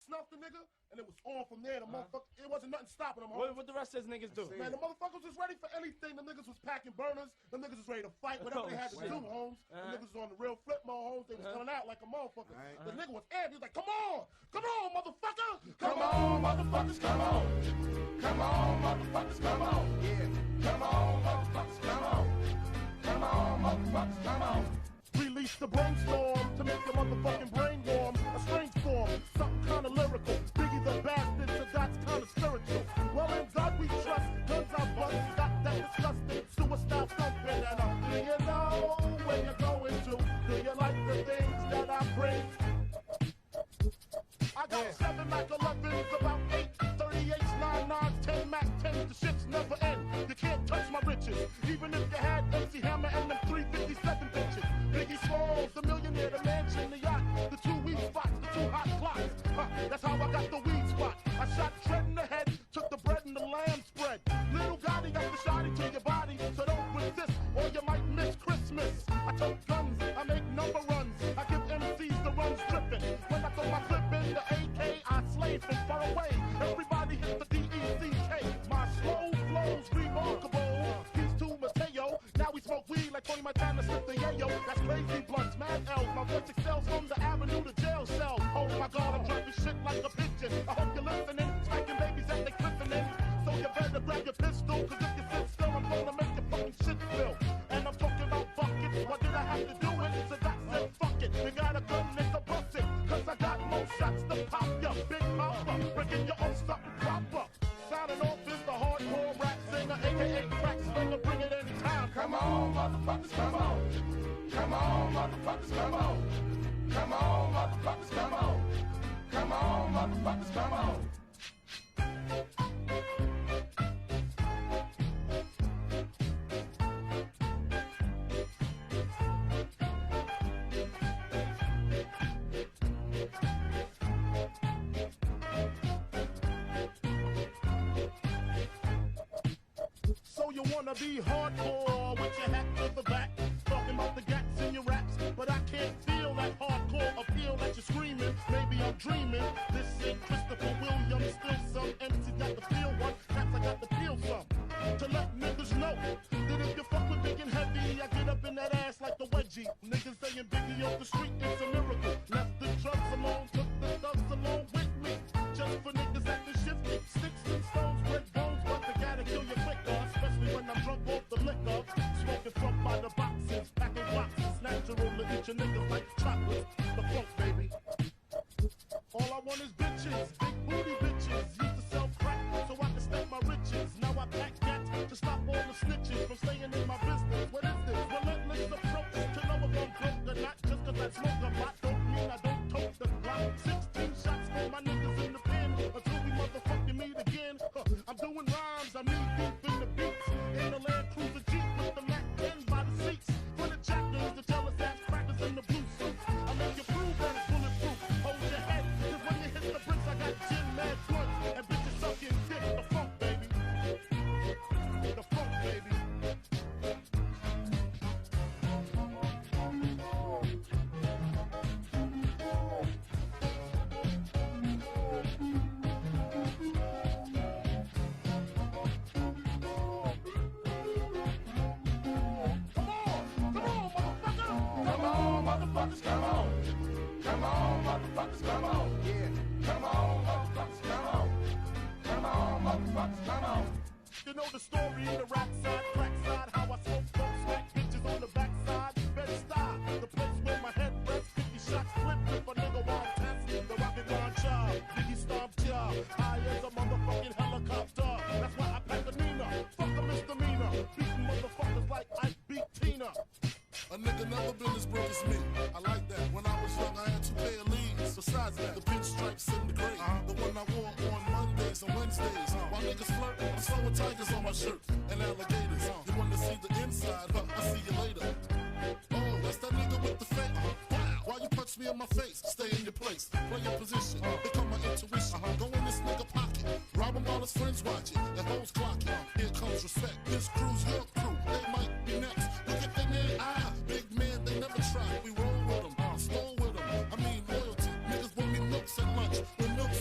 snuffed the nigga, and it was on from there. The motherfucker, it wasn't nothing stopping them. What the rest of those niggas do? Man, the motherfuckers was ready for anything. The niggas was packing burners. The niggas was ready to fight. Whatever they had to do, Holmes. The niggas was on the real flip mode, Holmes. They was coming out like a motherfucker. The nigga was amped. He was like, come on, motherfucker. Come on, motherfuckers, come on. Come on, motherfuckers, come on. Yeah. Come on, motherfuckers, come on. Come on, motherfuckers, come on. Release the brainstorm to make your motherfucking brain warm. A strange form, something kind of lyrical. Biggie the bastard, so that's kind of spiritual. Well, in God we trust, guns I bust. Got that disgusting suicide thumping. And do you know where you're going to? Do you like the things that I bring? I got 7 Mac 11s, about 8, 38s, 9, 9s, 10 Mac 10s. The shits never end. You can't touch my riches. Even if you had MC Hammer and them 357 bitches. Biggie Smalls, the millionaire, the mansion, the yacht, the 2 weed spots, the 2 hot clocks. That's how I got the weed spot. I shot Tread in the head, took the bread and the lamb spread. Little Gotti got the shotty to your body, so don't resist or you might miss Christmas. I tote guns, I make number runs, I give MCs the runs dripping. When I throw my clip in the AK, I slay from far away. Everybody hit the D-E-C-K. My slow flow's remarkable. Peace to Mateo. Now we smoke weed like Tony Montana slipped the yayo. That's crazy blunts, mad L's. My voice excels from the avenue to jail cell. Oh my God, I'm dropping shit like a pigeon. I hope you're listening. Smacking babies at they cliffing. So you better grab your pistol, cause if you sit still, I'm gonna make your fucking shit spill. And I'm talking about buckets. What did I have to do it? So that said, fuck it. You got a gun, nigga, bust it. Cause I got more shots to pop ya. Big papa, breaking your own something proper. Sounding off is the hardcore rap singer, aka crack slinger, bring it anytime. Come on, motherfuckers, come on. Come on, motherfuckers, come on. Come on, motherfuckers, come on. Come on, motherfuckers, come on. So you wanna be hardcore with your hat to the back, talking about the gats in your raps, but I can't feel that hardcore appeal that you're screaming. Maybe I'm dreaming. This ain't Christopher Williams, still some MC got the feel one, cats I got the feel some. To let niggas know that if you fuck with big and heavy, I get up in that ass like the wedgie. Niggas saying Biggie off the street, it's a miracle. Left the drugs alone, took the thugs along with me. Just for niggas acting shifty, sticks and stones, break bones, but they gotta kill you quicker. Especially when I'm drunk off the liquor. Smoking funk by the boxes, packing boxes. Natural to eat your niggas like chocolates. The funk, baby. All I want is bitches, big booty bitches. Used to sell crack so I can stack my riches. Now I pack cats to stop all the snitches from staying in my business. What is this? Relentless approach to know if I'm broke or not. Just cause I smoke a lot don't mean I don't tote the block. 16 shots for my niggas in the pen until we motherfucking meet again. I'm doing rhymes, I'm knee deep in the beats. In the Land Cruiser Jeep with the Mac 10 by the seats. For the jackals, the jealous ass crackers in the blue suits. I make you prove that it's bulletproof. Hold your head, cause when you hit the bricks, I got gin mad blunts. And bitches sucking dick, the funk, baby. The funk, baby. Motherfuckers, come on. Come on, motherfuckers, come on. Yeah. Come on, motherfuckers, come on. Come on, motherfuckers, come on. You know the story, the rap side, crack side, how I smoke, dope, smack bitches on the backside. Bed-Stuy, the place where my head rests, 50 shots flipped if a nigga wild test. The rocket launcher, Biggie stomped ya. High as a motherfucking helicopter. That's why I pack a Nina. Fuck a misdemeanor. Beating motherfuckers like I beat Tina. A nigga never been as broke as me. I like that. When I was young, I had 2 pair of leads. Besides that, the pinstripes in the gray. The one I wore on Mondays and Wednesdays. While niggas flirt, I'm sewing tigers on my shirt and alligators. You want to see the inside? Huh, I'll see you later. Oh, that's that nigga with the fake. Wow. Why you punch me in my face? Stay in your place. Play your position. Here come my intuition. Go in this nigga pocket. Rob him while his friends watching. The hoes clocking. Here comes respect. This crew's your crew. They might be next. Look at them in eye. Big man, they never try. We roll with them. Stole with them. I mean loyalty. Niggas want me milks at lunch. When milk's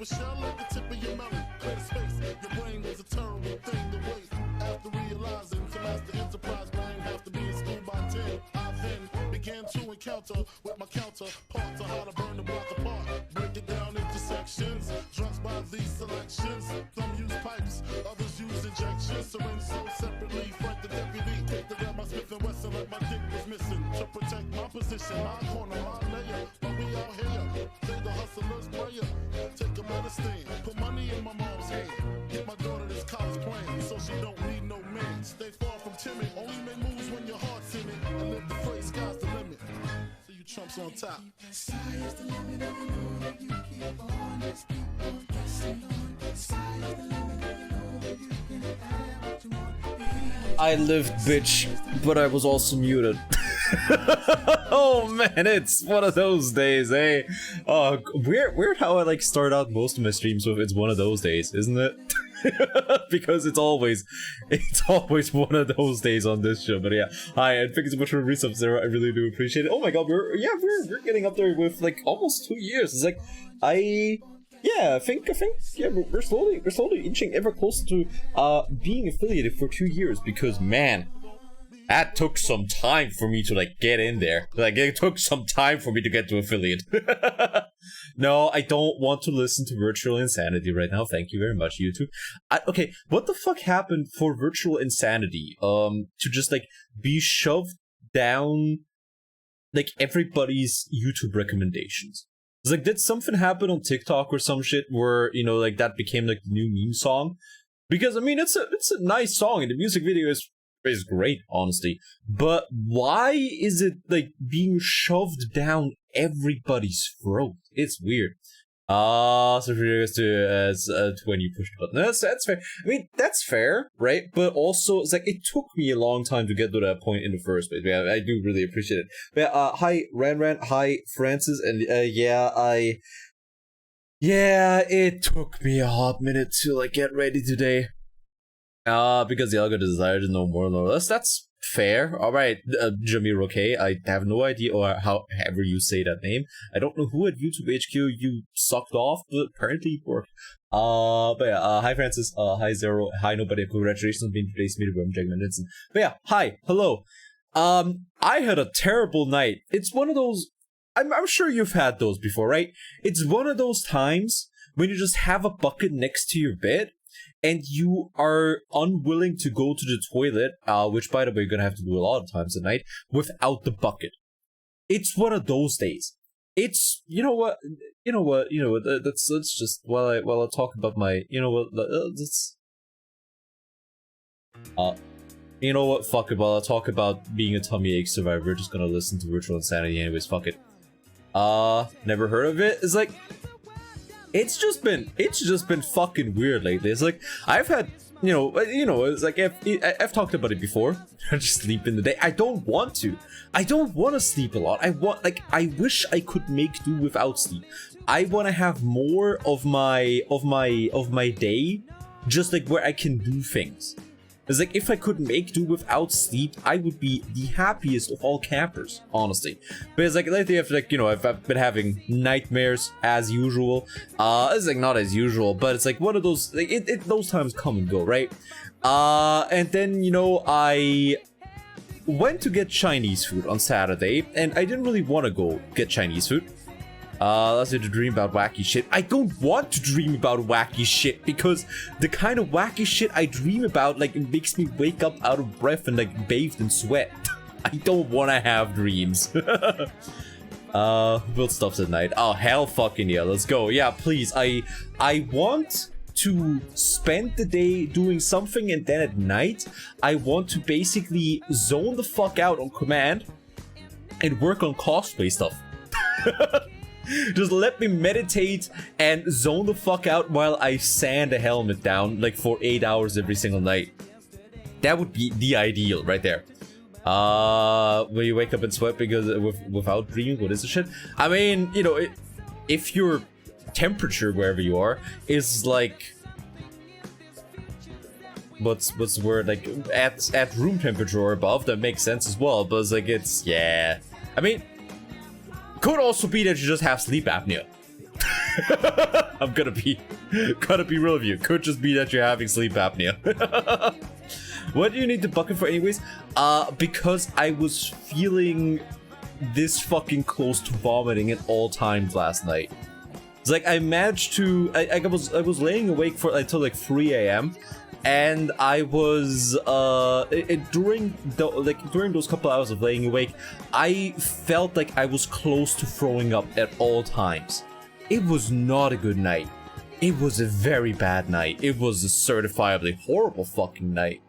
a shell at the tip of your melon. Clear space, your brain was a terrible thing to waste. After realizing to master enterprise, brain have to be in school by 10. I then began to encounter with my counterpart to how to burn the block apart. Break it down into sections, drunks by these selections. Some use pipes, others use injections. Syringe sold separately, fight the deputy. Take the grab my Smith and Wesson like my dick was missing. To protect my position, my corner, my layer. But we out here, play the hustler's prayer. Take a medicine, put money in my mom's hand. Get my daughter this college plan, so she don't need no man. Stay far from timid, only make moves when your heart's in it. And live the phrase, sky's the limit. So you trumps on top. Sky's the limit, and you know that you keep on, just keep on pressing on. Sky's the limit, and you know that you can have what you want. I lived, bitch, but I was also muted. Oh man, it's one of those days, eh? Oh, weird how I like start out most of my streams with "it's one of those days," isn't it? Because it's always one of those days on this show. But yeah, hi, and thank you so much for the resubs there. I really do appreciate it. Oh my god, we're getting up there with like almost 2 years. It's like I think yeah, we're slowly inching ever closer to being affiliated for 2 years, because man, that took some time for me to like get in there. Like it took some time for me to get to affiliate. No, I don't want to listen to Virtual Insanity right now. Thank you very much, YouTube. Okay, what the fuck happened for Virtual Insanity? To just like be shoved down like everybody's YouTube recommendations. It's like, did something happen on TikTok or some shit where, you know, like that became like the new meme song? Because I mean, it's a nice song and the music video is great, honestly. But why is it like being shoved down everybody's throat? It's weird. So for you guys to when you push the button, that's fair. I mean, that's fair, right? But also, it's like it took me a long time to get to that point in the first place. Yeah, I do really appreciate it. But yeah, hi Ran, hi Francis, and yeah, it took me a hot minute to like get ready today. Because the algorithm desired to know more or less. That's fair. Alright, Jamir, okay. I have no idea, or however you say that name. I don't know who at YouTube HQ you sucked off, but apparently it worked. But yeah, hi Francis, hi Zero, hi nobody, congratulations on being today's meeting with Jagman Vincent. But yeah, hi, hello. I had a terrible night. It's one of those, I'm sure you've had those before, right? It's one of those times when you just have a bucket next to your bed, and you are unwilling to go to the toilet, which by the way you're gonna have to do a lot of times at night, without the bucket. It's one of those days. It's, you know what, let's just, while I talk about my, you know what, you know what, fuck it, while I talk about being a tummy ache survivor, we're just gonna listen to Virtual Insanity anyways, fuck it. Never heard of it? It's like, it's just been fucking weird lately. It's like, I've had, you know, it's like, I've talked about it before. I just sleep in the day. I don't want to. I don't want to sleep a lot. I wish I could make do without sleep. I want to have more of my day, just like where I can do things. It's like, if I could make do without sleep, I would be the happiest of all campers, honestly. But it's like, lately I've like, you know, I've been having nightmares as usual. It's like not as usual, but it's like one of those, like, those times come and go, right? And then, you know, I went to get Chinese food on Saturday, and I didn't really want to go get Chinese food. Let's do to dream about wacky shit. I don't want to dream about wacky shit, because the kind of wacky shit I dream about, like, it makes me wake up out of breath and like bathed in sweat. I don't want to have dreams. Build stuffs at night. Oh hell fucking yeah, let's go. Yeah, please. I want to spend the day doing something, and then at night I want to basically zone the fuck out on command and work on cosplay stuff. Just let me meditate and zone the fuck out while I sand a helmet down like for 8 hours every single night. That would be the ideal right there. When you wake up and sweat because without dreaming, what is the shit? I mean, you know, if your temperature wherever you are is like, what's the word, like at room temperature or above, that makes sense as well. But it's like, it's, yeah, I mean, could also be that you just have sleep apnea. I'm gonna be real with you. Could just be that you're having sleep apnea. What do you need the bucket for anyways? Because I was feeling this fucking close to vomiting at all times last night. It's like I managed to, I was laying awake for until like 3 a.m. and I was during those couple hours of laying awake, I felt like I was close to throwing up at all times. It was not a good night. It was a very bad night. It was a certifiably horrible fucking night.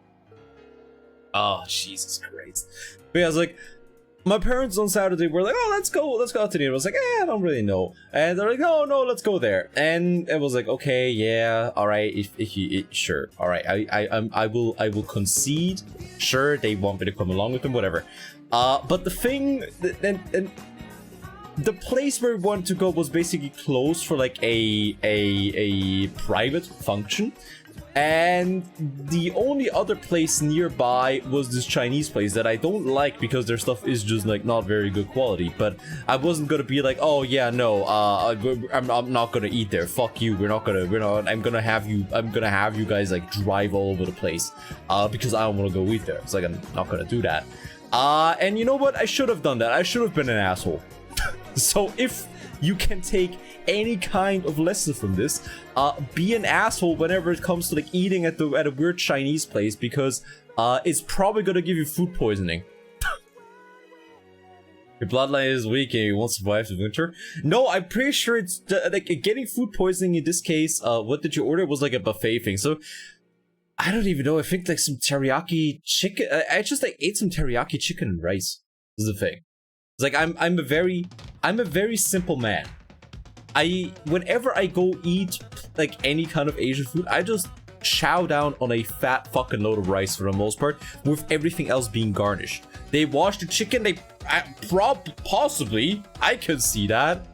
Oh, Jesus Christ. But yeah, I was like, my parents on Saturday were like, oh, let's go out to dinner. I was like, I don't really know. And they're like, no, let's go there. And it was like, okay, yeah, all right, if you, sure, all right, I will concede. Sure, they want me to come along with them, whatever. But the thing, and the place where we wanted to go was basically closed for like a private function. And the only other place nearby was this Chinese place that I don't like because their stuff is just like not very good quality. But I wasn't gonna be like, oh yeah, no, I'm not gonna eat there. Fuck you. I'm gonna have you guys like drive all over the place, because I don't want to go eat there. It's like I'm not gonna do that. And you know what? I should have done that. I should have been an asshole. So if you can take any kind of lesson from this, be an asshole whenever it comes to like eating at a weird Chinese place, because it's probably gonna give you food poisoning. Your bloodline is weak and you won't survive the winter. No, I'm pretty sure it's like getting food poisoning in this case. What did you order? It was like a buffet thing. So I don't even know. I think like some teriyaki chicken. I just like ate some teriyaki chicken and rice. This is the thing. It's like I'm a very simple man. Whenever I go eat like any kind of Asian food, I just chow down on a fat fucking load of rice for the most part, with everything else being garnished. They wash the chicken, possibly, I could see that.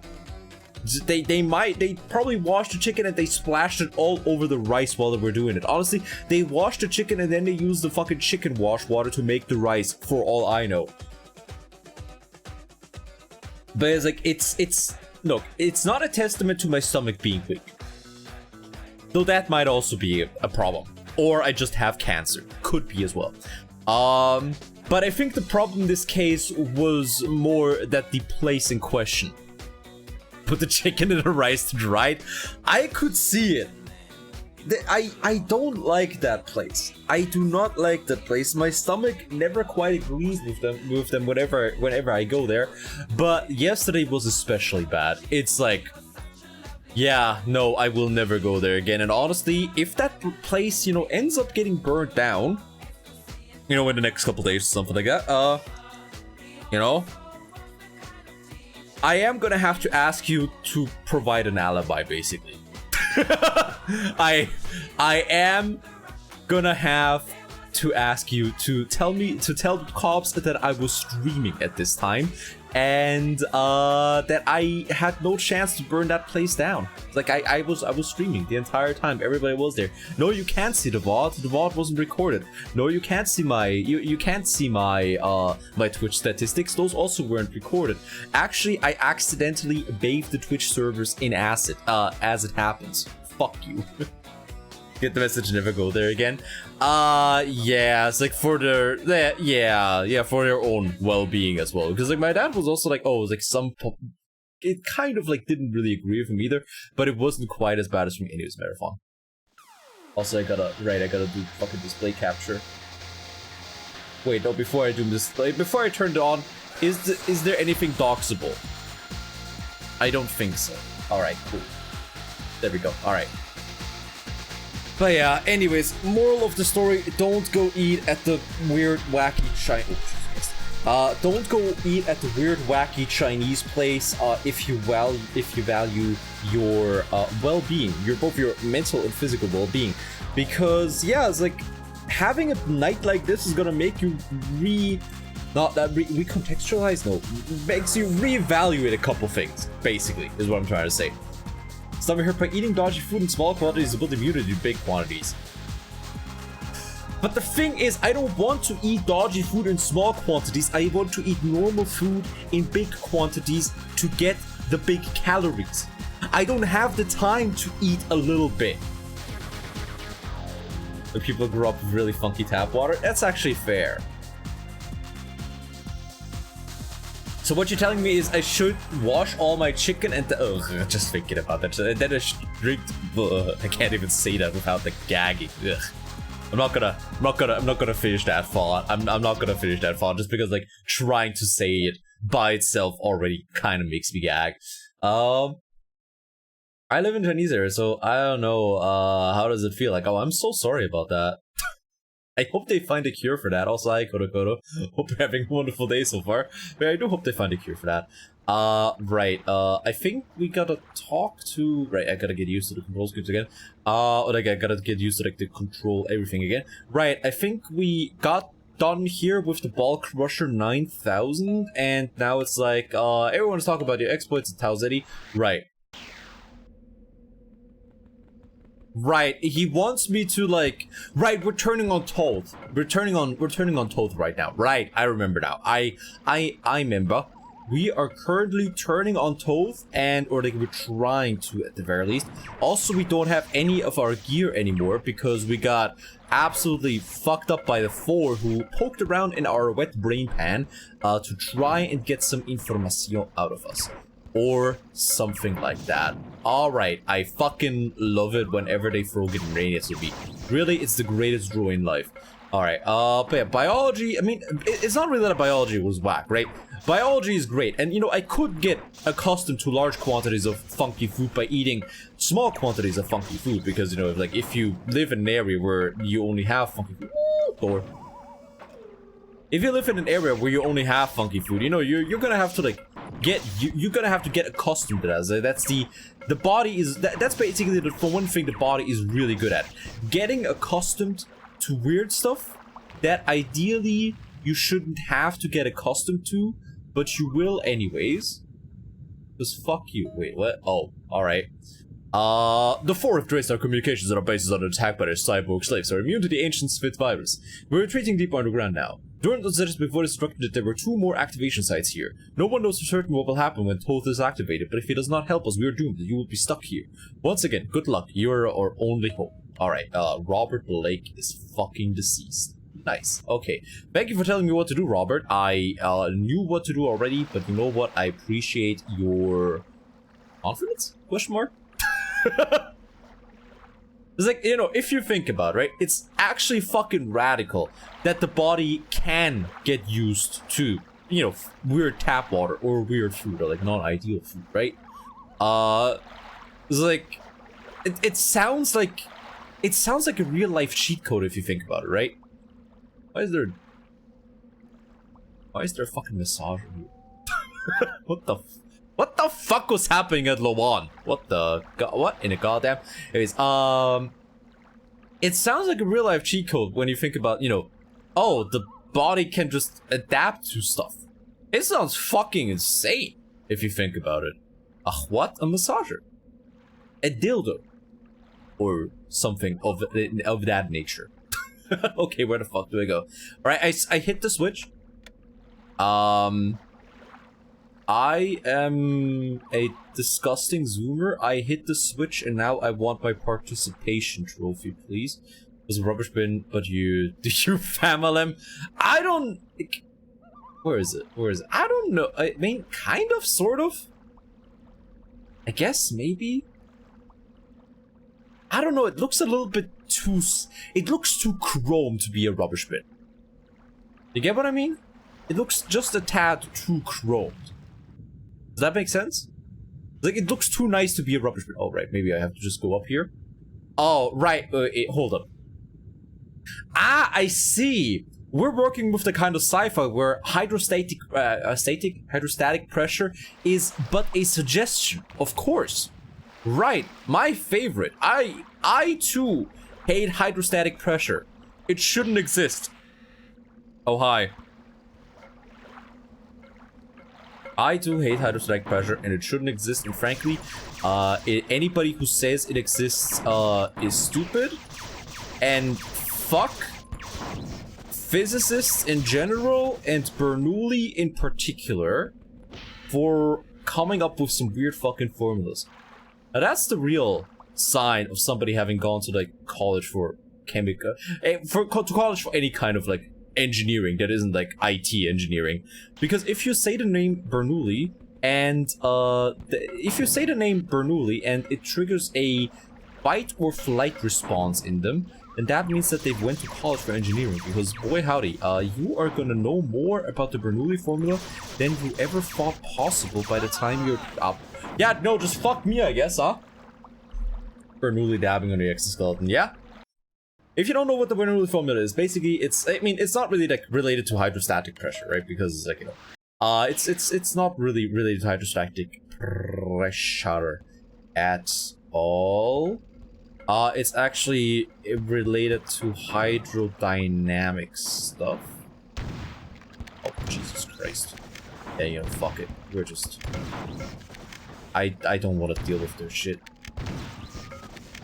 They probably washed the chicken and they splashed it all over the rice while they were doing it. Honestly, they washed the chicken and then they used the fucking chicken wash water to make the rice, for all I know. But it's like, look, it's not a testament to my stomach being weak. Though that might also be a problem. Or I just have cancer. Could be as well. But I think the problem in this case was more that the place in question put the chicken in the rice to dry it. I could see it. I don't like that place. I do not like that place. My stomach never quite agrees with them whenever I go there. But yesterday was especially bad. It's like, yeah, no, I will never go there again. And honestly, if that place, you know, ends up getting burnt down, you know, in the next couple days or something like that, you know, I am gonna have to ask you to provide an alibi, basically. I am gonna have to ask you to tell the cops that I was streaming at this time, and that I had no chance to burn that place down. Like I was streaming the entire time. Everybody was there. No, you can't see the VOD. The VOD wasn't recorded. No, you can't see my you can't see my my Twitch statistics. Those also weren't recorded. Actually, I accidentally bathed the Twitch servers in acid. As it happens. Fuck you. Get the message, never go there again. Yeah, it's like for their for their own well-being as well. Because like my dad was also like, oh, it was like it kind of like didn't really agree with him either, but it wasn't quite as bad as from Anyways Marathon. Also, I gotta do fucking display capture. Wait, no, before I do display, before I turn it on, is there anything doxable? I don't think so. Alright, cool. There we go, alright. But yeah, anyways, moral of the story, don't go eat at the weird, wacky don't go eat at the weird, wacky Chinese place if you value your well-being, both your mental and physical well-being. Because yeah, it's like having a night like this is gonna make you recontextualize, no, makes you reevaluate a couple things, basically, is what I'm trying to say. Stomach hurt by eating dodgy food in small quantities is built immunity in big quantities. But the thing is, I don't want to eat dodgy food in small quantities. I want to eat normal food in big quantities to get the big calories. I don't have the time to eat a little bit. The people grew up with really funky tap water. That's actually fair. So what you're telling me is I should wash all my chicken and just thinking about that. And then I should drink. I can't even say that without the gagging. Ugh. I'm not gonna finish that thought. I'm not gonna finish that thought just because like trying to say it by itself already kind of makes me gag. I live in Chinese area, so I don't know, how does it feel? Like, oh, I'm so sorry about that. I hope they find a cure for that. Also, hi, Kodo. Hope you're having a wonderful day so far. But I do hope they find a cure for that. Right, I think we gotta talk to... Right, I gotta get used to the control schemes again. Like, I gotta get used to, like, the control everything again. Right, I think we got done here with the Ball Crusher 9000, and now it's like, everyone's talking about your exploits at Tau Zeti. Right. Right, he wants me to like... Right, we're turning on Toth. We're turning on Toth right now. Right, I remember now. I remember. We are currently turning on Toth, and or like we're trying to at the very least. Also, we don't have any of our gear anymore because we got absolutely fucked up by the four who poked around in our wet brain pan to try and get some information out of us. Or something like that. Alright, I fucking love it whenever they throw grenades at me. Really, it's the greatest draw in life. Alright, but yeah, biology, I mean, it's not really that biology was whack, right? Biology is great, and you know, I could get accustomed to large quantities of funky food by eating small quantities of funky food, because, you know, like, if you live in an area where you only have funky food, or if you live in an area where you only have funky food, you know, you're gonna have to, like, you're gonna have to get accustomed to that. So that's the body is, that's basically, for one thing, the body is really good at. Getting accustomed to weird stuff that ideally you shouldn't have to get accustomed to, but you will anyways. Just fuck you. Wait, what? Oh, alright. The four have traced our communications on our bases under attack by their cyborg slaves are immune to the ancient Spit virus. We're retreating deep underground now. During the search before destruction, there were 2 more activation sites here. No one knows for certain what will happen when Toth is activated, but if he does not help us, we are doomed. You will be stuck here. Once again, good luck. You are our only hope. Alright, Robert Blake is fucking deceased. Nice. Okay. Thank you for telling me what to do, Robert. I knew what to do already, but you know what? I appreciate your confidence? Question mark? It's like, you know, if you think about it, right? It's actually fucking radical that the body can get used to, you know, weird tap water or weird food or like non-ideal food, right? It's like, it sounds like a real life cheat code if you think about it, right? Why is there a fucking massage here? What the fuck was happening at Lawan? What in a goddamn? Anyways, it sounds like a real life cheat code when you think about, you know, oh, the body can just adapt to stuff. It sounds fucking insane if you think about it. What? A massager? A dildo? Or something of that nature. Okay, where the fuck do I go? Alright, I hit the switch. I am a disgusting zoomer. I hit the switch and now I want my participation trophy, please. It was a rubbish bin, but did you famil him? I don't... Where is it? I don't know. I mean, kind of, sort of. I guess, maybe? I don't know, it looks a little bit too... It looks too chrome to be a rubbish bin. You get what I mean? It looks just a tad too chromed. Does that make sense? Like, it looks too nice to be a rubbish bin. Oh, right, maybe I have to just go up here. Oh, right, hold up. Ah, I see! We're working with the kind of sci-fi where hydrostatic pressure is but a suggestion, of course. Right, my favorite. I too hate hydrostatic pressure. It shouldn't exist. Oh, hi. I too hate hydrostatic pressure and it shouldn't exist, and frankly, anybody who says it exists is stupid, and fuck physicists in general and Bernoulli in particular for coming up with some weird fucking formulas. Now that's the real sign of somebody having gone to like college for chemical, to college for any kind of like engineering that isn't like IT engineering. Because if you say the name Bernoulli and it triggers a fight or flight response in them, then that means that they've went to college for engineering. Because boy howdy, you are gonna know more about the Bernoulli formula than you ever thought possible by the time you're up. Yeah, no, just fuck me, I guess, huh? Bernoulli dabbing on the exoskeleton, yeah? If you don't know what the Bernoulli formula is, basically it's not really like related to hydrostatic pressure, right? Because it's like, you know, it's not really related to hydrostatic pressure at all. It's actually related to hydrodynamic stuff. Oh, Jesus Christ. Yeah, you know, fuck it. We're just... I don't want to deal with their shit.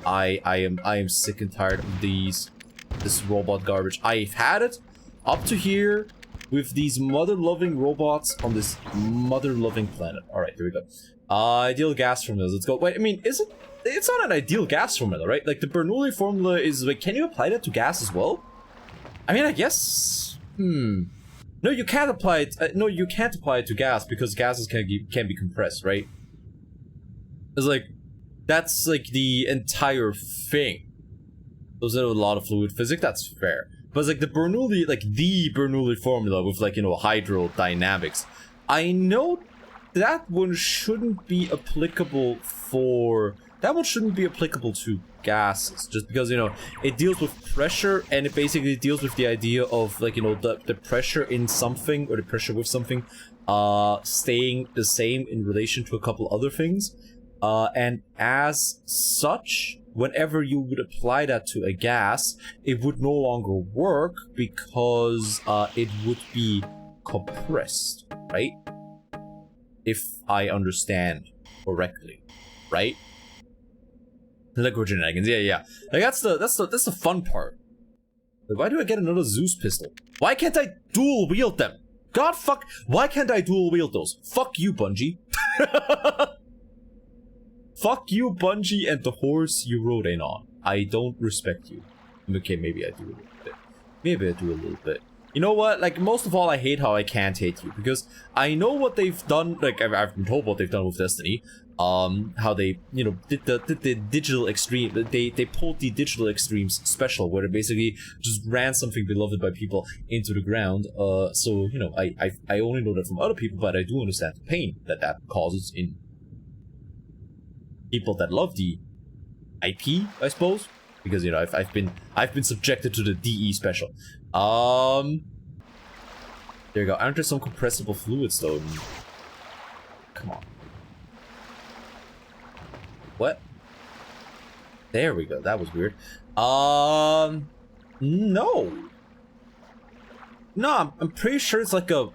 I am sick and tired of this robot garbage. I've had it up to here with these mother-loving robots on this mother-loving planet. Alright, here we go. Ideal gas formulas. Let's go. Wait, I mean, is it... It's not an ideal gas formula, right? Like, the Bernoulli formula is, like, can you apply that to gas as well? I mean, I guess... No, you can't apply it... no, you can't apply it to gas, because gases can be compressed, right? It's like... That's, like, the entire thing. Those are a lot of fluid physics, that's fair. But it's like the Bernoulli formula with, like, you know, hydrodynamics. I know that one shouldn't be applicable for... That one shouldn't be applicable to gases, just because, you know, it deals with pressure, and it basically deals with the idea of, like, you know, the pressure in something, or the pressure with something, staying the same in relation to a couple other things. And as such, whenever you would apply that to a gas, it would no longer work because it would be compressed, right? If I understand correctly, right? Liquid shenanigans, yeah. Like that's the fun part. Like, why do I get another Zeus pistol? Why can't I dual wield them? God fuck! Why can't I dual wield those? Fuck you, Bungie. Fuck you, Bungie, and the horse you rode in on. I don't respect you. Okay, maybe I do a little bit. Maybe I do a little bit. You know what? Like, most of all, I hate how I can't hate you. Because I know what they've done. Like, I've been told what they've done with Destiny. How they, you know, did the digital extreme. They pulled the digital extremes special, where they basically just ran something beloved by people into the ground. So, you know, I only know that from other people, but I do understand the pain that causes in people that love the IP, I suppose, because, you know, I've been subjected to the DE special. There you go. Aren't there some compressible fluids though? Come on. What? There we go. That was weird. No. No, I'm pretty sure it's like a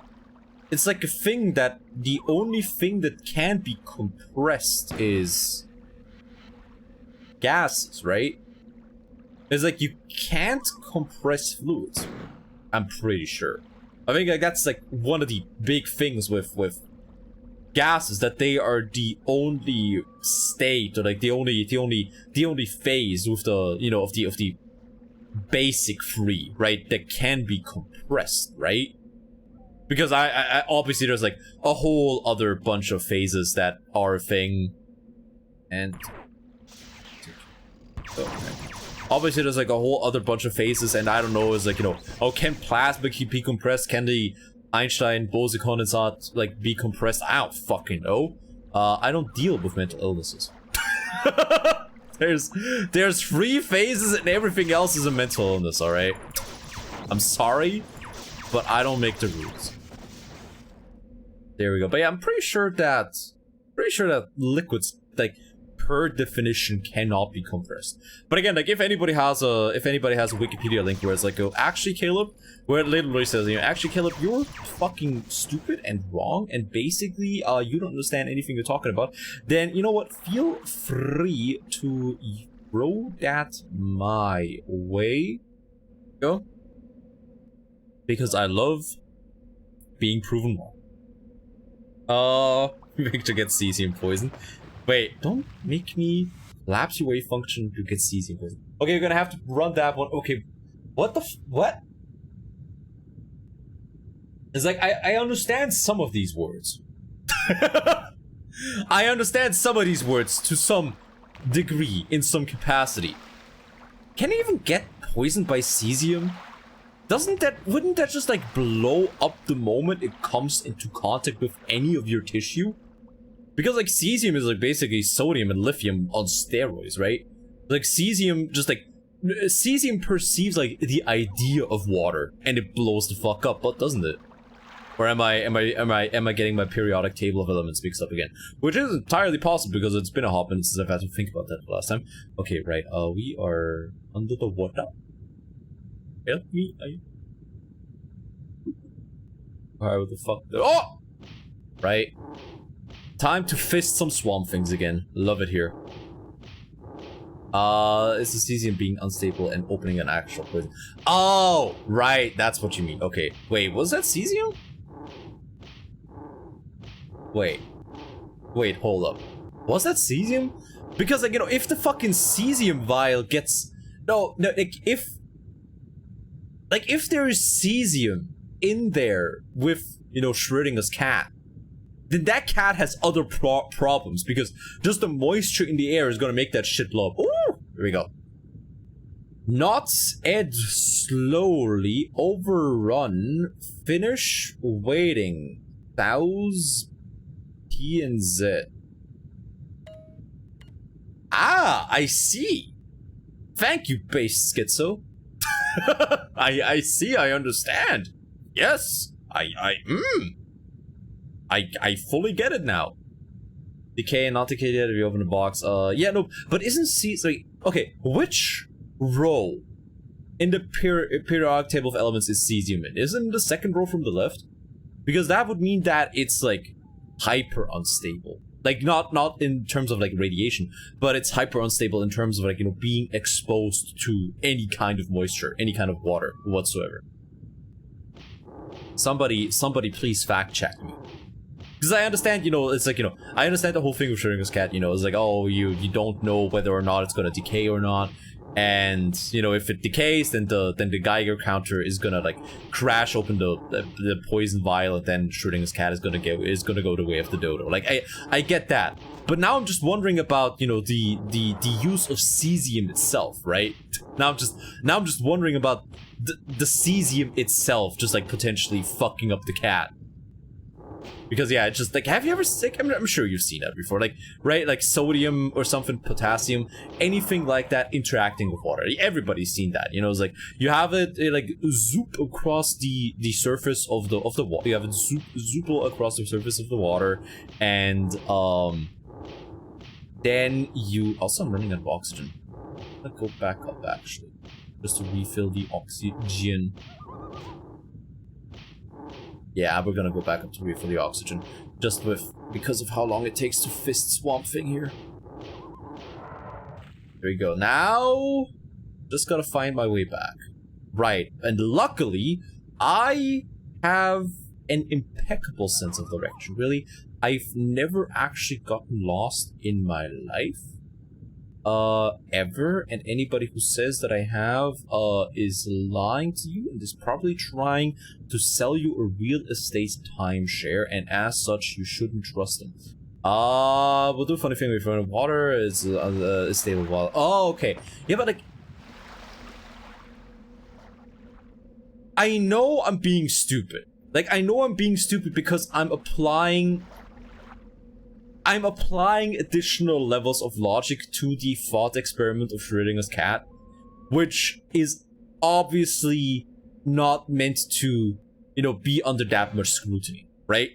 thing that the only thing that can be compressed is gases, right? It's like you can't compress fluids. I'm pretty sure. I think like that's like one of the big things with gases, that they are the only state, or like the only phase with the, you know, of the basic three, right, that can be compressed, right? Because I obviously there's like a whole other bunch of phases that are a thing, and obviously there's like a whole other bunch of phases, and I don't know, is like, you know, oh, can plasma be compressed? Can the Einstein-Bose condensate like be compressed? I don't fucking know. I don't deal with mental illnesses. There's 3 phases and everything else is a mental illness, alright? I'm sorry, but I don't make the rules. There we go. But yeah, I'm pretty sure that liquids, like, per definition cannot be compressed. But again, like, if anybody has a Wikipedia link where it's like, oh, actually, Caleb, where it literally says, you know, actually, Caleb, you're fucking stupid and wrong, and basically, you don't understand anything you're talking about, then, you know what, feel free to throw that my way. Go. Because I love being proven wrong. Victor gets cesium poison. Wait, don't make me lapse your wave function to get cesium. Okay, you're gonna have to run that one. Okay, what the what? It's like, I understand some of these words. I understand some of these words to some degree, in some capacity. Can you even get poisoned by cesium? Wouldn't that just like blow up the moment it comes into contact with any of your tissue? Because like cesium is like basically sodium and lithium on steroids, right? Like cesium cesium perceives like the idea of water and it blows the fuck up, but doesn't it? Or am I getting my periodic table of elements mixed up again? Which is entirely possible because it's been a hot minute since I've had to think about that the last time. Okay, right. We are under the water. Help me. Alright, what the fuck? Oh! Right. Time to fist some swamp things again. Love it here. It's the cesium being unstable and opening an actual poison. Oh! Right, that's what you mean. Okay. Wait, was that cesium? Wait, hold up. Was that cesium? Because, like, you know, if the fucking cesium vial gets... No, like, if there is cesium in there with, you know, Schrodinger's cat, then that cat has other problems, because just the moisture in the air is gonna make that shit blow up. Ooh! Here we go. Knots edge slowly, overrun, finish waiting. Thous P and Z. Ah, I see. Thank you, base schizo. I see, I understand. Yes, I fully get it now. Decay and not decay yet if you open the box. Yeah, no, but isn't C like, okay, which row in the periodic table of elements is cesium in? Isn't the second row from the left? Because that would mean that it's like hyper unstable. Like not in terms of like radiation, but it's hyper unstable in terms of like, you know, being exposed to any kind of moisture, any kind of water whatsoever. Somebody please fact check me. Because I understand, you know, it's like, you know, I understand the whole thing with Schrodinger's cat, you know, it's like, oh, you don't know whether or not it's gonna decay or not. And, you know, if it decays, then the Geiger counter is gonna like crash open the poison vial, and then Schrodinger's cat is gonna go the way of the dodo. Like I get that, but now I'm just wondering about, you know, the use of cesium itself, right? Now I'm just wondering about the cesium itself, just like potentially fucking up the cat. Because yeah, it's just like, have you ever like, I'm sure you've seen that before, like, right, like sodium or something, potassium, anything like that interacting with water. Everybody's seen that, you know. It's like you have it like zoop across the surface of the water. You have it zoop across the surface of the water, and then you also, I'm running out of oxygen. Let's go back up actually, just to refill the oxygen. Yeah, we're gonna go back up to refill the oxygen. Just because of how long it takes to fist Swamp Thing here. There we go. Now, just gotta find my way back. Right, and luckily, I have an impeccable sense of direction, really. I've never actually gotten lost in my life. Ever, and anybody who says that I have, is lying to you and is probably trying to sell you a real estate timeshare, and as such, you shouldn't trust them. We'll do a funny thing with water is stable water. Oh, okay. Yeah, but like, I know I'm being stupid. Like, I know I'm being stupid because I'm applying additional levels of logic to the thought experiment of Schrodinger's cat, which is obviously not meant to, you know, be under that much scrutiny, right?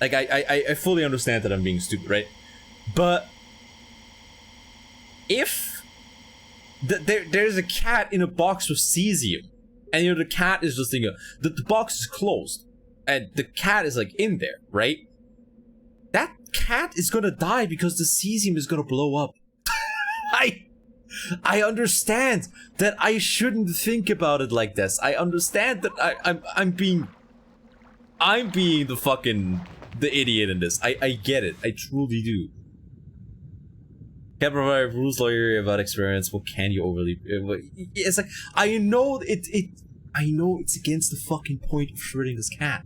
Like, I fully understand that I'm being stupid, right? But if there's a cat in a box with cesium, and, you know, the cat is just, you know, the box is closed, and the cat is, like, in there, right? That cat is gonna die because the cesium is gonna blow up. I understand that I shouldn't think about it like this. I understand that I'm being the idiot in this. I get it. I truly do. Can't provide rules lawyer about experience. What can you overly? It's like I know I know it's against the fucking point of shredding this cat.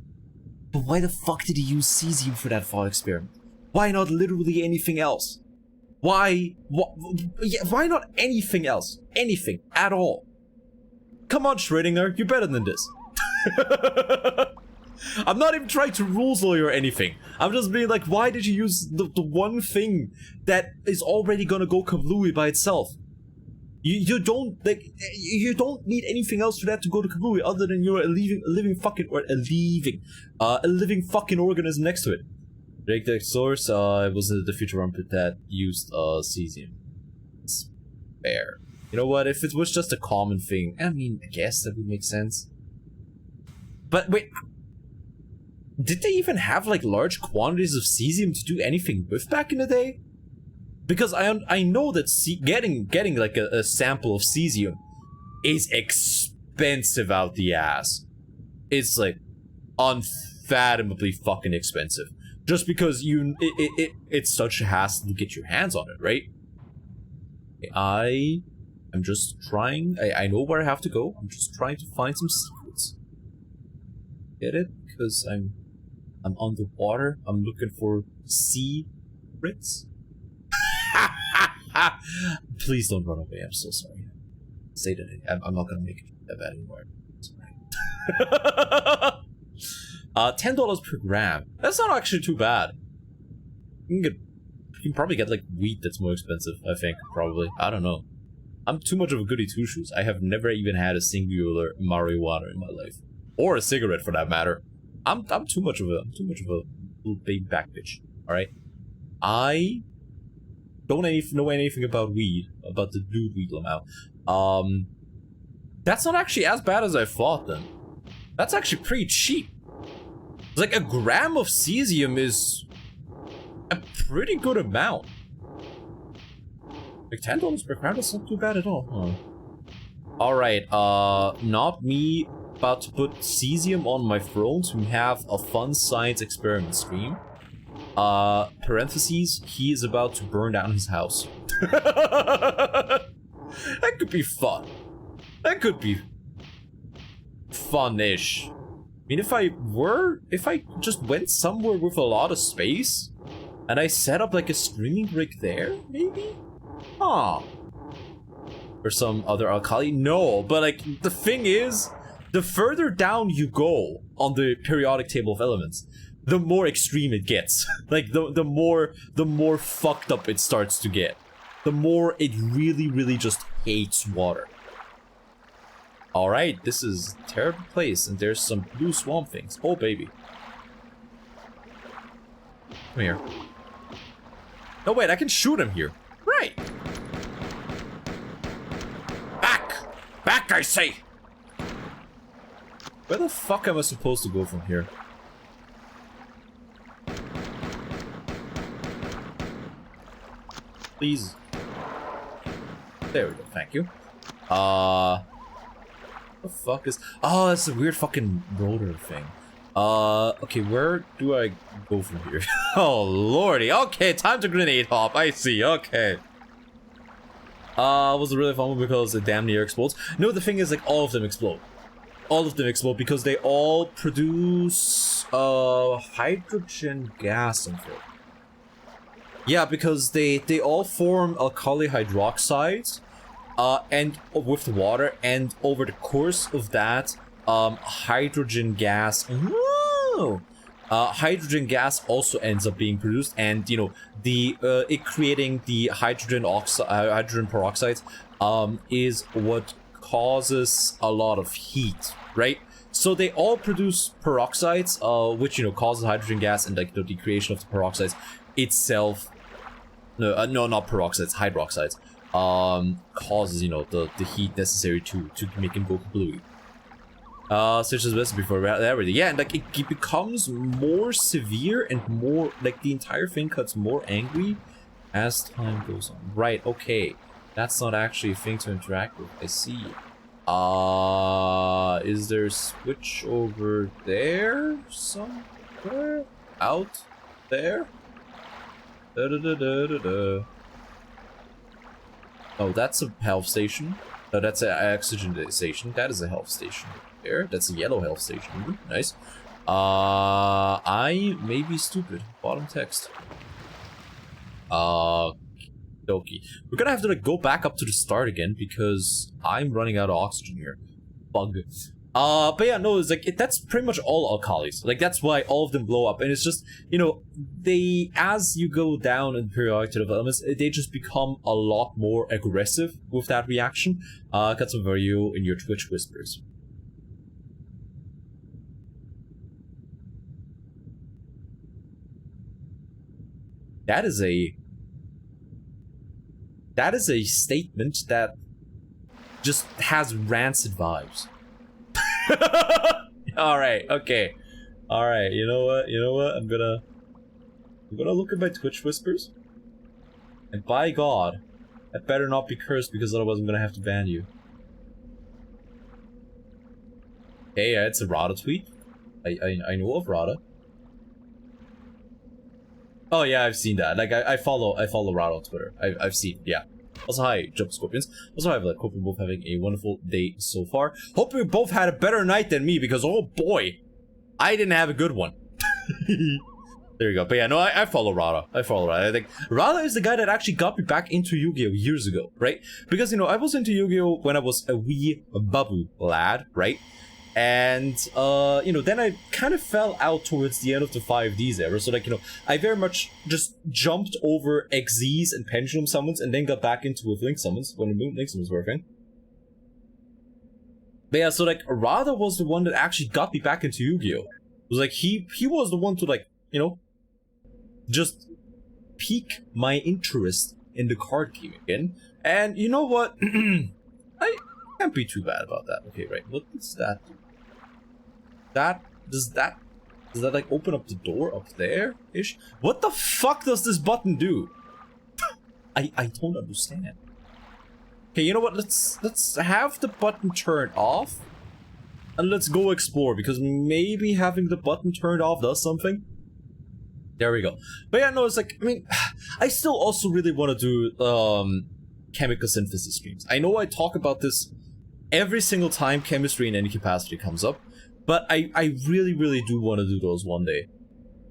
But why the fuck did he use cesium for that thought experiment? Why not literally anything else? Why not anything else? Anything at all? Come on, Schrödinger, you're better than this. I'm not even trying to rules lawyer or anything. I'm just being like, why did you use the one thing that is already gonna go kablooey by itself? You don't need anything else for that to go to kablooey other than you're a living fucking organism next to it. The source was the future rumpet that used cesium. It's fair. You know what? If it was just a common thing, I mean, I guess that would make sense. But wait, did they even have like large quantities of cesium to do anything with back in the day? Because I know that getting like a sample of cesium is expensive out the ass. It's like unfathomably fucking expensive. Just because it's such a hassle to get your hands on it, right? I'm just trying. I know where I have to go. I'm just trying to find some secrets. Get it? Because I'm underwater. I'm looking for secrets. Please don't run away. I'm so sorry. Say that I'm not gonna make it that bad anymore. $10 per gram. That's not actually too bad. You can probably get like wheat that's more expensive. I think probably. I don't know. I'm too much of a goody two shoes. I have never even had a singular marijuana in my life, or a cigarette for that matter. I'm too much of a little baby back bitch. All right. I don't know anything about weed, about the dude weed lamau. That's not actually as bad as I thought then. That's actually pretty cheap. Like a gram of cesium is a pretty good amount. Like $10 per gram, that's not too bad at all, huh? Alright, not me about to put cesium on my throne to have a fun science experiment stream. Parentheses, he is about to burn down his house. That could be fun. That could be fun-ish. I mean, if I just went somewhere with a lot of space, and I set up like a streaming rig there, maybe? Huh. Or some other alkali? No, but like, the thing is, the further down you go on the periodic table of elements, the more extreme it gets. Like, the more fucked up it starts to get. The more it really just hates water. Alright, this is a terrible place, and there's some blue swamp things. Oh, baby. Come here. No, wait, I can shoot him here. Right. Back! Back, I say! Where the fuck am I supposed to go from here? Please. There we go, thank you. The fuck is... Oh, that's a weird fucking rotor thing. Okay, where do I go from here? Oh, lordy. Okay, time to grenade hop. I see, okay. Was it really fun because it damn near explodes? No, the thing is, like, all of them explode. All of them explode because they all produce, hydrogen gas, I'm afraid. Yeah, because they all form alkali hydroxides. And with water, and over the course of that, hydrogen gas. Hydrogen gas also ends up being produced, and you know it creating the hydrogen peroxides is what causes a lot of heat, right? So they all produce peroxides, which causes hydrogen gas, and like the creation of the peroxides itself. No, not peroxides, hydroxides. Causes the heat necessary to make him go kablooey. Such as this before everything. Yeah, and like it becomes more severe and more like the entire thing cuts more angry as time goes on. Right, okay. That's not actually a thing to interact with. I see. Is there a switch over there somewhere? Out there? Oh, that's a health station. No, that's an oxygen station. That is a health station. There, that's a yellow health station. Nice. I may be stupid. Bottom text. Dokie. We're gonna have to like go back up to the start again because I'm running out of oxygen here. Bug. But yeah, no, it's like that's pretty much all alkalis. Like that's why all of them blow up, and it's just, you know, they, as you go down in periodic table elements, they just become a lot more aggressive with that reaction. Got some for you in your Twitch whispers. That is a statement that just has rancid vibes. Alright, okay. Alright, you know what? I'm gonna look at my Twitch whispers. And by God, I better not be cursed because otherwise I'm gonna have to ban you. Hey, it's a Rada tweet. I know of Rada. Oh yeah, I've seen that. Like I follow Rada on Twitter. I've seen, yeah. Also, hi, Jump Scorpions. Also, I hope you're both having a wonderful day so far. Hope you both had a better night than me, because oh boy, I didn't have a good one. There you go. But yeah, no, I follow Rada. I think Rada is the guy that actually got me back into Yu-Gi-Oh! Years ago, right? Because, you know, I was into Yu-Gi-Oh! When I was a wee babu lad, right? And, you know, then I kind of fell out towards the end of the 5Ds era. So, like, you know, I very much just jumped over XZs and Pendulum Summons and then got back into with Link Summons when Link Summons were working. But yeah, so, like, Rada was the one that actually got me back into Yu-Gi-Oh! It was like, he was the one to, like, you know, just pique my interest in the card game again. And you know what? I can't be too bad about that. Okay, right. What is that? Does that like open up the door up there ish? What the fuck does this button do? I don't understand. Okay, you know what? Let's have the button turned off and let's go explore, because maybe having the button turned off does something. There we go. But yeah, no, it's like, I mean, I still also really want to do chemical synthesis streams. I know I talk about this every single time chemistry in any capacity comes up, but I really do want to do those one day.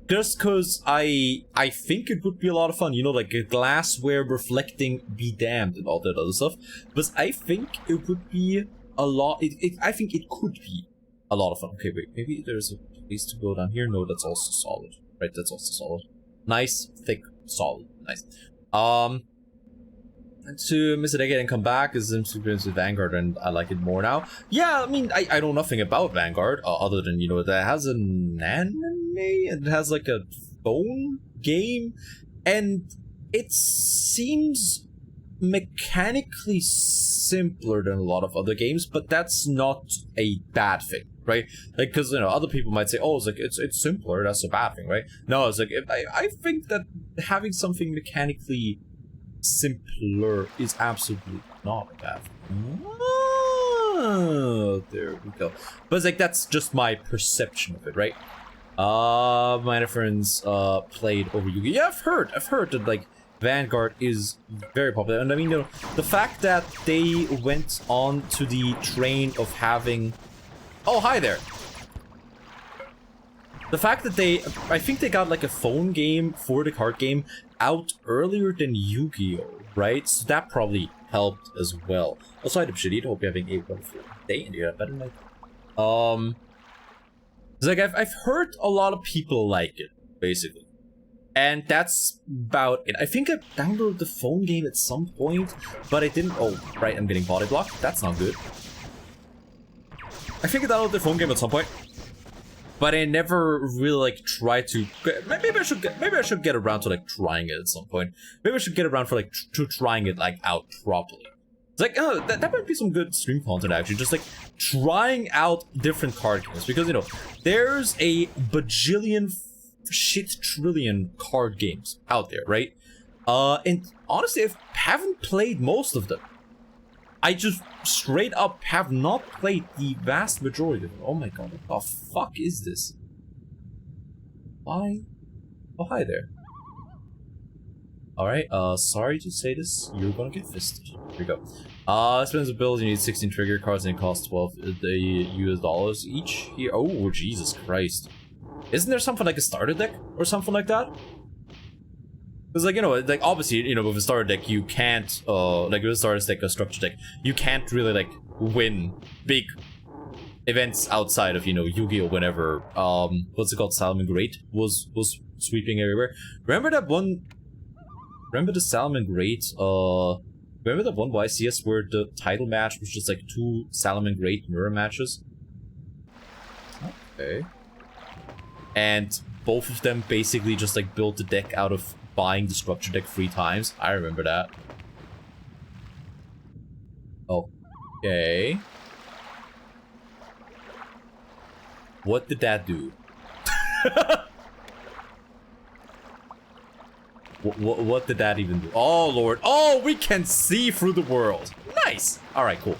Just cause I think it would be a lot of fun, you know, like a glassware reflecting be damned and all that other stuff. But I think it would be a lot, I think it could be a lot of fun. Okay, wait, maybe there's a place to go down here. No, that's also solid. Right, that's also solid. Nice, thick, solid. Nice. To miss it again and come back is experience with Vanguard, and I like it more now. Yeah, I mean, I know nothing about Vanguard, other than, you know, that it has an anime, and it has like a phone game, and it seems mechanically simpler than a lot of other games, but that's not a bad thing, right? Like, because, you know, other people might say, oh, it's like, it's simpler, that's a bad thing, right? No, it's like, I think that having something mechanically simpler is absolutely not a bad thing. Oh, there we go. But it's like, that's just my perception of it, right? My friends played over Yu-Gi-Oh! Yeah, I've heard that, like, Vanguard is very popular, and I mean, you know, the fact that they went on to the train of having... Oh, hi there! The fact that I think they got like a phone game for the card game out earlier than Yu-Gi-Oh! Right? So that probably helped as well. Also, I hope you're having a wonderful day and you have a better night. It's like, I've heard a lot of people like it, basically. And that's about it. I think I downloaded the phone game at some point, but I didn't. Oh, right, I'm getting body blocked. That's not good. I think I downloaded the phone game at some point, but I never really like tried to. Maybe I should get around to like trying it at some point. Maybe I should get around for like to trying it like out properly. It's like, oh, that might be some good stream content actually. Just like trying out different card games, because, you know, there's a bajillion shit trillion card games out there, right? And honestly, I haven't played most of them. I just straight up have not played the vast majority of them. Oh my god, what the fuck is this? Why? Oh, hi there. Alright, sorry to say this, you're gonna get fisted. Here we go. Expensive build, you need 16 trigger cards and it costs 12 US dollars each here. Oh, Jesus Christ. Isn't there something like a starter deck or something like that? Because, like, you know, like, obviously, you know, with a starter deck, you can't, like, with a starter deck, a structure deck, you can't really, like, win big events outside of, you know, Yu-Gi-Oh! Whenever, what's it called, Salmon Great was sweeping everywhere. Remember that one, remember the Salmon Great, remember that one YCS where the title match was just, like, 2 Salmon Great mirror matches? Okay. And both of them basically just, like, built the deck out of buying the structure deck 3 times. I remember that. Okay. What did that do? What did that even do? Oh, Lord. Oh, we can see through the world. Nice. All right, cool.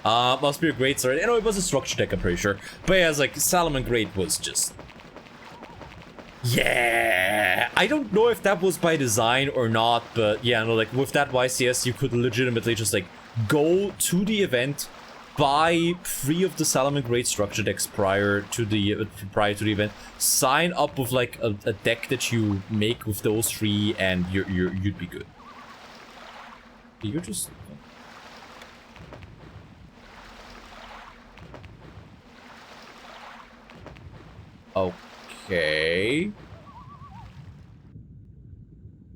Must be a great start. You know, it was a structure deck, I'm pretty sure. But yeah, it's like Salomon Great was just... Yeah, I don't know if that was by design or not, but yeah, no, like with that YCS, you could legitimately just like go to the event, buy 3 of the Salomon Great structure decks prior to the event, sign up with like a deck that you make with those 3, and you'd be good. You're just... Okay.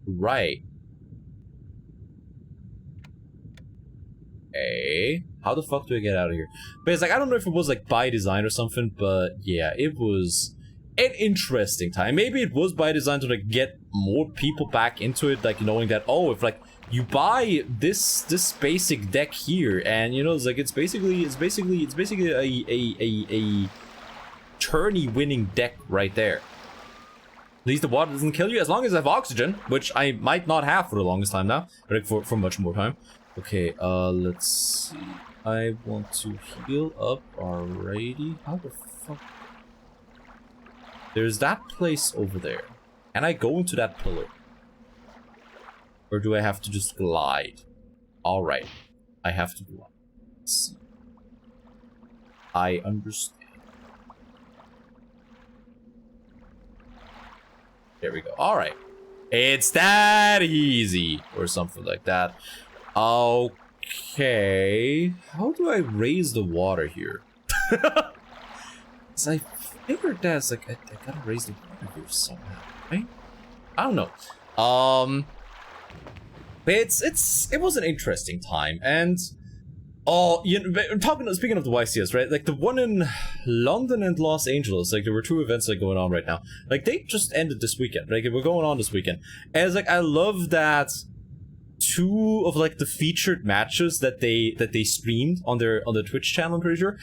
Right. Okay. How the fuck do I get out of here? But it's like, I don't know if it was like by design or something, but yeah, it was an interesting time. Maybe it was by design to like get more people back into it, like knowing that, oh, if like you buy this basic deck here, and you know, it's like it's basically a tourney winning deck right there. At least the water doesn't kill you as long as I have oxygen, which I might not have for the longest time now, but for much more time. Okay, let's see. I want to heal up already. How the fuck? There's that place over there. Can I go into that pillar? Or do I have to just glide? Alright. I have to glide. Let's see. I understand. There we go. Alright. It's that easy. Or something like that. Okay. How do I raise the water here? Cause I figured that's like, I gotta raise the water here somehow, right? I don't know. But it was an interesting time, and oh, you know, speaking of the YCS, right? Like the one in London and Los Angeles, like there were 2 events like going on right now. Like they just ended this weekend. Like we're going on this weekend. And it's like I love that 2 of like the featured matches that they streamed on their Twitch channel, I'm pretty sure,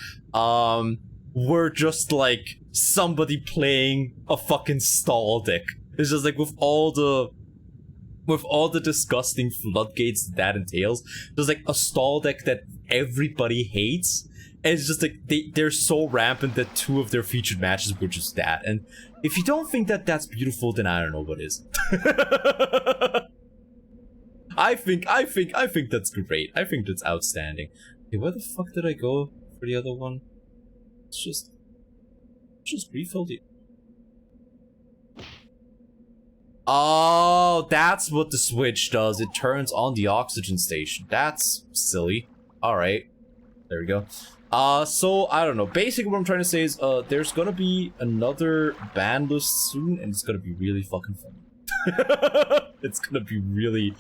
were just like somebody playing a fucking stall deck. It's just like with all the disgusting floodgates that entails. There's like a stall deck that everybody hates, and it's just like they're so rampant that 2 of their featured matches were just that. And if you don't think that that's beautiful, then I don't know what is. I think that's great. I think that's outstanding. Okay, where the fuck did I go for the other one? Let's just refill the... Oh, that's what the switch does. It turns on the oxygen station. That's silly. Alright. There we go. So, I don't know. Basically, what I'm trying to say is, there's gonna be another ban list soon, and it's gonna be really fucking funny. It's gonna be really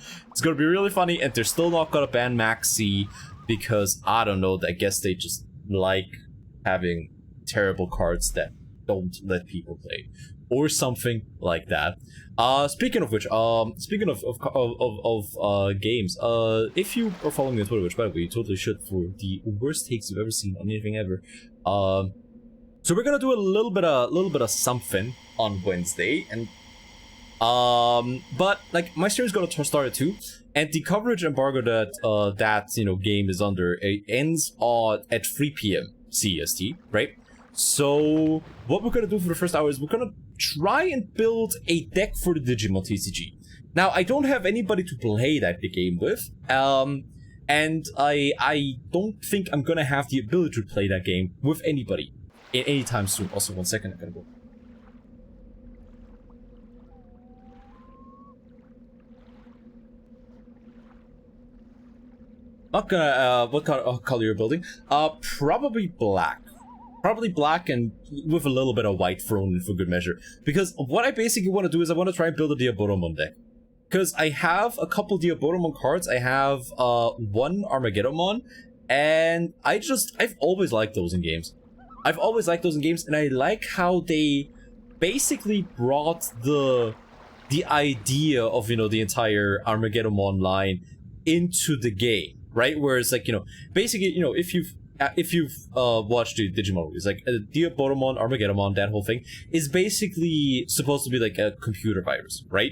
funny, and they're still not gonna ban Max C, because, I don't know, I guess they just like having terrible cards that don't let people play. Or something like that. Speaking of which, speaking of games, if you are following me on Twitter, which by the way you totally should, for the worst takes you've ever seen on anything ever, so we're gonna do a little bit of something on Wednesday, and but like my stream's gonna start at 2, and the coverage embargo that you know game is under, it ends at 3 p.m. CEST, right? So what we're gonna do for the first hour is we're gonna try and build a deck for the Digimon TCG. Now, I don't have anybody to play that game with, and I don't think I'm gonna have the ability to play that game with anybody anytime soon. Also, 1 second, I'm gonna go. Not gonna, what color you're building? Probably black. Probably black and with a little bit of white thrown in for good measure. Because what I basically want to do is I want to try and build a Diaboromon deck. Because I have a couple Diaboromon cards. I have one Armageddon, and I've always liked those in games. I've always liked those in games, and I like how they basically brought the idea of, you know, the entire Armageddon line into the game, right? Where it's like, you know, basically, you know, if you've watched the Digimon movies, like Diaboromon, Armageddon, that whole thing is basically supposed to be like a computer virus, right?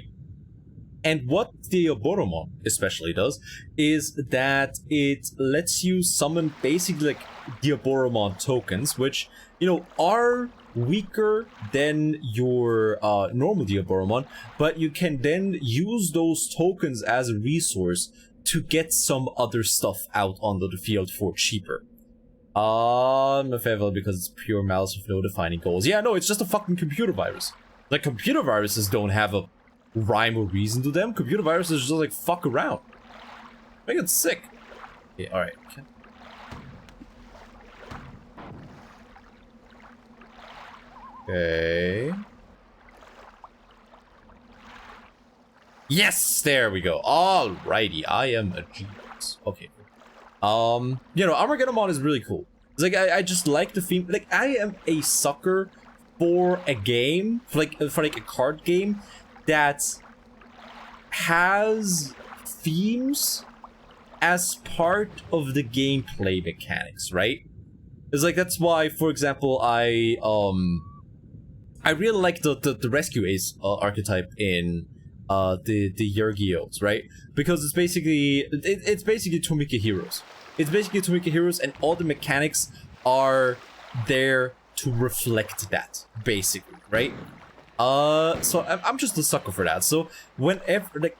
And what Diaboromon especially does is that it lets you summon basically like Diaboromon tokens, which, you know, are weaker than your normal Diaboromon, but you can then use those tokens as a resource to get some other stuff out onto the field for cheaper. Because it's pure malice with no defining goals. Yeah, no, it's just a fucking computer virus. Like, computer viruses don't have a rhyme or reason to them. Computer viruses just like fuck around. Make it sick. Yeah, alright. Okay. Yes, there we go. Alrighty, I am a genius. Okay. You know, Armageddon is really cool. It's like I just like the theme. Like, I am a sucker for a game, for like a card game that has themes as part of the gameplay mechanics, right? It's like, that's why, for example, I really like the Rescue Ace archetype in the Yu-Gi-Ohs, right? Because it's basically Tomika Heroes. It's basically Tomika Heroes, and all the mechanics are there to reflect that, basically, right? So I'm just a sucker for that. So whenever, like,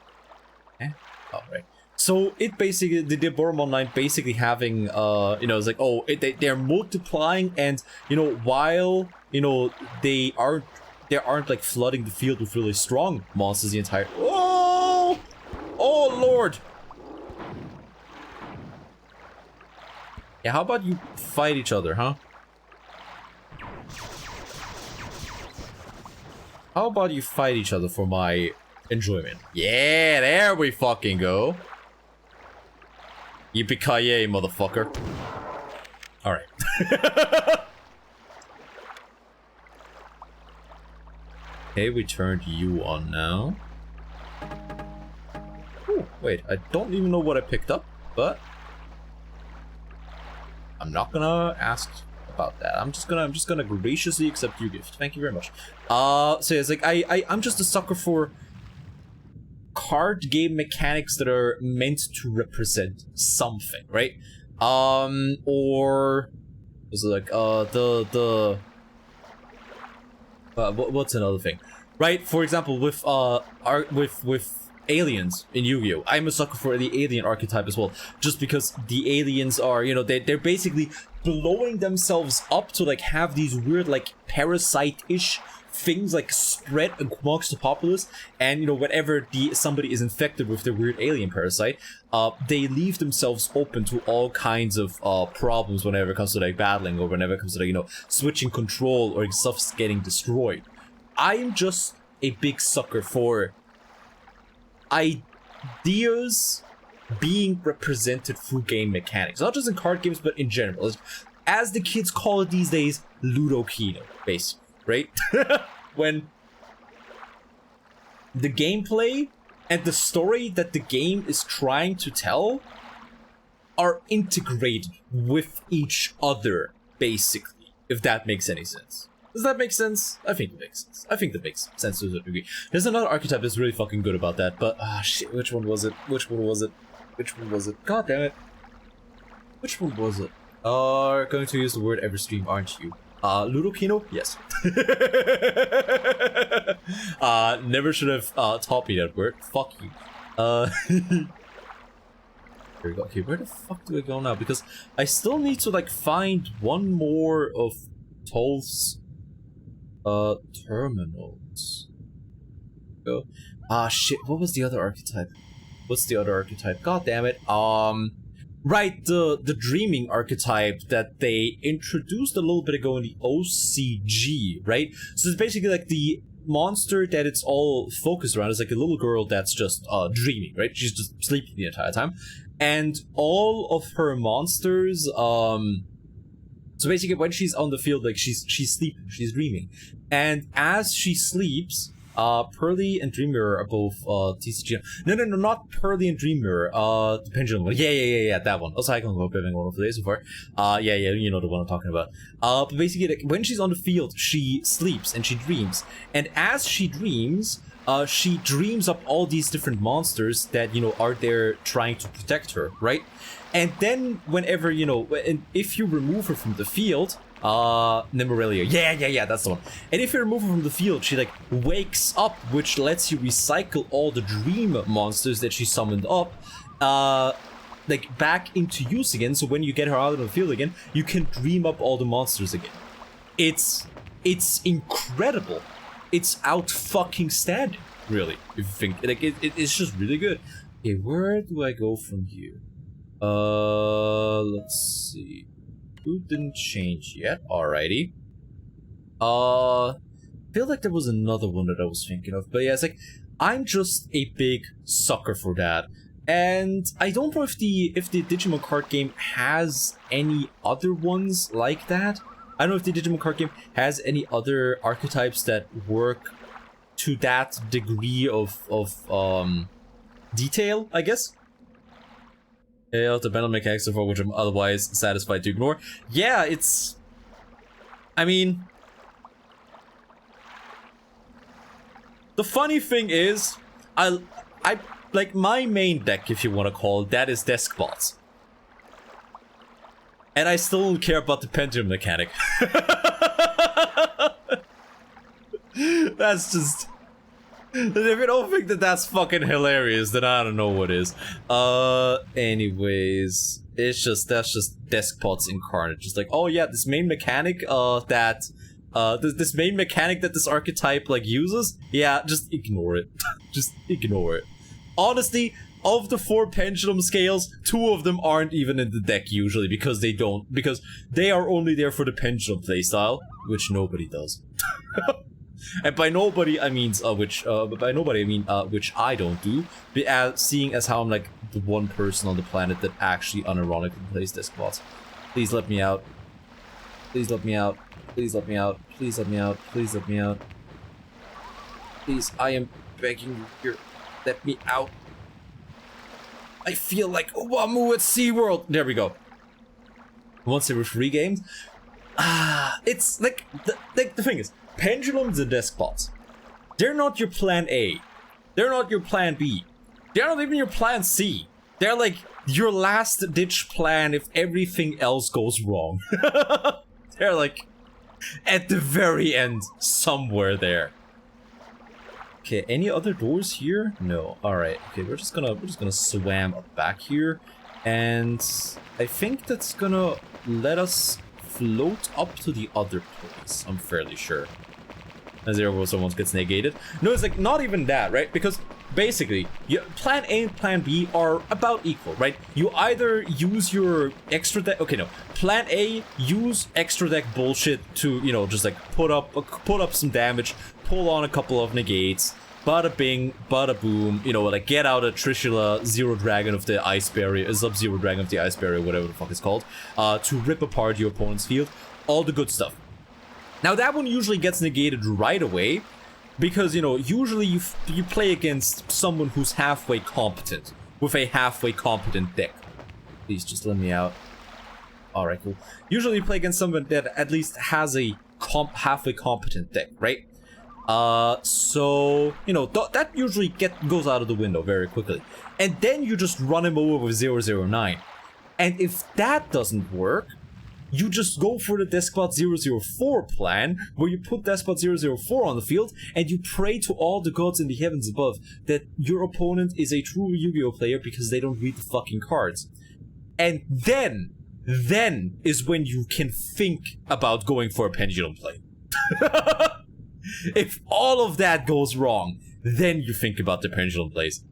right. So it basically, the Diaboromon line basically having, you know, it's like, oh, they're multiplying, and, you know, while, you know, they aren't like flooding the field with really strong monsters the entire, oh lord. Yeah, how about you fight each other, huh? How about you fight each other for my enjoyment? Yeah, there we fucking go. Yippee-ki-yay, motherfucker. Alright. Okay, we turned you on now. Ooh, wait, I don't even know what I picked up, but I'm not gonna ask about that. I'm just gonna graciously accept your gift. Thank you very much. So it's like I'm just a sucker for card game mechanics that are meant to represent something, right? Or is it like what's another thing, right? For example, with aliens in Yu-Gi-Oh! I'm a sucker for the alien archetype as well, just because the aliens are, you know, they're basically blowing themselves up to like have these weird like parasite-ish things like spread amongst the populace, and, you know, whenever somebody is infected with their weird alien parasite, they leave themselves open to all kinds of problems whenever it comes to like battling, or whenever it comes to like, you know, switching control or stuff's getting destroyed. I'm just a big sucker for ideas being represented through game mechanics, not just in card games but in general, as the kids call it these days, Ludokino, basically, right? When the gameplay and the story that the game is trying to tell are integrated with each other, basically, if that makes any sense. Does that make sense? I think it makes sense. I think that makes sense to a degree. There's another archetype that's really fucking good about that, but shit, which one was it? Which one was it? Which one was it? God damn it. Which one was it? Going to use the word every stream, aren't you? Ludokino? Yes. Never should have taught me that word. Fuck you. Here we go. Okay, where the fuck do I go now? Because I still need to like find one more of Tolf's terminals. Go. Ah shit, what was the other archetype? What's the other archetype? God damn it. Right, the dreaming archetype that they introduced a little bit ago in the OCG, right? So it's basically like the monster that it's all focused around is like a little girl that's just dreaming, right? She's just sleeping the entire time. And all of her monsters, so basically when she's on the field, like she's sleeping, she's dreaming. And as she sleeps, Pearly and Dream Mirror are both TCG. No, not Pearly and Dream Mirror. The Pendulum one. Yeah, that one. Also, I can go piving one of the days before. Yeah, you know the one I'm talking about. But basically, like, when she's on the field, she sleeps and she dreams. And as she dreams up all these different monsters that, you know, are there trying to protect her, right? And then whenever, you know, and if you remove her from the field, Nimberelia. Yeah, that's the one. And if you remove her from the field, she like wakes up, which lets you recycle all the dream monsters that she summoned up, like back into use again. So when you get her out of the field again, you can dream up all the monsters again. It's incredible. It's out fucking standing, really. If you think like it's just really good. Okay, where do I go from here? Let's see. Who didn't change yet? Alrighty. Feel like there was another one that I was thinking of, but yeah, it's like I'm just a big sucker for that. And I don't know if the Digimon card game has any other ones like that. I don't know if the Digimon card game has any other archetypes that work to that degree of detail, I guess. Yeah, the battle mechanics for which I'm otherwise satisfied to ignore. Yeah, it's... I mean... The funny thing is, I like, my main deck, if you want to call it, that is Deskbots. And I still don't care about the pendulum mechanic. That's just... If you don't think that that's fucking hilarious, then I don't know what is. Anyways, that's just Deskbots incarnate. Just like, oh yeah, this main mechanic, this main mechanic that this archetype, like, uses, yeah, just ignore it. Just ignore it. Honestly, of the 4 pendulum scales, 2 of them aren't even in the deck usually, because they are only there for the pendulum playstyle, which nobody does. And by nobody I mean which I don't do, seeing as how I'm like the one person on the planet that actually unironically plays Deskbots. Please let me out. Please let me out. Please let me out. Please let me out. Please let me out. Please, I am begging you here. Let me out. I feel like Owamu at SeaWorld. There we go. Once there were 3 games. It's like the thing is, pendulums and Deskbots, they're not your plan A. They're not your plan B. They're not even your plan C. They're like your last ditch plan if everything else goes wrong. They're like at the very end, somewhere there. Okay, any other doors here? No. Alright, okay, we're just gonna swam up back here. And I think that's gonna let us float up to the other place, I'm fairly sure. As there someone gets negated. No, it's like not even that, right? Because basically, plan A and plan B are about equal, right? You either use your extra deck. Okay, no. Plan A, use extra deck bullshit to, you know, just like put up some damage, pull on a couple of negates, bada bing, bada boom, you know, like get out a Trishula Zero Dragon of the Ice Barrier, a Sub-Zero Dragon of the Ice Barrier, whatever the fuck it's called, to rip apart your opponent's field. All the good stuff. Now that one usually gets negated right away, because, you know, usually you play against someone who's halfway competent, with a halfway competent deck. Please, just let me out. Alright, cool. Usually you play against someone that at least has a halfway competent deck, right? So, you know, that usually goes out of the window very quickly. And then you just run him over with 009. And if that doesn't work, You just go for the Despot 004 plan, where you put Despot 004 on the field, and you pray to all the gods in the heavens above that your opponent is a true Yu-Gi-Oh player because they don't read the fucking cards. And then is when you can think about going for a pendulum play. If all of that goes wrong, then you think about the pendulum plays.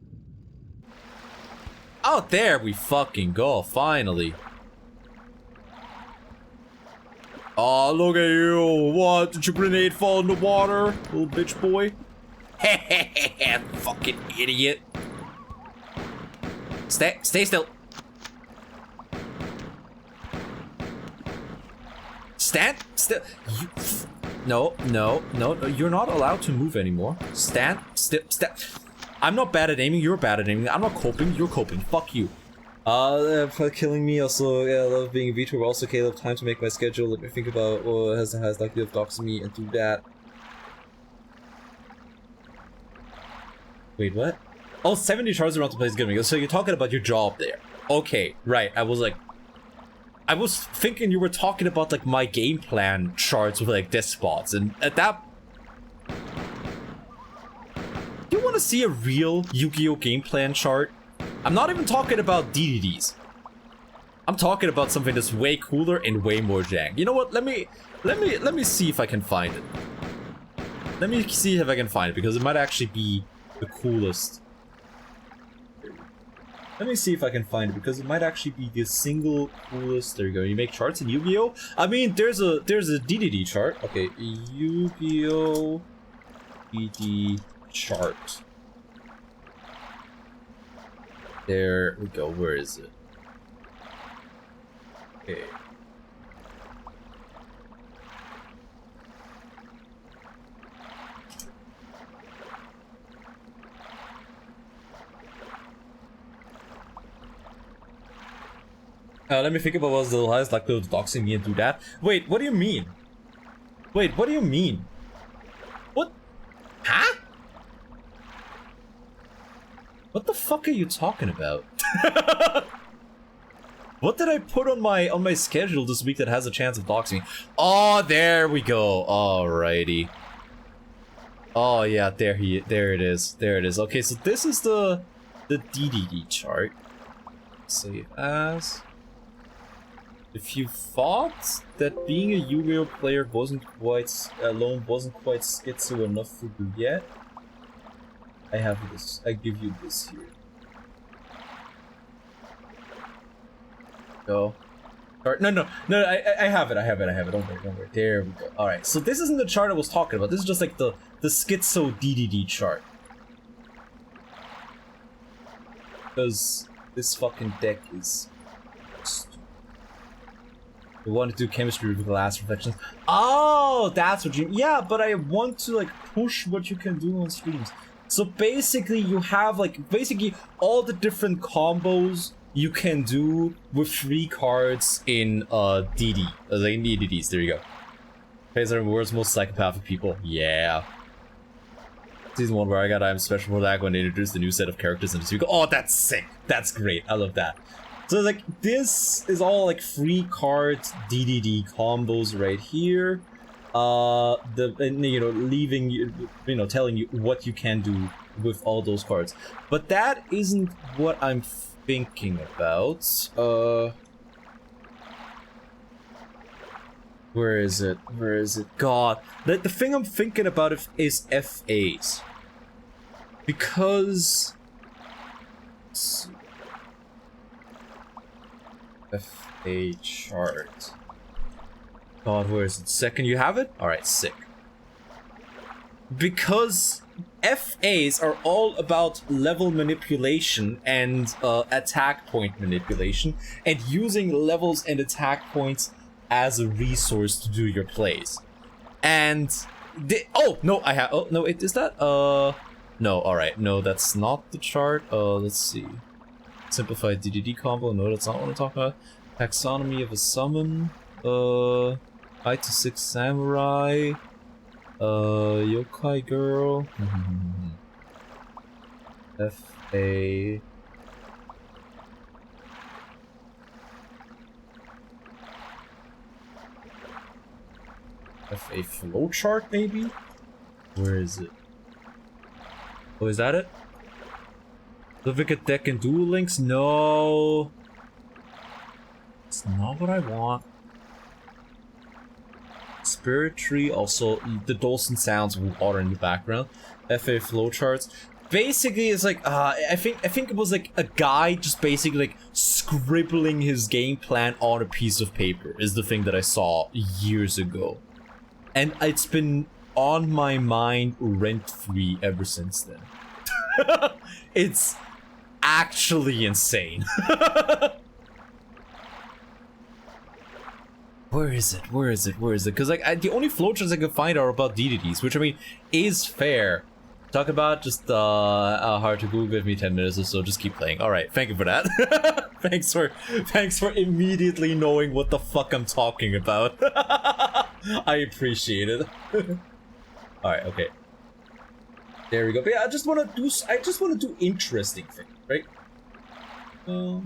Out there we fucking go, finally. Oh, look at you. What? Did your grenade fall in the water, little bitch boy? Fucking idiot. Stay still. Stand still. No, you're not allowed to move anymore. Stand still. I'm not bad at aiming, you're bad at aiming. I'm not coping, you're coping. Fuck you. For killing me. Also, yeah, I love being a VTuber. Also, Caleb, time to make my schedule. Let me think about what has likely of doxing me and do that. Wait, what? Oh, 70 charges around the place is gonna. So you're talking about your job there. Okay, right. I was thinking you were talking about like my game plan charts with like despots, and at that. Do you want to see a real Yu-Gi-Oh game plan chart? I'm not even talking about DDDs. I'm talking about something that's way cooler and way more jank. You know what? Let me see if I can find it. Let me see if I can find it because it might actually be the coolest. Let me see if I can find it because it might actually be the single coolest. There you go. You make charts in Yu-Gi-Oh. I mean, there's a DDD chart. Okay, Yu-Gi-Oh DD chart. There we go. Where is it? Okay. Let me think about what's the highest likelihood of doxing me and do that. Wait, what do you mean? Wait, what do you mean? What? Huh? What the fuck are you talking about? What did I put on my schedule this week that has a chance of doxing me? Oh, there we go. Alrighty. Oh yeah, there it is. There it is. Okay, so this is the DDD chart. Save as. If you thought that being a Yu-Gi-Oh player wasn't quite schizo enough for you yet, I have this. I give you this here. Go. No, I have it. I have it. Don't worry. There we go. Alright, so this isn't the chart I was talking about. This is just like the schizo DDD chart. Because this fucking deck is stupid. We want to do chemistry with glass reflections. Oh, that's what you... Yeah, but I want to like push what you can do on streams. So basically you have like all the different combos you can do with 3 cards in DD. Like in DDDs, there you go. Plays are the world's most psychopathic people. Yeah. Season 1 where I got I'm special for that when they introduced the new set of characters in the sequel. Oh, that's sick. That's great. I love that. So like this is all like 3 cards DDD combos right here. Leaving you, telling you what you can do with all those cards. But that isn't what I'm thinking about. Where is it? God, the thing I'm thinking about is FAs. Because... FA chart. God, where is it? Second, you have it? Alright, sick. Because FAs are all about level manipulation and attack point manipulation, and using levels and attack points as a resource to do your plays. And oh no, I have. Oh no, is that no? All right, no, that's not the chart. Let's see. Simplified DDD combo. No, that's not what I'm talking about. Taxonomy of a summon. 5 to 6 samurai. Yokai girl. FA. FA flowchart, maybe? Where is it? Oh, is that it? Duplicate deck and Duel Links? No. It's not what I want. Spirit Tree, also the dulcet sounds of water in the background. FA flowcharts. Basically, it's like I think it was like a guy just basically like scribbling his game plan on a piece of paper is the thing that I saw years ago, and it's been on my mind rent-free ever since then. It's actually insane. Where is it? Where is it? Where is it? Because like the only flowcharts I can find are about DDDs, which I mean is fair. Talk about just hard to Google. Give me 10 minutes or so. Just keep playing. All right, thank you for that. thanks for immediately knowing what the fuck I'm talking about. I appreciate it. All right, okay. There we go. But yeah, I just want to do interesting things, right? All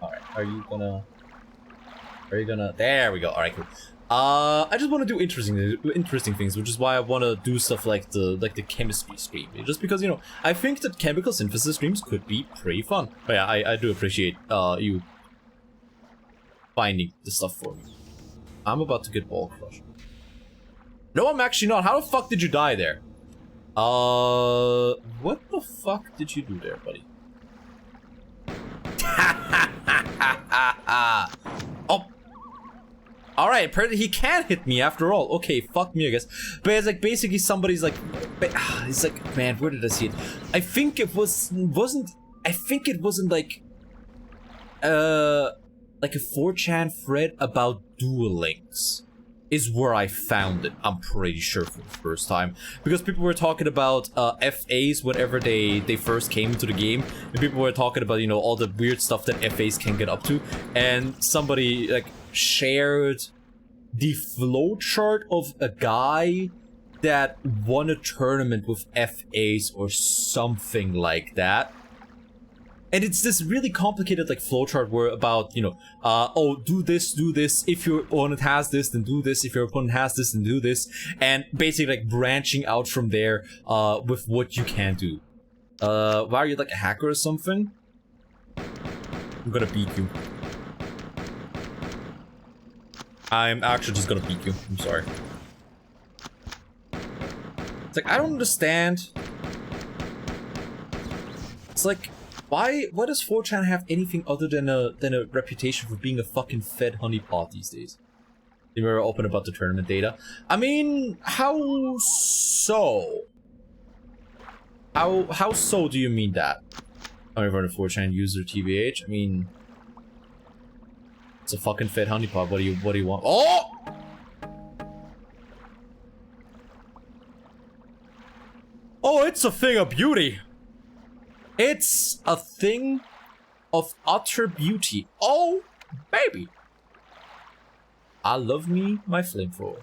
right. Are you gonna? There we go. All right, cool. I just want to do interesting things, which is why I want to do stuff like the chemistry stream. Just because, you know, I think that chemical synthesis streams could be pretty fun. But yeah, I do appreciate you finding the stuff for me. I'm about to get ball crushed. No, I'm actually not. How the fuck did you die there? What the fuck did you do there, buddy? Oh. Alright, apparently he can't hit me after all. Okay, fuck me, I guess. But it's like basically somebody's like... It's like, man, where did I see it? I think it wasn't like... like a 4chan thread about Duel Links. Is where I found it, I'm pretty sure, for the first time. Because people were talking about FAs whenever they first came into the game. And people were talking about, you know, all the weird stuff that FAs can get up to. And somebody, like, shared the flowchart of a guy that won a tournament with FAs or something like that. And it's this really complicated like flowchart where about, you know, oh, do this, if your opponent has this, then do this, if your opponent has this, then do this, and basically like branching out from there with what you can do. Why are you like a hacker or something? I'm gonna beat you. I'm actually just gonna beat you. I'm sorry. It's like, I don't understand. It's like, why does 4chan have anything other than a reputation for being a fucking fed honeypot these days? You were open about the tournament data. I mean, how so? How so do you mean that? I'm a 4chan user, TBH. I mean, it's a fucking fed honeypot. What do you want? Oh! Oh, it's a thing of beauty. It's a thing of utter beauty. Oh, baby. I love me my flamethrower.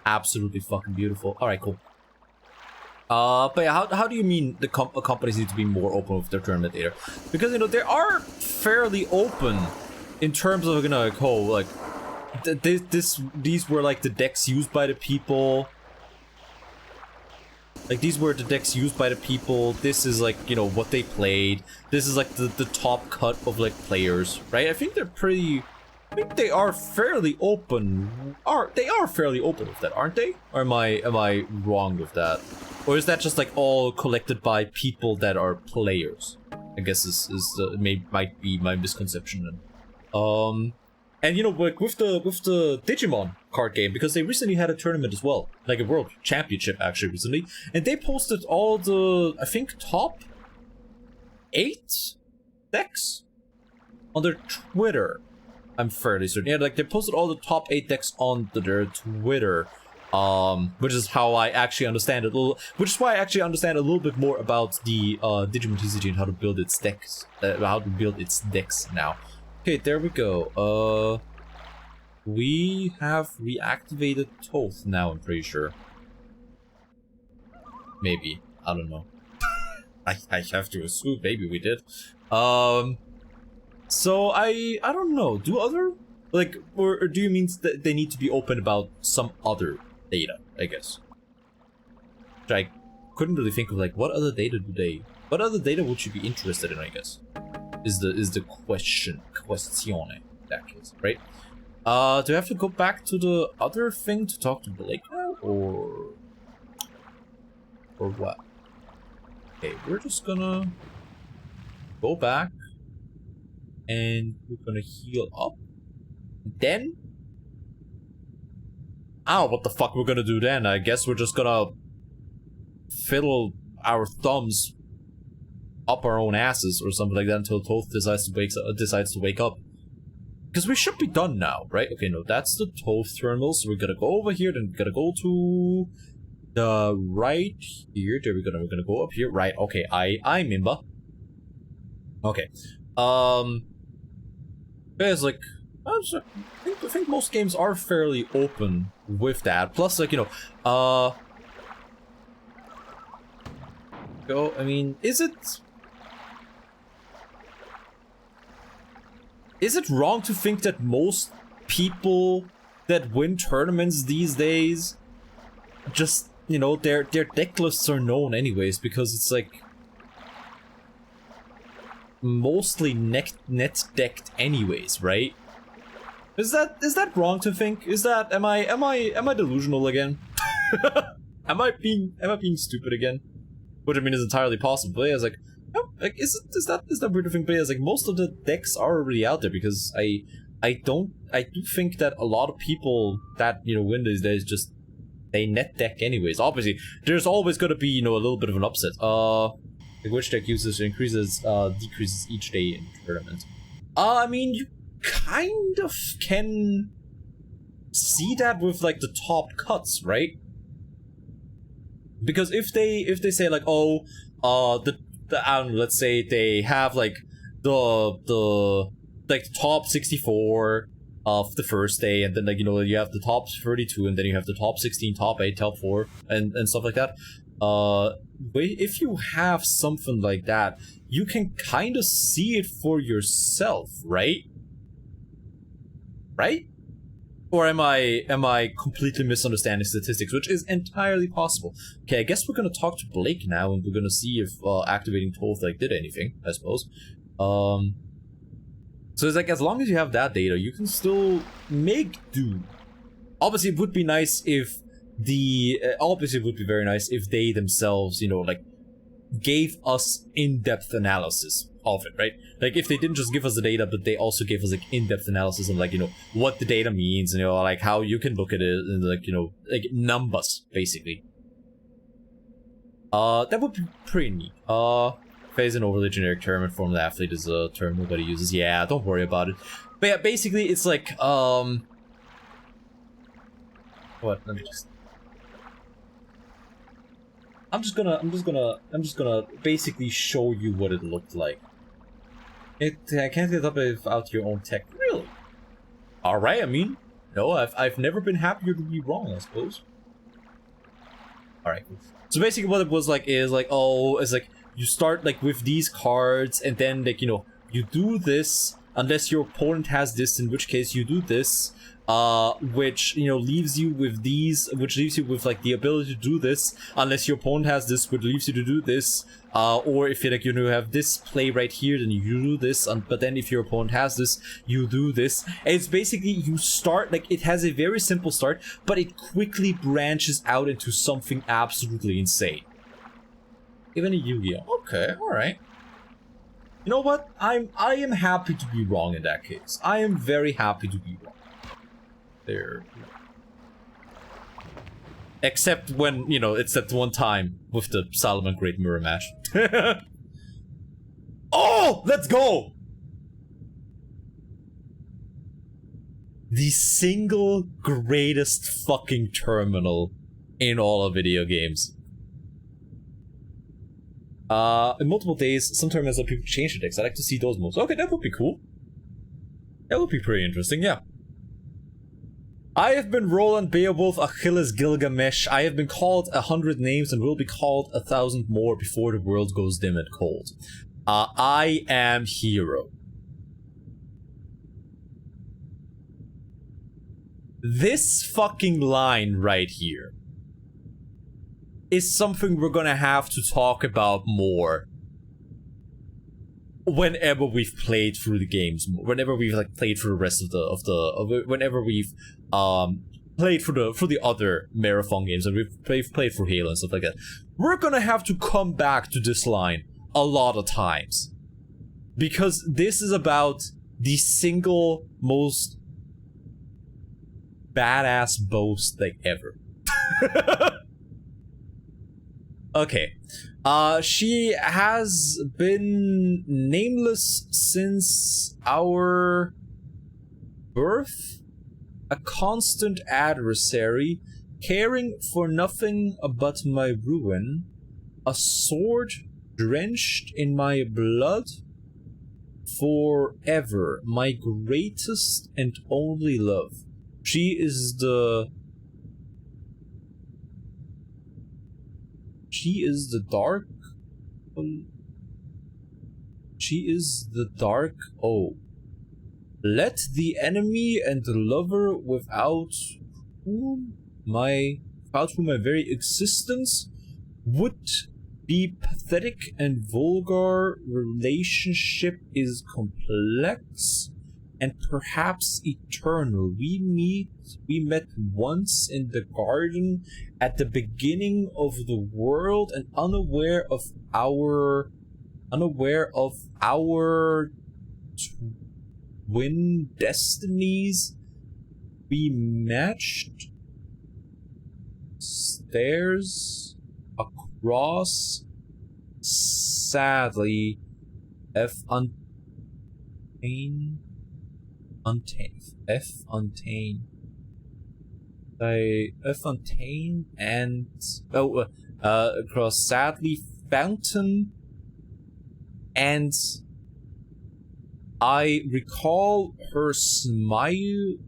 Absolutely fucking beautiful. Alright, cool. But yeah, how do you mean the companies need to be more open with their tournament data? Because, you know, they are fairly open in terms of, you know, like, oh, like, these were, like, the decks used by the people. Like, these were the decks used by the people. This is, like, you know, what they played. This is, like, the top cut of, like, players, right? I think they're pretty... I think they are fairly open. They are fairly open with that, aren't they? Or am I wrong with that? Or is that just, like, all collected by people that are players? I guess might be my misconception then. And you know, like with the Digimon card game, because they recently had a tournament as well, like a world championship actually recently, and they posted all the, I think, top 8 decks on their Twitter. I'm fairly certain. Yeah, like they posted all the top 8 decks on their Twitter, which is how I actually understand it. Which is why I actually understand a little bit more about the Digimon TCG and how to build its decks, now. Okay, there we go. We have reactivated Toth now, I'm pretty sure. Maybe. I don't know. I have to assume maybe we did. So I don't know. Do other like or do you mean that they need to be open about some other data? I guess. Which I couldn't really think of. Like, what other data What other data would you be interested in? I guess is the question. Questione in that case, right? Do I have to go back to the other thing to talk to Blake now, or what? Okay, we're just gonna go back and we're gonna heal up. Then, what the fuck we're gonna do then? I guess we're just gonna fiddle our thumbs up our own asses or something like that until Toth decides to wake up. Because we should be done now, right? Okay, no, that's the Toth terminal, so we're gonna go over here, then we're gonna go to the right here. There we're gonna go up here. Right, okay, I'm Imba. Okay. Guys, like, I think most games are fairly open with that. Plus, like, you know, I mean, is it wrong to think that most people that win tournaments these days just, you know, their deck lists are known anyways, because it's like mostly net decked anyways, right? Is that wrong to think? Am I delusional again? am I being stupid again? Which I mean is entirely possible. But yeah, it's like, oh, like is that weird to think? But yeah, it's like most of the decks are already out there, because I do think that a lot of people that, you know, win these days just they net deck anyways. Obviously, there's always gonna be, you know, a little bit of an upset. Like which deck decreases each day in the tournament. I mean, you kind of can see that with like the top cuts, right? Because if they say like, oh, the I don't know, let's say they have like the top 64 of the first day, and then, like, you know, you have the top 32, and then you have the top 16, top 8, top 4, and stuff like that. If you have something like that, you can kind of see it for yourself, right? Right? Or am I completely misunderstanding statistics, which is entirely possible. Okay, I guess we're gonna talk to Blake now, and we're gonna see if activating Toth like did anything, I suppose. So it's like, as long as you have that data, you can still make do. Obviously, it would be nice if obviously it would be very nice if they themselves, you know, like, gave us in-depth analysis of it, right? Like, if they didn't just give us the data, but they also gave us, like, in-depth analysis of, like, you know, what the data means, and, you know, like, how you can look at it, and, like, you know, like, numbers, basically. That would be pretty neat. Phase an overly generic term, and Formula Athlete is a term nobody uses. Yeah, don't worry about it. But yeah, basically, it's like, what? Let me just... I'm just gonna basically show you what it looked like. I can't get up without your own tech. Really? Alright, I mean, no, I've never been happier to be wrong, I suppose. Alright, cool. So basically what it was like is like, oh, it's like, you start like with these cards, and then, like, you know, you do this, unless your opponent has this, in which case you do this, which, you know, leaves you with these, which leaves you with, like, the ability to do this, unless your opponent has this, which leaves you to do this, or if you, like, you know, have this play right here, then you do this, but then if your opponent has this, you do this. And it's basically, you start, like, it has a very simple start, but it quickly branches out into something absolutely insane. Even a Yu-Gi-Oh! Okay, alright. You know what? I am happy to be wrong in that case. I am very happy to be wrong. There. Except when, you know, it's that one time with the Solomon Great Mirror match. Oh! Let's go! The single greatest fucking terminal in all of video games. In multiple days, some tournaments let people change their decks. I'd like to see those moves. Okay, that would be cool. That would be pretty interesting, yeah. I have been Roland, Beowulf, Achilles, Gilgamesh. I have been called 100 names and will be called 1,000 more before the world goes dim and cold. I am Hero. This fucking line right here is something we're gonna have to talk about more whenever we've played through the games, whenever we've like played through the rest of whenever we've played for the other marathon games and we've played for Halo and stuff like that. We're gonna have to come back to this line a lot of times because this is about the single most badass boast like ever. Okay. She has been nameless since our birth, a constant adversary, caring for nothing but my ruin, a sword drenched in my blood, forever, my greatest and only love. She is the dark. She is the dark. Oh. Let the enemy and the lover without whom my very existence would be pathetic and vulgar relationship is complex and perhaps eternal. We met once in the garden at the beginning of the world and unaware of our twin destinies. We matched stairs across, sadly, F untamed, and across sadly fountain, and I recall her smiling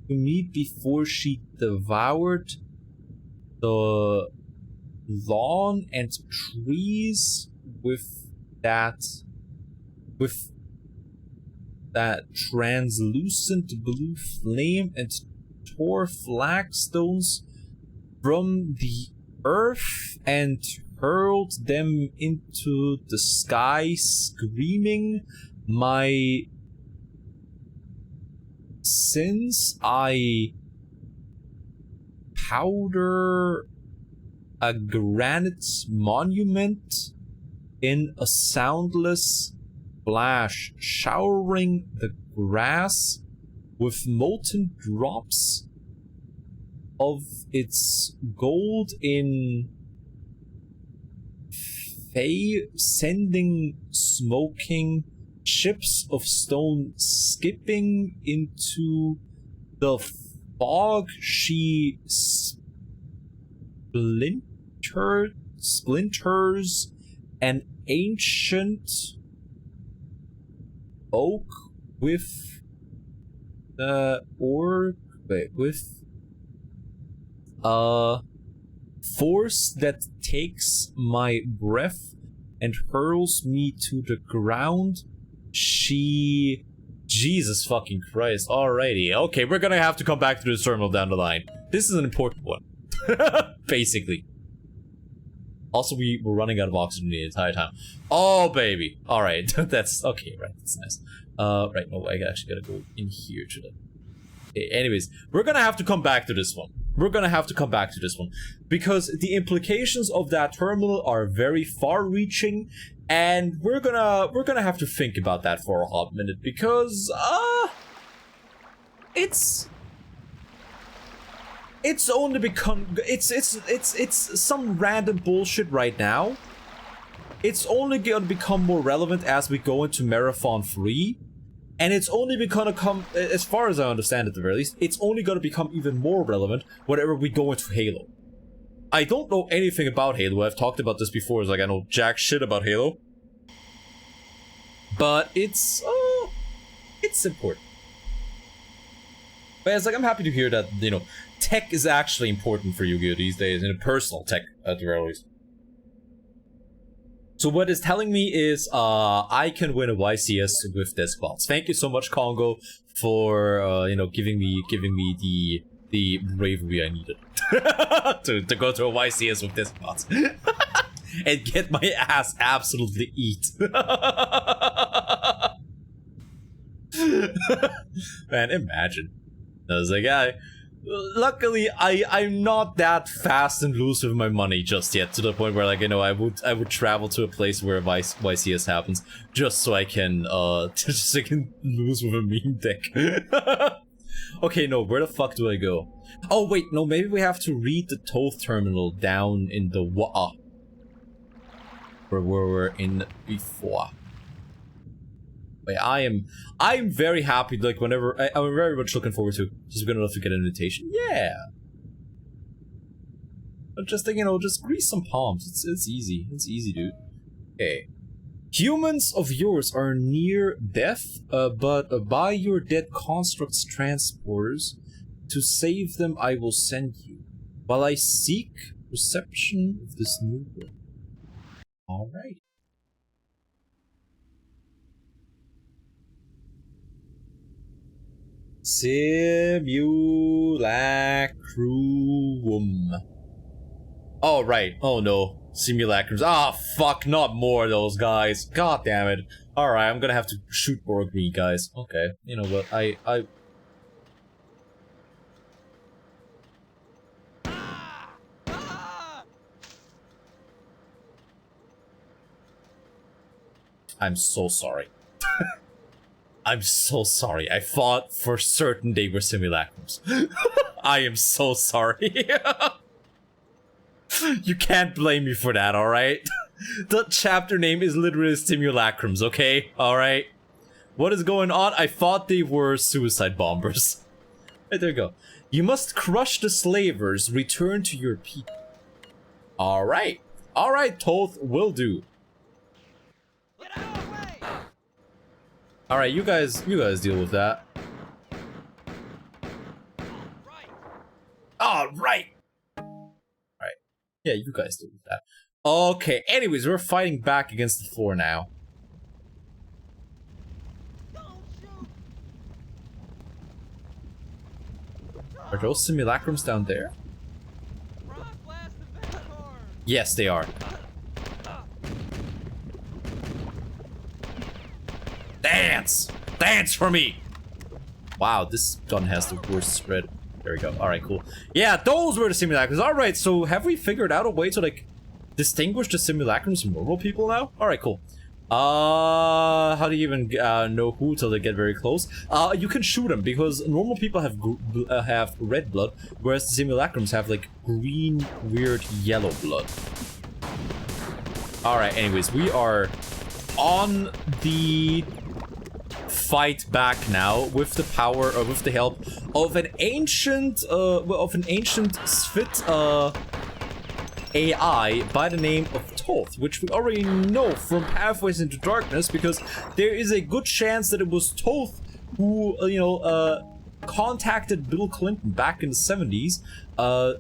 to me before she devoured the lawn and trees with that translucent blue flame and tore flagstones from the earth and hurled them into the sky, screaming my sins. I powder a granite monument in a soundless splash, showering the grass with molten drops of its gold in fey, sending smoking chips of stone skipping into the fog. She splinters an ancient oak with force that takes my breath and hurls me to the ground. Jesus fucking Christ. Alrighty. Okay, we're gonna have to come back to this terminal down the line. This is an important one. Basically. Also, we were running out of oxygen the entire time. Oh, baby. Alright. That's... Okay, right. That's nice. Right. No, I actually gotta go in here to the... Okay, anyways, we're gonna have to come back to this one. Because the implications of that terminal are very far-reaching, and we're gonna have to think about that for a hot minute, because it's only become it's some random bullshit right now. It's only gonna become more relevant as we go into Marathon 3. And it's only gonna come, as far as I understand at the very least, it's only gonna become even more relevant whenever we go into Halo. I don't know anything about Halo. I've talked about this before. It's like I know jack shit about Halo. But it's important. But it's like, I'm happy to hear that, you know, tech is actually important for Yu-Gi-Oh! These days, and personal tech at the very least. So what it's telling me is I can win a YCS with this bots. Thank you so much, Congo, for you know, giving me the bravery I needed to go to a YCS with this bots and get my ass absolutely eat. Man, imagine. As a guy. Luckily, I'm not that fast and loose with my money just yet, to the point where, like, you know, I would travel to a place where YCS happens just so I can just so I can lose with a meme deck. Okay, no, where the fuck do I go? Oh wait, no, maybe we have to read the Toth terminal down in the where we were in before. Wait, I'm very happy, like, whenever I'm very much looking forward to just good enough to get an invitation. Yeah. But just, you know, just grease some palms. It's easy. It's easy, dude. Okay. Humans of yours are near death, but by your dead construct's transporters. To save them, I will send you. While I seek reception of this new world. Alright. Simulacrum. Oh, right. Oh, no. Simulacrums. Ah, fuck. Not more of those guys. God damn it. Alright, I'm gonna have to shoot more of me, guys. Okay. You know what? I'm so sorry. I'm so sorry. I thought for certain they were simulacrums. I am so sorry. You can't blame me for that, alright? The chapter name is literally simulacrums, okay? Alright? What is going on? I thought they were suicide bombers. Right, there you go. You must crush the slavers. Return to your people. Alright. Alright, Toth, will do. Alright, you guys deal with that. Alright! Alright. Yeah, you guys deal with that. Okay, anyways, we're fighting back against the floor now. Are those simulacrums down there? Yes, they are. Dance! Dance for me! Wow, this gun has the worst spread. There we go. Alright, cool. Yeah, those were the simulacrums. Alright, so have we figured out a way to, like, distinguish the simulacrums from normal people now? Alright, cool. How do you even know who till they get very close? You can shoot them, because normal people have red blood, whereas the simulacrums have, like, green, weird, yellow blood. Alright, anyways, we are on the fight back now with the power, or with the help of an ancient Svit AI by the name of Toth, which we already know from Pathways into Darkness, because there is a good chance that it was Toth who, contacted Bill Clinton back in the 70s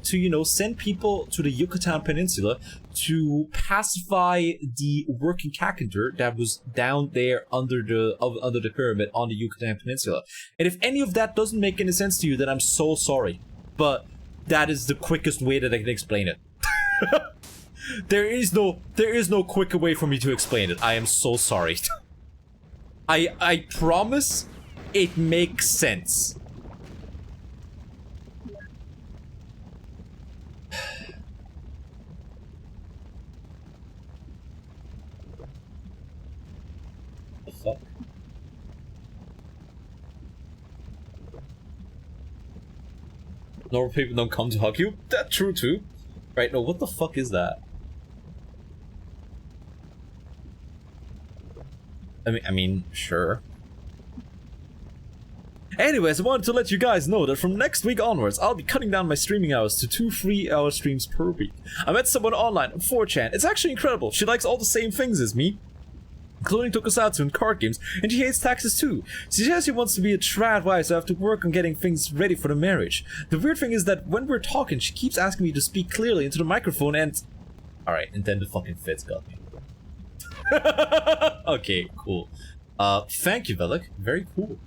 to, send people to the Yucatan Peninsula to pacify the working Kakandur that was down there under the pyramid on the Yucatan Peninsula. And if any of that doesn't make any sense to you, then I'm so sorry. But that is the quickest way that I can explain it. There is no quicker way for me to explain it. I am so sorry. I promise it makes sense. The fuck? Normal people don't come to hug you? That's true too. Right, no, what the fuck is that? I mean, sure. Anyways, I wanted to let you guys know that from next week onwards, I'll be cutting down my streaming hours to 2 3-hour streams per week. I met someone online on 4chan. It's actually incredible. She likes all the same things as me, including tokusatsu and card games, and she hates taxes too. She says she wants to be a trad wife, so I have to work on getting things ready for the marriage. The weird thing is that when we're talking, she keeps asking me to speak clearly into the microphone and... Alright, and then the fucking fits got me. Okay, cool. Thank you, Velik. Very cool.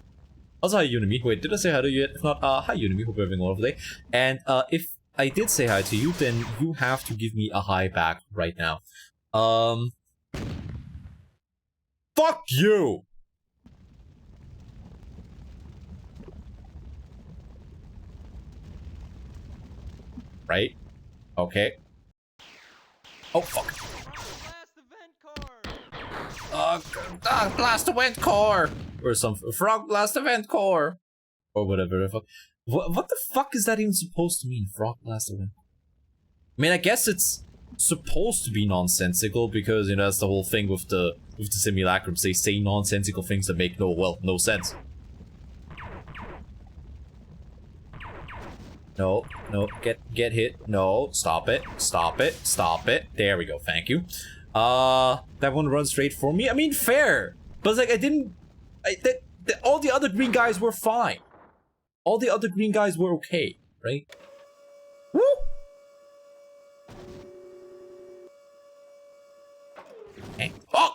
Also, hi, Unimi. Wait, did I say hi to you yet? If not, hi, Unimi. Hope you're having a wonderful day. And, if I did say hi to you, then you have to give me a hi back right now. Fuck you! Right? Okay. Oh, fuck. Blast event core! Or some frog blast event core! Or whatever the fuck. What the fuck is that even supposed to mean? Frog blast event? I mean, I guess it's supposed to be nonsensical because, you know, that's the whole thing with the simulacrums. They say nonsensical things that make no sense. No, get hit. No, stop it. There we go, thank you. That one runs straight for me. I mean, fair. But it's like, all the other green guys were fine. All the other green guys were okay, right? Woo! Hey. Oh!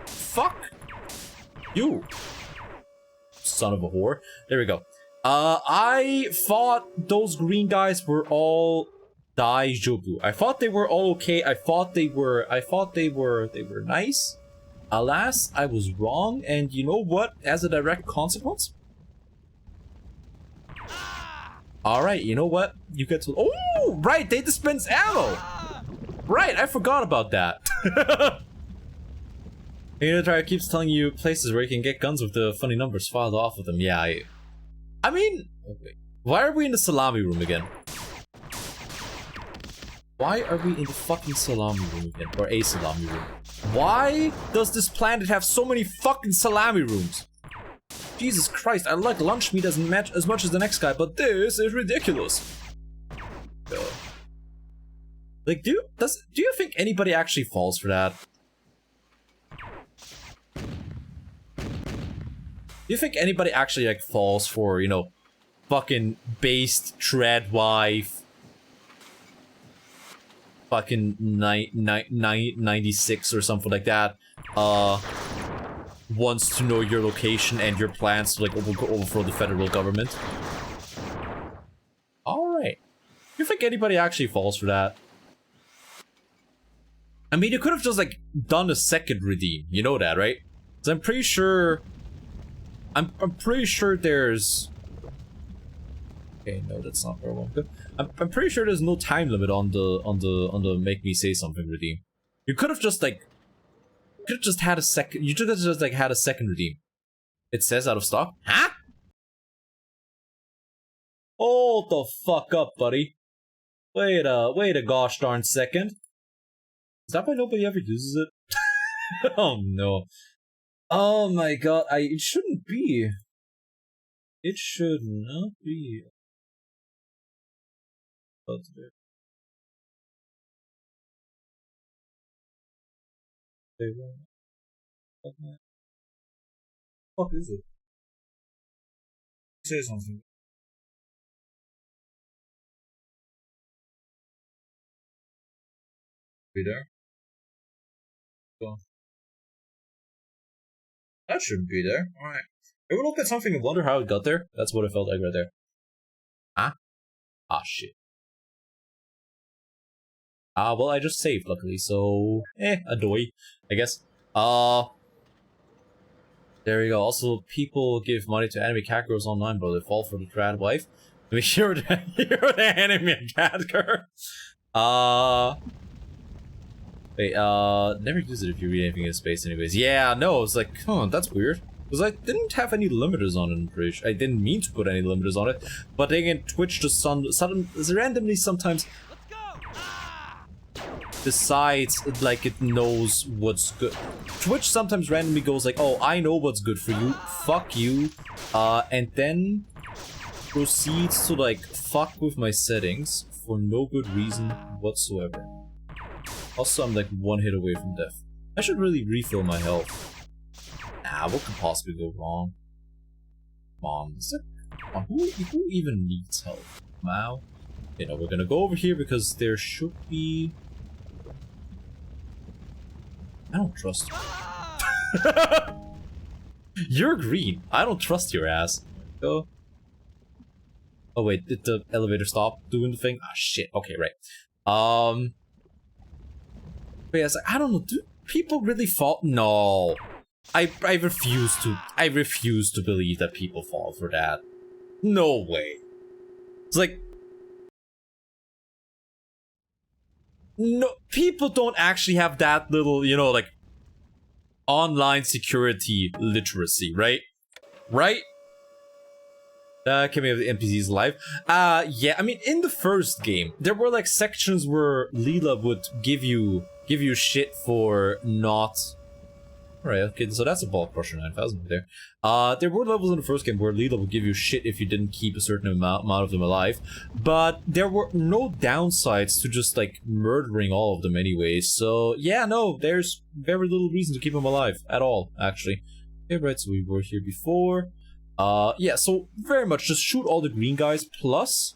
Fuck! You! Son of a whore. There we go. I thought those green guys were all Daijobu. I thought they were all okay. I thought they were nice. Alas, I was wrong, and you know what? As a direct consequence? Alright, you know what? You get to— oh, right, they dispense ammo! Right, I forgot about that. Unitary keeps telling you places where you can get guns with the funny numbers filed off of them. Yeah, I mean, wait, why are we in the salami room again? Why are we in the fucking salami room again? Or a salami room? Why does this planet have so many fucking salami rooms? Jesus Christ, I like lunch meat as much as the next guy, but this is ridiculous. Like, do you think anybody actually falls for that? Do you think anybody actually, like, falls for, you know, fucking based tread wife, fucking 96 or something like that, wants to know your location and your plans to, like, overthrow the federal government? Alright. Do you think anybody actually falls for that? I mean, you could have just, like, done a second redeem. You know that, right? Because I'm pretty sure... I'm pretty sure there's... Okay, no, that's not where I want to go. I'm pretty sure there's no time limit on the make me say something redeem. You could have just, like... You could have just had a second... You could have just, like, had a second redeem. It says out of stock? Huh? Hold the fuck up, buddy. Wait a gosh darn second. Is that why nobody ever uses it? Oh no. Oh my god, it shouldn't be. It should not be. What is it? Say something. Be there? Go. That shouldn't be there. Alright. I would look at something and wonder how it got there. That's what it felt like right there. Huh? Ah, shit. Well, I just saved, luckily, so... adoy, I guess. There we go. Also, people give money to anime cat girls online, but they fall for the trad wife. I mean, you're the anime cat girl. Wait, never use it if you read anything in space anyways. Yeah, no, it's like, huh, that's weird. Because I didn't have any limiters on it, I'm pretty sure. I didn't mean to put any limiters on it, but again, Twitch just randomly sometimes decides, like, it knows what's good. Twitch sometimes randomly goes like, oh, I know what's good for you, fuck you, and then proceeds to, like, fuck with my settings for no good reason whatsoever. Also, I'm like one hit away from death. I should really refill my health. Nah, what could possibly go wrong? Come on, who even needs health? Wow. You know, we're gonna go over here because there should be... I don't trust you. You're green. I don't trust your ass. Go. Oh wait, did the elevator stop doing the thing? Ah shit. Okay, right. But yeah, I don't know. Do people really fall? No. I refuse to believe that people fall for that. No way. It's like, no, people don't actually have that little, you know, like, online security literacy, right? Right? Can we have the NPCs live? Yeah, I mean, in the first game, there were like sections where Leela would give you shit for not... Alright, okay, so that's a Ball Crusher 9000 there. There were levels in the first game where Leela would give you shit if you didn't keep a certain amount of them alive, but there were no downsides to just, like, murdering all of them anyway, so yeah, no, there's very little reason to keep them alive, at all, actually. Okay, right, so we were here before. Yeah, so very much just shoot all the green guys, plus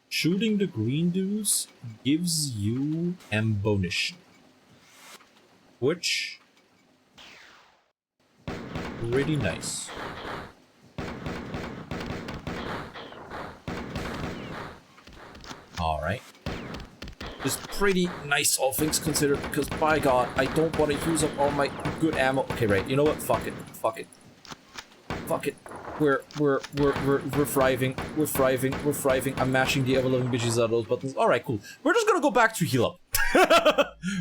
shooting the green dudes gives you ammunition. Which... pretty nice. Alright. Just pretty nice, all things considered, because by god, I don't want to use up all my good ammo. Okay, right, you know what? Fuck it. Fuck it. Fuck it. We're thriving. We're thriving. We're thriving. I'm mashing the ever-loving bitches out of those buttons. Alright, cool. We're just gonna go back to heal up.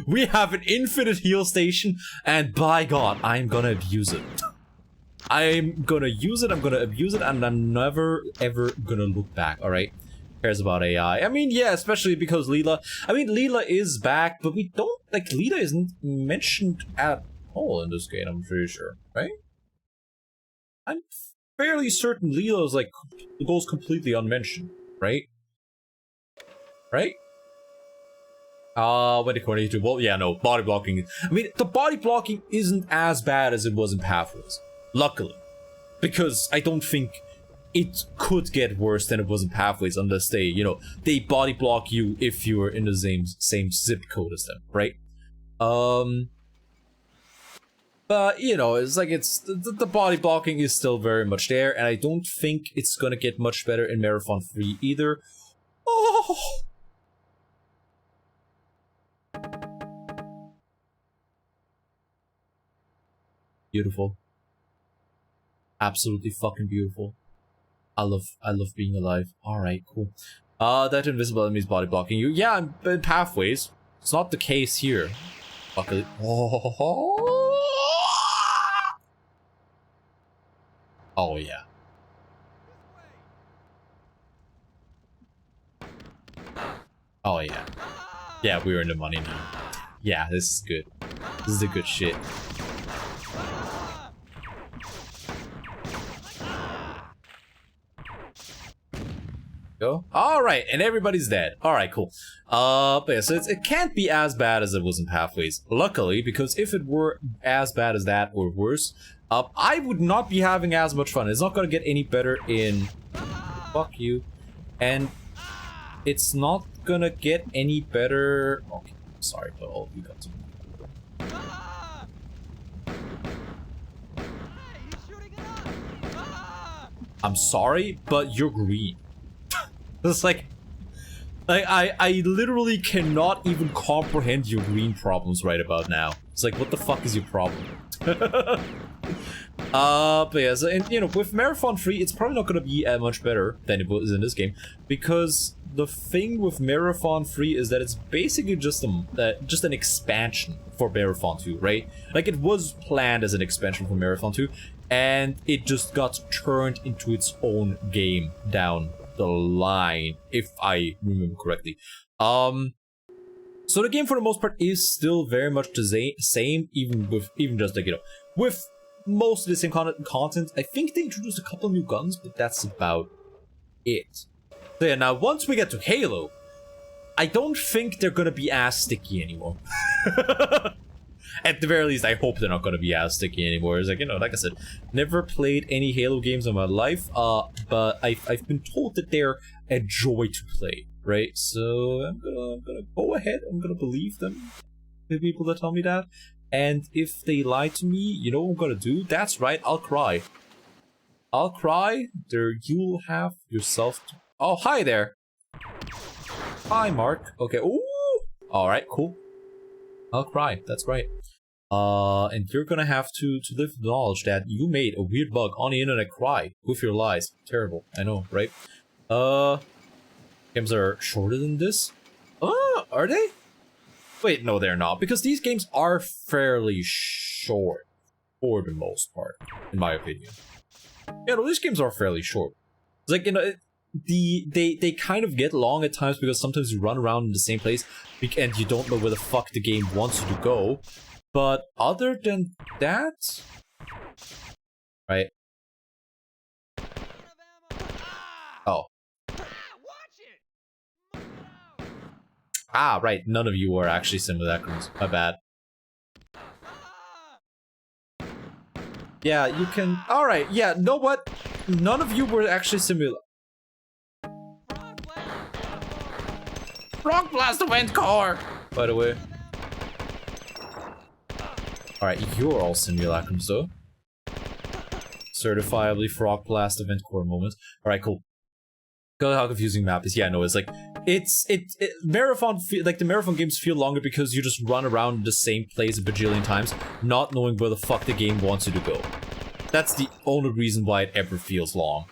We have an infinite heal station, and by god, I'm gonna abuse it. I'm gonna use it, I'm gonna abuse it, and I'm never, ever gonna look back, alright? Cares about AI. I mean, yeah, especially because Leela... I mean, Leela is back, but we don't... Like, Leela isn't mentioned at all in this game, I'm pretty sure, right? I'm fairly certain Leela is, like, goes completely unmentioned, right? Right? When according to... Well, yeah, no, body blocking... I mean, the body blocking isn't as bad as it was in Pathways. Luckily. Because I don't think it could get worse than it was in Pathways unless they, you know, they body block you if you're in the same zip code as them, right? But, you know, it's like the body blocking is still very much there, and I don't think it's gonna get much better in Marathon 3 either. Oh! Beautiful. Absolutely fucking beautiful. I love being alive. Alright, cool. That invisible enemy is body blocking you. Yeah, in Pathways. It's not the case here. Luckily. Oh, oh yeah. Oh yeah. Yeah, we're in the money now. Yeah, this is good. This is the good shit. Go. Alright, and everybody's dead. Alright, cool. But yeah, so it can't be as bad as it was in Pathways. Luckily, because if it were as bad as that or worse, I would not be having as much fun. It's not gonna get any better in... Fuck you. And it's not gonna get any better... Okay, sorry, but all of you got to... I'm sorry, but you're green. It's like I literally cannot even comprehend your green problems right about now. It's like, what the fuck is your problem? But yeah, so, and, you know, with Marathon 3, it's probably not gonna be much better than it was in this game, because the thing with Marathon 3 is that it's basically just an expansion for Marathon 2, right? Like, it was planned as an expansion for Marathon 2, and it just got turned into its own game down the line, if I remember correctly. So the game for the most part is still very much the same, even just like, you know, with most of the same content. I think they introduced a couple new guns, but that's about it. So yeah, now once we get to Halo, I don't think they're gonna be as sticky anymore. At the very least, I hope they're not gonna be as sticky anymore. It's like, you know, like I said, never played any Halo games in my life, but I've been told that they're a joy to play, right? So I'm gonna go ahead, I'm gonna believe them, the people that tell me that. And if they lie to me, you know what I'm gonna do? That's right, I'll cry. I'll cry. There, you'll have yourself. Oh, hi there. Hi, Mark. Okay. Ooh. All right. Cool. I'll cry. That's right. And you're gonna have to live with the knowledge that you made a weird bug on the internet cry with your lies. Terrible. I know, right? Games are shorter than this. Are they? Wait, no, they're not, because these games are fairly short for the most part, in my opinion. Yeah, no, these games are fairly short. It's like, you know, they kind of get long at times because sometimes you run around in the same place and you don't know where the fuck the game wants you to go. But other than that, right? Oh. Ah, right. None of you are actually simulacrums. My bad. Yeah, you can. All right. Yeah. Know what? None of you were actually Rock blast event core. By the way. All right, you're all simulacrums though. Certifiably frog blast event core moments. All right, cool. God, how confusing map is. Yeah, no, it's like marathon. Like the marathon games feel longer because you just run around the same place a bajillion times, not knowing where the fuck the game wants you to go. That's the only reason why it ever feels long.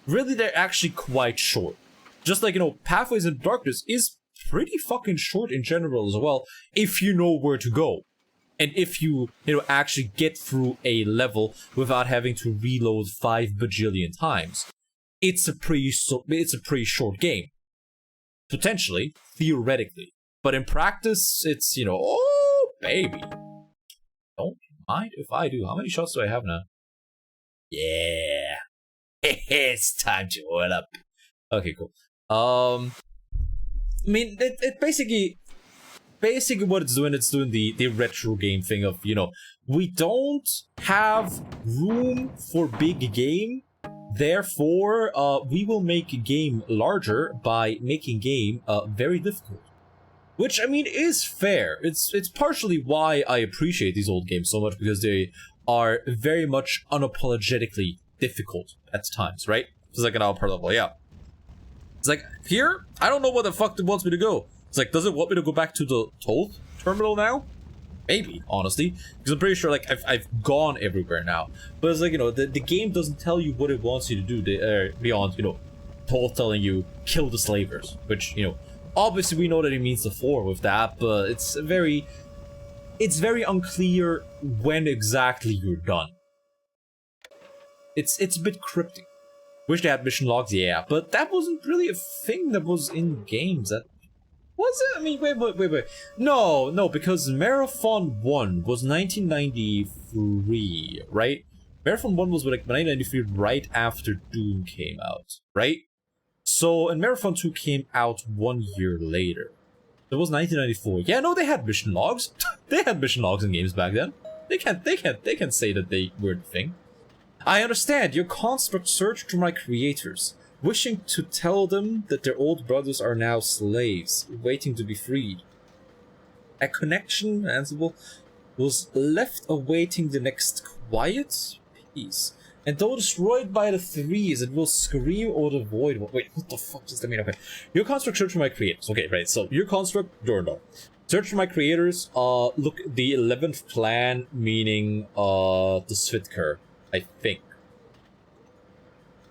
Really, they're actually quite short. Just like, you know, Pathways in Darkness is pretty fucking short in general as well, if you know where to go. And if you know, actually get through a level without having to reload 5 bajillion times. It's a pretty short game. Potentially, theoretically. But in practice, it's, you know, oh, baby. Don't mind if I do. How many shots do I have now? Yeah. It's time to oil up. Okay, cool. I mean, it basically what it's doing the retro game thing of, you know, we don't have room for big game, therefore we will make a game larger by making game very difficult, which I mean is fair. It's partially why I appreciate these old games so much, because they are very much unapologetically difficult at times, right? It's like an upper level. Yeah, it's like here I don't know where the fuck it wants me to go. It's like, does it want me to go back to the toll terminal now? Maybe, honestly. Because I'm pretty sure, like, I've gone everywhere now. But it's like, you know, the game doesn't tell you what it wants you to do beyond, you know, toll telling you, kill the slavers. Which, you know, obviously we know that it means the 4 with that, but it's very unclear when exactly you're done. It's a bit cryptic. Wish they had mission logs, yeah, but that wasn't really a thing that was in games. That was it? I mean, wait. No, because Marathon 1 was 1993, right? Marathon 1 was like 1993, right after Doom came out, right? So, and Marathon 2 came out 1 year later. It was 1994. Yeah, no, they had mission logs. They had mission logs in games back then. They can't say that they were the thing. I understand. Your construct searched for my creators, wishing to tell them that their old brothers are now slaves, waiting to be freed. A connection, Ansible, was left awaiting the next quiet peace. And though destroyed by the threes, it will scream over the void. Wait, what the fuck does that mean? Okay. Your construct search for my creators. Okay, right. So your construct, Jordan. Search for my creators. Look, the 11th clan, meaning the Svitker, I think.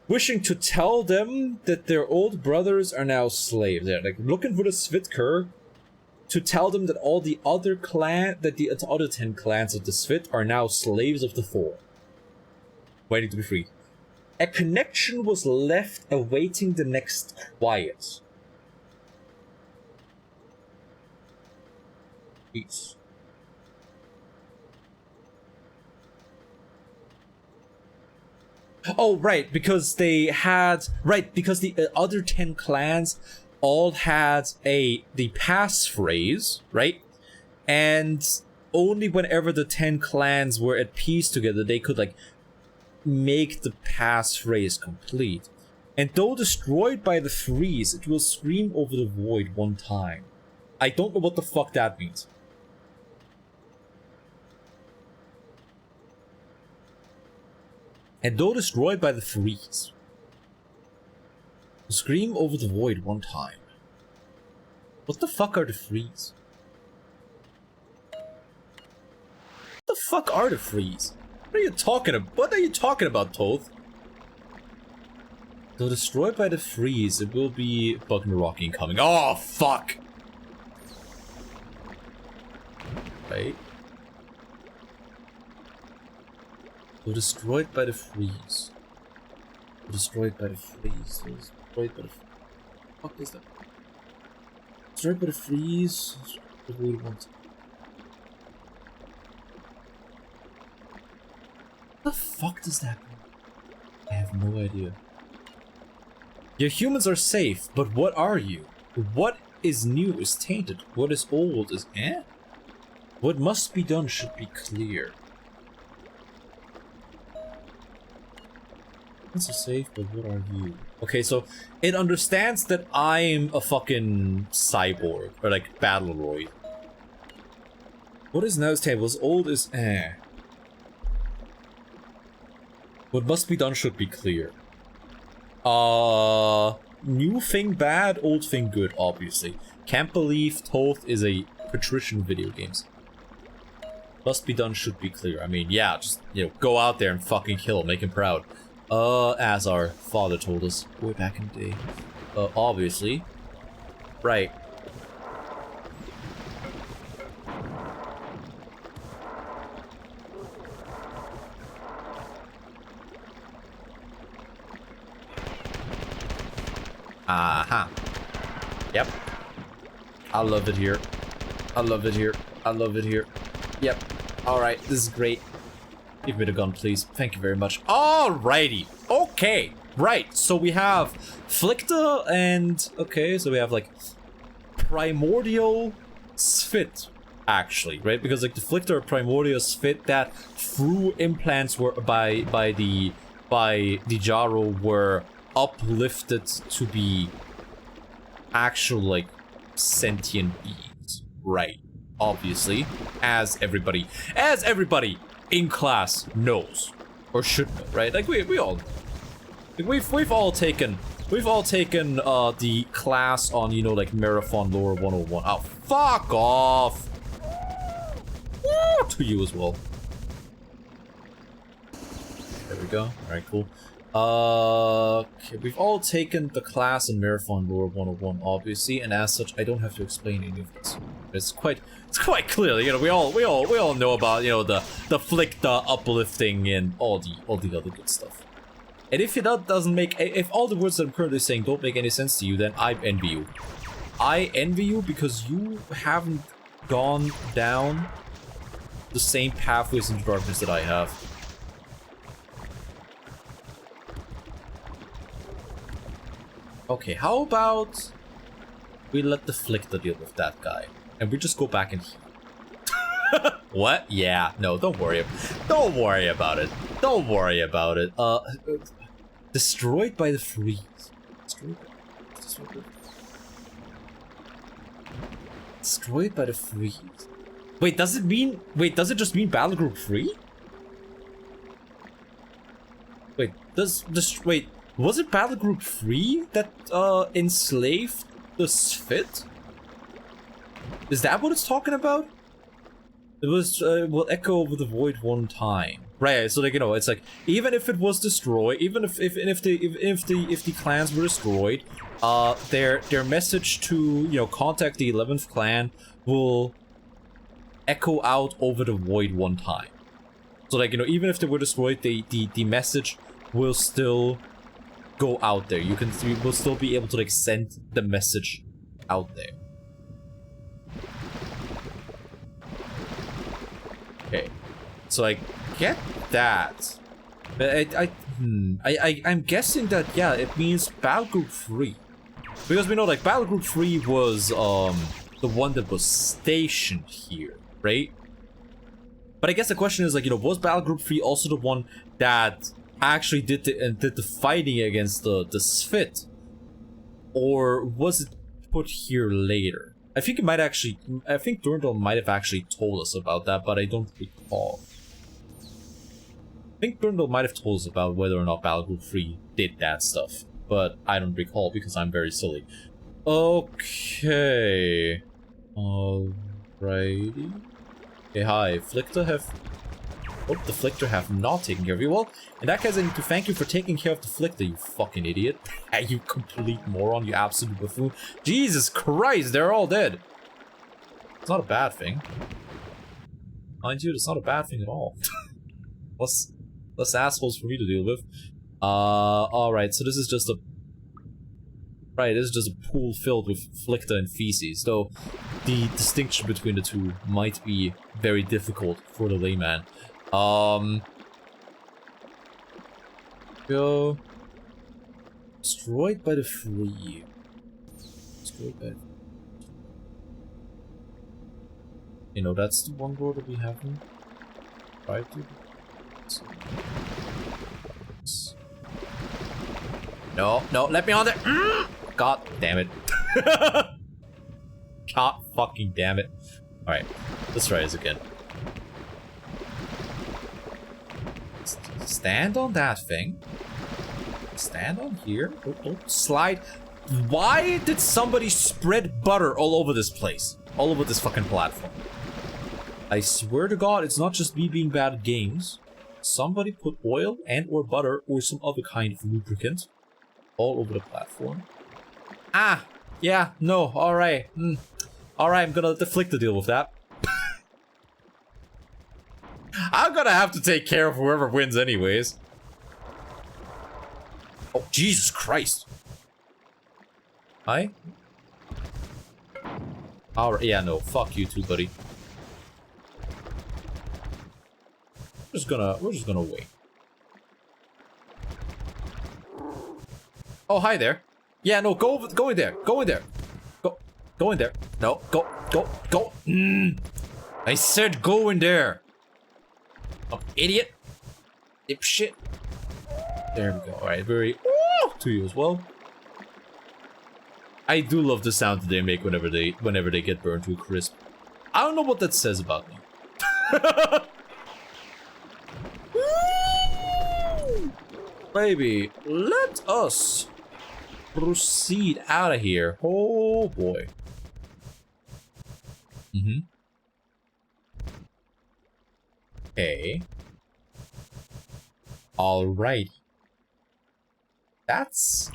Wishing to tell them that their old brothers are now slaves. They're like looking for the Svitker to tell them that all the other the other 10 clans of the Svit are now slaves of the 4. Waiting to be free. A connection was left awaiting the next quiet. Peace. Oh, right, because they had... Right, because the other 10 clans all had the passphrase, right? And only whenever the 10 clans were at peace together, they could, like, make the passphrase complete. And though destroyed by the threes, it will scream over the void 1 time. I don't know what the fuck that means. And though destroyed by the freeze, scream over the void one time. What the fuck are the freeze? What the fuck are the freeze? What are you talking about? What are you talking about, Toth? Though destroyed by the freeze, it will be Bug and Rocky incoming. Oh, fuck! Right? Though destroyed by the freeze. Though destroyed by the freeze. Though destroyed by the fuck is that? Destroyed by the freeze. What do we want? What the fuck does that mean? I have no idea. Your humans are safe, but what are you? What is new is tainted. What is old is eh? What must be done should be clear. Humans are safe, but what are you? Okay, so it understands that I'm a fucking cyborg, or like Battleroid. What is now is tainted? What's old is eh? What must be done should be clear. New thing bad, old thing good, obviously. Can't believe Toth is a patrician video games. Must be done should be clear. I mean, yeah, just, you know, go out there and fucking kill him, make him proud. As our father told us way back in the day. Obviously. Right. Aha. Yep. I love it here. I love it here. I love it here. Yep. Alright, this is great. Give me the gun, please. Thank you very much. Alrighty. Okay. Right. So we have Flicta and... Okay, so we have like... Primordial Spit, actually, right? Because like the Flicta or Primordial Spit that through implants were by the Jaro were uplifted to be actual like sentient beings, right? Obviously, as everybody in class knows or should know, right? Like we all know. Like, we've all taken the class on, you know, like Marathon Lore 101. Oh, fuck off! Woo, to you as well. There we go. All right, cool. Okay, we've all taken the class in Marathon Lore 101, obviously, and as such, I don't have to explain any of this. It's quite clear, you know. We all know about, you know, the flick, the uplifting, and all the other good stuff. And if that doesn't make, if all the words that I'm currently saying don't make any sense to you, then I envy you. I envy you because you haven't gone down the same pathways into darkness that I have. Okay, how about we let the Flicta deal with that guy, and we just go back and heal. What? Yeah, no, don't worry about it. Don't worry about it. Destroyed by the freeze. Destroyed by the freeze. Wait, does it just mean battle group free? Wait, was it battle group 3 that enslaved the Spit? Is that what it's talking about? It was will echo over the void one time. Right, so like, you know, it's like even if it was destroyed, even if the clans were destroyed, their message to, you know, contact the 11th clan will echo out over the void one time. So like, you know, even if they were destroyed, the message will still go out there. You will still be able to like send the message out there. Okay, so I get that, but I'm guessing that, yeah, it means Battle Group 3, because we know like Battle Group 3 was the one that was stationed here, right? But I guess the question is, like, you know, was Battle Group 3 also the one that actually did the fighting against the Spit, or was it put here later? I think Durandal might have actually told us about that, but I don't recall. think Brindle might have told us about whether or not Battle Group 3 did that stuff, but I don't recall because I'm very silly. Okay. Alrighty. Okay, hi. Flicker have... Oh, the Flicker have not taken care of you. Well, in that case, I need to thank you for taking care of the Flicker, you fucking idiot. You complete moron, you absolute buffoon. Jesus Christ, they're all dead. It's not a bad thing. Mind you, it's not a bad thing at all. less assholes for me to deal with. Alright, so this is just a... Right, this is just a pool filled with Flicker and feces, though the distinction between the two might be very difficult for the layman. Go... Destroyed by the free. Destroyed by... You know, that's the one door that we haven't tried to... No, no, let me on there! God damn it. God fucking damn it. Alright, let's try this again. Stand on that thing. Stand on here. Don't slide. Why did somebody spread butter all over this place? All over this fucking platform. I swear to God, it's not just me being bad at games. Somebody put oil and or butter or some other kind of lubricant all over the platform. Ah! Yeah, no, alright. Alright, I'm gonna let the Flicker deal with that. I'm gonna have to take care of whoever wins anyways. Oh, Jesus Christ. Hi? Alright, yeah, no, fuck you too, buddy. We're just gonna wait. Oh, hi there. Yeah, no, go in there. Go in there. Go in there. No, go. I said go in there. Oh, idiot. Dipshit. There we go. Alright, very to you as well. I do love the sound that they make whenever they get burned to a crisp. I don't know what that says about me. Baby, let us proceed out of here. Oh boy. Okay. Alright. That's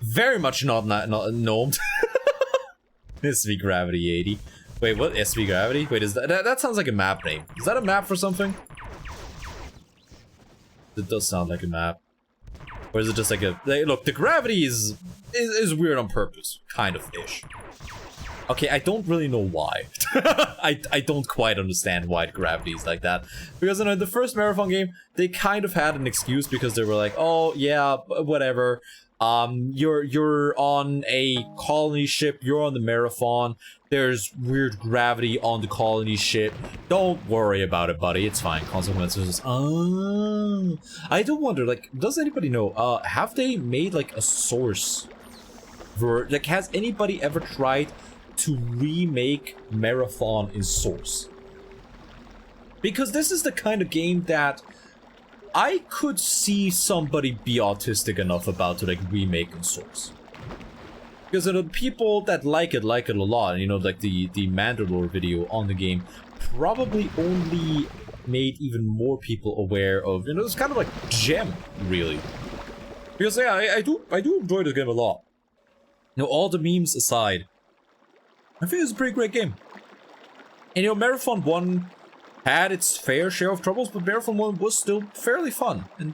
very much not gnomed. SV Gravity 80. Wait, what? SV Gravity? Wait, is that sounds like a map name. Is that a map for something? It does sound like a map. Or is it just like a... Look, the gravity is weird on purpose. Kind of-ish. Okay, I don't really know why. I don't quite understand why gravity is like that. Because in the first Marathon game, they kind of had an excuse because they were like, oh, yeah, whatever. You're on a colony ship, you're on the Marathon, there's weird gravity on the colony ship. Don't worry about it, buddy, it's fine. Consequences. Oh, I do wonder, like, does anybody know, have they made, like, a source for, like, has anybody ever tried to remake Marathon in Source? Because this is the kind of game that I could see somebody be autistic enough about to, like, remake in Source. Because the people that like it a lot, and, you know, like the Mandalore video on the game probably only made even more people aware of, you know, it's kind of like Gem, really. Because, yeah, I do enjoy this game a lot. You know, all the memes aside, I think it's a pretty great game. And, you know, Marathon 1 had its fair share of troubles, but Marathon 1 was still fairly fun. And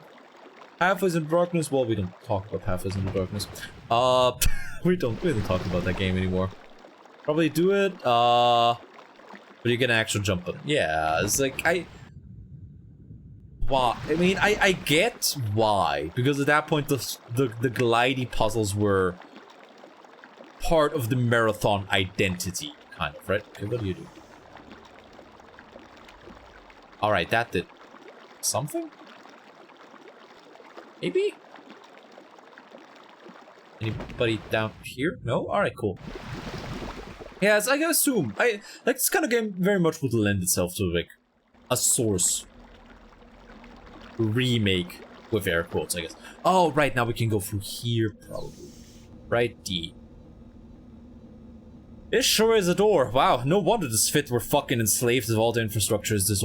Pathways in the Darkness, well, we don't talk about Pathways in the Darkness. We don't talk about that game anymore. Probably do it, but you get an actual jump button. Yeah, it's like, why? I mean, I get why, because at that point, the glidey puzzles were part of the Marathon identity, kind of, right? Okay, what do you do? Alright, that did something? Maybe? Anybody down here? No? Alright, cool. Yeah, I can assume. Like, this kind of game very much would lend itself to, like, a source. remake with air quotes, I guess. Oh, right, now we can go through here, probably. Right, D. It sure is a door. Wow, no wonder this fit were fucking enslaved if all the infrastructure is this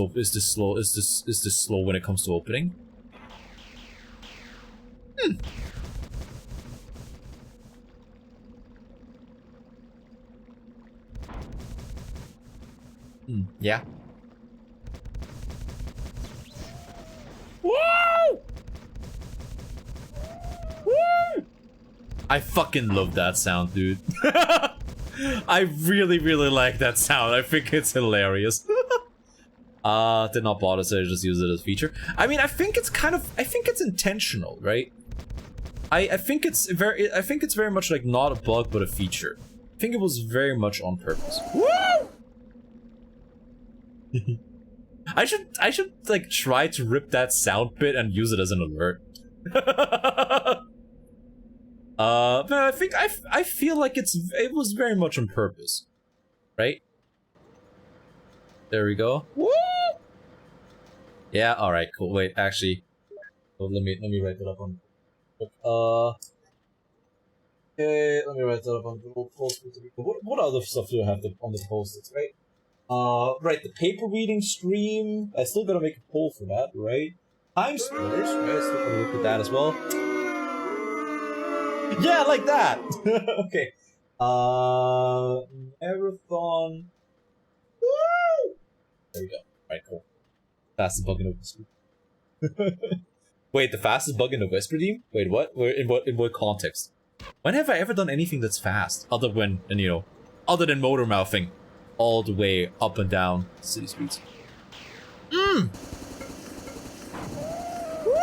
slow when it comes to opening. Yeah. Woo! Woo! I fucking love that sound, dude. I really, really like that sound. I think it's hilarious. Did not bother, so I just use it as a feature. I mean, I think it's intentional, right? I think it's very much like not a bug, but a feature. I think it was very much on purpose. Woo! I should like try to rip that sound bit and use it as an alert. But I feel like it was very much on purpose, right? There we go. Woo! Yeah. All right. Cool. Wait. Actually, let me write that up on. Okay. Let me write that up on Google Post. What other stuff do I have on the post-its, right? Right. The paper reading stream. I still gotta make a poll for that, right? Time splitters. Right. I still gotta look at that as well. Yeah, like that. Okay. Marathon. Woo! There we go. Alright, cool. Fastest bug in the Whisper. Wait, the fastest bug in the Whisper team? Wait, what? In what context? When have I ever done anything that's fast? Other than motor mouthing all the way up and down city streets. Woo! Woo!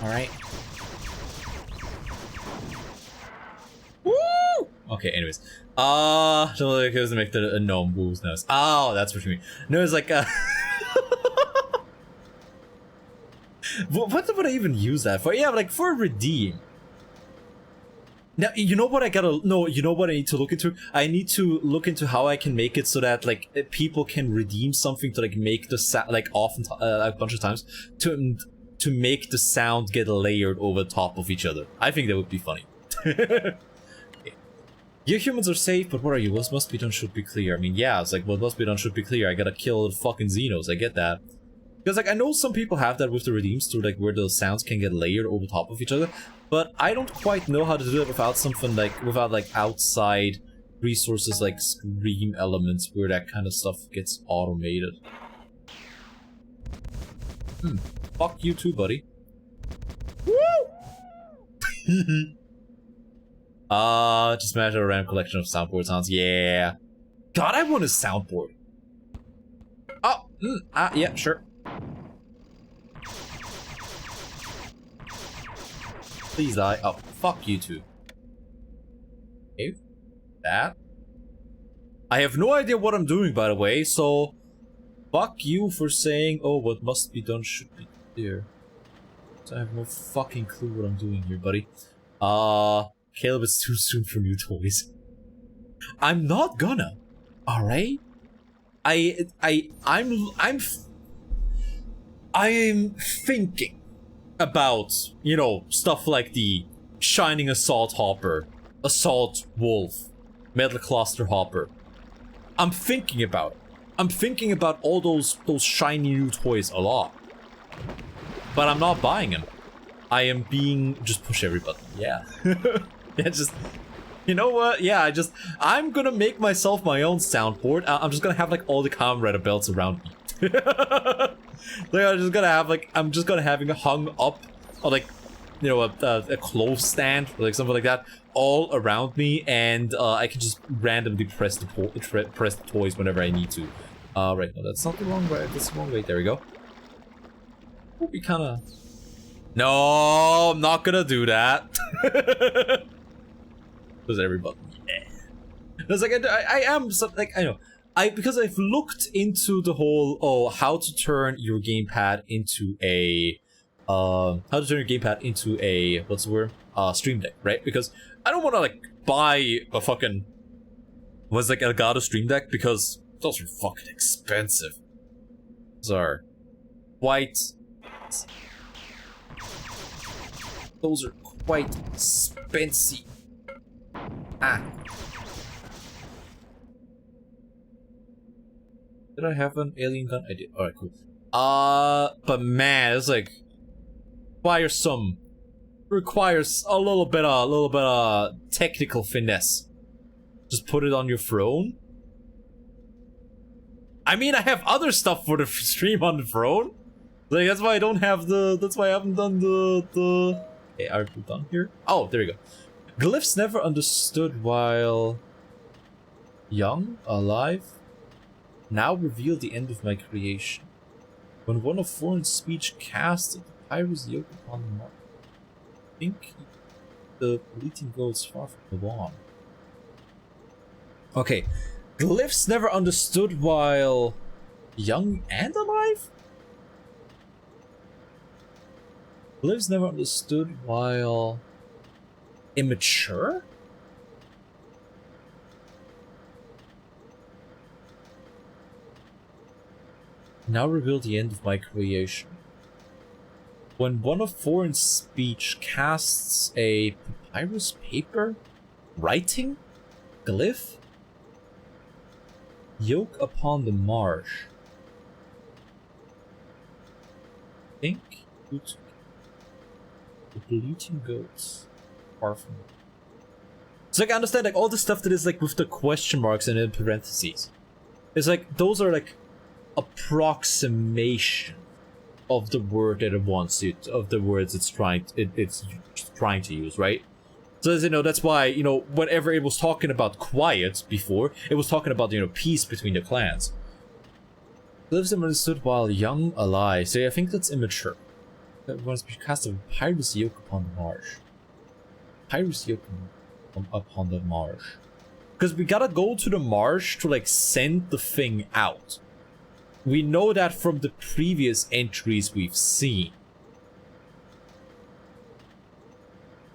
Alright. Woo! Okay, anyways. So like it was to make the gnome moves nose. Oh, that's what you mean. No, it's like what would I even use that for? Yeah, like for redeem. Now, you know what I gotta... No, you know what I need to look into? I need to look into how I can make it so that, like, people can redeem something to, like, make the sound... Like, often... a bunch of times. To make the sound get layered over top of each other. I think that would be funny. You humans are safe, but what are you? What must be done should be clear. I mean, yeah, it's like, what must be done should be clear. I gotta kill the fucking Xenos. I get that. Because, like, I know some people have that with the redeems too, like, where the sounds can get layered over top of each other. But I don't quite know how to do it without something, like, outside resources, like Scream elements, where that kind of stuff gets automated. Fuck you too, buddy. Woo! Just imagine a random collection of soundboard sounds. Yeah. God, I want a soundboard. Oh, yeah, sure. Please die. Oh, fuck you too. Okay. That. I have no idea what I'm doing, by the way, so... Fuck you for saying, oh, what must be done should be clear. So I have no fucking clue what I'm doing here, buddy. Caleb, it's too soon for new toys. I'm not gonna. Alright? I'm thinking about, you know, stuff like the Shining Assault Hopper, Assault Wolf, Metal Cluster Hopper. I'm thinking about it. I'm thinking about all those shiny new toys a lot. But I'm not buying them. I am being... just push every button. Yeah. Yeah, just... You know what? Yeah, I'm gonna make myself my own soundboard. I'm just gonna have, like, all the Comrade belts around me. Like, I'm just gonna have it hung up on, like, you know, a clothes stand, or like something like that, all around me, and I can just randomly press the toys whenever I need to. Right, no, that's not the wrong way. That's the wrong way. There we go. Would be kind of... No, I'm not gonna do that. Does every button? Yeah. It's like I am like I know because I've looked into the whole how to turn your gamepad into a how to turn your gamepad into a, what's the word? Stream Deck, right? Because I don't want to like buy a fucking, was like Elgato Stream Deck, because those are fucking expensive. Those are quite, those are quite expensive. Ah. Did I have an alien gun? I did. Alright, cool. But man, it's like requires a little bit of technical finesse. Just put it on your throne. I mean, I have other stuff for the stream on the throne. Like that's why I don't have the. That's why I haven't done the. Okay, are we done here? Oh, there we go. Glyphs never understood while young, alive. Now reveal the end of my creation. When one of foreign speech cast the papyrus yoke upon the mark. Think the bleating goes far from the lawn. Okay. Glyphs never understood while young and alive? Glyphs never understood while immature? Now reveal the end of my creation. When one of foreign speech casts a papyrus paper, writing, glyph, yoke upon the marsh. Think the bleating goats far from it. It's like I understand like all the stuff that is like with the question marks and in parentheses. It's like those are like approximation of the word that it wants it, of the words it's trying to use, right? So as you know, that's why, you know, whenever it was talking about quiet before, it was talking about, you know, peace between the clans. Lives and understood while young, alive. So I think that's immature. That once cast a papyrus yoke upon the marsh. Papyrus yoke upon the marsh. Because we gotta go to the marsh to like send the thing out. We know that from the previous entries we've seen.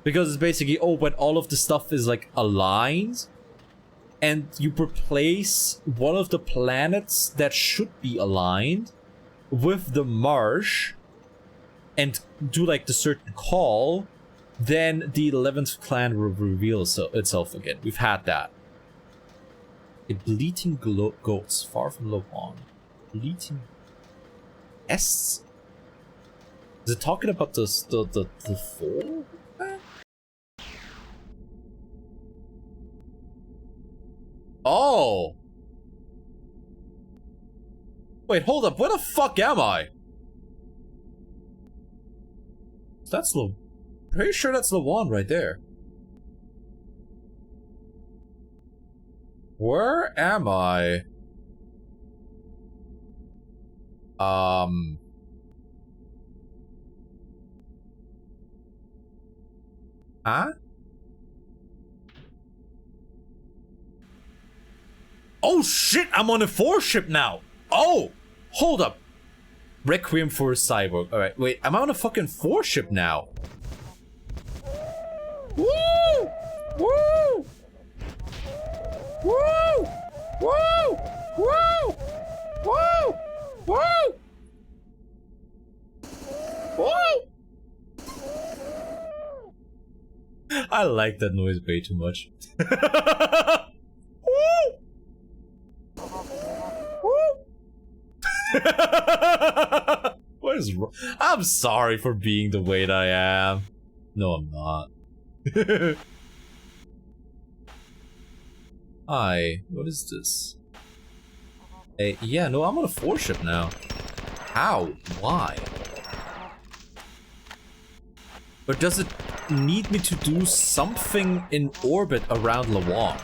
Because it's basically, oh, when all of the stuff is like aligned, and you replace one of the planets that should be aligned with the marsh, and do like the certain call, then the 11th clan will reveal itself again. We've had that. A bleating goats far from Lopan. Bleating S? Is it talking about the four? Oh! Wait, hold up, where the fuck am I? That's the... Pretty sure that's the one right there. Where am I? Huh? Oh shit, I'm on a 4 ship now! Oh! Hold up! Requiem for a Cyborg. Alright, wait, I'm on a fucking 4 ship now. Woo! Woo! Woo! Woo! Woo! Woo! Woo! Woo! I like that noise way too much. Woo! What is wrong? I'm sorry for being the way that I am. No, I'm not. Hi, what is this? Hey, yeah, no, I'm on a 4 ship now. How? Why? Or does it need me to do something in orbit around Lawang?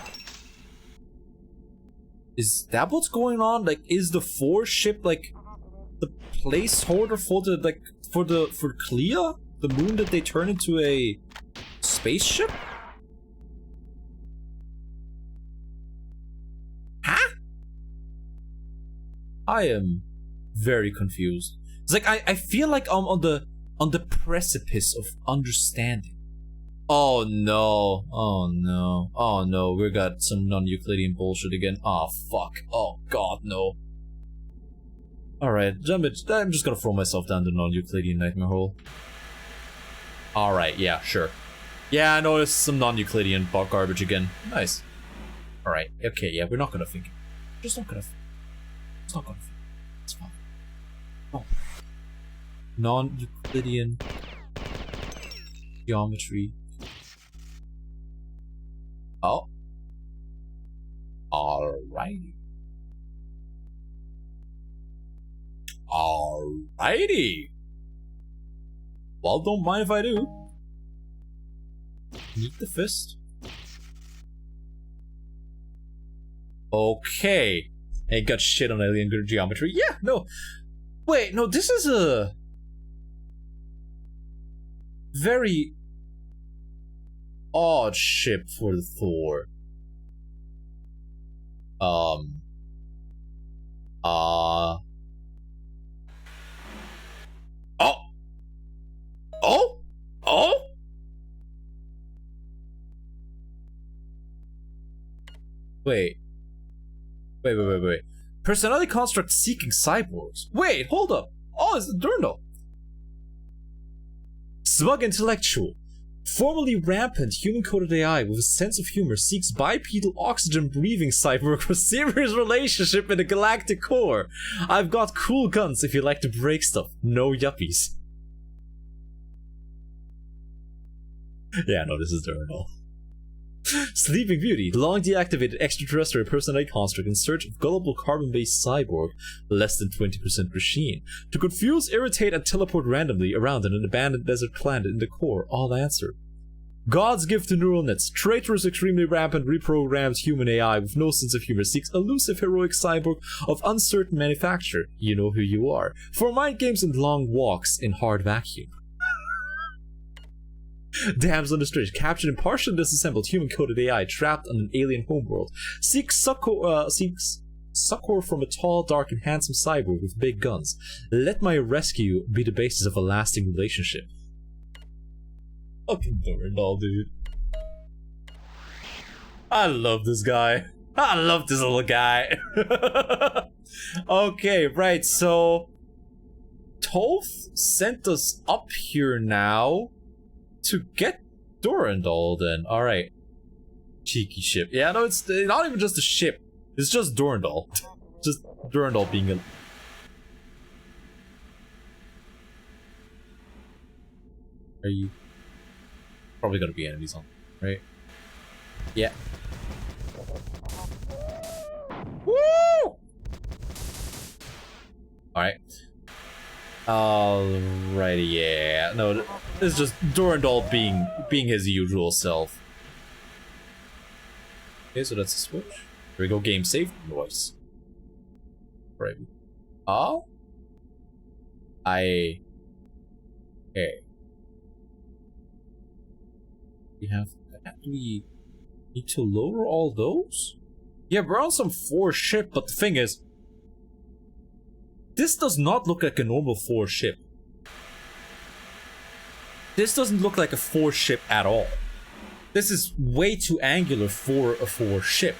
Is that what's going on? Like, is the 4 ship like the placeholder for the for Clea, the moon that they turn into a spaceship? Huh? I am very confused. It's like I feel like I'm on the On the precipice of understanding. Oh no. Oh no. Oh no. We got some non-Euclidean bullshit again. Oh fuck. Oh god, no. Alright, I'm just gonna throw myself down the non-Euclidean nightmare hole. Alright, yeah, sure. Yeah, I know there's some non-Euclidean bug garbage again. Nice. Alright, okay, yeah, we're not gonna think. Just not gonna think. It's not gonna think. It's fine. Oh. Non-Euclidean geometry. Oh. Alrighty. Alrighty. Well, don't mind if I do. Meet the fist. Okay. Ain't got shit on alien geometry. Yeah, no. Wait, no, this is a very odd ship for the Thor. Oh? Oh? Oh? Wait. Wait. Personality construct seeking cyborgs. Wait, hold up. Oh, it's the Durndal. Smug intellectual. Formerly rampant human-coded AI with a sense of humor seeks bipedal oxygen-breathing cyborg for serious relationship in the galactic core. I've got cool guns if you like to break stuff. No yuppies. Yeah, no, this is Durndal. Sleeping Beauty, long deactivated extraterrestrial personality construct in search of gullible carbon-based cyborg, less than 20% machine. To confuse, irritate, and teleport randomly around in an abandoned desert planet in the core, all answer. God's gift to neural nets, traitorous, extremely rampant, reprogrammed human AI with no sense of humor seeks elusive heroic cyborg of uncertain manufacture. You know who you are. For mind games and long walks in hard vacuum. Dams on the street, captured and partially disassembled human-coded AI trapped on an alien homeworld. Seeks succor from a tall, dark, and handsome cyborg with big guns. Let my rescue be the basis of a lasting relationship. Fucking Durndal, dude. I love this guy. I love this little guy. Okay, right, so Toth sent us up here now to get Durndal then. Alright. Cheeky ship. Yeah, no, it's not even just a ship. It's just Durndal. Just Durndal being a... Are you... Probably gonna be enemies on, right? Yeah. Woo! Alright. Alrighty, yeah. No, it's just Durndal being his usual self. Okay, so that's a switch. Here we go, game save noise. Right. Oh? Okay. We need to lower all those? Yeah, we're on some 4 ship, but the thing is, this does not look like a normal 4 ship. This doesn't look like a 4 ship at all. This is way too angular for a 4 ship.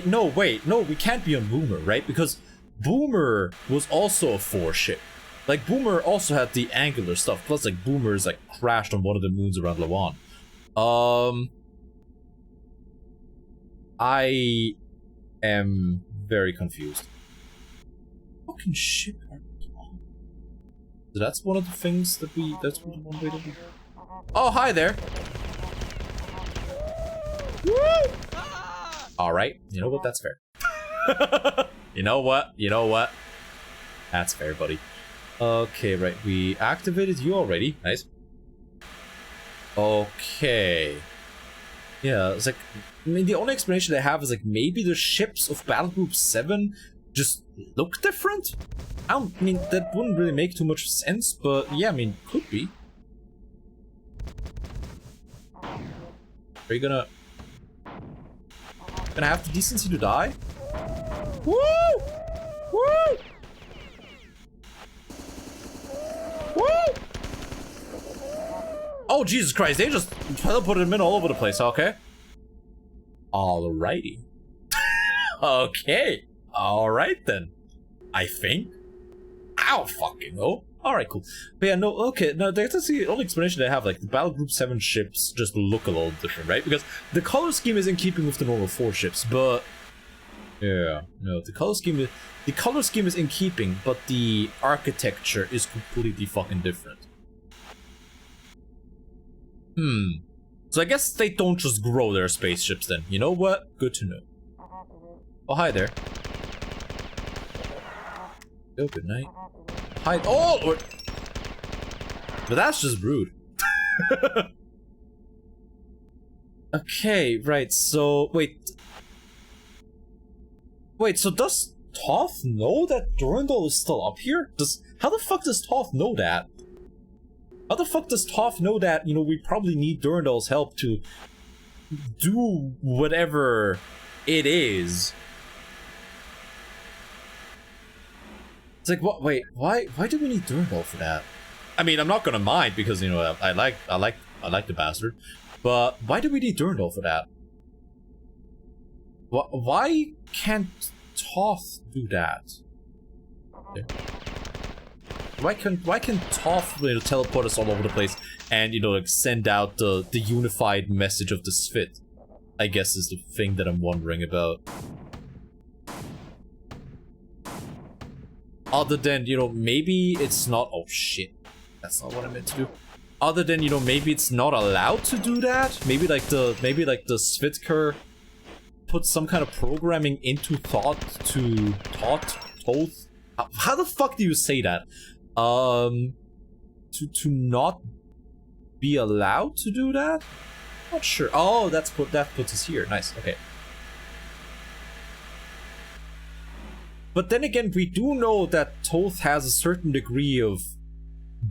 No, wait, no, we can't be on Boomer, right? Because Boomer was also a 4 ship. Like, Boomer also had the angular stuff, plus, like, Boomer's, like, crashed on one of the moons around Lawan. I am very confused. Fucking shit. So that's one of the things that that's one way to do. Oh, hi there. Woo! Alright, you know what? That's fair. You know what? That's fair, buddy. Okay, right. We activated you already. Nice. Okay. Yeah, it's like... I mean, the only explanation they have is like maybe the ships of Battle Group 7 just look different? I mean, that wouldn't really make too much sense, but yeah, I mean, could be. Are you gonna have the decency to die? Woo! Oh, Jesus Christ, they just teleported him in all over the place, okay? Alrighty. Okay. Alright then. I think. I don't fucking know. Alright, cool. But yeah, no, okay, no, that's the only explanation I have. Like, the Battle Group 7 ships just look a little different, right? Because the color scheme is in keeping with the normal 4 ships, but... Yeah, no, the color scheme is in keeping, but the architecture is completely fucking different. So I guess they don't just grow their spaceships then. You know what? Good to know. Oh, hi there. Oh, good night. Hi. Oh! Or but that's just rude. Okay, right, so... Wait, so does Toth know that Durandal is still up here? How the fuck does Toth know that? How the fuck does Toth know that, you know, we probably need Durandal's help to do whatever it is? It's like, what? Wait, why do we need Durandal for that? I mean, I'm not gonna mind because, you know, I like the bastard, but why do we need Durandal for that? Why can't Toth do that? Okay. Why can Toth, you know, teleport us all over the place and, you know, like send out the unified message of the Sphit? I guess is the thing that I'm wondering about. Other than, you know, maybe it's not. Oh shit, that's not what I meant to do. Other than, you know, maybe it's not allowed to do that. Maybe like the Svitker put some kind of programming into Toth. How the fuck do you say that? To not be allowed to do that? Not sure. Oh, that puts us here. Nice. Okay. But then again, we do know that Toth has a certain degree of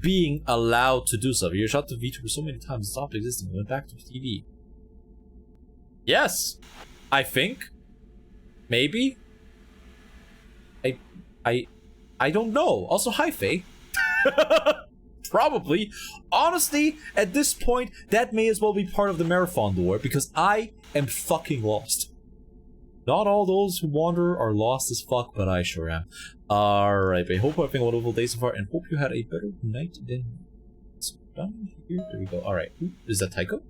being allowed to do stuff. You shot the VTuber so many times, it stopped existing, went back to TV. Yes, I think. Maybe. I don't know. Also, hi, Faye. Probably. Honestly, at this point, that may as well be part of the marathon lore, because I am fucking lost. Not all those who wander are lost as fuck, but I sure am. Alright, I hope you're having a wonderful day so far, and hope you had a better night than... So, down here, there we go. Alright, is that Tycho?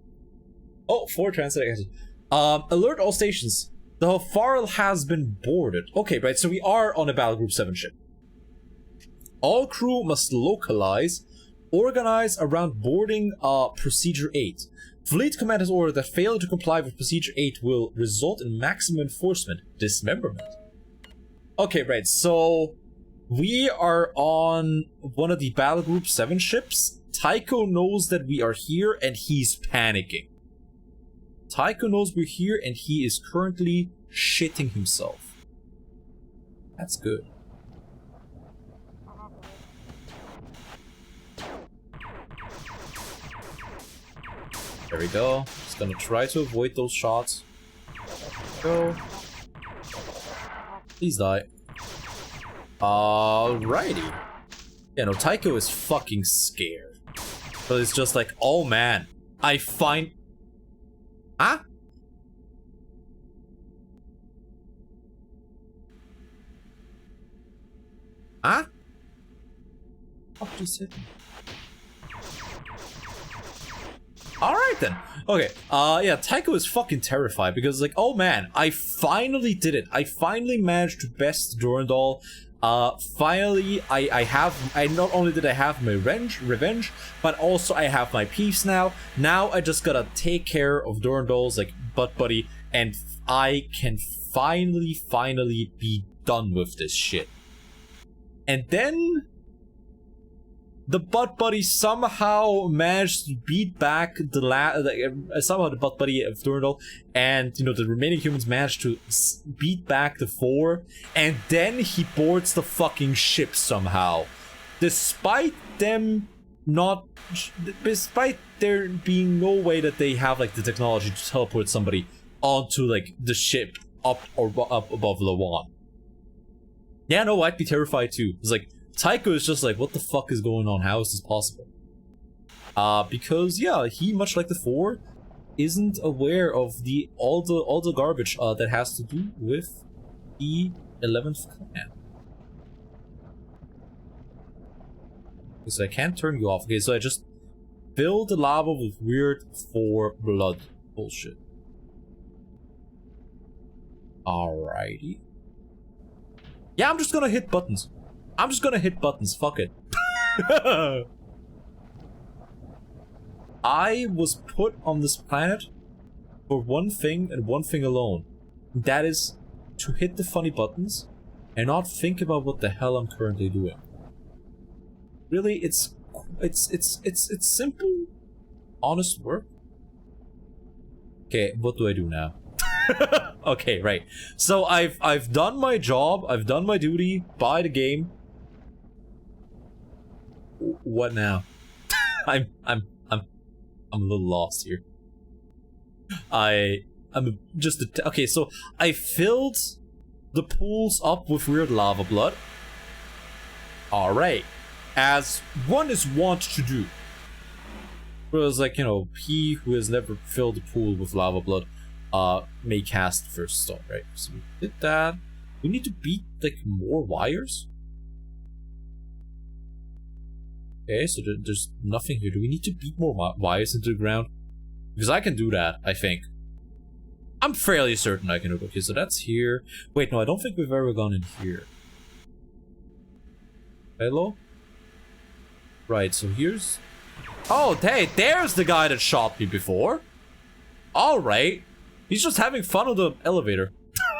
Oh, 4 transit. Alert all stations. The Farl has been boarded. Okay, right, so we are on a Battle Group 7 ship. All crew must localize, organize around boarding Procedure 8. Fleet Command has ordered that failure to comply with Procedure 8 will result in maximum enforcement, dismemberment. Okay, right, so we are on one of the Battle Group 7 ships. Tycho knows that we are here and he's panicking. Tycho knows we're here and he is currently shitting himself. That's good. There we go. Just gonna try to avoid those shots. Go. Please die. Alrighty. Yeah, no, Tycho is fucking scared. But it's just like, oh man, I find... Huh? Huh? What just hit me? Alright then. Okay, yeah, Tycho is fucking terrified because like, oh man, I finally did it. I finally managed to best Durandal. Finally, I not only did I have my revenge, but also I have my peace now. Now I just gotta take care of Durandal's like butt buddy, and I can finally be done with this shit. And then the butt buddy somehow managed to beat back somehow the butt buddy of Durandal, and you know the remaining humans managed to beat back the 4, and then he boards the fucking ship somehow, despite there being no way that they have like the technology to teleport somebody onto like the ship up above Lawan. Yeah, no, I'd be terrified too. It's like Tycho is just like, what the fuck is going on? How is this possible? Because yeah, he, much like the 4, isn't aware of all the garbage that has to do with the 11th clan. Okay, so I can't turn you off. Okay, so I just fill the lava with weird 4 blood bullshit. Alrighty. Yeah, I'm just gonna hit buttons. Fuck it. I was put on this planet for one thing and one thing alone. That is to hit the funny buttons and not think about what the hell I'm currently doing. Really, it's simple, honest work. Okay, what do I do now? Okay, right. So I've done my job, I've done my duty by the game. What now? I'm a little lost here. I'm just okay. So I filled the pools up with weird lava blood. All right, as one is wont to do. Whereas, like, you know, he who has never filled a pool with lava blood, may cast first stone, right? So we did that. We need to beat like more wires. Okay, so there's nothing here. Do we need to beat more wires into the ground? Because I can do that, I think. I'm fairly certain I can do it. Okay, so that's here. Wait, no, I don't think we've ever gone in here. Hello? Right, so here's... Oh, hey, there's the guy that shot me before. Alright. He's just having fun with the elevator.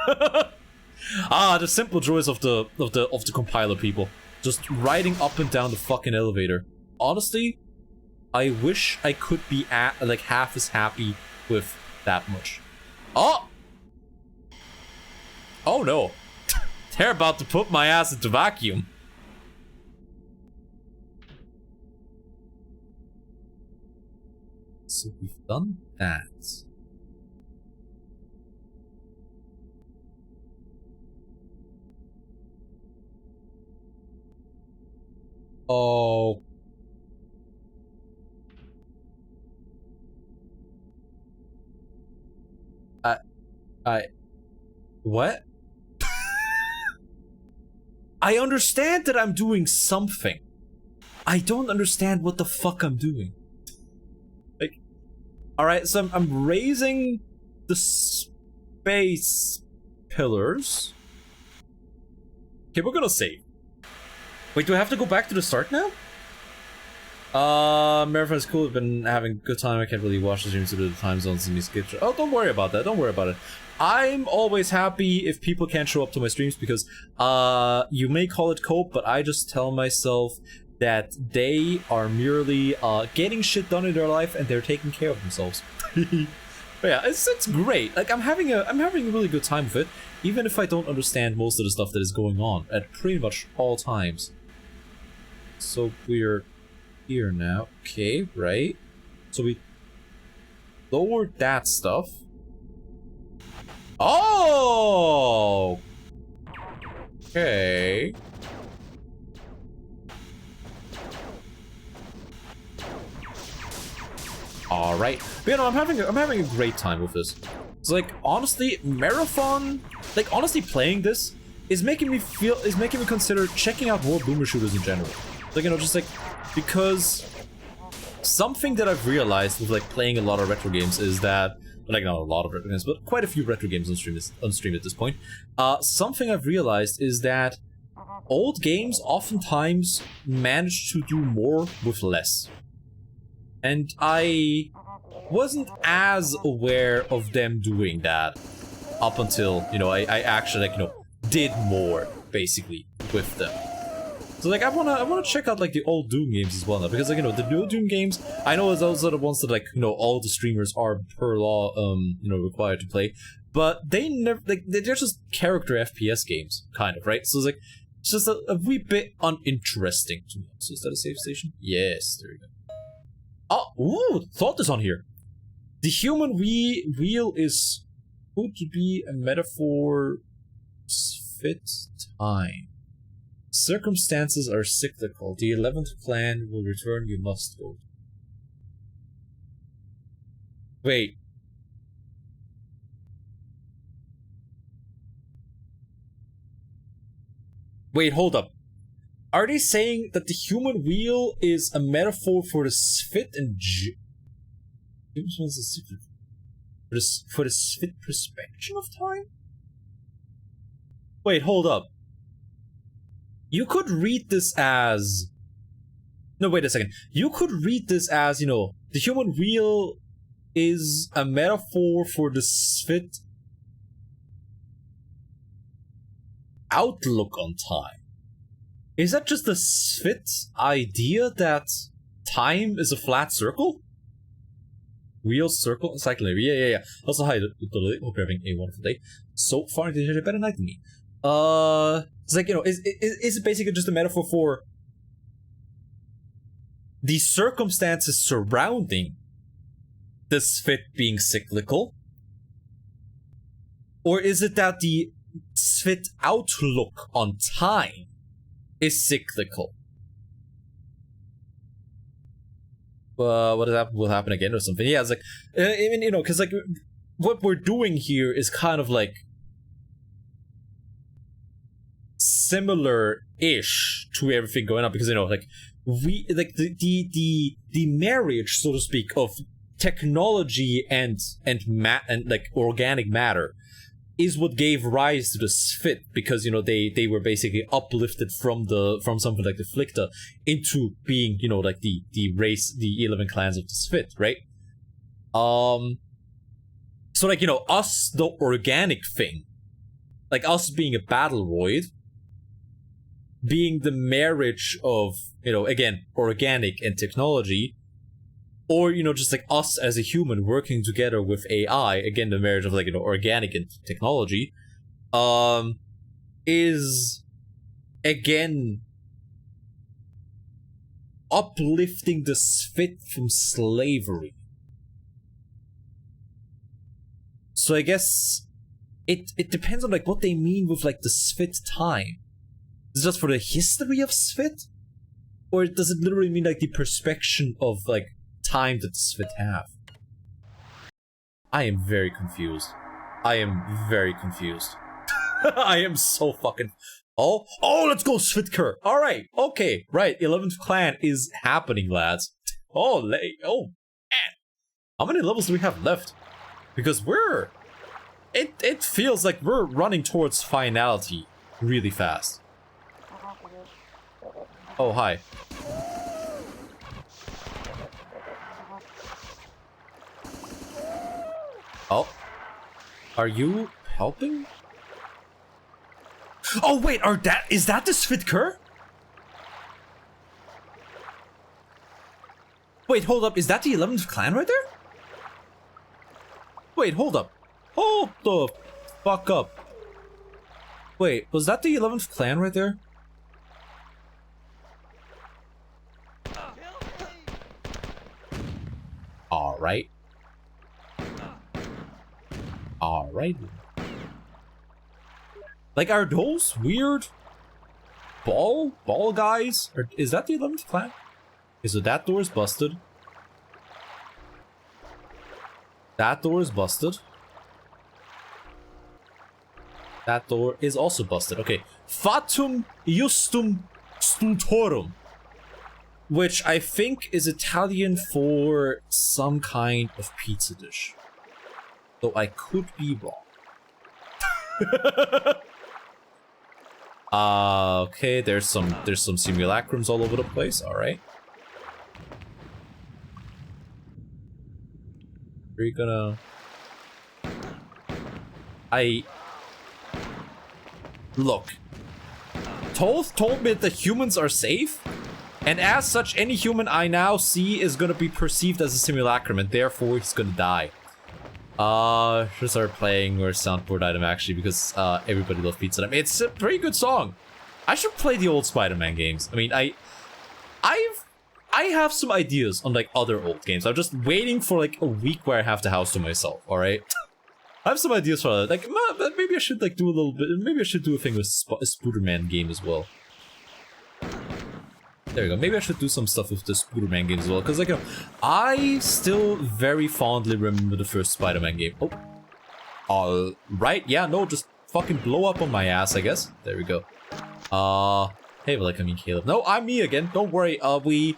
The simple joys of the compiler people. Just riding up and down the fucking elevator. Honestly, I wish I could be like half as happy with that much. Oh! Oh no. They're about to put my ass into vacuum. So we've done that. Oh. What? I understand that I'm doing something. I don't understand what the fuck I'm doing. Like, alright, so I'm raising the space pillars. Okay, we're gonna save. Wait, do I have to go back to the start now? Marathon is cool. I've been having a good time. I can't really watch the streams due to the time zones and these kids. Oh, don't worry about that. Don't worry about it. I'm always happy if people can't show up to my streams because, you may call it cope, but I just tell myself that they are merely, getting shit done in their life and they're taking care of themselves. But yeah, it's great. Like, I'm having a really good time with it, even if I don't understand most of the stuff that is going on at pretty much all times. So we're here now. Okay, right. So we lowered that stuff. Oh! Okay. All right. But, you know, I'm having a great time with this. It's like, honestly, Marathon, like, honestly playing this is making me consider checking out more boomer shooters in general. Like, you know, just like, because something that I've realized with like playing a lot of retro games is that, like, not a lot of retro games, but quite a few retro games on stream at this point. Something I've realized is that old games oftentimes manage to do more with less. And I wasn't as aware of them doing that up until, you know, I actually, like, you know, did more, basically, with them. So, like, I wanna check out, like, the old Doom games as well now, because, like, you know, the new Doom games, I know those are the ones that, like, you know, all the streamers are per law, you know, required to play, but they never, like, they're just character FPS games, kind of, right? So it's like, it's just a wee bit uninteresting to me. So is that a save station? Yes, there we go. Oh, ooh, thought is on here. The human wheel is supposed to be a metaphor fit time. Circumstances are cyclical. The 11th clan will return, you must go. Wait. Wait, hold up. Are they saying that the human wheel is a metaphor for the Sphit and for the Sphit perspection of time? Wait, hold up. You could read this as... No, wait a second. You could read this as, you know, the human wheel is a metaphor for the Sphit outlook on time. Is that just the Sphit idea that time is a flat circle? Wheel, circle, cycling. Yeah. Also, hi, hope you're having a wonderful day. So far, you had a better night than me. It's like, you know, is it basically just a metaphor for the circumstances surrounding the Sphit being cyclical? Or is it that the Sphit outlook on time is cyclical? What will happen again or something? Yeah, it's like, I mean, you know, because like what we're doing here is kind of like similar-ish to everything going on, because, you know, like we like the marriage, so to speak, of technology and like organic matter is what gave rise to the Sphit, because, you know, they were basically uplifted from something like the Flicta into being, you know, like the race, the 11 clans of the Sphit, right? So like, you know, us, the organic thing, like us being a battleroid, being the marriage of, you know, again, organic and technology, or, you know, just like us as a human working together with AI, again, the marriage of, like, you know, organic and technology, is, again, uplifting the Sphit from slavery. So I guess it depends on, like, what they mean with, like, the Sphit time. Is it just for the history of Sphit? Or does it literally mean, like, the perspection of, like, time that the Sphit have? I am very confused. I am so fucking... Oh, let's go, Sphitker! Alright, okay, right, 11th clan is happening, lads. Oh, man. How many levels do we have left? Because it feels like we're running towards finality really fast. Oh, hi. Oh. Are you helping? Oh, wait, is that the Sphitker? Wait, hold up, is that the 11th clan right there? Wait, hold up. Hold the fuck up. Wait, was that the 11th clan right there? Alright. Alright. Like, are those weird ball guys? Or is that the 11th clan? Okay, so that door is busted. That door is busted. That door is also busted. Okay. Fatum justum stultorum. Which I think is Italian for some kind of pizza dish. Though I could be wrong. Okay, there's some simulacrums all over the place, alright. Are you gonna... Look. Toth told me that humans are safe, and as such, any human I now see is gonna be perceived as a simulacrum, and therefore he's gonna die. Should start playing or soundboard item actually, because everybody loves Pizza Time. It's a pretty good song. I should play the old Spider-Man games. I mean, I have some ideas on like other old games. I'm just waiting for like a week where I have the house to myself. All right, I have some ideas for that. Like maybe I should like do a little bit. Maybe I should do a thing with a Spooderman game as well. There we go. Maybe I should do some stuff with the Spider-Man games as well. Because, like, you know, I still very fondly remember the first Spider-Man game. Oh. Alright. Yeah, no, just fucking blow up on my ass, I guess. There we go. Hey, like, I mean, Caleb. No, I'm me again. Don't worry. We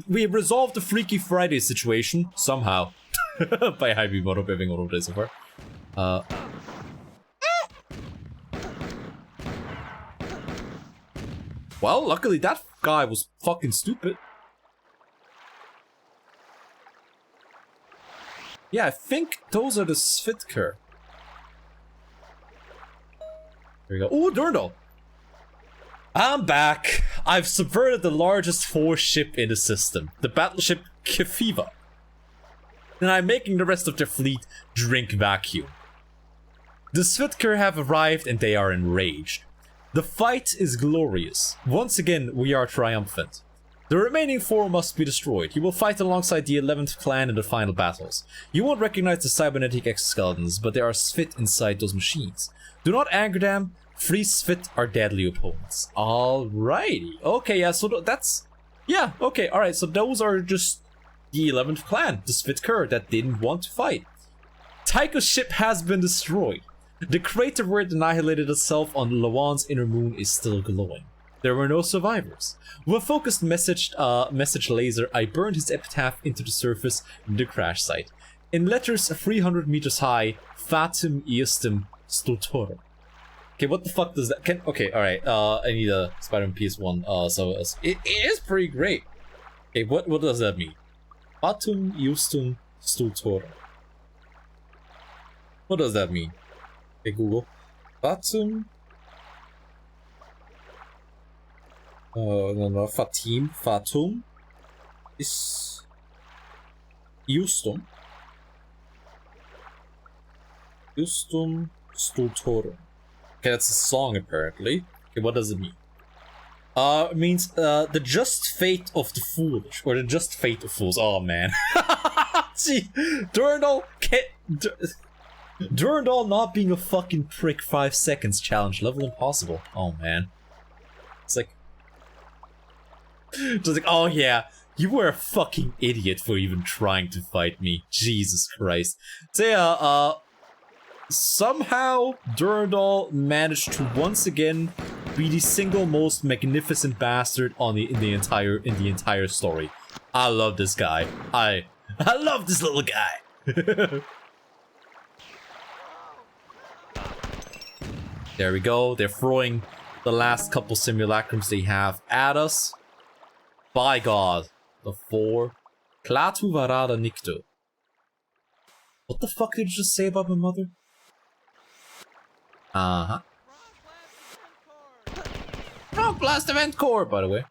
resolved the Freaky Friday situation. Somehow. By Hybe Moto, having all of this so far. Well, luckily that guy was fucking stupid. Yeah, I think those are the Svitker. There we go. Ooh, Durndal! I'm back! I've subverted the largest force ship in the system, the battleship Kefiva. And I'm making the rest of their fleet drink vacuum. The Svitker have arrived and they are enraged. The fight is glorious. Once again, we are triumphant. The remaining 4 must be destroyed. You will fight alongside the 11th clan in the final battles. You won't recognize the cybernetic exoskeletons, but there are Svit inside those machines. Do not anger them. Free Svit are deadly opponents. Alrighty. Okay, yeah, so that's... Yeah, okay, alright, so those are just the 11th clan, the Svitker, that didn't want to fight. Tycho's ship has been destroyed. The crater where it annihilated itself on Lawan's inner moon is still glowing. There were no survivors. With a focused message laser, I burned his epitaph into the surface in the crash site. In letters 300 meters high, Fatum Iustum Stultorum. Okay, what the fuck does that... Okay, alright, I need a Spider-Man PS1, so it is pretty great. Okay, what does that mean? Fatum Iustum Stultorum. What does that mean? Okay, Google. Fatum... no, Fatum is Justum Stultorum. Okay, that's a song apparently. Okay, what does it mean? It means the just fate of the foolish, or the just fate of fools. Oh man. Gee, Durndal not being a fucking prick 5 seconds challenge, level impossible. Oh man. It's like, just like, oh yeah, you were a fucking idiot for even trying to fight me. Jesus Christ. So yeah, somehow Durndal managed to once again be the single most magnificent bastard in the entire story. I love this guy. I love this little guy. There we go. They're throwing the last couple simulacrums they have at us. By God, the 4. Klatu Varada Nikto. What the fuck did you just say about my mother? Uh-huh. Frog Blast Event Core, by the way.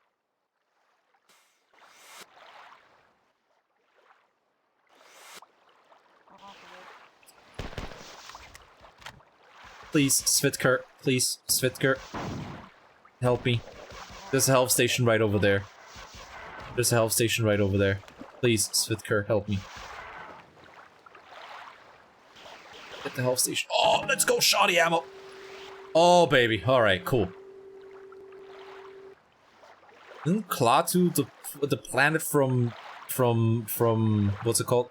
Please, Svitker. Please, Svitker. Help me. There's a health station right over there. There's a health station right over there. Please, Svitker, help me. Get the health station. Oh, let's go, shoddy ammo. Oh, baby. Alright, cool. Isn't Klaatu the planet from what's it called?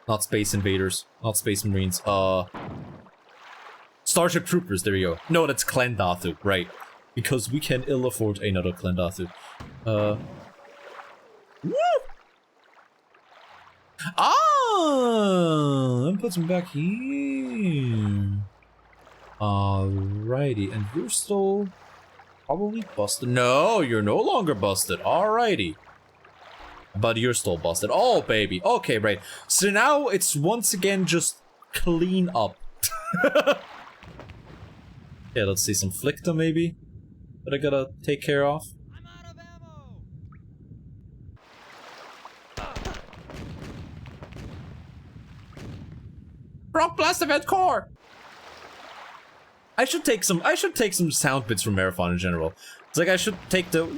Not Space Invaders. Not Space Marines. Starship Troopers, there you go. No, that's Klendathu, right. Because we can ill afford another Klendathu. Woo! Ah! Let me put some back here. Alrighty, and you're still probably busted. No, you're no longer busted. Alrighty. But you're still busted. Oh, baby. Okay, right. So now it's once again just clean up. Yeah, let's see some Flicta maybe that I gotta take care of. I'm out of ammo. Rock Blast Event Core! I should take some sound bits from Marathon in general. It's like I should take the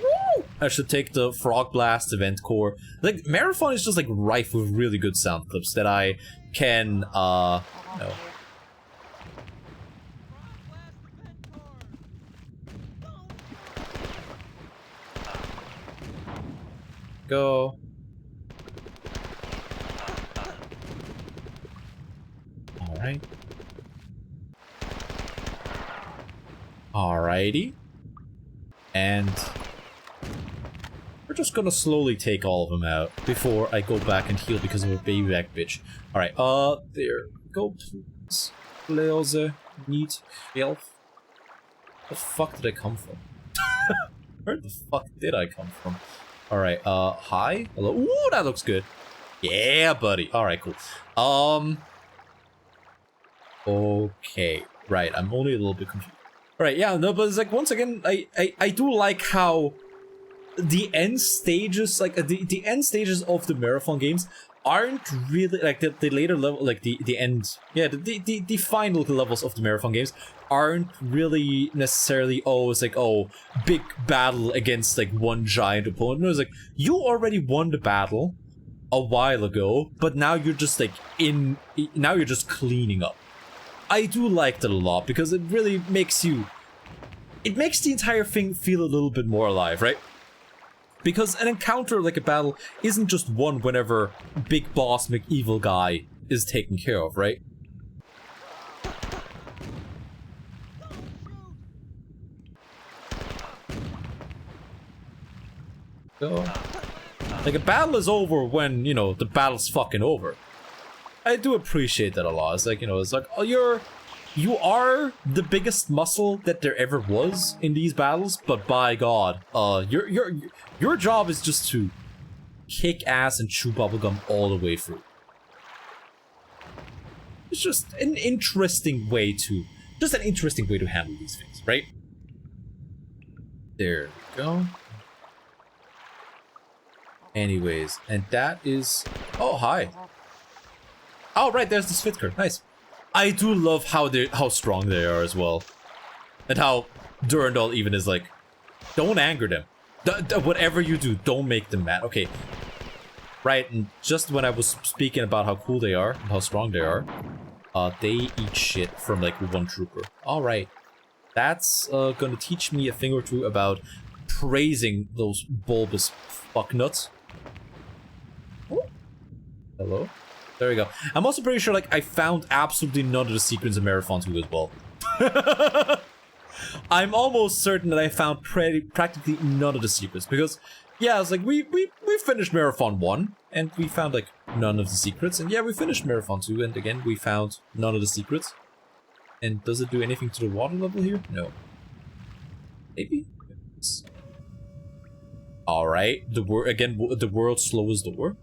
Frog Blast Event Core. Like Marathon is just like rife with really good sound clips that I can no. go. Alright. Alrighty. And we're just gonna slowly take all of them out before I go back and heal because of a baby back bitch. Alright, there. Go, please. Please, need help. Where the fuck did I come from? Where the fuck did I come from? Alright, hi? Hello? Ooh, that looks good. Yeah, buddy. Alright, cool. Okay. Right, I'm only a little bit confused. Alright, yeah, no, but it's like, once again, I do like how the end stages, like, the end stages of the marathon games aren't really, like, the later level, like, the end, yeah, the final levels of the marathon games aren't really necessarily, oh, it's like, oh, big battle against, like, one giant opponent. No, it's like, you already won the battle a while ago, but now you're just, like, now you're just cleaning up. I do like that a lot, because it really makes you... It makes the entire thing feel a little bit more alive, right? Because an encounter, like a battle, isn't just won whenever Big Boss McEvil Guy is taken care of, right? So, like, a battle is over when, you know, the battle's fucking over. I do appreciate that a lot. It's like, you know, it's like, oh, you are the biggest muscle that there ever was in these battles, but by God, your job is just to kick ass and chew bubblegum all the way through. It's just an interesting way to, handle these things, right? There we go. Anyways, and that is, oh, hi. Oh, right, there's the Svitker. Nice. I do love how strong they are as well. And how Durandal even is like, don't anger them. Whatever you do, don't make them mad. Okay. Right, and just when I was speaking about how cool they are, and how strong they are, they eat shit from, like, one trooper. Alright. That's, gonna teach me a thing or two about praising those bulbous fucknuts. Oh. Hello? There we go. I'm also pretty sure, like, I found absolutely none of the secrets in Marathon 2 as well. I'm almost certain that I found practically none of the secrets, because, yeah, it's like, we finished Marathon 1, and we found, like, none of the secrets, and yeah, we finished Marathon 2, and again, we found none of the secrets. And does it do anything to the water level here? No. Maybe? Alright, the world's slowest door.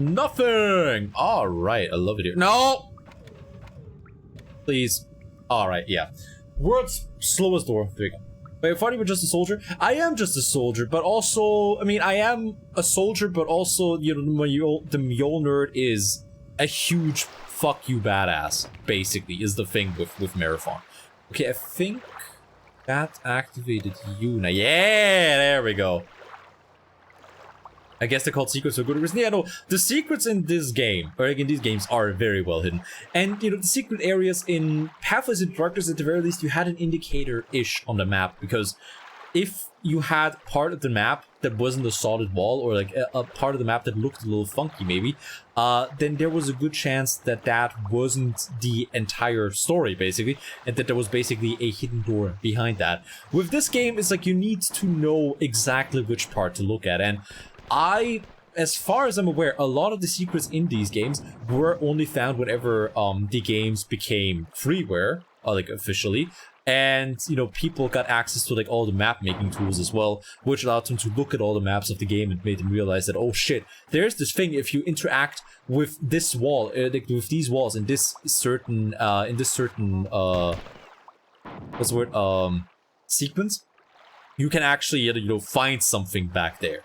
Nothing! Alright, I love it here. No! Please. Alright, yeah. World's slowest door. There you go. Wait, I thought you were just a soldier? I am just a soldier, but also... I mean, I am a soldier, but also, you know, the Mule Nerd is a huge fuck you badass, basically, is the thing with Marathon. Okay, I think that activated you now. Yeah, there we go. I guess they're called secrets for good reason. Yeah, no, the secrets in this game, or like in these games, are very well hidden. And, you know, the secret areas in Pathways into Darkness, at the very least, you had an indicator-ish on the map, because if you had part of the map that wasn't a solid wall, or like a part of the map that looked a little funky, maybe, then there was a good chance that that wasn't the entire story, basically, and that there was basically a hidden door behind that. With this game, it's like you need to know exactly which part to look at, and as far as I'm aware, a lot of the secrets in these games were only found whenever the games became freeware, like officially, and, you know, people got access to, like, all the map making tools as well, which allowed them to look at all the maps of the game and made them realize that, oh shit, there's this thing, if you interact with this wall, like, with these walls in this certain, what's the word, sequence, you can actually, you know, find something back there.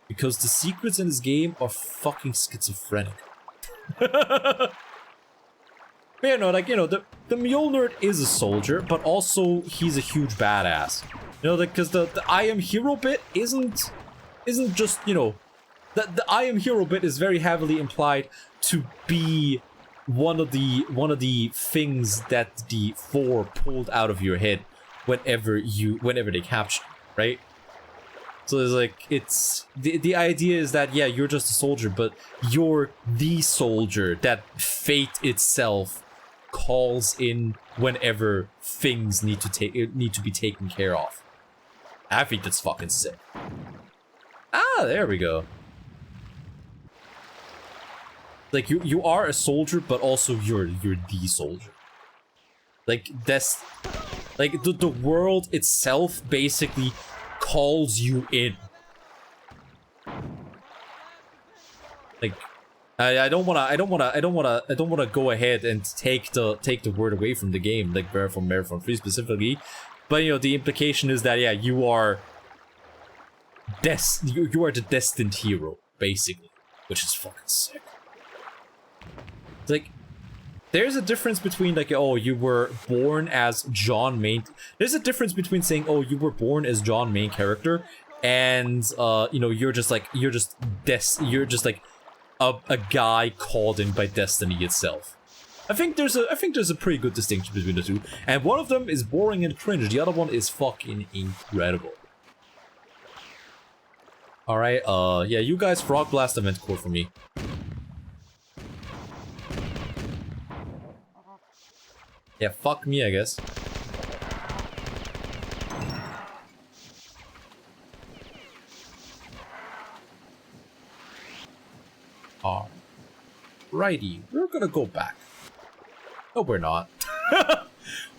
Because the secrets in this game are fucking schizophrenic. But yeah, no, like, you know, the Mule Nerd is a soldier, but also he's a huge badass. You know, because the I am hero bit isn't just, you know, the I am hero bit is very heavily implied to be one of the things that the 4 pulled out of your head whenever they capture you, right? So it's like, it's the idea is that, yeah, you're just a soldier, but you're the soldier that fate itself calls in whenever things need to be taken care of. I think that's fucking sick. Ah, there we go. Like, you are a soldier, but also you're the soldier. Like, that's... Like, the world itself basically calls you in. Like, I don't wanna go ahead and take the word away from the game, like Marathon 3 specifically. But, you know, the implication is that, yeah, you are the destined hero, basically. Which is fucking sick. It's like, there's a difference between, like, oh, you were born as John main... There's a difference between saying, oh, you were born as John main character, and, you know, you're just, like, like, a guy called in by destiny itself. I think there's a pretty good distinction between the two, and one of them is boring and cringe, the other one is fucking incredible. Alright, yeah, you guys frog blast event core for me. Yeah, fuck me, I guess. Alrighty, we're gonna go back. No, we're not.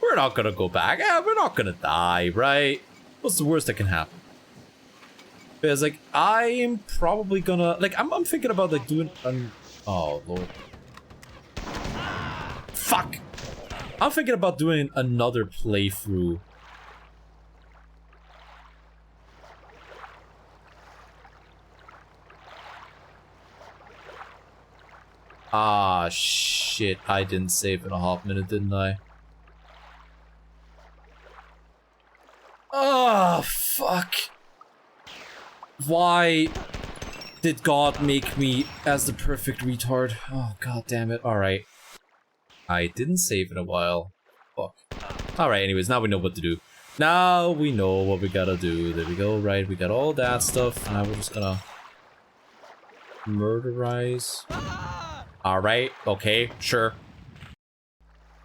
We're not gonna go back. Yeah, we're not gonna die, right? What's the worst that can happen? Because, like, I'm probably gonna... Like, I'm thinking about, like, doing... oh, lord. Fuck! I'm thinking about doing another playthrough. Ah, shit. I didn't save in a half minute, didn't I? Oh, fuck. Why did God make me as the perfect retard? Oh, god damn it. Alright. I didn't save in a while. Fuck. Alright, anyways, now we know what to do. Now we know what we gotta do. There we go, right? We got all that stuff. Now we're just gonna... murderize. Alright, okay, sure.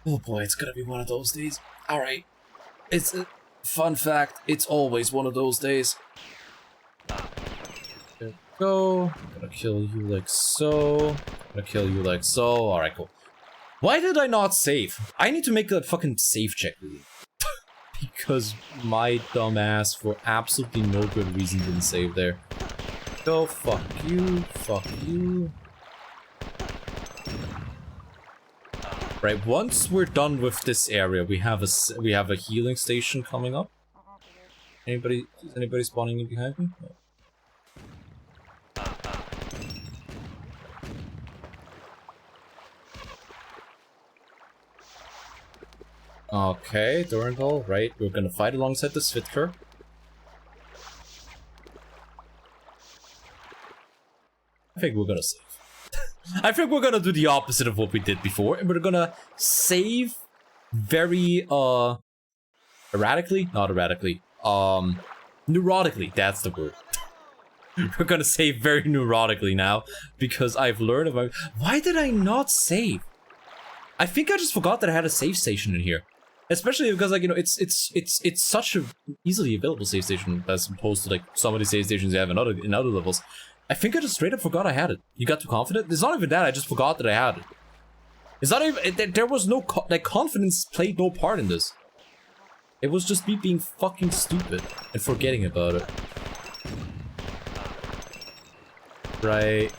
Oh boy, it's gonna be one of those days. Alright. It's a fun fact, it's always one of those days. There we go. I'm gonna kill you like so. I'm gonna kill you like so. Alright, cool. Why did I not save? I need to make that fucking save check, really. Because my dumbass, for absolutely no good reason, didn't save there. Go, fuck you, fuck you. Right, once we're done with this area, we have a healing station coming up. Is anybody spawning in behind me? No. Okay, Durandal, right, we're gonna fight alongside the Svitker. I think we're gonna save. I think we're gonna do the opposite of what we did before, and we're gonna save very, erratically? Not erratically. Neurotically, that's the word. We're gonna save very neurotically now, because I've learned about... Why did I not save? I think I just forgot that I had a save station in here. Especially because, like, you know, it's such a easily available save station as opposed to, like, some of the save stations you have in other levels. I think I just straight up forgot I had it. You got too confident? It's not even that, I just forgot that I had it. It's not even... There was no... Like, confidence played no part in this. It was just me being fucking stupid and forgetting about it. Right.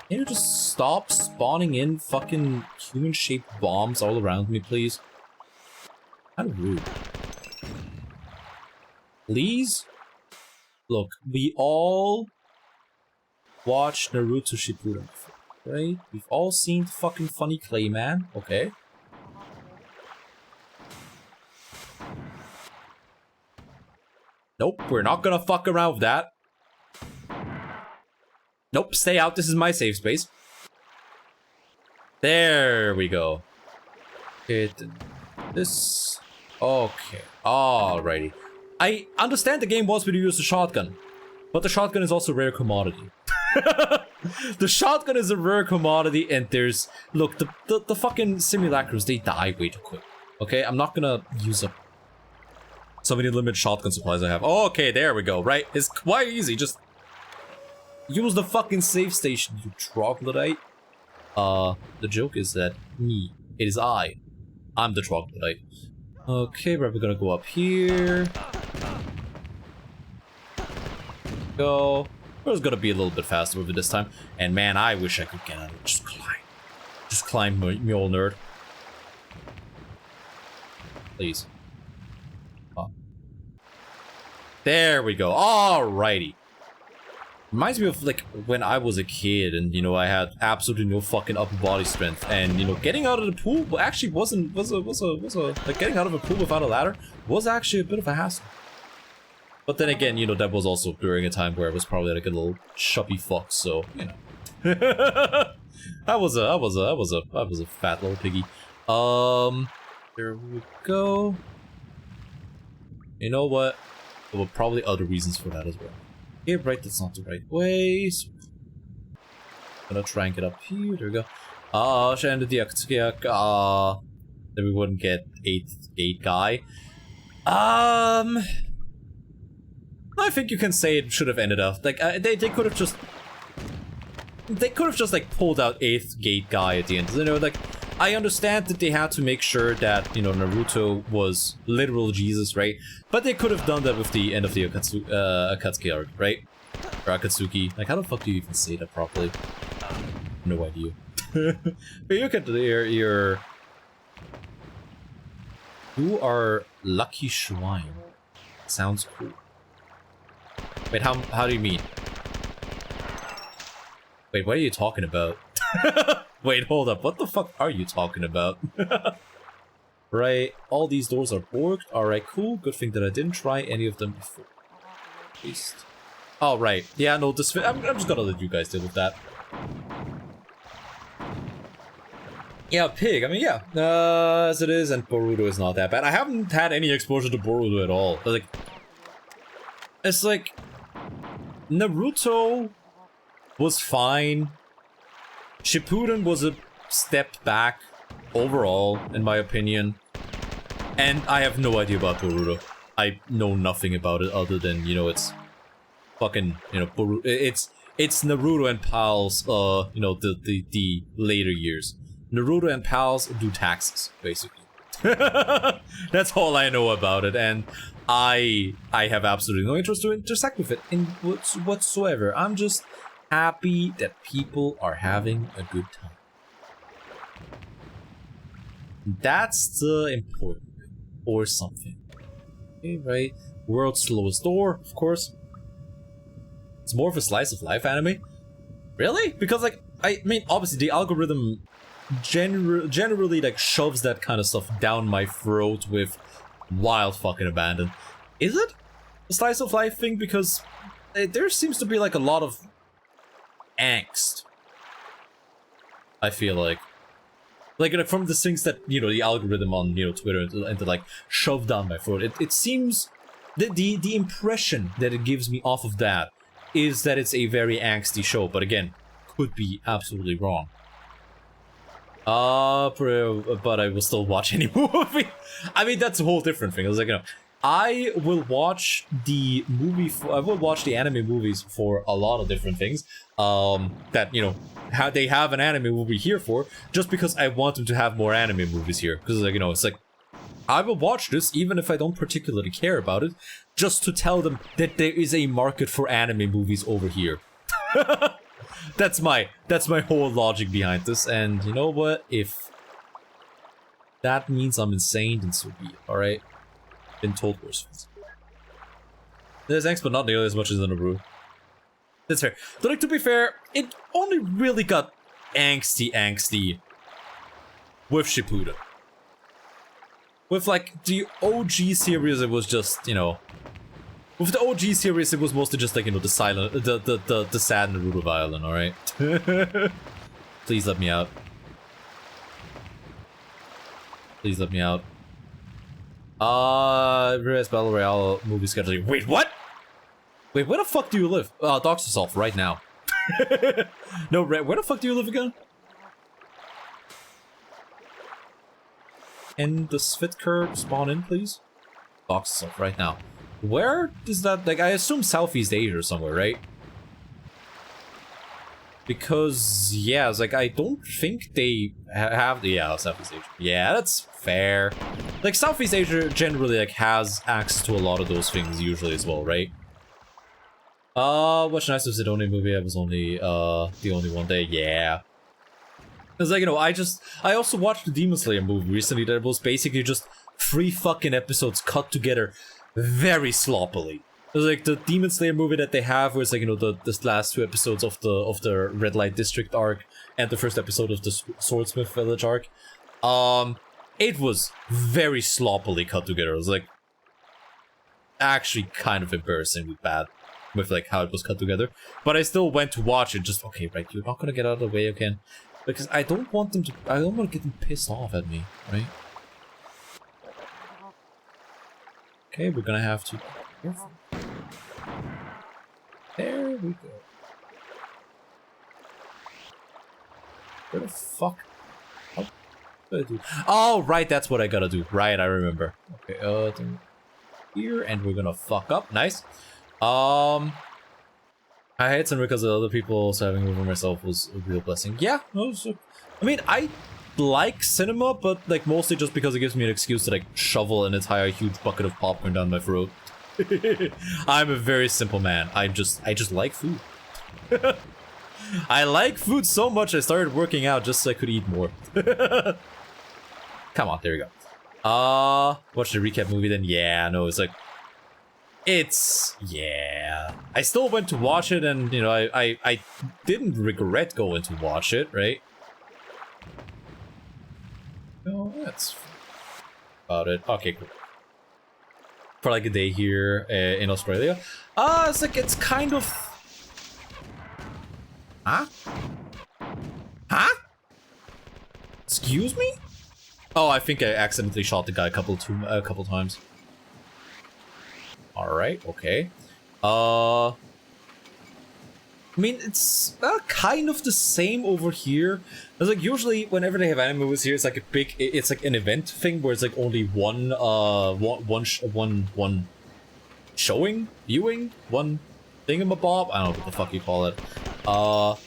Can you just stop spawning in fucking human-shaped bombs all around me, please? Kind of rude. Please? Look, we all watched Naruto Shippuden, right? We've all seen fucking funny Clayman, okay? Nope, we're not gonna fuck around with that. Nope, stay out, this is my safe space. There we go. Okay, this... Okay, alrighty. I understand the game wants me to use the shotgun, but the shotgun is also a rare commodity. The shotgun is a rare commodity, and there's... Look, the fucking simulacros, they die way too quick. Okay, I'm not gonna use up so many limited shotgun supplies I have. Oh, okay, there we go, right? It's quite easy, just... use the fucking safe station, you troglodyte. The joke is that me, it is I'm the troglodyte. Okay, we're gonna go up here. Go. We're just gonna be a little bit faster with it this time. And man, I wish I could get out of it. Just climb. Just climb, mule nerd. Please. Oh. There we go. Alrighty. Reminds me of like when I was a kid and you know I had absolutely no fucking upper body strength and you know getting out of the pool actually was like getting out of a pool without a ladder was actually a bit of a hassle. But then again, you know, that was also during a time where I was probably like a little chubby fuck, so you know. I was a fat little piggy. There we go. You know what? There were probably other reasons for that as well. Yeah, right, that's not the right way. So I'm gonna try and get up here. There we go. Then we wouldn't get 8th guy. I think you can say it should have ended up like they could have just like pulled out 8th gate guy at the end. You know, like I understand that they had to make sure that you know Naruto was literal Jesus, right? But they could have done that with the end of the Akatsuki arc, right? Or Akatsuki. Like how the fuck do you even say that properly? No idea. But you get your you are Lucky Shrine. Sounds cool. Wait, how do you mean? Wait, what are you talking about? Wait, hold up. What the fuck are you talking about? Right, all these doors are borked. Alright, cool. Good thing that I didn't try any of them before. At least. Oh, right. Yeah, no, this... I'm just gonna let you guys deal with that. Yeah, pig. I mean, yeah. As it is, and Boruto is not that bad. I haven't had any exposure to Boruto at all. But, like... It's like... Naruto was fine. Shippuden was a step back overall, in my opinion. And I have no idea about Boruto. I know nothing about it other than, you know, it's fucking, you know, Boruto. It's Naruto and pals, you know, the later years. Naruto and pals do taxes, basically. That's all I know about it, and I have absolutely no interest to intersect with it in whatsoever. I'm just happy that people are having a good time. That's the important thing, or something. Okay, right. World's slowest door, of course. It's more of a slice of life anime. Really? Because like I mean, obviously the algorithm generally like shoves that kind of stuff down my throat with wild fucking abandon. Is it a slice of life thing? Because there seems to be like a lot of angst. I feel like from the things that you know the algorithm on you know Twitter and to like shove down my throat. It seems that the impression that it gives me off of that is that it's a very angsty show. But again, could be absolutely wrong. But I will still watch any movie. I mean, that's a whole different thing. I was like, you know, I will watch the anime movies for a lot of different things. That, you know, they have an anime movie here for, just because I want them to have more anime movies here. Because, like, you know, it's like, I will watch this even if I don't particularly care about it, just to tell them that there is a market for anime movies over here. That's my whole logic behind this, and you know what? If that means I'm insane, then so be it, alright? Been told worse things. There's angst, but not nearly as much as in Naruto. That's fair. But like, to be fair, it only really got angsty with Shippuden. With like the OG series, it was just, you know, with the OG series, it was mostly just like, you know, the silent, the sad Naruto violin, alright? Please let me out. Please let me out. Realize Battle Royale movie scheduling. Wait, what? Wait, where the fuck do you live? Dox yourself right now. No, where the fuck do you live again? In the Svitker spawn in, please? Dox yourself right now. Where is that? Like, I assume Southeast Asia or somewhere, right? Because, yeah, it's like, I don't think they have... Yeah, Southeast Asia. Yeah, that's fair. Like, Southeast Asia generally, like, has access to a lot of those things usually as well, right? What's nice was the only movie I was only, the only one day. Yeah. It's like, you know, I also watched the Demon Slayer movie recently that was basically just 3 fucking episodes cut together very sloppily. It was like the Demon Slayer movie that they have, where it's like, you know, the last 2 episodes of the Red Light District arc and the first episode of the Swordsmith Village arc. It was very sloppily cut together. It was like actually kind of embarrassingly bad with like how it was cut together. But I still went to watch it. Just okay, right? You're not gonna get out of the way again, because I don't want them to. I don't want to get them pissed off at me, right? Okay, we're gonna have to. There we go. Where the fuck? What do I do? Oh, right, that's what I gotta do. Right, I remember. Okay, here, and we're gonna fuck up. Nice. I had some because of other people, so having over myself was a real blessing. Yeah, no, I mean, I like cinema, but like mostly just because it gives me an excuse to like shovel an entire huge bucket of popcorn down my throat. I'm a very simple man. I just like food. I like food so much I started working out just so I could eat more. Come on, there we go. Watch the recap movie then. Yeah, no, it's like yeah. I still went to watch it, and you know, I didn't regret going to watch it, right? No, that's about it. Okay, cool. For like a day here in Australia. It's like, it's kind of... Huh? Huh? Excuse me? Oh, I think I accidentally shot the guy a couple times. Alright, okay. I mean, it's kind of the same over here. It's like usually whenever they have anime movies here, it's like it's like an event thing where it's like only one showing, viewing, one thingamabob. I don't know what the fuck you call it.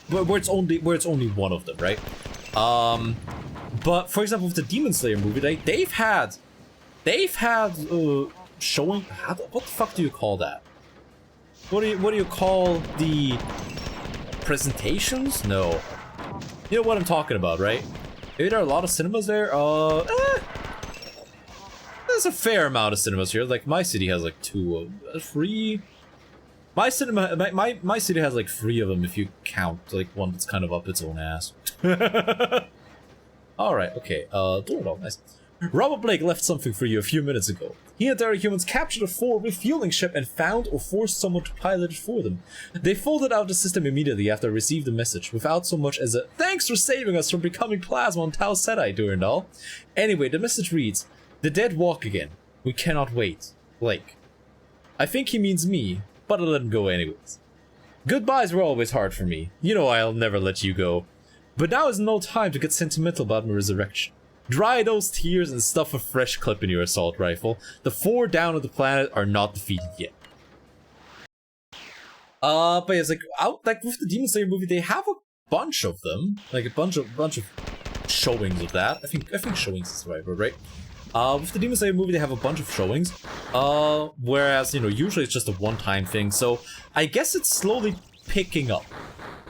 Where it's only one of them, right? But for example, with the Demon Slayer movie, they've had showing. What the fuck do you call that? What do you call the presentations? No. You know what I'm talking about, right? Maybe there are a lot of cinemas there. There's a fair amount of cinemas here. Like my city has like 2, 3. My city has like 3 of them if you count like one that's kind of up its own ass. All right, okay. Do it all nice. Robert Blake left something for you a few minutes ago. He and their humans captured a 4 refueling ship and found or forced someone to pilot it for them. They folded out the system immediately after I received the message, without so much as a "thanks for saving us from becoming plasma on Tau Ceti, Durandal." Anyway, the message reads, "The dead walk again. We cannot wait. Blake." I think he means me, but I'll let him go anyways. Goodbyes were always hard for me. You know I'll never let you go. But now is no time to get sentimental about my resurrection. Dry those tears and stuff a fresh clip in your assault rifle. The 4 down of the planet are not defeated yet. But yeah, it's like with the Demon Slayer movie, they have a bunch of them, like a bunch of showings of that. I think showings is the right word, right? With the Demon Slayer movie, they have a bunch of showings. Whereas you know, usually it's just a one-time thing. So I guess it's slowly picking up.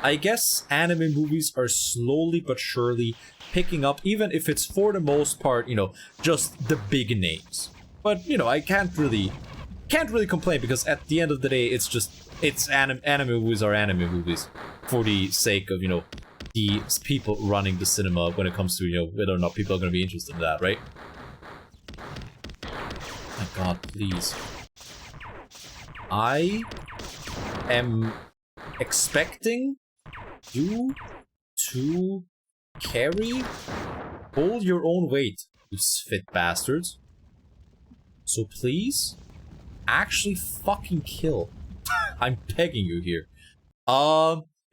I guess anime movies are slowly but surely picking up, even if it's for the most part, you know, just the big names. But you know, I can't really complain, because at the end of the day, it's anime movies are anime movies for the sake of, you know, the people running the cinema when it comes to, you know, whether or not people are going to be interested in that, right? My God, please. I am expecting you to carry, hold your own weight, you spit bastards. So please, actually fucking kill. I'm begging you here.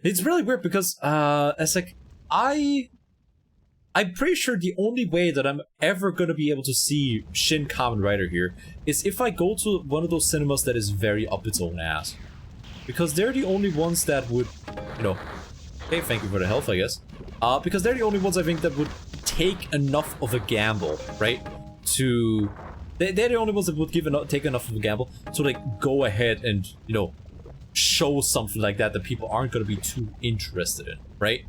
It's really weird because, it's like, I'm pretty sure the only way that I'm ever gonna be able to see Shin Kamen Rider here is if I go to one of those cinemas that is very up its own ass. Because they're the only ones that would, you know, hey, thank you for the health, I guess. Because they're the only ones I think that would take enough of a gamble, right? To... They're the only ones that would take enough of a gamble to, like, go ahead and, you know, show something like that people aren't gonna be too interested in, right?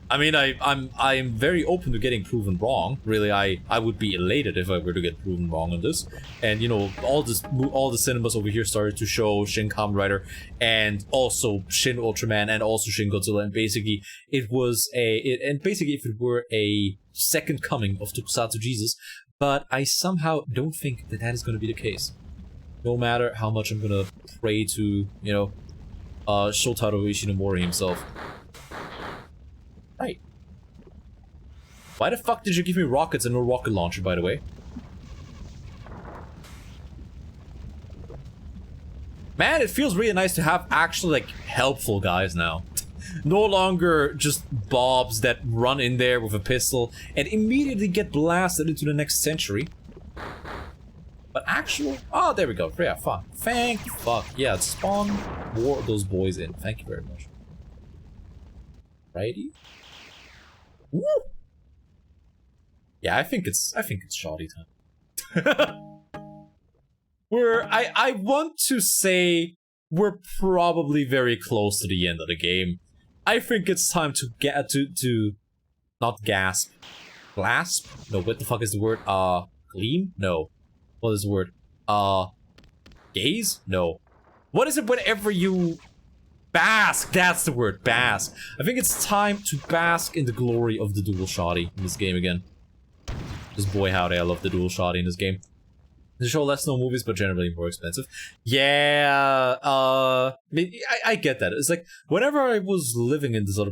I mean, I'm very open to getting proven wrong. Really, I would be elated if I were to get proven wrong on this. And you know, all the cinemas over here started to show Shin Kamen Rider, and also Shin Ultraman, and also Shin Godzilla. And basically, if it were a second coming of Tokusatsu Jesus, but I somehow don't think that is going to be the case. No matter how much I'm gonna pray to, you know, Shotaro Ishinomori himself. Right. Why the fuck did you give me rockets and no rocket launcher, by the way? Man, it feels really nice to have actually, like, helpful guys now. No longer just bobs that run in there with a pistol and immediately get blasted into the next century. But actual... Oh, there we go. Yeah, fuck. Thank fuck. Yeah, spawn more of those boys in. Thank you very much. Righty? Woo! Yeah, I think it's shoddy time. I want to say we're probably very close to the end of the game. I think it's time to get to not gasp. Glasp? No, what the fuck is the word? Gleam? No. What is the word? Gaze? No. What is it whenever you bask? That's the word, bask. I think it's time to bask in the glory of the dual shoddy in this game again. Just boy howdy, I love the dual shoddy in this game. They show less known movies, but generally more expensive. Yeah, I get that. It's like whenever I was living in this other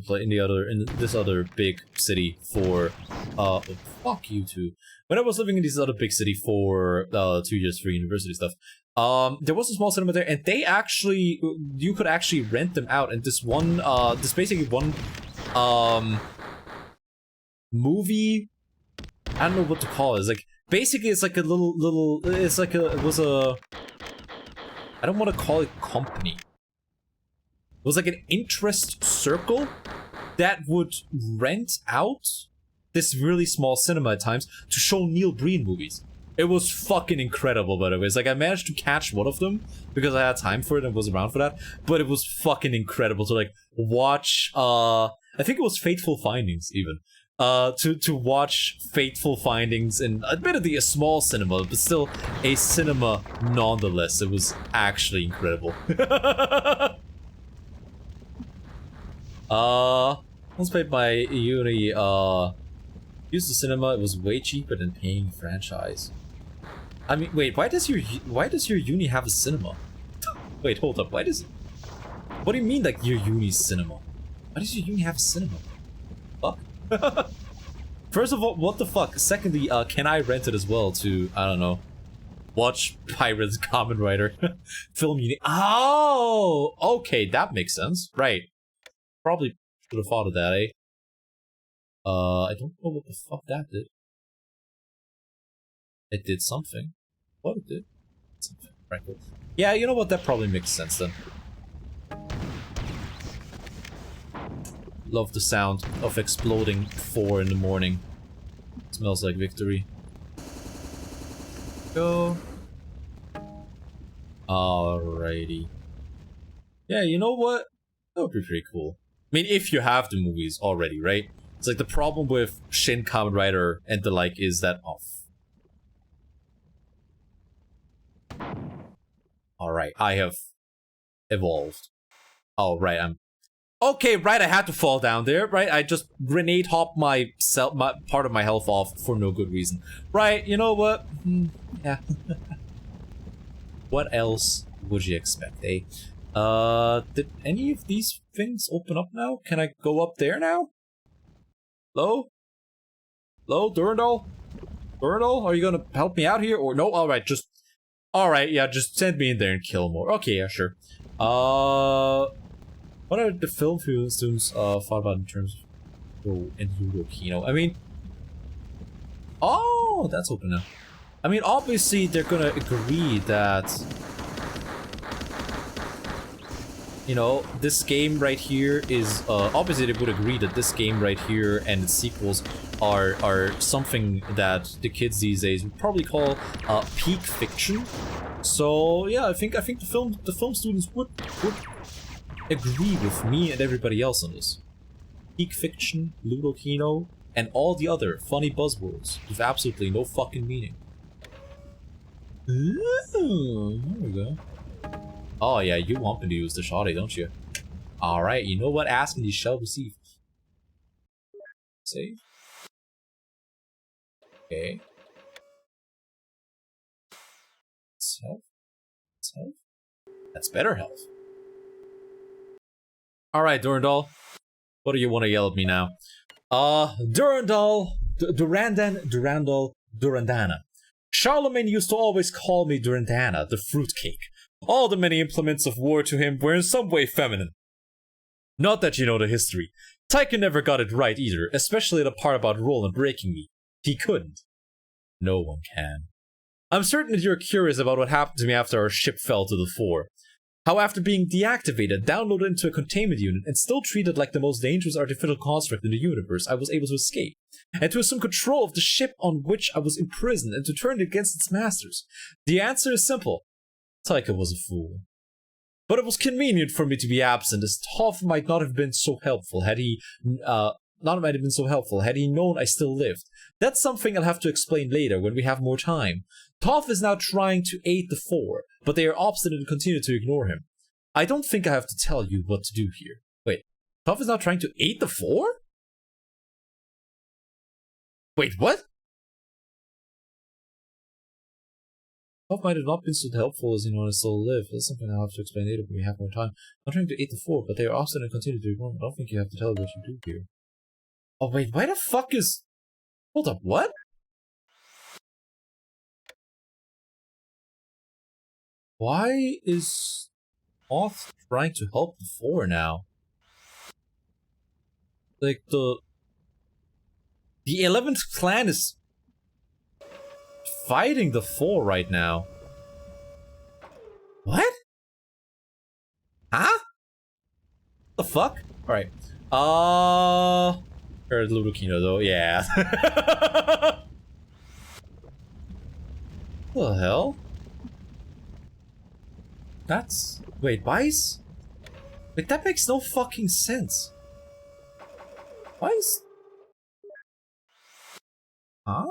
this other big city for oh, fuck you too. When I was living in this other big city for 2 years for university stuff, there was a small cinema there, and they actually you could actually rent them out. And this basically one movie, I don't know what to call it. It's like basically it's like a little it's like it was a, I don't want to call it company. It was like an interest circle that would rent out this really small cinema at times to show Neil Breen movies. It was fucking incredible, by the way. It's like I managed to catch one of them because I had time for it and was around for that. But it was fucking incredible to like watch. I think it was Fateful Findings even. To watch Fateful Findings in admittedly a small cinema, but still a cinema nonetheless. It was actually incredible. Once paid my uni. Used the cinema. It was way cheaper than paying franchise. I mean, wait. Why does your uni have a cinema? Wait, hold up. Why does it? What do you mean, like your uni's cinema? Why does your uni have a cinema? Fuck. First of all, what the fuck? Secondly, can I rent it as well to, I don't know, watch Pirates Kamen Rider film uni? Oh, okay, that makes sense. Right. Probably should have thought of that, eh? I don't know what the fuck that did. It did something. What it did? Something. Right, cool. Yeah, you know what? That probably makes sense then. Love the sound of exploding 4 in the morning. Smells like victory. Go. Alrighty. Yeah, you know what? That would be pretty cool. I mean, if you have the movies already, right? It's like the problem with Shin Kamen Rider and the like is that Alright, I have evolved. Oh, right, I'm... Okay, right, I had to fall down there, right? I just grenade hopped my part of my health off for no good reason. Right, you know what? Yeah. What else would you expect, eh? Did any of these things open up now? Can I go up there now? Hello? Hello, Durandal? Colonel, are you gonna help me out here? Or no? Alright, just... Alright, yeah, just send me in there and kill more. Okay, yeah, sure. What are the film students thought about in terms of and Ludo Kino? I mean... Oh, that's open now. I mean, obviously, they're gonna agree that... You know, this game right here is, obviously they would agree that this game right here and its sequels are something that the kids these days would probably call, peak fiction. So, yeah, I think the film students would agree with me and everybody else on this. Peak fiction, Ludo Kino, and all the other funny buzzwords with absolutely no fucking meaning. Ooh, there we go. Oh yeah, you want me to use the shoddy, don't you? Alright, you know what? Asking you shall receive. Save. Okay. That's health. That's health. That's better health. Alright, Durandal. What do you want to yell at me now? Durandal, Durandana. Charlemagne used to always call me Durandana, the fruitcake. All the many implements of war to him were in some way feminine. Not that you know the history. Tycho never got it right either, especially the part about Roland breaking me. He couldn't. No one can. I'm certain that you're curious about what happened to me after our ship fell to the floor. How after being deactivated, downloaded into a containment unit, and still treated like the most dangerous artificial construct in the universe, I was able to escape, and to assume control of the ship on which I was imprisoned and to turn it against its masters. The answer is simple. Tycho was a fool. But it was convenient for me to be absent, as Toph might not have been so helpful had he known I still lived. That's something I'll have to explain later when we have more time. Toph is now trying to aid the Four, but they are obstinate and continue to ignore him. I don't think I have to tell you what to do here. Wait, Toph is now trying to aid the Four? Wait, what? Toph might have not been so helpful as anyone still live. That's something I'll have to explain later when we have more time. I'm trying to aid the Four, but they are obstinate and continue to ignore him. I don't think you have to tell me what you do here. Oh wait, why the fuck is... Hold up, what? Why is Toph trying to help the Four now? Like, the 11th clan is fighting the Four right now. What? Huh? The fuck? Alright. Or Ludokino though, yeah. What the hell? That's... Wait, why is... Wait, that makes no fucking sense. Why is... Huh?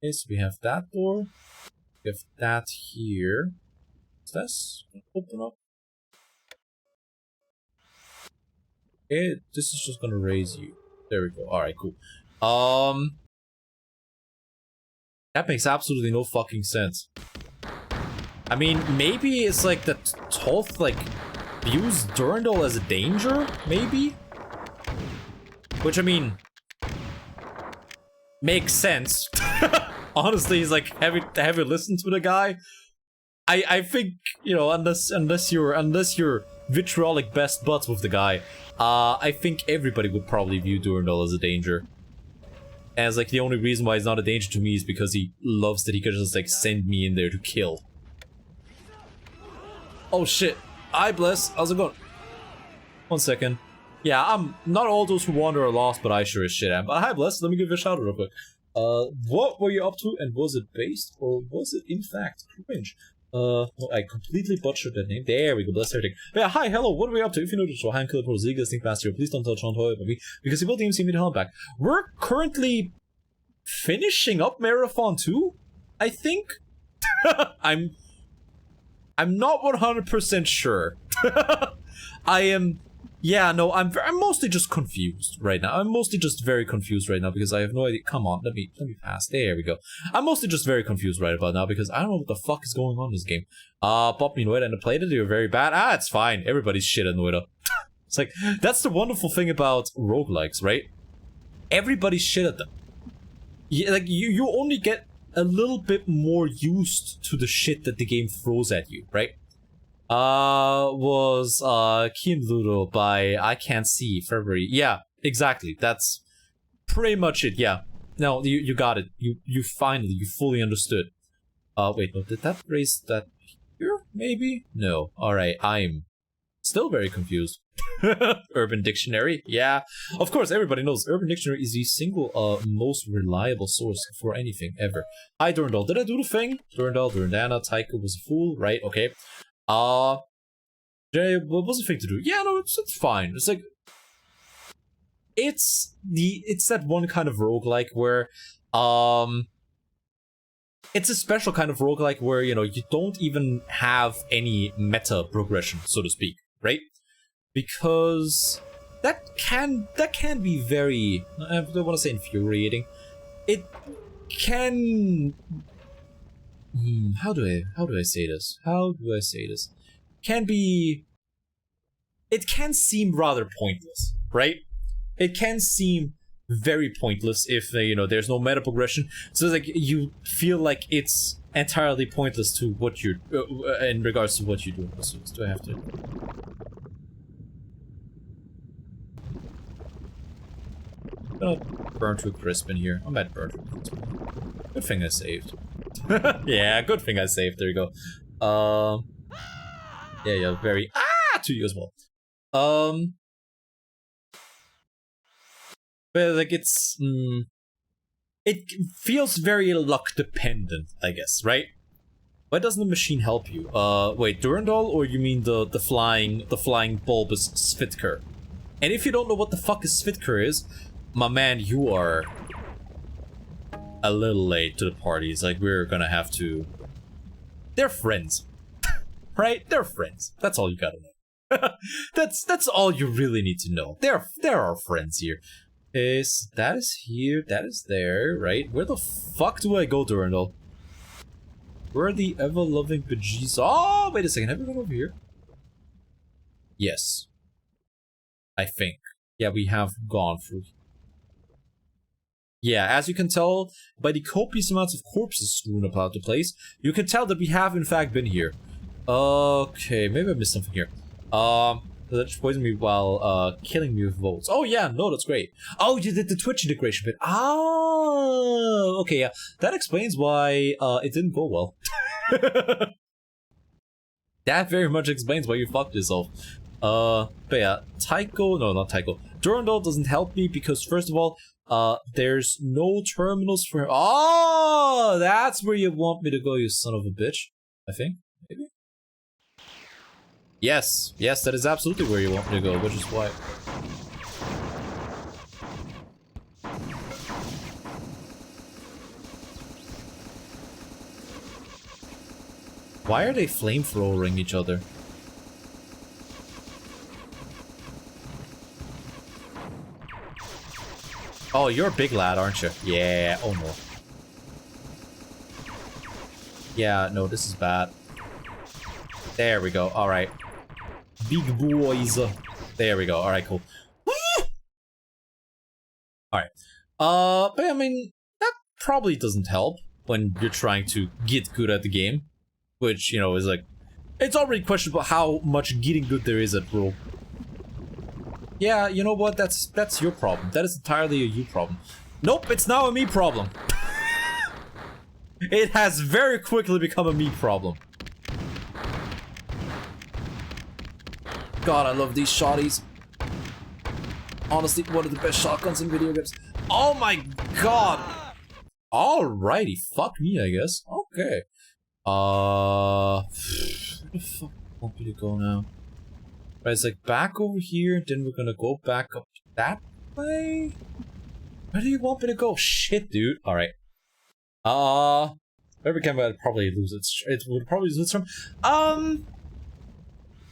Okay, so we have that door. We have that here. Is this open up? Okay, this is just gonna raise you. There we go. Alright, cool. That makes absolutely no fucking sense. I mean, maybe it's like that Toph, like, views Durandal as a danger? Maybe? Which, I mean... makes sense. Honestly, he's like, have you listened to the guy? I think, you know, unless you're vitriolic best buds with the guy, I think everybody would probably view Durandal as a danger. As like the only reason why he's not a danger to me is because he loves that he could just like send me in there to kill. Oh shit. Hi Bless, how's it going? 1 second. Yeah, I'm not all those who wander are lost, but I sure as shit am. But hi Bless, let me give you a shout out real quick. What were you up to, and was it based, or was it in fact cringe? No, I completely butchered that name. There we go, bless everything. But yeah, hi, hello, what are we up to? If you know the show, I'm Killer Pro Ziga, Think Master, please don't tell Sean Toy about me, because he will DM see me to help back. We're currently finishing up Marathon 2, I think? I'm not 100% sure. Yeah, no, I'm mostly just confused right now. I'm mostly just very confused right now because I have no idea. Come on, let me pass. There we go. I'm mostly just very confused right about now because I don't know what the fuck is going on in this game. Pop me Noida and the played it, you're very bad. Ah, it's fine. Everybody's shit at Noida. It's like, that's the wonderful thing about roguelikes, right? Everybody's shit at them. like you only get a little bit more used to the shit that the game throws at you, right? Was Kim Ludo by I Can't See February. Yeah, exactly. That's pretty much it. Yeah. No, you got it. You finally, you fully understood. Wait, no, did that raise that here? Maybe? No. Alright, I'm still very confused. Urban Dictionary? Yeah. Of course, everybody knows Urban Dictionary is the single most reliable source for anything ever. Hi, Durandal. Did I do the thing? Durandal, Durandana, Taiko was a fool, right? Okay. Jay, what was the thing to do? Yeah, no, it's fine. It's like it's that one kind of roguelike where it's a special kind of roguelike where, you know, you don't even have any meta progression, so to speak, right? Because that can be very, I don't want to say infuriating. It can how do I say this? It can seem rather pointless, right? It can seem very pointless if you know, there's no meta progression. So it's like you feel like it's entirely pointless to what you're in regards to what you do. So do I have to? I'm gonna burn to a crisp in here. I'm at burn to a crisp. Good thing I saved. Yeah, good thing I saved. There you go. Yeah, very to you as well. But like it's it feels very luck dependent, I guess, right? Why doesn't the machine help you? Wait, Durandal, or you mean the flying bulbous Svitker? And if you don't know what the fuck a Svitker is, my man, you are a little late to the party. It's like we're gonna have to. They're friends, right? They're friends. That's all you gotta know. that's all you really need to know. There are friends here. Is that is here, that is there, right? Where the fuck do I go, Durandal? Where are the ever-loving bejesus? Oh, wait a second, have we gone over here? Yes. I think. Yeah, we have gone through. Yeah, as you can tell by the copious amounts of corpses strewn about the place, you can tell that we have in fact been here. Okay, maybe I missed something here. That poisoned me while killing me with votes. Oh yeah, no, that's great. Oh, you did the Twitch integration bit. Oh, okay, yeah. That explains why it didn't go well. That very much explains why you fucked yourself. But yeah, Taiko, no, not Taiko. Durandal doesn't help me because first of all, there's no terminals for him. Oh, that's where you want me to go, you son of a bitch. I think, maybe? Yes, that is absolutely where you want me to go, which is why. Why are they flamethrowering each other? Oh, you're a big lad, aren't you? Yeah, oh no. Yeah, no, this is bad. There we go, alright. Big boys. There we go, alright, cool. Alright. But I mean, that probably doesn't help when you're trying to get good at the game. Which, you know, is like... It's already questionable how much getting good there is at Rogue. Yeah, you know what? That's your problem. That is entirely a you problem. Nope, it's now a me problem. It has very quickly become a me problem. God, I love these shotties. Honestly, one of the best shotguns in video games. Oh my god! Alrighty, fuck me, I guess. Okay. Where the fuck do you want me to go now? Right, it's like back over here, then we're gonna go back up that way? Where do you want me to go? Shit, dude. Alright. Every game would probably lose it would probably lose its from.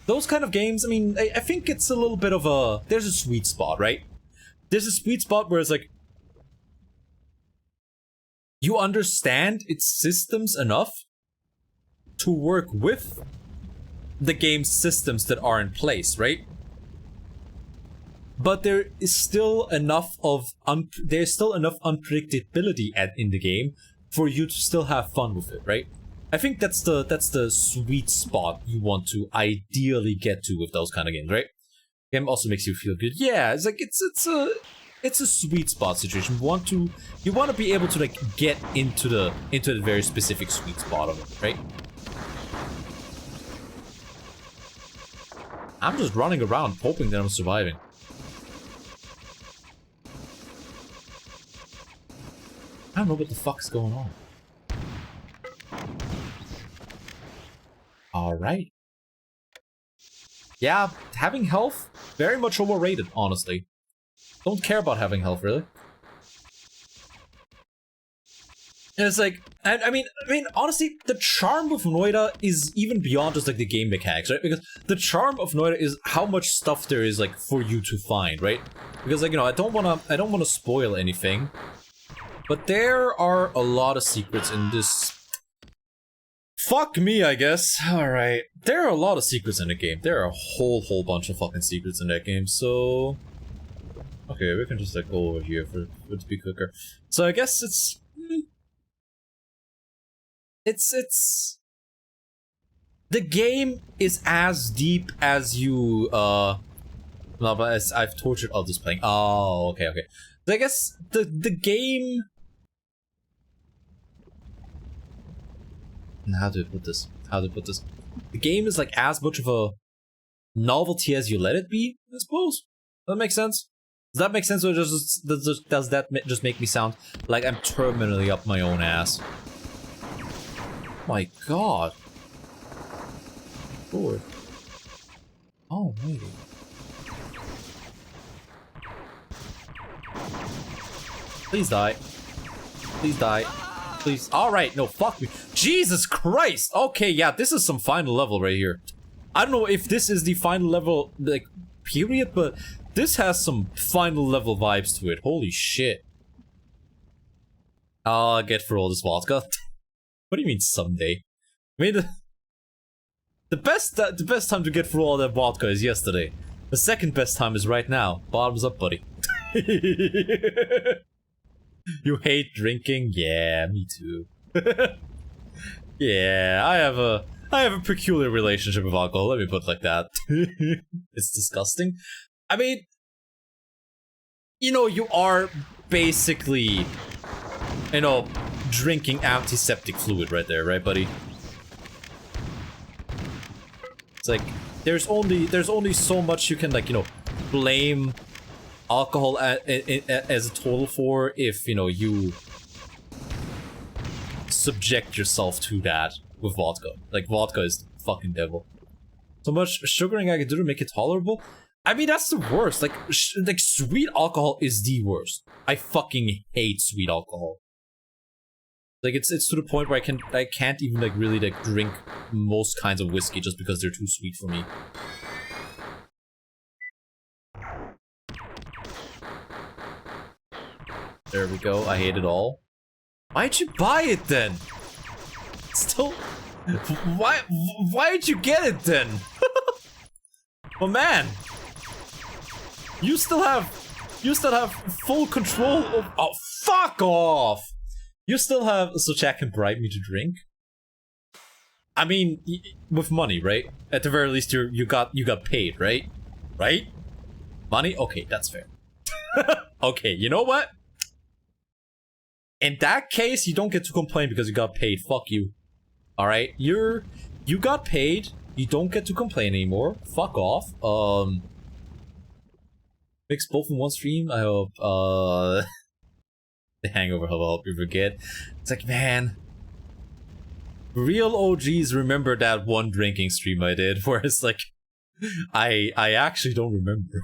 Those kind of games, I mean, I think it's a little bit of a... There's a sweet spot, right? There's a sweet spot where it's like... You understand its systems enough to work with the game's systems that are in place, right? but there is still enough of there's still enough unpredictability in the game for you to still have fun with it, right? I think that's the sweet spot you want to ideally get to with those kind of games, right? Game also makes you feel good. Yeah, it's like it's a sweet spot situation. You want to be able to like get into the very specific sweet spot of it, right? I'm just running around hoping that I'm surviving. I don't know what the fuck's going on. Alright. Yeah, having health, very much overrated, honestly. Don't care about having health, really. And it's like, I mean, honestly, the charm of Noida is even beyond just like the game mechanics, right? Because the charm of Noida is how much stuff there is like for you to find, right? Because like, you know, I don't wanna spoil anything, but there are a lot of secrets in this. Fuck me, I guess. Alright. There are a lot of secrets in the game. There are a whole bunch of fucking secrets in that game, so... Okay, we can just like go over here for it to be quicker. So I guess it's... It's... The game is as deep as you, No, but as I've tortured others playing. Oh, okay. So I guess the game... How do I put this? The game is like as much of a novelty as you let it be, I suppose. Does that make sense? Does that make sense, or does that just make me sound like I'm terminally up my own ass? My god. Lord. Oh, maybe. Please die. Please die. Please. Alright, no, fuck me. Jesus Christ! Okay, yeah, this is some final level right here. I don't know if this is the final level, like, period, but this has some final level vibes to it. Holy shit. I'll get through all this vodka. What do you mean someday? I mean, the best time to get through all that vodka is yesterday. The second best time is right now. Bottoms up, buddy. You hate drinking? Yeah, me too. Yeah, I have a peculiar relationship with alcohol, let me put it like that. It's disgusting. I mean, you know, you are basically, you know, drinking antiseptic fluid right there, right, buddy? It's like, there's only so much you can, like, you know, blame alcohol as a total for if, you know, you subject yourself to that with vodka. Like, vodka is the fucking devil. So much sugaring I can do to make it tolerable? I mean, that's the worst. Like, sweet alcohol is the worst. I fucking hate sweet alcohol. Like, it's to the point where I can't even, like, really, like, drink most kinds of whiskey just because they're too sweet for me. There we go, I hate it all. Why'd you buy it then? Still... Why'd you get it then? Oh man! You still have full control of... Oh, fuck off! You still have... So Jack can bribe me to drink? I mean, with money, right? At the very least, you got paid, right? Right? Money? Okay, that's fair. Okay, you know what? In that case, you don't get to complain because you got paid. Fuck you. Alright? You got paid. You don't get to complain anymore. Fuck off. Mix both in one stream. I hope, the hangover will help you forget. It's like, man. Real OGs remember that one drinking stream I did, where it's like, I actually don't remember.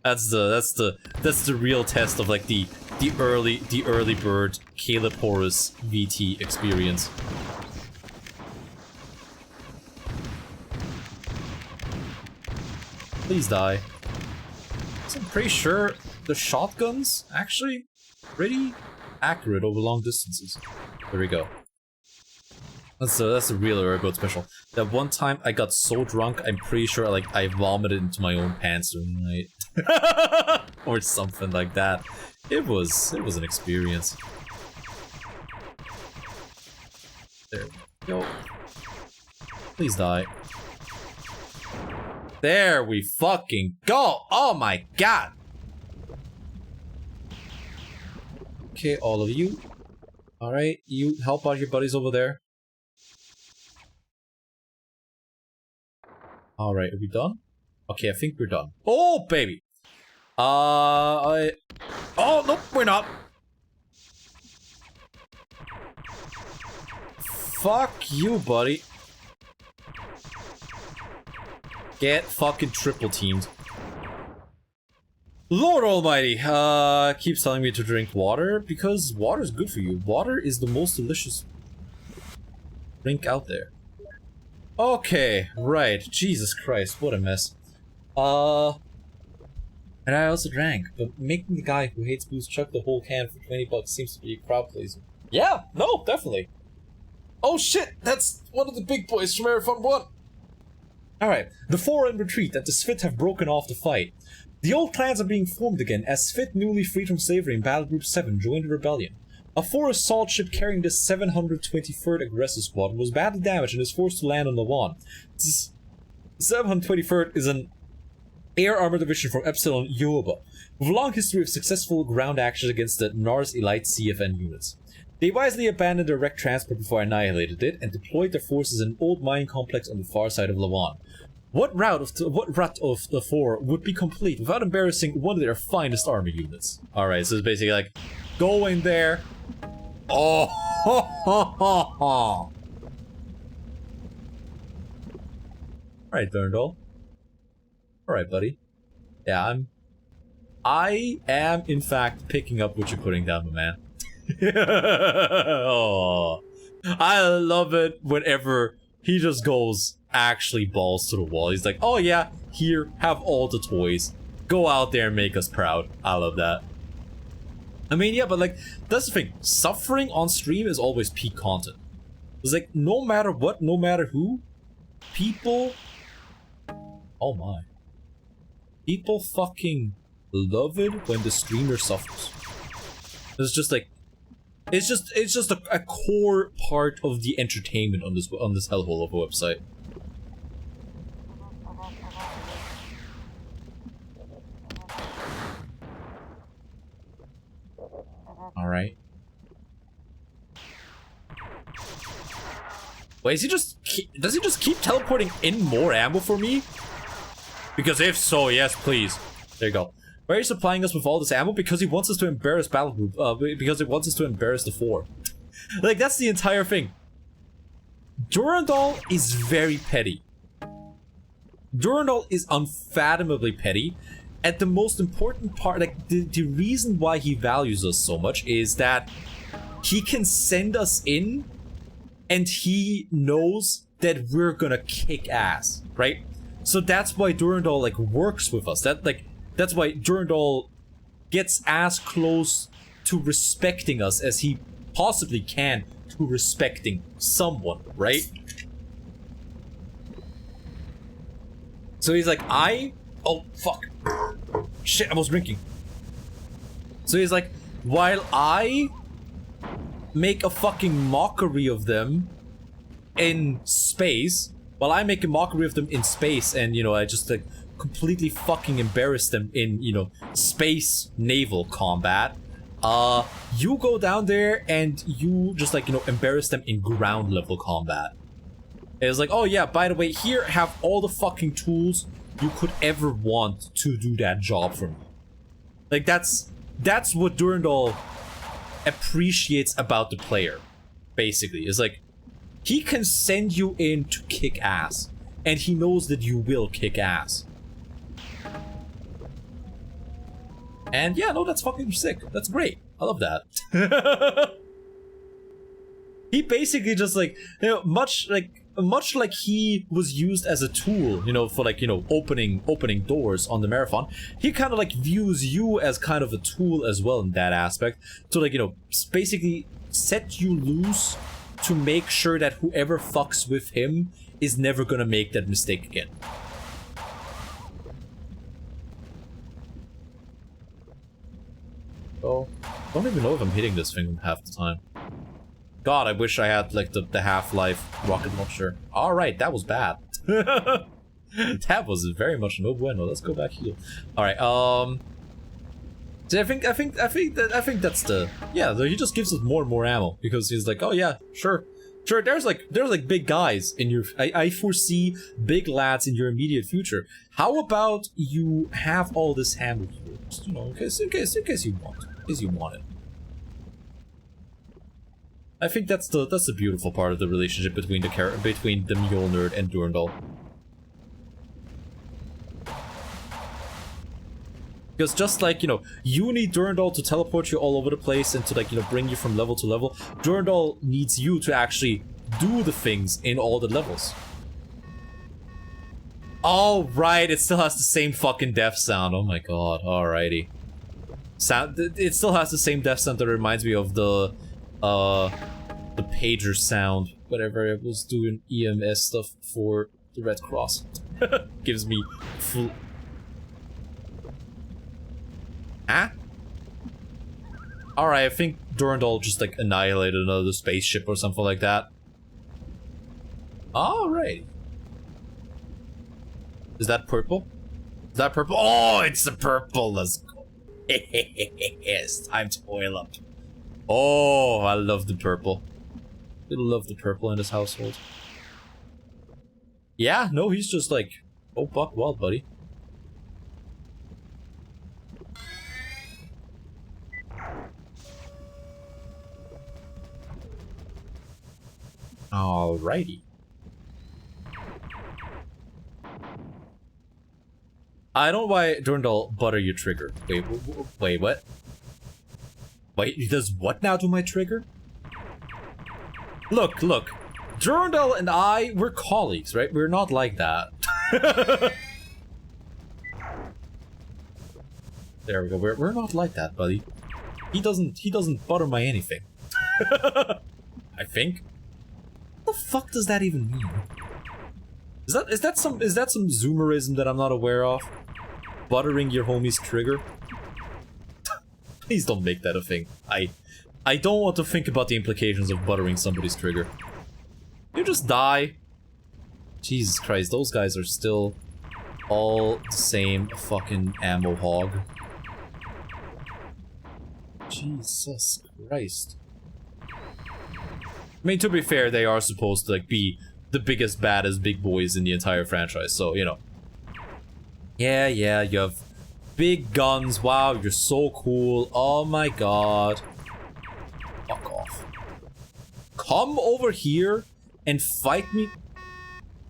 That's the real test of like the early bird Caleb Horus VT experience. Please die. So I'm pretty sure the shotgun's actually pretty accurate over long distances. There we go. That's a real airboat special. That one time I got so drunk, I'm pretty sure like I vomited into my own pants during the night. Or something like that. It was an experience. There we go. Please die. There we fucking go! Oh my god! Okay, all of you. Alright, you help out your buddies over there. Alright, are we done? Okay, I think we're done. Oh, baby! Oh, nope, we're not. Fuck you, buddy. Get fucking triple teamed. Lord Almighty, keeps telling me to drink water because water is good for you. Water is the most delicious drink out there. Okay, right. Jesus Christ, what a mess. And I also drank, but making the guy who hates booze chuck the whole can for 20 bucks seems to be a crowd pleaser. Yeah, no, definitely. Oh shit, that's one of the big boys from Marathon 1. Alright, the four in retreat that the Svit have broken off the fight. The old clans are being formed again as Svit, newly freed from slavery in Battle Group 7, joined the rebellion. A 4 assault ship carrying the 723rd Aggressor Squadron was badly damaged and is forced to land on Lawan. This 723rd is an air armor division from Epsilon Yoruba, with a long history of successful ground actions against the Nars Elite CFN units. They wisely abandoned their wrecked transport before I annihilated it, and deployed their forces in an old mining complex on the far side of Lawan. What route of the 4 would be complete without embarrassing one of their finest army units? Alright, so it's basically like, go in there. Oh, ho, ho, ho, ho. Alright, Durndal. Alright, buddy. Yeah, I am, in fact, picking up what you're putting down, my man. Oh, I love it whenever he just goes actually balls to the wall. He's like, oh yeah, here, have all the toys. Go out there and make us proud. I love that. I mean, yeah, but like, that's the thing. Suffering on stream is always peak content. It's like, no matter what, no matter who, people... Oh my. People fucking love it when the streamer suffers. It's just like, it's just a core part of the entertainment on this hellhole of a website. All right. Wait, does he just keep teleporting in more ammo for me? Because if so, yes, please. There you go. Why are you supplying us with all this ammo? Because he wants us to embarrass Battle Group. Because he wants us to embarrass the 4. Like, that's the entire thing. Durandal is very petty. Durandal is unfathomably petty. And the most important part, like, the reason why he values us so much is that he can send us in and he knows that we're gonna kick ass, right? So that's why Durandal, like, works with us. That's why Durandal gets as close to respecting us as he possibly can to respecting someone, right? So he's like, oh, fuck. Shit, I was drinking. So he's like, while I make a fucking mockery of them in space, and, you know, I just, like, completely fucking embarrass them in, you know, space naval combat, you go down there and you just, like, you know, embarrass them in ground level combat. And it's like, oh yeah, by the way, here, have all the fucking tools you could ever want to do that job for me. Like, that's what Durandal appreciates about the player, basically. It's like, he can send you in to kick ass, and he knows that you will kick ass. And yeah, no, that's fucking sick. That's great. I love that. He basically just, like, you know, much like he was used as a tool, you know, for, like, you know, opening doors on the marathon, he kind of, like, views you as kind of a tool as well in that aspect. So, like, you know, basically set you loose to make sure that whoever fucks with him is never gonna make that mistake again. Oh, I don't even know if I'm hitting this thing half the time. God, I wish I had like the Half-Life rocket launcher. Alright, that was bad. That was very much no bueno. Let's go back here. Alright, so I think that's the, yeah, he just gives us more and more ammo because he's like, oh yeah, sure, there's like big guys in your, I foresee big lads in your immediate future. How about you have all this ammo here, just, you know, in case you want it. I think that's the beautiful part of the relationship between the Mule Nerd and Durandal. Because just like, you know, you need Durandal to teleport you all over the place and to, like, you know, bring you from level to level, Durandal needs you to actually do the things in all the levels. Oh, right, it still has the same fucking death sound. Oh my god, alrighty. It still has the same death sound that reminds me of the pager sound whenever I was doing EMS stuff for the Red Cross. Gives me full... Huh? Alright, I think Durandal just like annihilated another spaceship or something like that. Alright. Is that purple? Is that purple? Oh, it's the purple! Let's go. It's time to oil up. Oh, I love the purple. I love the purple in this household. Yeah, no, he's just like, oh, buck wild, buddy. Alrighty. I don't know why Durandal butter your trigger. Wait, what? Wait, he does what now to my trigger? Look. Durandal and I, we're colleagues, right? We're not like that. There we go. We're not like that, buddy. He doesn't butter my anything. I think. What the fuck does that even mean? Is that some zoomerism that I'm not aware of? Buttering your homie's trigger? Please don't make that a thing. I don't want to think about the implications of buttering somebody's trigger. You just die. Jesus Christ, those guys are still all the same fucking ammo hog. Jesus Christ. I mean, to be fair, they are supposed to, like, be the biggest, baddest big boys in the entire franchise, so, you know. Yeah, you have big guns. Wow, you're so cool. Oh my god. Fuck off. Come over here and fight me.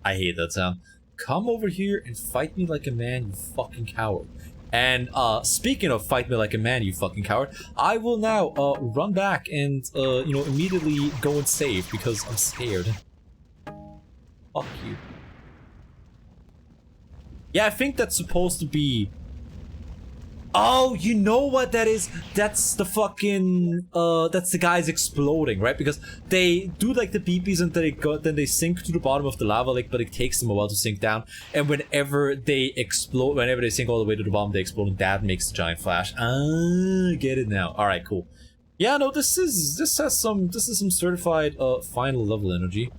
I hate that sound. Come over here and fight me like a man, you fucking coward. And, speaking of fight me like a man, you fucking coward, I will now, run back and, you know, immediately go and save because I'm scared. Fuck you. Yeah, I think that's supposed to be... Oh, you know what that is? That's the fucking, that's the guys exploding, right? Because they do like the beepies and then they sink to the bottom of the lava lake, but it takes them a while to sink down. And whenever they explode, whenever they sink all the way to the bottom, they explode, and that makes the giant flash. Ah, get it now. All right, cool. Yeah, no, this is some certified final level energy.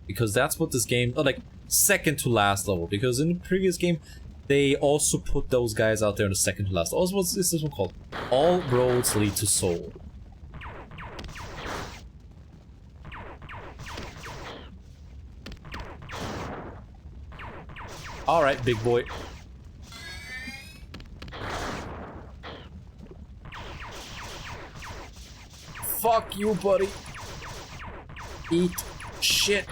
Because that's what this game, like second to last level. Because in the previous game, they also put those guys out there in the second to last. Also, what's this one called? All roads lead to Seoul. Alright, big boy. Fuck you, buddy. Eat shit.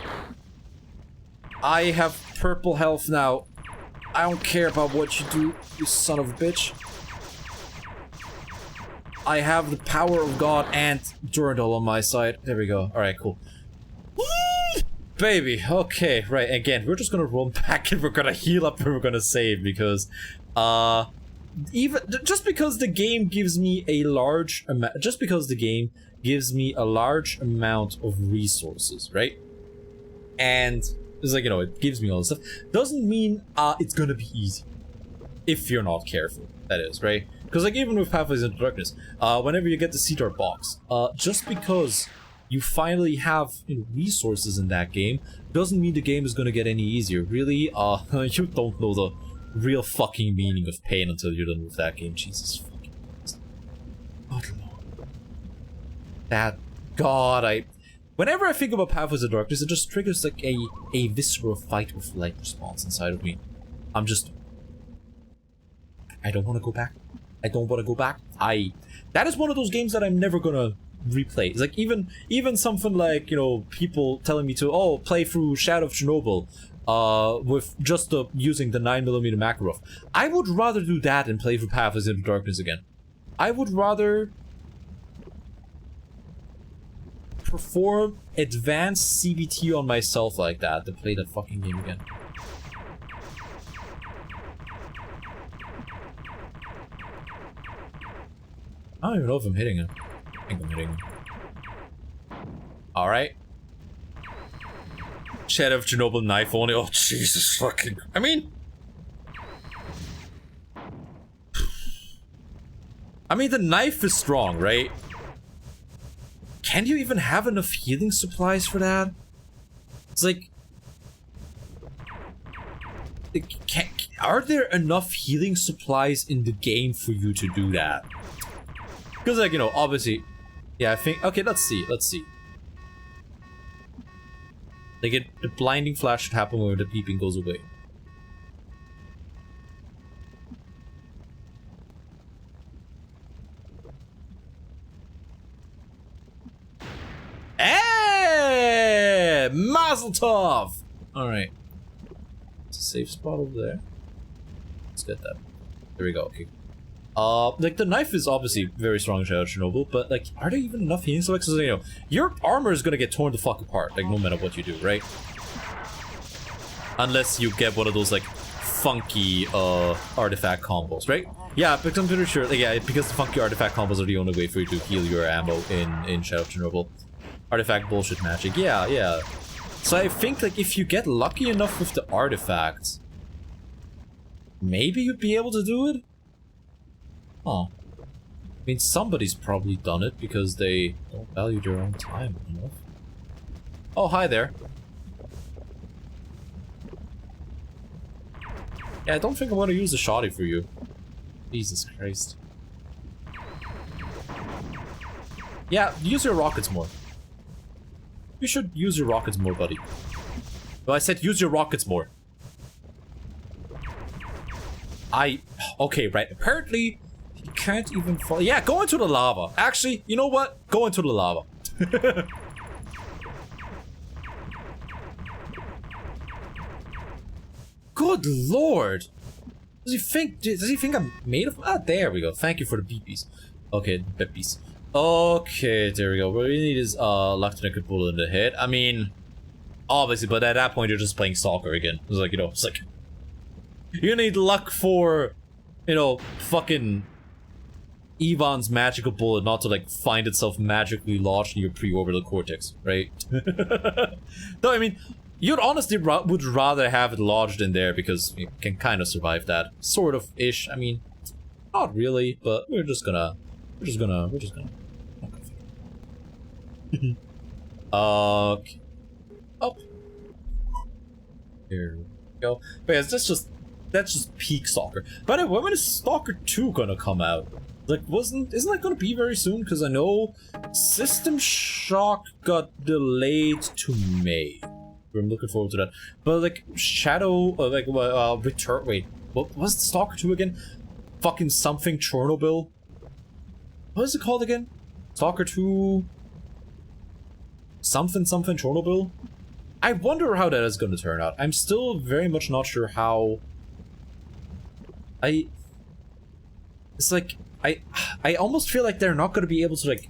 I have purple health now. I don't care about what you do, you son of a bitch. I have the power of God and Durandal on my side. There we go. Alright, cool. Woo! Baby, okay, right, again, we're just gonna run back and we're gonna heal up and we're gonna save because, even, just because the game gives me a large amount, just because the game gives me a large amount of resources, right? And it's like, you know, it gives me all this stuff. Doesn't mean it's gonna be easy. If you're not careful, that is, right? Because like even with Pathways into Darkness, whenever you get the Cedar box, just because you finally have, you know, resources in that game, doesn't mean the game is gonna get any easier. Really, you don't know the real fucking meaning of pain until you're done with that game. Jesus fucking Christ. God Lord. That God, whenever I think about Pathways of Darkness, it just triggers like a visceral fight or flight response inside of me. I'm just, I don't want to go back. I don't want to go back. That is one of those games that I'm never gonna replay. It's like even something like, you know, people telling me to play through Shadow of Chernobyl with just using the 9mm Makarov. I would rather do that than play through Pathways into Darkness again. I would rather perform advanced CBT on myself like that than play that fucking game again. I don't even know if I'm hitting him. I think I'm hitting him. Alright. Shadow of Chernobyl knife only. Oh, Jesus fucking... I mean... the knife is strong, right? Can you even have enough healing supplies for that? It's like... Are there enough healing supplies in the game for you to do that? Because, like, you know, obviously... Yeah, I think... Okay, let's see. Like, the blinding flash should happen when the peeping goes away. Hey! Mazel tov! Alright. It's a safe spot over there. Let's get that. There we go, okay. Like, the knife is obviously very strong in Shadow of Chernobyl, but, like, are there even enough healing supplies? Because, you know, your armor is gonna get torn the fuck apart, like, no matter what you do, right? Unless you get one of those, like, funky, artifact combos, right? Yeah, but I'm pretty sure, like, yeah, because the funky artifact combos are the only way for you to heal your ammo in Shadow of Chernobyl. Artifact bullshit magic, yeah. So I think, like, if you get lucky enough with the artifacts, maybe you'd be able to do it? Huh. I mean, somebody's probably done it because they don't value their own time enough. Oh, hi there. Yeah, I don't think I want to use the shoddy for you. Jesus Christ. Yeah, use your rockets more. You should use your rockets more, buddy. Well, I said use your rockets more. Okay, right. Apparently, you can't even fall. Yeah, go into the lava. Actually, you know what? Go into the lava. Good lord. Does he think I'm made of... Ah, there we go. Thank you for the beepies. Okay, beepies. Okay, there we go. What we need is luck to make a bullet in the head. I mean, obviously, but at that point you're just playing Stalker again. It's like, you know, it's like you need luck for, you know, fucking Ivan's magical bullet not to like find itself magically lodged in your pre-orbital cortex, right? No, I mean, you'd honestly would rather have it lodged in there because you can kind of survive that, sort of ish. I mean, not really, but we're just gonna. Okay. Up. Here we go. But yeah, that's just peak Stalker. By the way, when is Stalker 2 gonna come out? Like, isn't that gonna be very soon? Because I know System Shock got delayed to May. I'm looking forward to that. But like Shadow, Return. Wait, what was Stalker 2 again? Fucking something Chernobyl. What is it called again? Stalker 2... Something Chernobyl? I wonder how that is going to turn out. I'm still very much not sure how... It's like... I almost feel like they're not going to be able to, like...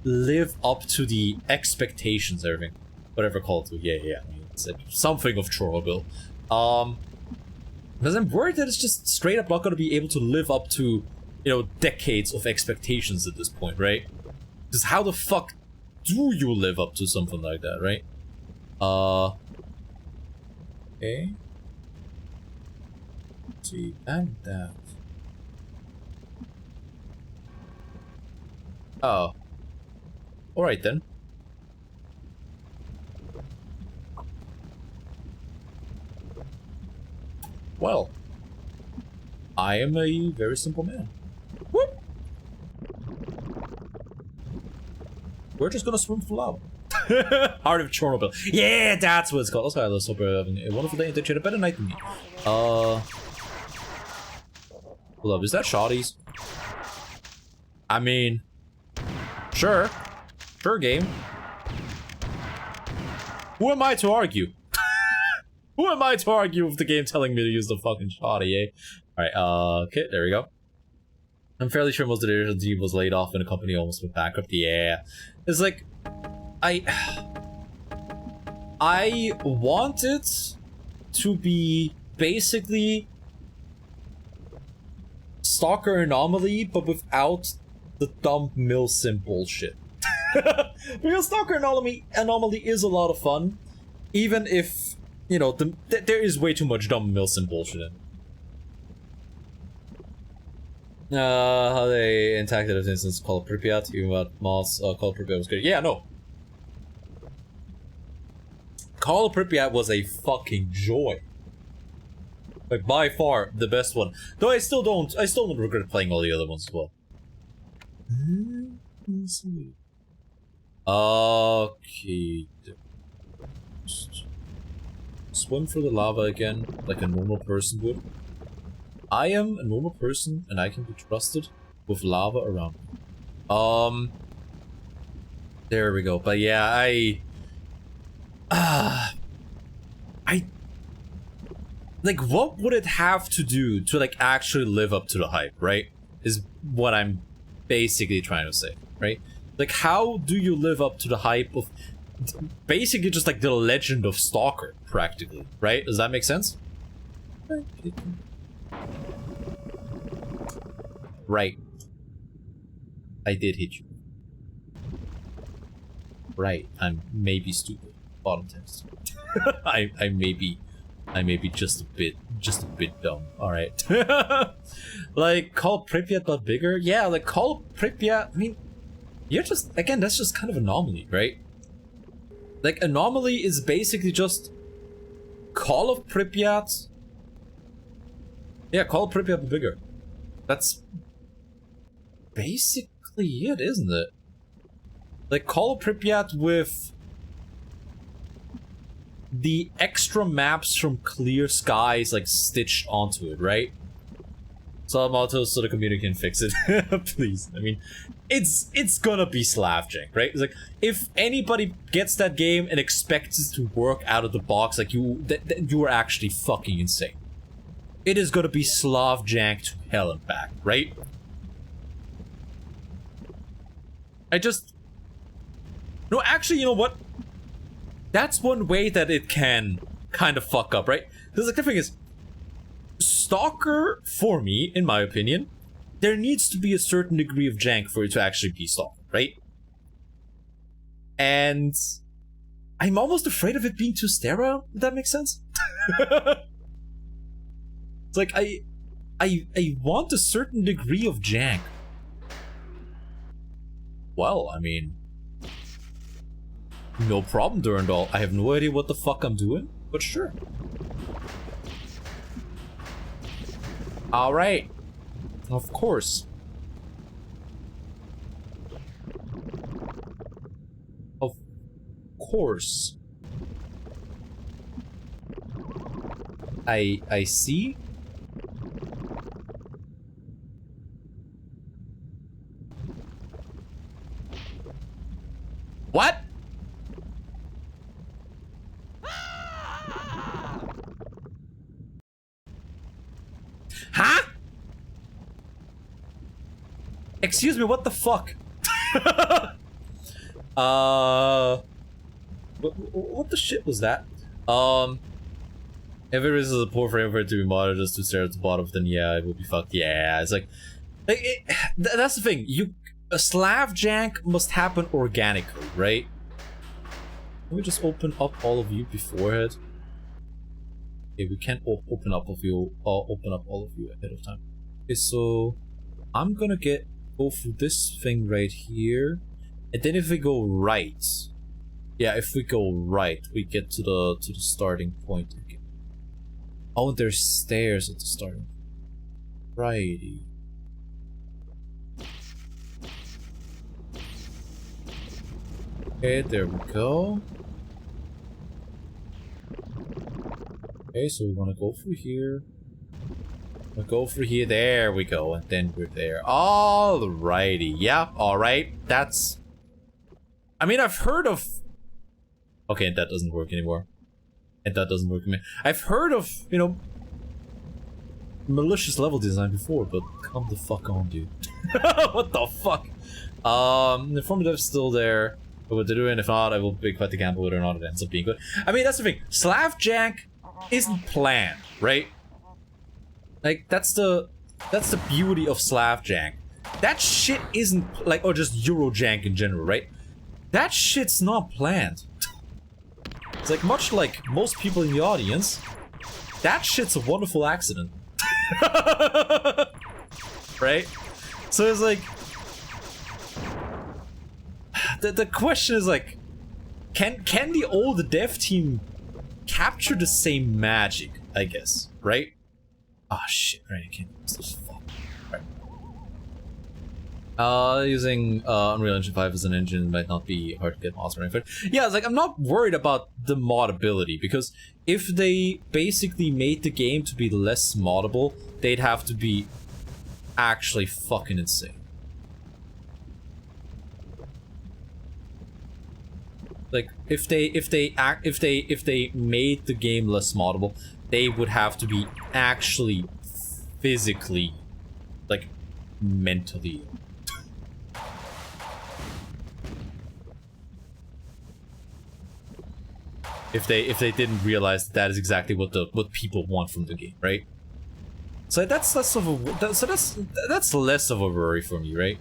live up to the expectations, everything. Whatever called to. Yeah. I mean, it's like something of Chernobyl. Because I'm worried that it's just straight up not going to be able to live up to... you know, decades of expectations at this point, right? Because how the fuck do you live up to something like that, right? Okay. Let's see, and that. Oh. Alright then. Well, I am a very simple man. Whoop! We're just gonna swim for lava. Heart of Chernobyl. Yeah, that's what it's called. That's why I love Super having a wonderful day and that you had a better night than me. Hold up, is that shotties? I mean, sure. Sure, game. Who am I to argue? Who am I to argue with the game telling me to use the fucking shoddy, eh? Alright, okay, there we go. I'm fairly sure most of the original team was laid off and the company almost went bankrupt. Yeah. It's like, I want it to be basically Stalker Anomaly, but without the dumb milsim bullshit. Because Stalker Anomaly is a lot of fun, even if, you know, there is way too much dumb milsim bullshit in it. How they intact it since Call of Pripyat, even about Moss, Call of Pripyat was good. Yeah, no. Call of Pripyat was a fucking joy. Like, by far, the best one. Though I still don't regret playing all the other ones as well. Okay. Swim through the lava again, like a normal person would. I am a normal person, and I can be trusted with lava around me. There we go. But yeah, like, what would it have to do to, like, actually live up to the hype, right? Is what I'm basically trying to say, right? Like, how do you live up to the hype of basically just, like, the legend of Stalker, practically, right? Does that make sense? Right. I did hit you. Right, I'm maybe stupid. Bottom text. I may be just a bit dumb. Alright. Like, Call Pripyat but bigger? Yeah, like, Call Pripyat, I mean, you're just, again, that's just kind of Anomaly, right? Like, Anomaly is basically just Call of Pripyat. Yeah, Call of Pripyat but bigger. That's basically it, isn't it? Like, Call of Pripyat with the extra maps from Clear Skies, like, stitched onto it, right? Solve autos so the community can fix it. Please. I mean, it's gonna be Slavjank, right? It's like, if anybody gets that game and expects it to work out of the box, like, you are actually fucking insane. It is gonna be Slavjank to hell and back, right? No, actually, you know what? That's one way that it can kind of fuck up, right? Because like, the thing is, Stalker, for me, in my opinion, there needs to be a certain degree of jank for it to actually be Stalker, right? And I'm almost afraid of it being too sterile, if that makes sense. It's like, I want a certain degree of jank. Well, I mean, no problem, Durandal. I have no idea what the fuck I'm doing, but sure. Alright. Of course. Of course. I see. What? Huh? Excuse me, what the fuck? What the shit was that? If it is a poor frame for it to be modded just to stare at the bottom, then yeah, it will be fucked. Yeah, it's like that's the thing. a Slav jank must happen organically, right? Can we just open up all of you beforehand? Okay, we can't open up all of you ahead of time. Okay, so I'm gonna go through this thing right here, and then if we go right, yeah, if we go right, we get to the starting point again. Oh, and there's stairs at the starting. Righty. Okay, there we go. Okay, so we want to go through here. We'll go through here. There we go, and then we're there. Alrighty. Yeah, alright. That's... I mean, I've heard of... Okay, that doesn't work anymore. And that doesn't work. I've heard of, you know, malicious level design before, but come the fuck on, dude. What the fuck? The formative's still there. But what to do, and if not, I will be quite the gamble whether or not it ends up being good. I mean, that's the thing. Slav jank isn't planned, right? Like, that's the beauty of Slav jank. That shit isn't like, or just Euro jank in general, right? That shit's not planned. It's like, much like most people in the audience, that shit's a wonderful accident. Right? So it's like, the question is like, can the old dev team capture the same magic, I guess, right? Ah, shit, right, I can't use this. Fuck. Right. Using Unreal Engine 5 as an engine might not be hard to get mods running for. Yeah, it's like, I'm not worried about the modability, because if they basically made the game to be less moddable, they'd have to be actually fucking insane. Like, if they made the game less moddable, they would have to be actually physically, like, mentally. If they didn't realize that is exactly what people want from the game, right? So that's less of a that's less of a worry for me, right?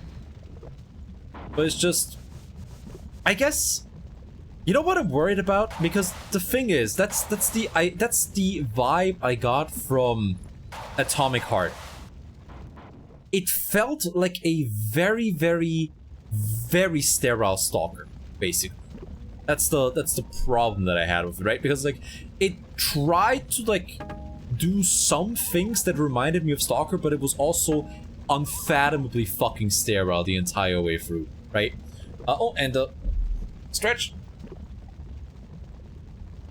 But it's just, I guess, you know what I'm worried about? Because the thing is, that's the vibe I got from Atomic Heart. It felt like a very, very, very sterile stalker, basically. That's the problem that I had with it, right? Because like, it tried to like do some things that reminded me of Stalker, but it was also unfathomably fucking sterile the entire way through, right? Oh, and stretch.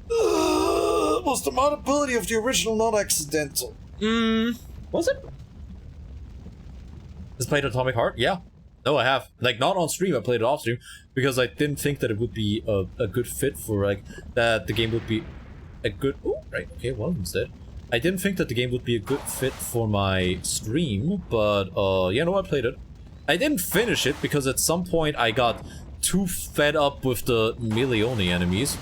Was the modability of the original not accidental? Was it? Has played Atomic Heart? Yeah. No, I have. Like, not on stream, I played it off stream, because I didn't think that it would be a good fit for, like, that the game would be a good... Oh, right, okay, one of them's dead. I didn't think that the game would be a good fit for my stream, but, yeah, no, I played it. I didn't finish it, because at some point I got too fed up with the melee-only enemies.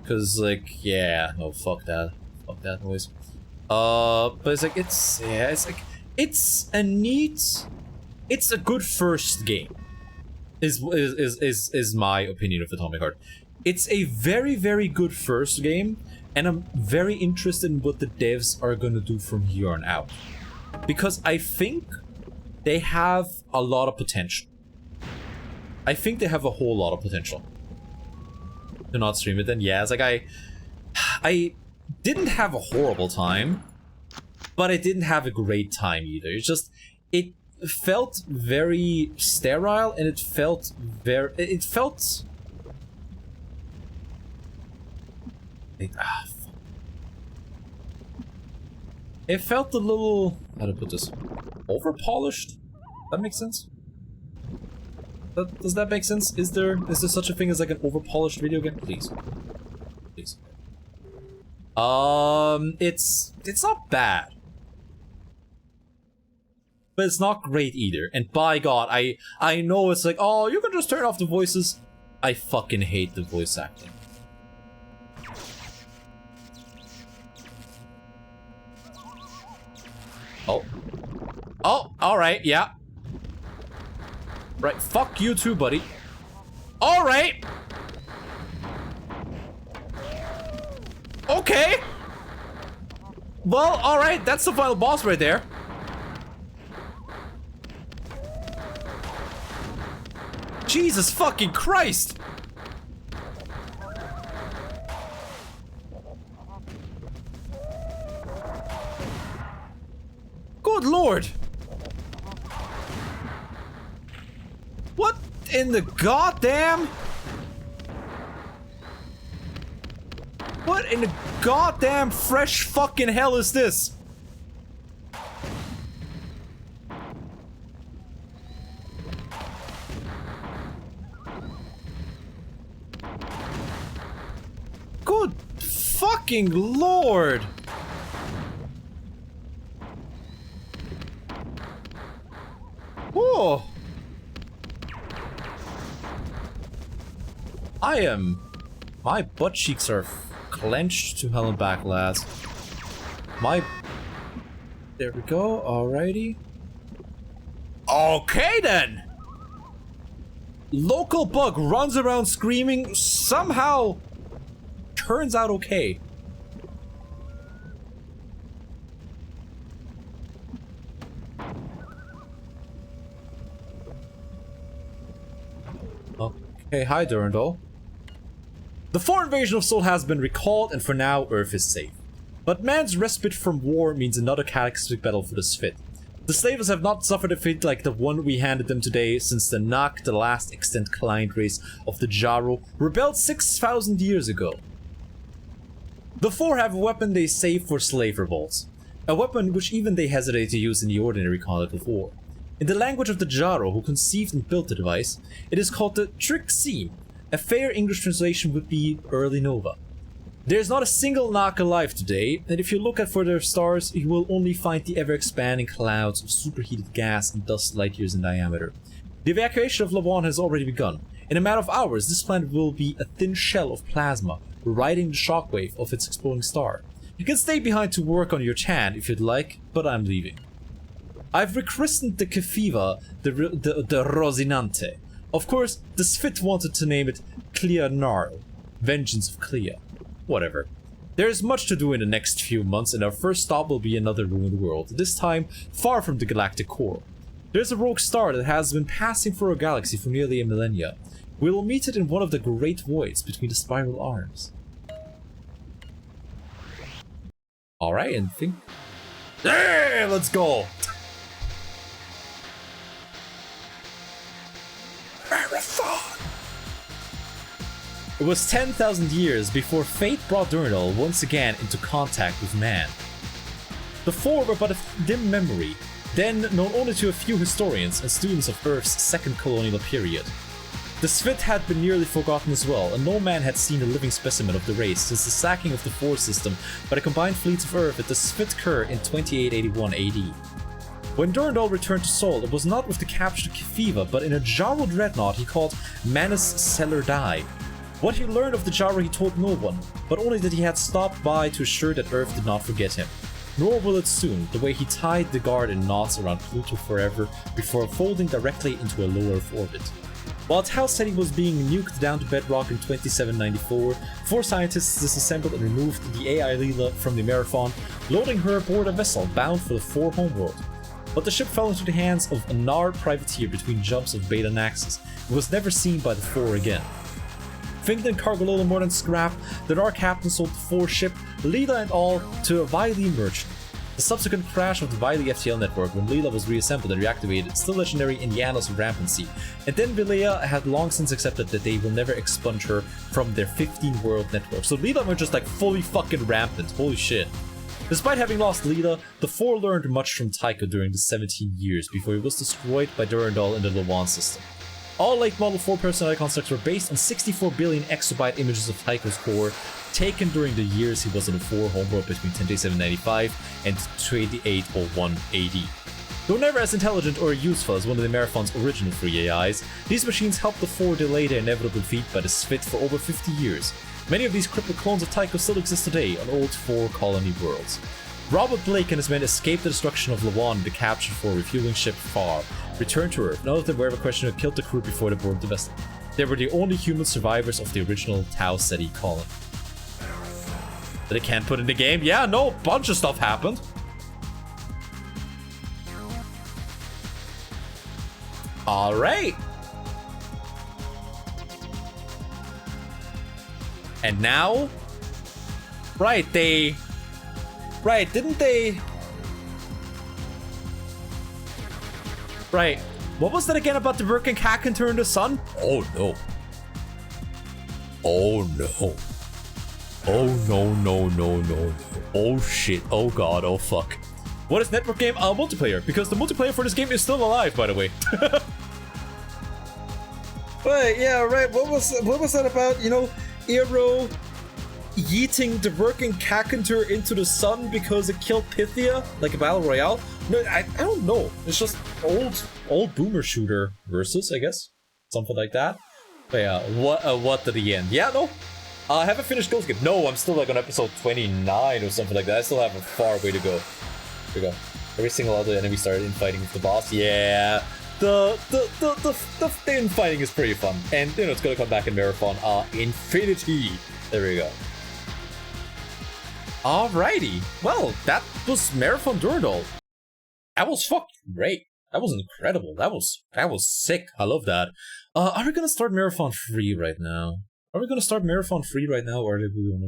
Because, like, yeah, no, fuck that. Fuck that noise. But it's like, it's a neat... It's a good first game, is my opinion of Atomic Heart. It's a very, very good first game, and I'm very interested in what the devs are gonna do from here on out. Because I think they have a lot of potential. I think they have a whole lot of potential. Do not stream it then, yeah, it's like I didn't have a horrible time, but I didn't have a great time either. It's just, it felt very sterile, and it felt it felt a little, how to put this, over polished. That makes sense? Does that make sense? Is there such a thing as like an over polished video game? Please. Please. It's not bad, but it's not great either. And by God, I know it's like, oh, you can just turn off the voices. I fucking hate the voice acting. Oh. Oh, alright, yeah. Right, fuck you too, buddy. Alright! Okay! Well, alright, that's the final boss right there. Jesus fucking Christ! Good lord! What in the goddamn? What in the goddamn fresh fucking hell is this? Good fucking lord! Whoa! My butt cheeks are clenched to hell and back, lads. There we go, alrighty. Okay then! Local bug runs around screaming, somehow turns out okay. Okay, hi Durandal. The 4 invasion of Sol has been recalled, and for now, Earth is safe. But man's respite from war means another cataclysmic battle for the Sphit. The slavers have not suffered a fate like the one we handed them today since the Nak, the last extant client race of the Jaro, rebelled 6,000 years ago. The 4 have a weapon they save for slave revolts. A weapon which even they hesitate to use in the ordinary conduct of war. In the language of the Jaro who conceived and built the device, it is called the Trick Seam. A fair English translation would be Early Nova. There is not a single Nak alive today, and if you look at further stars, you will only find the ever-expanding clouds of superheated gas and dust light years in diameter. The evacuation of Lawan has already begun. In a matter of hours, this planet will be a thin shell of plasma, riding the shockwave of its exploding star. You can stay behind to work on your tan if you'd like, but I'm leaving. I've rechristened the Kefiva the Rosinante. Of course, the Sphit wanted to name it Clea Narl, Vengeance of Clea. Whatever. There is much to do in the next few months, and our first stop will be another ruined world, this time far from the galactic core. There's a rogue star that has been passing through our galaxy for nearly a millennia. We will meet it in one of the great voids between the spiral arms. Alright, and think... Hey, let's go! It was 10,000 years before fate brought Durandal once again into contact with man. The 4 were but a dim memory, then known only to a few historians and students of Earth's second colonial period. The Sphit had been nearly forgotten as well, and no man had seen a living specimen of the race since the sacking of the 4 system by the combined fleets of Earth at the Sphit Kur in 2881 AD. When Durandal returned to Sol, it was not with the captured Kefiva, but in a Jaro dreadnought he called Manus Seller Die. What he learned of the Jaro he told no one, but only that he had stopped by to assure that Earth did not forget him. Nor will it soon, the way he tied the guard in knots around Pluto forever before folding directly into a low Earth orbit. While Tau said he was being nuked down to bedrock in 2794, 4 scientists disassembled and removed the AI Leela from the Marathon, loading her aboard a vessel bound for the 4 homeworld. But the ship fell into the hands of a Nar privateer between jumps of Beta Naxos and was never seen by the 4 again. Thinking the cargo load more than scrap, the Nar captain sold the 4 ship, Leela and all, to a Viley merchant. The subsequent crash of the Viley FTL network when Leela was reassembled and reactivated is still legendary in Yanos rampancy, and then Vilea had long since accepted that they will never expunge her from their 15 world network. So Leela went just like fully fucking rampant, holy shit. Despite having lost Leela, the 4 learned much from Tycho during the 17 years before he was destroyed by Durandal in the Lawan system. All late Model 4 personality constructs were based on 64 billion exabyte images of Tycho's core, taken during the years he was on the 4 homeworld between 108795 and 2801 AD. Though never as intelligent or useful as one of the Marathon's original 3 AIs, these machines helped the 4 delay their inevitable defeat by the Sphit for over 50 years. Many of these crippled clones of Tycho still exist today on old 4 colony worlds. Robert Blake and his men escaped the destruction of Lawan in the captured 4 refueling ship Far, returned to Earth. None of them were ever questioned or killed the crew before they boarded the vessel. They were the only human survivors of the original Tau Ceti colony. That it can't put in the game? Yeah, no, a bunch of stuff happened. Alright. And now... Right, they... Right, didn't they... Right. What was that again about the working cat can turn the sun? Oh no. Oh no. Oh no, no, no, no, no. Oh shit. Oh god, oh fuck. What is network game? Multiplayer. Because the multiplayer for this game is still alive, by the way. Right, yeah, right. What was that about? You know, Eero yeeting the working Kakantur into the sun because it killed Pythia? Like a battle royale? No, I don't know. It's just old boomer shooter versus, I guess. Something like that. But yeah, what to the end? Yeah, no. I haven't finished Ghost Game. No, I'm still like on episode 29 or something like that. I still have a far way to go. Here we go. Every single other enemy started infighting with the boss. Yeah. The infighting is pretty fun. And you know it's gonna come back in Marathon Infinity. There we go. Alrighty. Well, that was Marathon Durandal. That was fucking great. That was incredible. That was sick. I love that. Are we gonna start Marathon free right now? Or are we gonna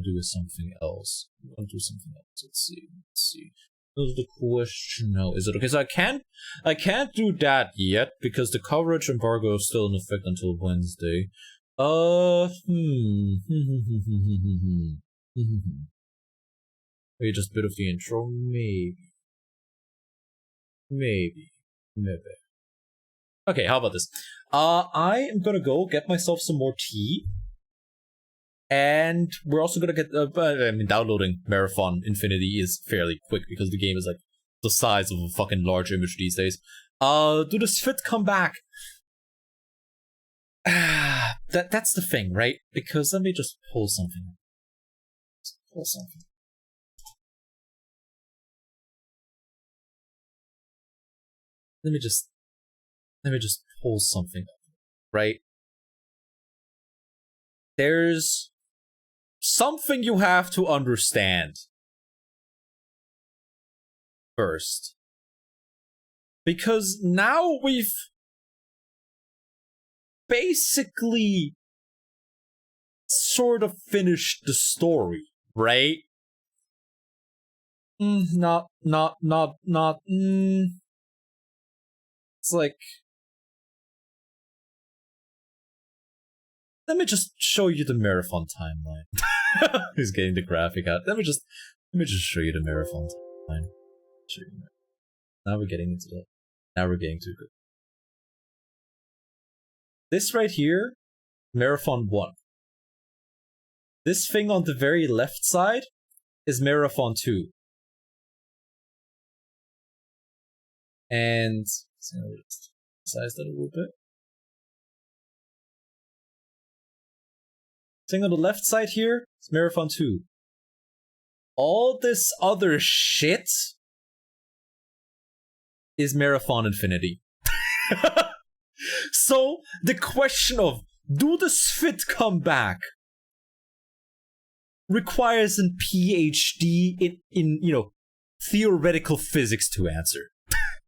do something else? We want to do something else. Let's see. This is the question now. Is it okay? So I can't do that yet because the coverage embargo is still in effect until Wednesday. Maybe just a bit of the intro, maybe. Okay, how about this? I am gonna go get myself some more tea. And we're also gonna get, downloading Marathon Infinity is fairly quick because the game is like the size of a fucking large image these days. Do the Sfit come back? That's the thing, right? Because let me just pull something. Let me just pull something up, right? There's something you have to understand first. Because now we've basically sort of finished the story, right? It's like, let me just show you the Marathon timeline. He's getting the graphic out. Let me just show you the Marathon timeline. Now we're getting into it. Now we're getting to it. This right here, Marathon 1. This thing on the very left side is Marathon 2. And so let's size that a little bit. Thing on the left side here is Marathon 2. All this other shit is Marathon Infinity. So the question of do the Sfit come back requires a PhD in you know, theoretical physics to answer.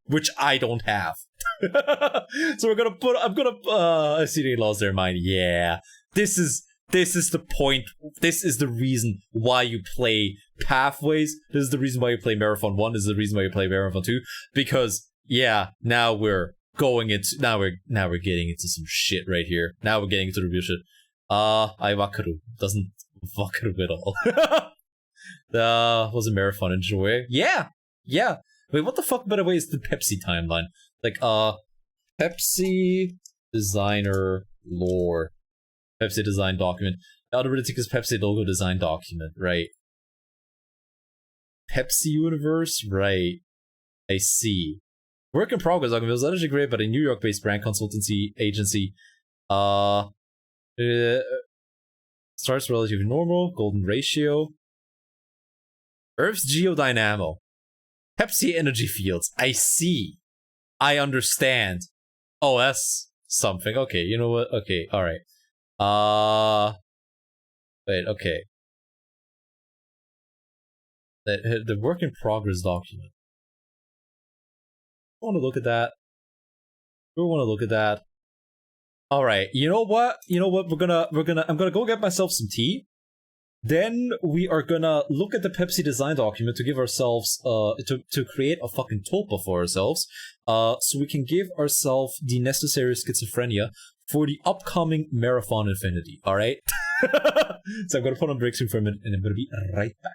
Which I don't have. So I'm gonna I see they lost their mind. Yeah. This is the point. This is the reason why you play Pathways. This is the reason why you play Marathon 1. This is the reason why you play Marathon 2. Because yeah, now we're getting into some shit right here. Now we're getting into the real shit. Aiwakaru doesn't wakaru at all. Was a Marathon enjoy? Yeah. Wait, what the fuck, by the way, is the Pepsi timeline? Like, Pepsi designer lore. Pepsi design document. Automatic's Pepsi logo design document, right? Pepsi universe, right? I see. Work in progress document was actually created by a New York-based brand consultancy agency. Starts relatively normal. Golden ratio. Earth's geodynamo. Pepsi energy fields. I see. I understand. Oh, that's something. Okay, you know what? Okay, alright. Wait, okay. The work in progress document. I want to look at that. We want to look at that. Alright, you know what? You know what? I'm gonna go get myself some tea. Then we are gonna look at the Pepsi design document to give ourselves, to create a fucking tulpa for ourselves, so we can give ourselves the necessary schizophrenia for the upcoming Marathon Infinity, alright? So I'm gonna put on break screen for a minute, and I'm gonna be right back.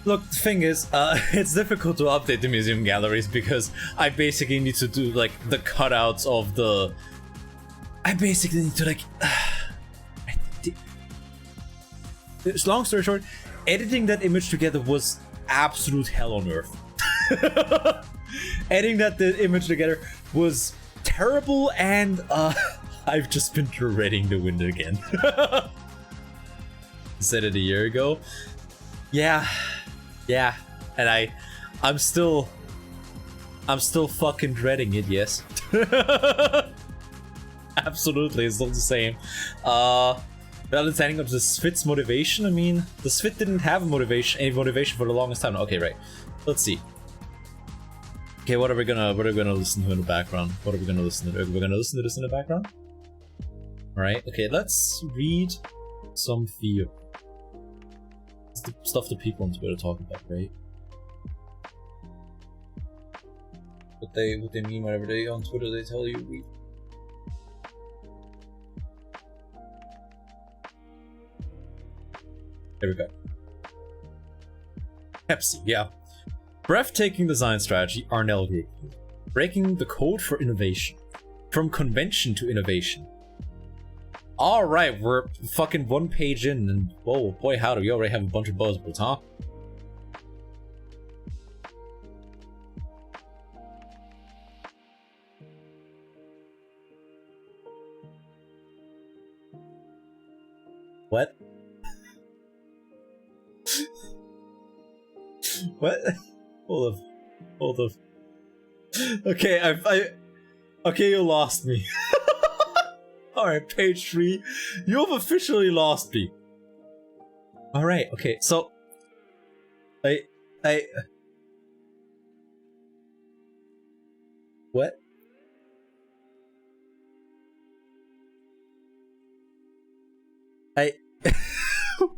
Look, the thing is, it's difficult to update the museum galleries because I basically need to do like the cutouts of the. I basically need to like. Long story short, editing that image together was absolute hell on earth. Editing that image together was terrible, and I've just been dreading the win again. Said it a year ago. Yeah, and I'm still fucking dreading it. Yes, absolutely, it's not the same. The understanding of the Svit's motivation. I mean, the Svit didn't have any motivation for the longest time. Okay, right. Let's see. Okay, what are we gonna listen to in the background? What are we gonna listen to? We're gonna listen to this in the background. All right. Okay, let's read some fear. It's the stuff that people on Twitter talk about, right? What they mean whenever they on Twitter they tell you we. There we go. Pepsi, yeah. Breathtaking design strategy, Arnell Group. Breaking the code for innovation. From convention to innovation. Alright, we're fucking one page in, and whoa, boy howdy, we already have a bunch of buzzwords, huh? What? What? Hold up. Okay, okay, you lost me. Alright, page 3. You've officially lost me. Alright, okay, so... What?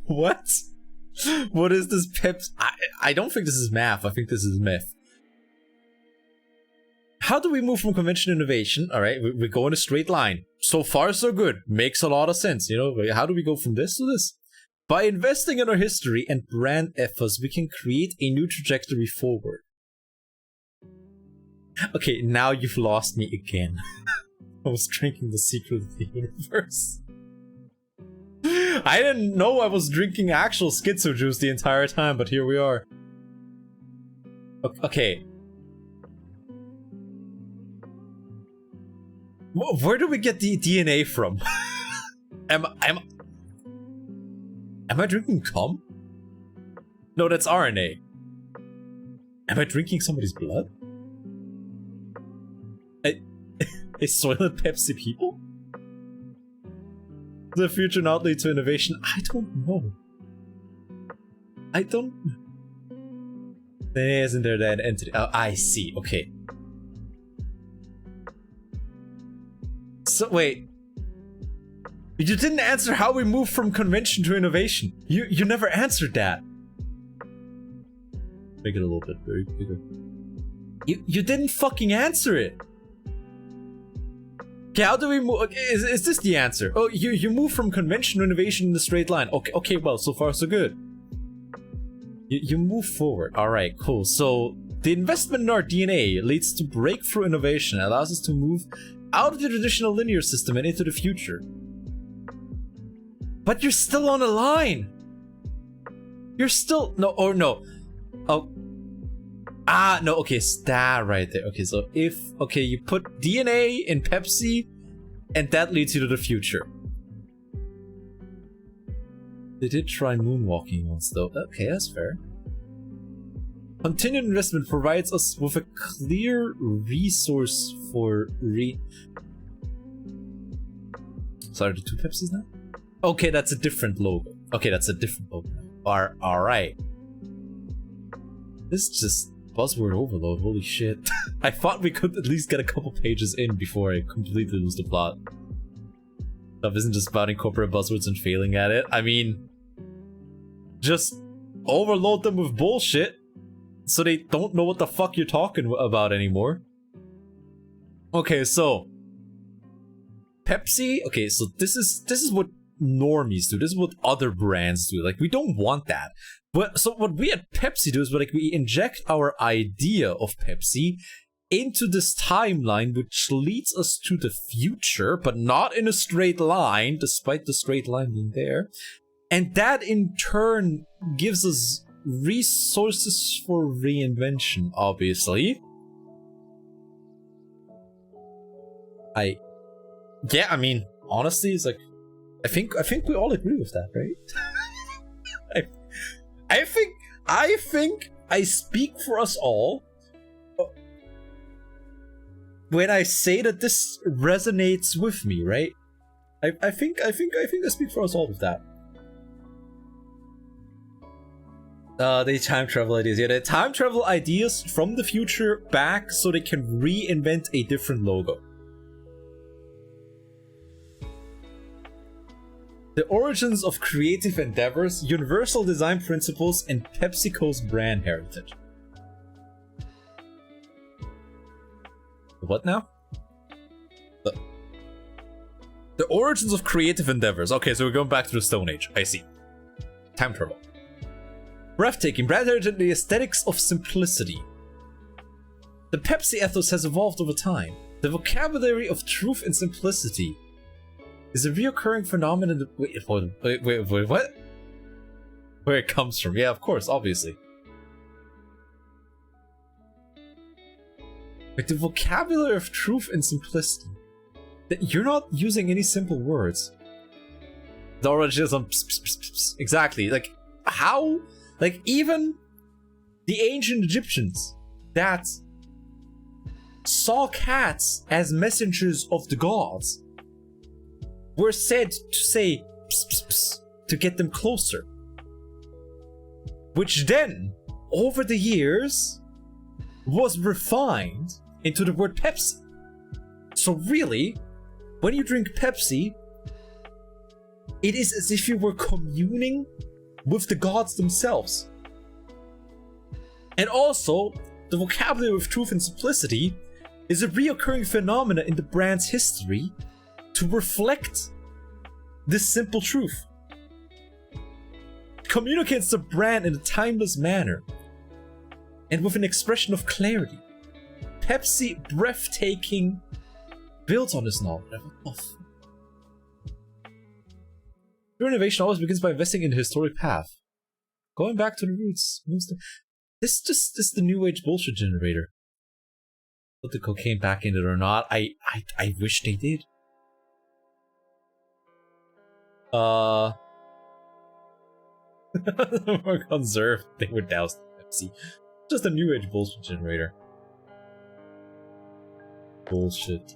What? What is this Peps? I don't think this is math. I think this is myth. How do we move from convention to innovation? All right, we go in a straight line. So far, so good. Makes a lot of sense. You know, how do we go from this to this? By investing in our history and brand efforts, we can create a new trajectory forward. Okay, now you've lost me again. I was drinking the secret of the universe. I didn't know I was drinking actual schizo juice the entire time, but here we are. Okay. Where do we get the DNA from? Am I drinking cum? No, that's RNA. Am I drinking somebody's blood? A Soylent Pepsi people? The future not lead to innovation? I don't know. Isn't there that entity? Oh, I see. Okay. So wait. You didn't answer how we move from convention to innovation. You never answered that. Make it a little bit very bigger. You didn't fucking answer it. Okay, how do we move? Okay, is this the answer? Oh, you move from convention to innovation in a straight line. Okay, well, so far so good. You move forward. All right, cool. So the investment in our DNA leads to breakthrough innovation, allows us to move out of the traditional linear system and into the future. But you're still on a line. You're still no. Oh. Ah, no, okay, it's that right there. Okay, so you put DNA in Pepsi, and that leads you to the future. They did try moonwalking once, though. Okay, that's fair. Continued investment provides us with a clear resource for Sorry, the two Pepsis now? Okay, that's a different logo. Alright. This is just buzzword overload, holy shit. I thought we could at least get a couple pages in before I completely lose the plot. Stuff isn't just about incorporating buzzwords and failing at it. I mean, just overload them with bullshit so they don't know what the fuck you're talking about anymore. Okay, so Pepsi. Okay, so this is what normies do. This is what other brands do. Like, we don't want that. But so what we at Pepsi do is like we inject our idea of Pepsi into this timeline, which leads us to the future, but not in a straight line, despite the straight line being there. And that in turn gives us resources for reinvention, obviously. I mean, honestly, it's like I think we all agree with that, right? I think I speak for us all when I say that this resonates with me, right? I think I speak for us all with that. They time travel ideas. Yeah, they time travel ideas from the future back so they can reinvent a different logo. The origins of creative endeavors, universal design principles, and PepsiCo's brand heritage. What now? The origins of creative endeavors. Okay, so we're going back to the Stone Age. I see. Time travel. Breathtaking, brand heritage, and the aesthetics of simplicity. The Pepsi ethos has evolved over time. The vocabulary of truth and simplicity is a reoccurring phenomenon. Wait, what? Where it comes from? Yeah, of course, obviously. Like the vocabulary of truth and simplicity. That you're not using any simple words. The origins of exactly. Like how? Like even the ancient Egyptians that saw cats as messengers of the gods were said to say pss, pss, pss, to get them closer. Which then, over the years, was refined into the word Pepsi. So really, when you drink Pepsi, it is as if you were communing with the gods themselves. And also, the vocabulary of truth and simplicity is a reoccurring phenomena in the brand's history to reflect this simple truth. It communicates the brand in a timeless manner and with an expression of clarity. Pepsi breathtaking builds on this knowledge. True innovation always begins by investing in the historic path. Going back to the roots. This is the new age bullshit generator. Put the cocaine back in it or not, I wish they did. More conserved, they would douse Pepsi. Just a new age bullshit generator. Bullshit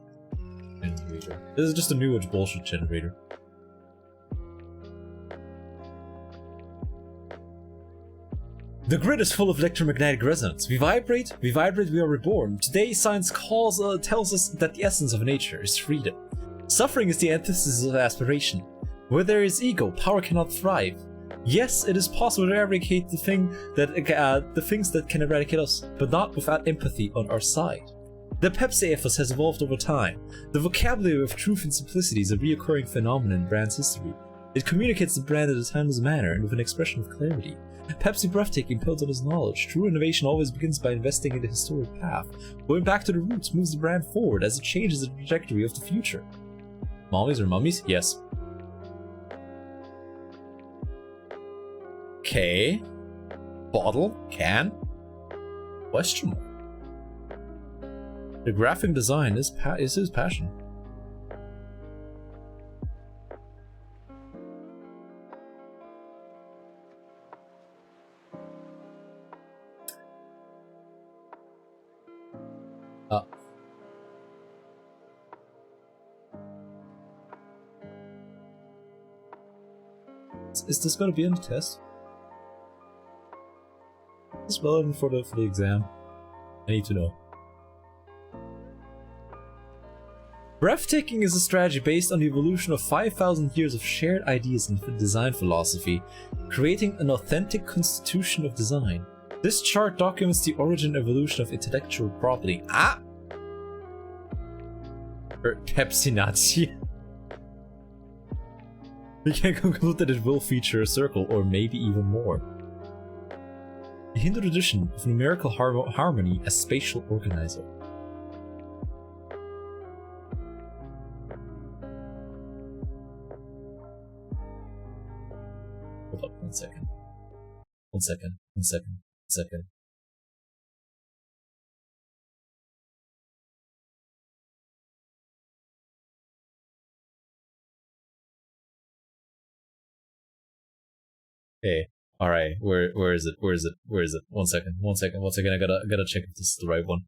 generator. This is just a new age bullshit generator. The grid is full of electromagnetic resonance. We vibrate, we are reborn. Today, science tells us that the essence of nature is freedom. Suffering is the antithesis of aspiration. Where there is ego, power cannot thrive. Yes, it is possible to eradicate the things that can eradicate us, but not without empathy on our side. The Pepsi ethos has evolved over time. The vocabulary of truth and simplicity is a reoccurring phenomenon in brand's history. It communicates the brand in a timeless manner and with an expression of clarity. Pepsi breathtaking builds on his knowledge. True innovation always begins by investing in the historic path. Going back to the roots moves the brand forward as it changes the trajectory of the future. Mommies or mummies? Yes. Okay. Bottle? Can? Question mark. The graphic design is his passion. Is this going to be in the test? Is this relevant for the exam? I need to know. Breathtaking is a strategy based on the evolution of 5,000 years of shared ideas in design philosophy, creating an authentic constitution of design. This chart documents the origin and evolution of intellectual property. Pepsi Nazi. We can conclude that it will feature a circle, or maybe even more. The Hindu tradition of numerical harmony as spatial organizer. Hold up, 1 second. 1 second, 1 second, 1 second. Hey, alright, where is it? Where is it? Where is it? 1 second, 1 second, 1 second, I gotta check if this is the right one.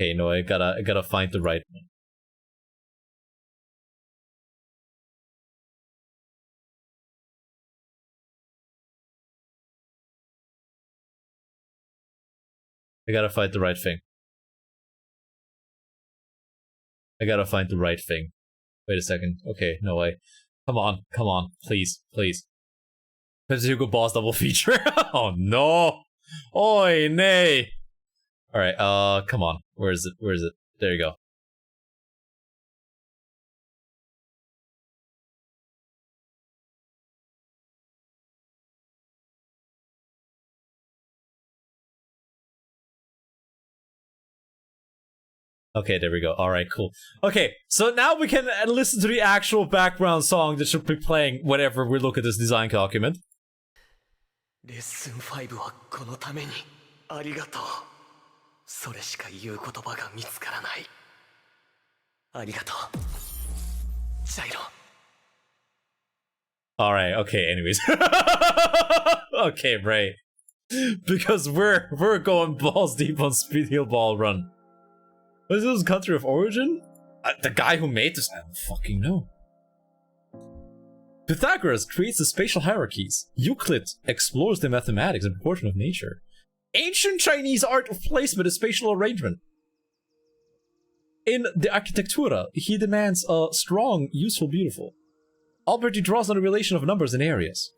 Okay, no, I gotta find the right one. I gotta find the right thing. I gotta find the right thing. Wait a second. Okay, no way. Come on, please, please. Pepsi Hugo Boss double feature. Oh no! Oi, nay! Alright, come on. Where is it? Where is it? There you go. Okay, there we go. Alright, cool. Okay, so now we can listen to the actual background song that should be playing whenever we look at this design document. Lesson 5はこのためにありがとう。それしか言う言葉が見つからない。ありがとう。ジャイロ。Alright, okay, anyways. Okay, right. Because we're going balls deep on Speed Heal Ball Run. What is this country of origin? The guy who made this, I don't fucking know. Pythagoras creates the spatial hierarchies. Euclid explores the mathematics and proportion of nature. Ancient Chinese art of placement and spatial arrangement. In the Architectura, he demands a strong, useful, beautiful. Alberti draws on the relation of numbers and areas.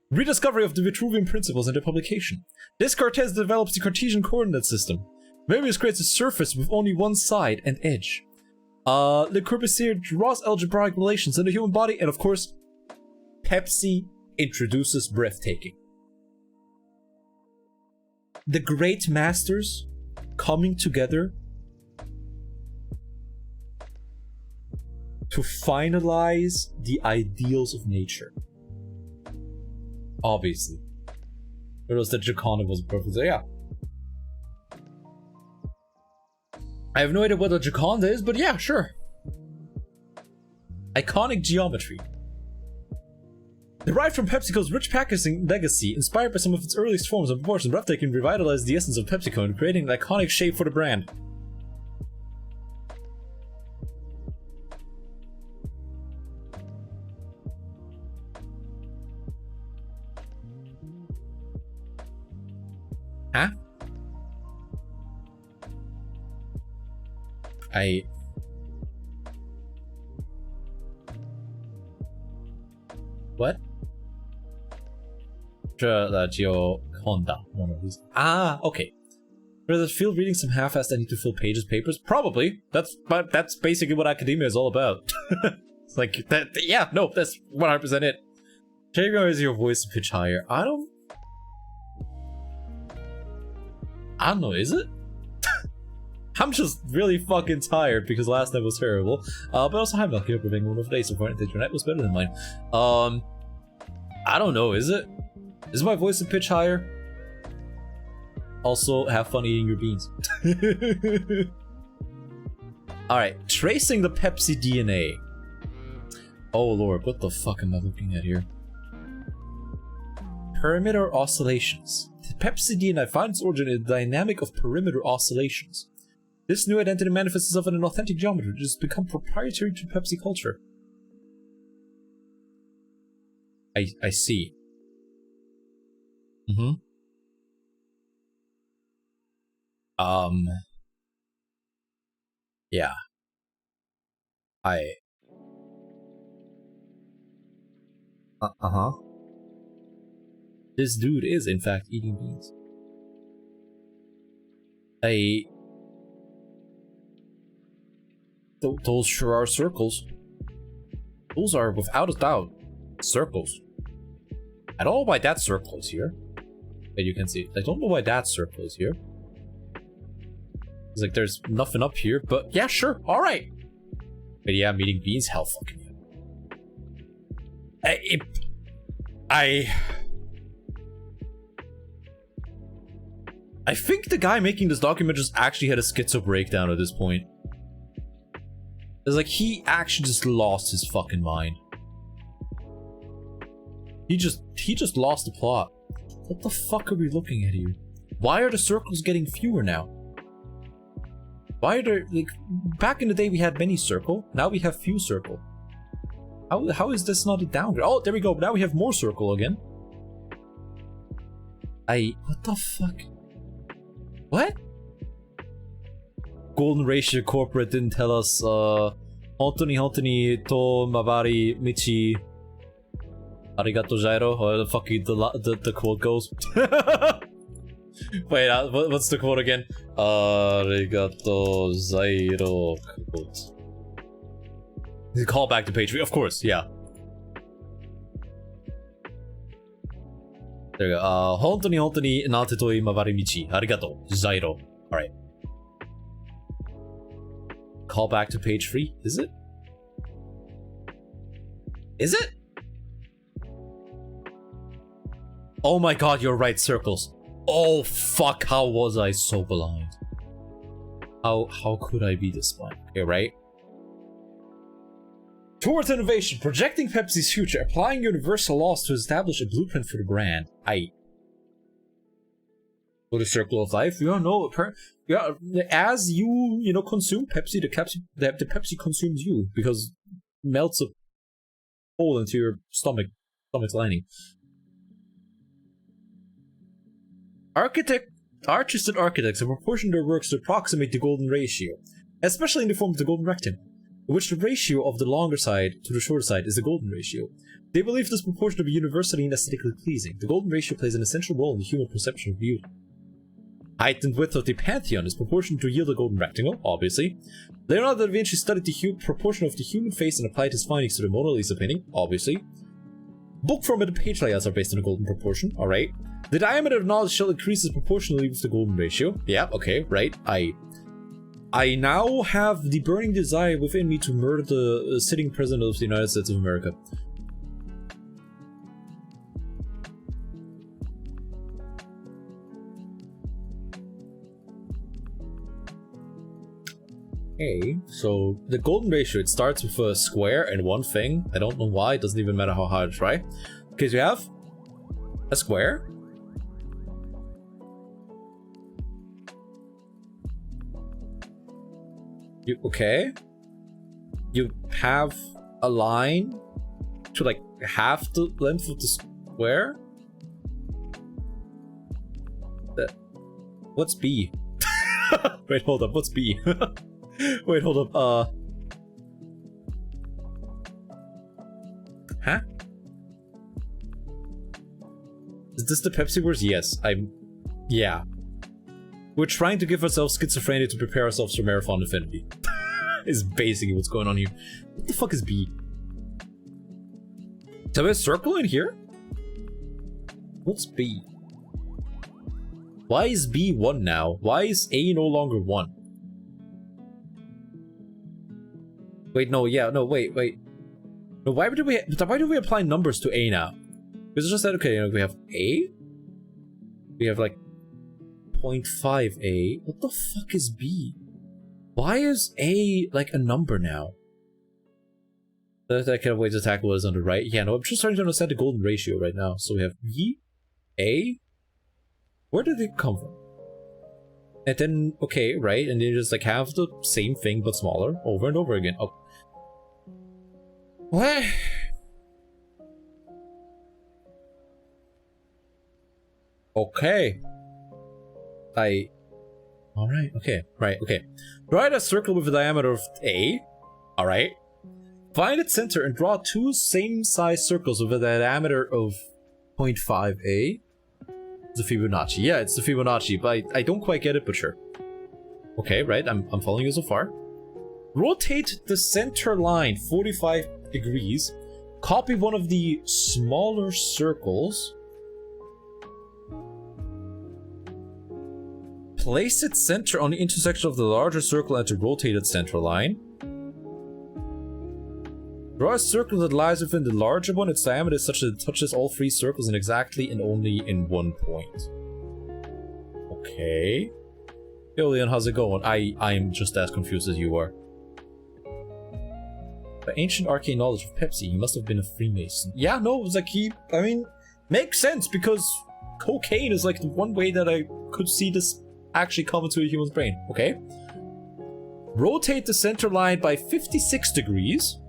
Rediscovery of the Vitruvian principles and their publication. Descartes develops the Cartesian coordinate system. Möbius creates a surface with only one side and edge. Le Corbusier draws algebraic relations in the human body, and of course, Pepsi introduces breathtaking. The great masters coming together to finalize the ideals of nature. Obviously. It was that Jaconda was perfect. So yeah. I have no idea what a Jaconda is, but yeah, sure. Iconic geometry. Derived from PepsiCo's rich packaging legacy, inspired by some of its earliest forms and proportions, breathtaking revitalized the essence of PepsiCo and creating an iconic shape for the brand. Huh? What? Gioconda. One of these. Ah, okay. Does it feel reading some half-assed I need to fill pages papers? Probably. That's basically what academia is all about. It's like that. Yeah, no, that's 100% it. Jago, is your voice pitch higher? I don't know, is it? I'm just really fucking tired because last night was terrible. But also I'm not here for being one of the days, so far your night was better than mine. I don't know, is it? Is my voice a pitch higher? Also, have fun eating your beans. Alright, tracing the Pepsi DNA. Oh lord, what the fuck am I looking at here? Perimeter oscillations. The Pepsi DNA finds its origin in the dynamic of perimeter oscillations. This new identity manifests itself in an authentic geometry which has become proprietary to Pepsi culture. I see. Yeah. Uh-huh. This dude is, in fact, eating beans. Those sure are circles. Those are, without a doubt, circles. I don't know why that circle is here. But you can see. I don't know why that circle is here. It's like there's nothing up here, but yeah, sure, alright. But yeah, I'm eating beans, hell fucking yeah. I think the guy making this document just actually had a schizo breakdown at this point. It's like he actually just lost his fucking mind. He just lost the plot. What the fuck are we looking at here? Why are the circles getting fewer now? Why are there, like, back in the day we had many circle, now we have few circle. How is this not a downgrade? Oh, there we go, now we have more circle again. What the fuck? What? Golden Ratio Corporate didn't tell us, Hontoni to Mabari Michi Arigato Jairo, or the fuck the quote goes. Wait, what's the quote again? Arigato Jairo quote. Call back to page 3, of course, yeah. There you go. Hontoni nate to imabari michi. Arigato Jairo. Alright. Call back to page 3, is it? Is it? Oh my god, you're right, circles. Oh fuck, how was I so blind? How could I be this blind? Okay, right? Towards innovation, projecting Pepsi's future, applying universal laws to establish a blueprint for the brand. For the circle of life, you don't know. Yeah, as you consume Pepsi, the Pepsi consumes you because it melts a hole into your stomach's lining. Artists and architects have proportioned their works to approximate the golden ratio, especially in the form of the golden rectangle, in which the ratio of the longer side to the shorter side is the golden ratio. They believe this proportion to be universally and aesthetically pleasing. The golden ratio plays an essential role in the human perception of beauty. Height and width of the Pantheon is proportional to yield a golden rectangle, obviously. Leonardo da Vinci studied the proportion of the human face and applied his findings to the Mona Lisa painting, obviously. Book format and page layouts are based on a golden proportion, alright. The diameter of knowledge shall increases proportionally with the golden ratio. Yeah, okay, right. I now have the burning desire within me to murder the sitting president of the United States of America. Okay, so the golden ratio, it starts with a square and one thing. I don't know why, it doesn't even matter how hard I try. Okay, so you have a square. Okay. You have a line to like half the length of the square. What's B? Wait, hold up. What's B? Wait, hold up. Huh? Is this the Pepsi words? Yes. Yeah. We're trying to give ourselves schizophrenia to prepare ourselves for Marathon Infinity. Is basically what's going on here. What the fuck is B? So there's a circle in here? What's B? Why is B 1 now? Why is A no longer 1? Wait, no, yeah, no, wait. No, why do we apply numbers to A now? Because it's just that, okay, we have A? We have like 0.5A. What the fuck is B? Why is A like a number now? That kind of way to tackle what is on the right. Yeah, no, I'm just trying to understand the golden ratio right now. So we have B, A. Where did it come from? And then, okay, right, and then you just like have the same thing but smaller over and over again. Oh. What? Okay. Alright, okay, right, okay. Draw a circle with a diameter of A. Alright. Find its center and draw two same size circles with a diameter of 0.5A. The Fibonacci. Yeah, it's the Fibonacci, but I don't quite get it, but sure. Okay, right, I'm following you so far. Rotate the center line 45 degrees. Copy one of the smaller circles. Place its center on the intersection of the larger circle and the rotated center line. Draw a circle that lies within the larger one. Its diameter is such that it touches all three circles and exactly and only in one point. Okay. Yo, Leon, how's it going? I am just as confused as you are. By ancient arcane knowledge of Pepsi, he must have been a Freemason. Yeah, no, it was like I mean, makes sense because cocaine is like the one way that I could see this actually come into a human's brain. Okay. Rotate the center line by 56 degrees.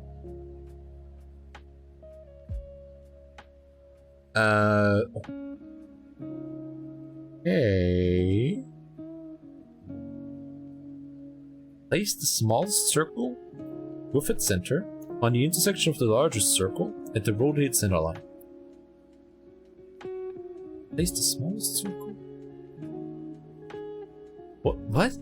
Okay. Place the smallest circle with its center on the intersection of the largest circle at the rotated center line. Place the smallest circle. What?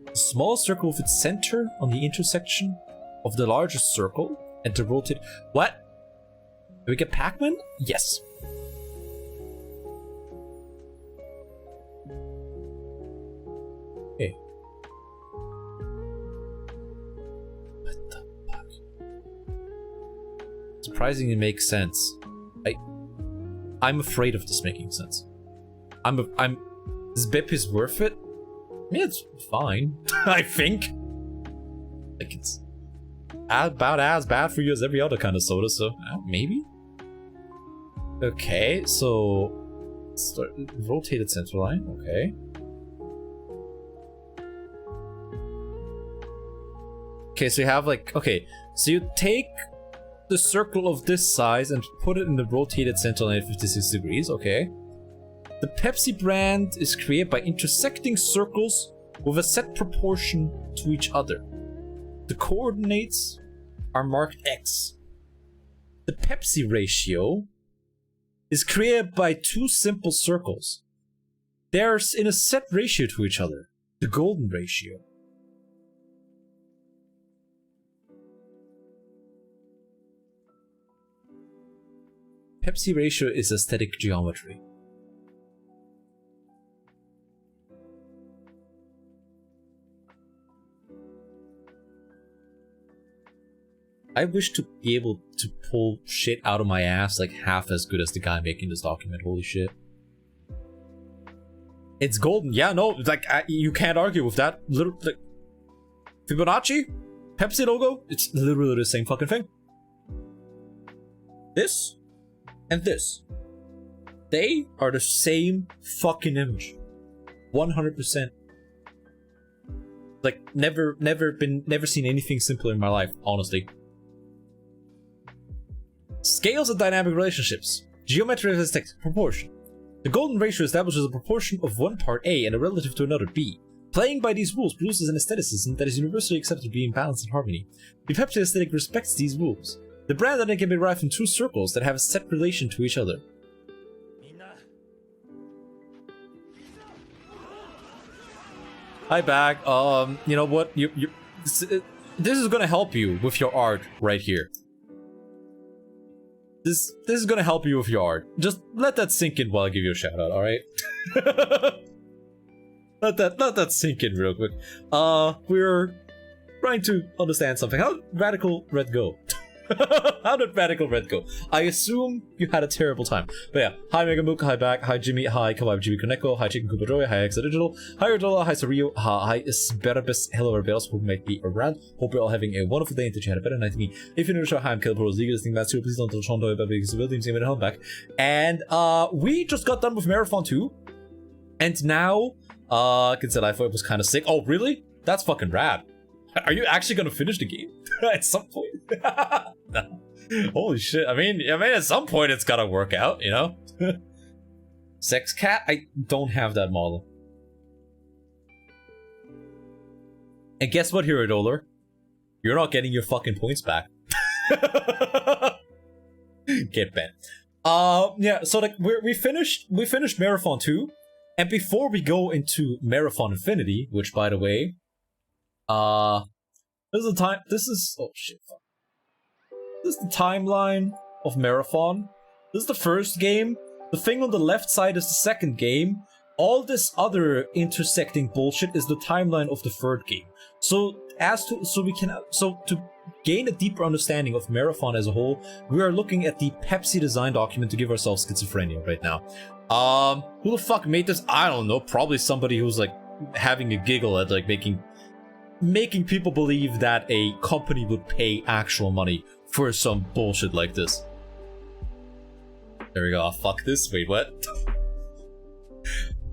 The smallest circle with its center on the intersection of the largest circle at the rotated. What? Do we get Pac-Man? Yes. Okay. What the fuck? Surprisingly makes sense. I'm afraid of this making sense. This BIP is worth it? I mean, it's fine. I think. Like, it's about as bad for you as every other kind of soda, so maybe? Okay, so rotated center line, okay. Okay, so you have like, okay, so you take the circle of this size and put it in the rotated center line at 56 degrees, okay. The Pepsi brand is created by intersecting circles with a set proportion to each other. The coordinates are marked X. The Pepsi ratio is created by two simple circles. They're in a set ratio to each other. The golden ratio. Pepsi ratio is aesthetic geometry. I wish to be able to pull shit out of my ass like half as good as the guy making this document. Holy shit. It's golden. Yeah, no, like, you can't argue with that. Literally, like, Fibonacci, Pepsi logo, it's literally the same fucking thing. This and this. They are the same fucking image. 100%. Like, never seen anything simpler in my life, honestly. Scales and dynamic relationships. Geometry of aesthetic proportion. The golden ratio establishes a proportion of one part A and a relative to another B. Playing by these rules produces an aestheticism that is universally accepted to be in balance and harmony. The Pepsi aesthetic respects these rules. The brand that can be derived from two circles that have a set relation to each other. Hi, Bag. You know what? This is gonna help you with your art right here. This is gonna help you with your art. Just let that sink in while I give you a shout out, alright? let that sink in real quick. We're trying to understand something. How did Radical Red go? How did Radical Red go? I assume you had a terrible time. But yeah, hi Megamook, hi Back, hi Jimmy, hi Kawaii Jimmy Koneko, hi Chicken Koopa Joy, hi Exa Digital, hi Rodola, hi Sario, hi Sperabus, hello everybody else who might be around. Hope you're all having a wonderful day and that you had a better night than me. If you're new to the show, hi, I'm Caleb Rose, listening to please don't tell Sean Doyle about because we'll team at home back. And we just got done with Marathon 2. And now, I can say I thought it was kind of sick. Oh, really? That's fucking rad. Are you actually gonna finish the game at some point? No. Holy shit! I mean, at some point it's gotta work out, you know. Sex cat? I don't have that model. And guess what, Hero Dollar? You're not getting your fucking points back. Get bent. Yeah, so like we finished Marathon 2, and before we go into Marathon Infinity, which by the way, this is oh shit, fuck. This is the timeline of Marathon. This is the first game. The thing on the left side is the second game. All this other intersecting bullshit is the timeline of the third game. So to gain a deeper understanding of Marathon as a whole, we are looking at the Pepsi design document to give ourselves schizophrenia right now. Who the fuck made this? I don't know. Probably somebody who's like having a giggle at like making people believe that a company would pay actual money for some bullshit like this. There we go. Oh, fuck this. Wait, what?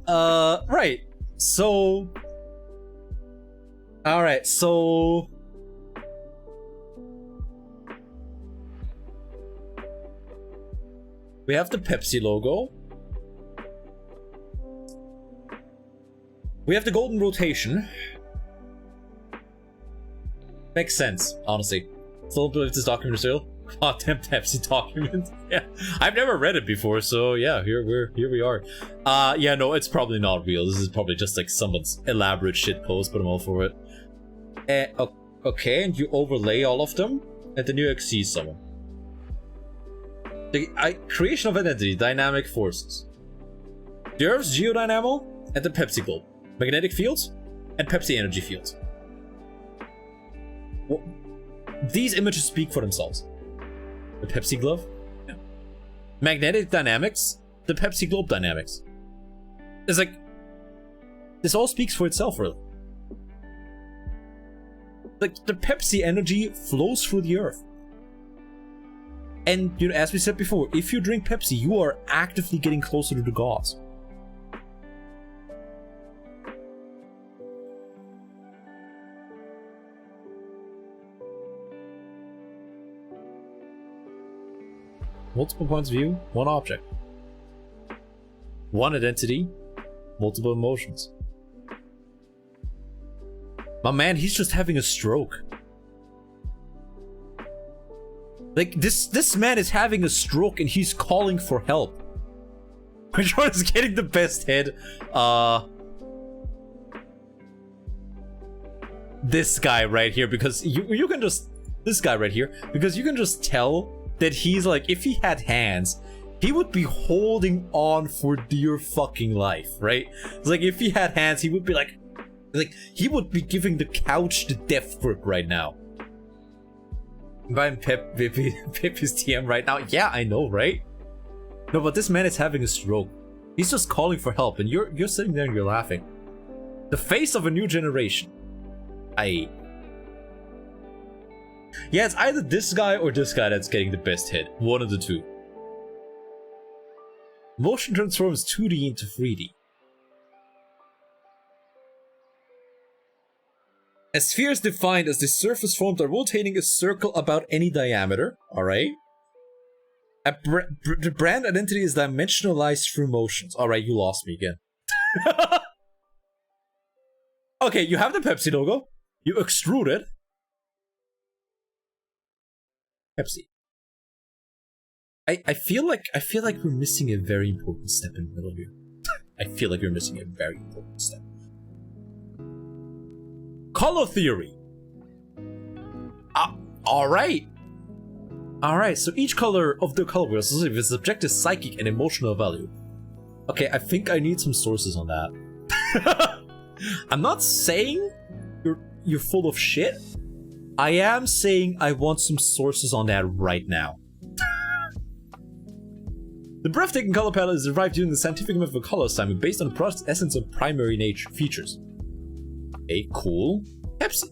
Right. So... Alright, so... We have the Pepsi logo. We have the golden rotation. Makes sense, honestly. Still don't believe this document is real. Goddamn Pepsi document. Yeah, I've never read it before, so yeah, here we are. Yeah, no, it's probably not real. This is probably just like someone's elaborate shit post, but I'm all for it. Okay, and you overlay all of them, and then you exceed someone. The creation of identity, dynamic forces. The Earth's geodynamo and the Pepsi globe, magnetic fields and Pepsi energy fields. Well, these images speak for themselves. The Pepsi glove, yeah. Magnetic dynamics, the Pepsi globe dynamics. It's like this all speaks for itself, really. Like the Pepsi energy flows through the earth. And, you know, as we said before, if you drink Pepsi, you are actively getting closer to the gods. Multiple points of view, one object. One identity, multiple emotions. My man, he's just having a stroke. Like, this man is having a stroke and he's calling for help. Which one is getting the best head? This guy right here, because you can just... This guy right here, because you can just tell that he's like, if he had hands, he would be holding on for dear fucking life, right? It's like, if he had hands, he would be like he would be giving the couch the death grip right now. I'm Pippi's TM right now. Yeah, I know, right? No, but this man is having a stroke. He's just calling for help, and you're sitting there and you're laughing. The face of a new generation. Yeah, it's either this guy or this guy that's getting the best hit. One of the two. Motion transforms 2D into 3D. A sphere is defined as the surface formed by rotating a circle about any diameter. Alright. The brand identity is dimensionalized through motions. Alright, you lost me again. Okay, you have the Pepsi logo. You extrude it. Pepsi. I feel like we're missing a very important step in the middle here. I feel like we're missing a very important step. Color theory. Alright. Alright, so each color of the color wheels is subject to psychic and emotional value. Okay, I think I need some sources on that. I'm not saying you're full of shit. I am saying I want some sources on that right now. The breathtaking color palette is derived using the scientific method of color assignment based on the product's essence of primary nature features. Okay, cool. Pepsi.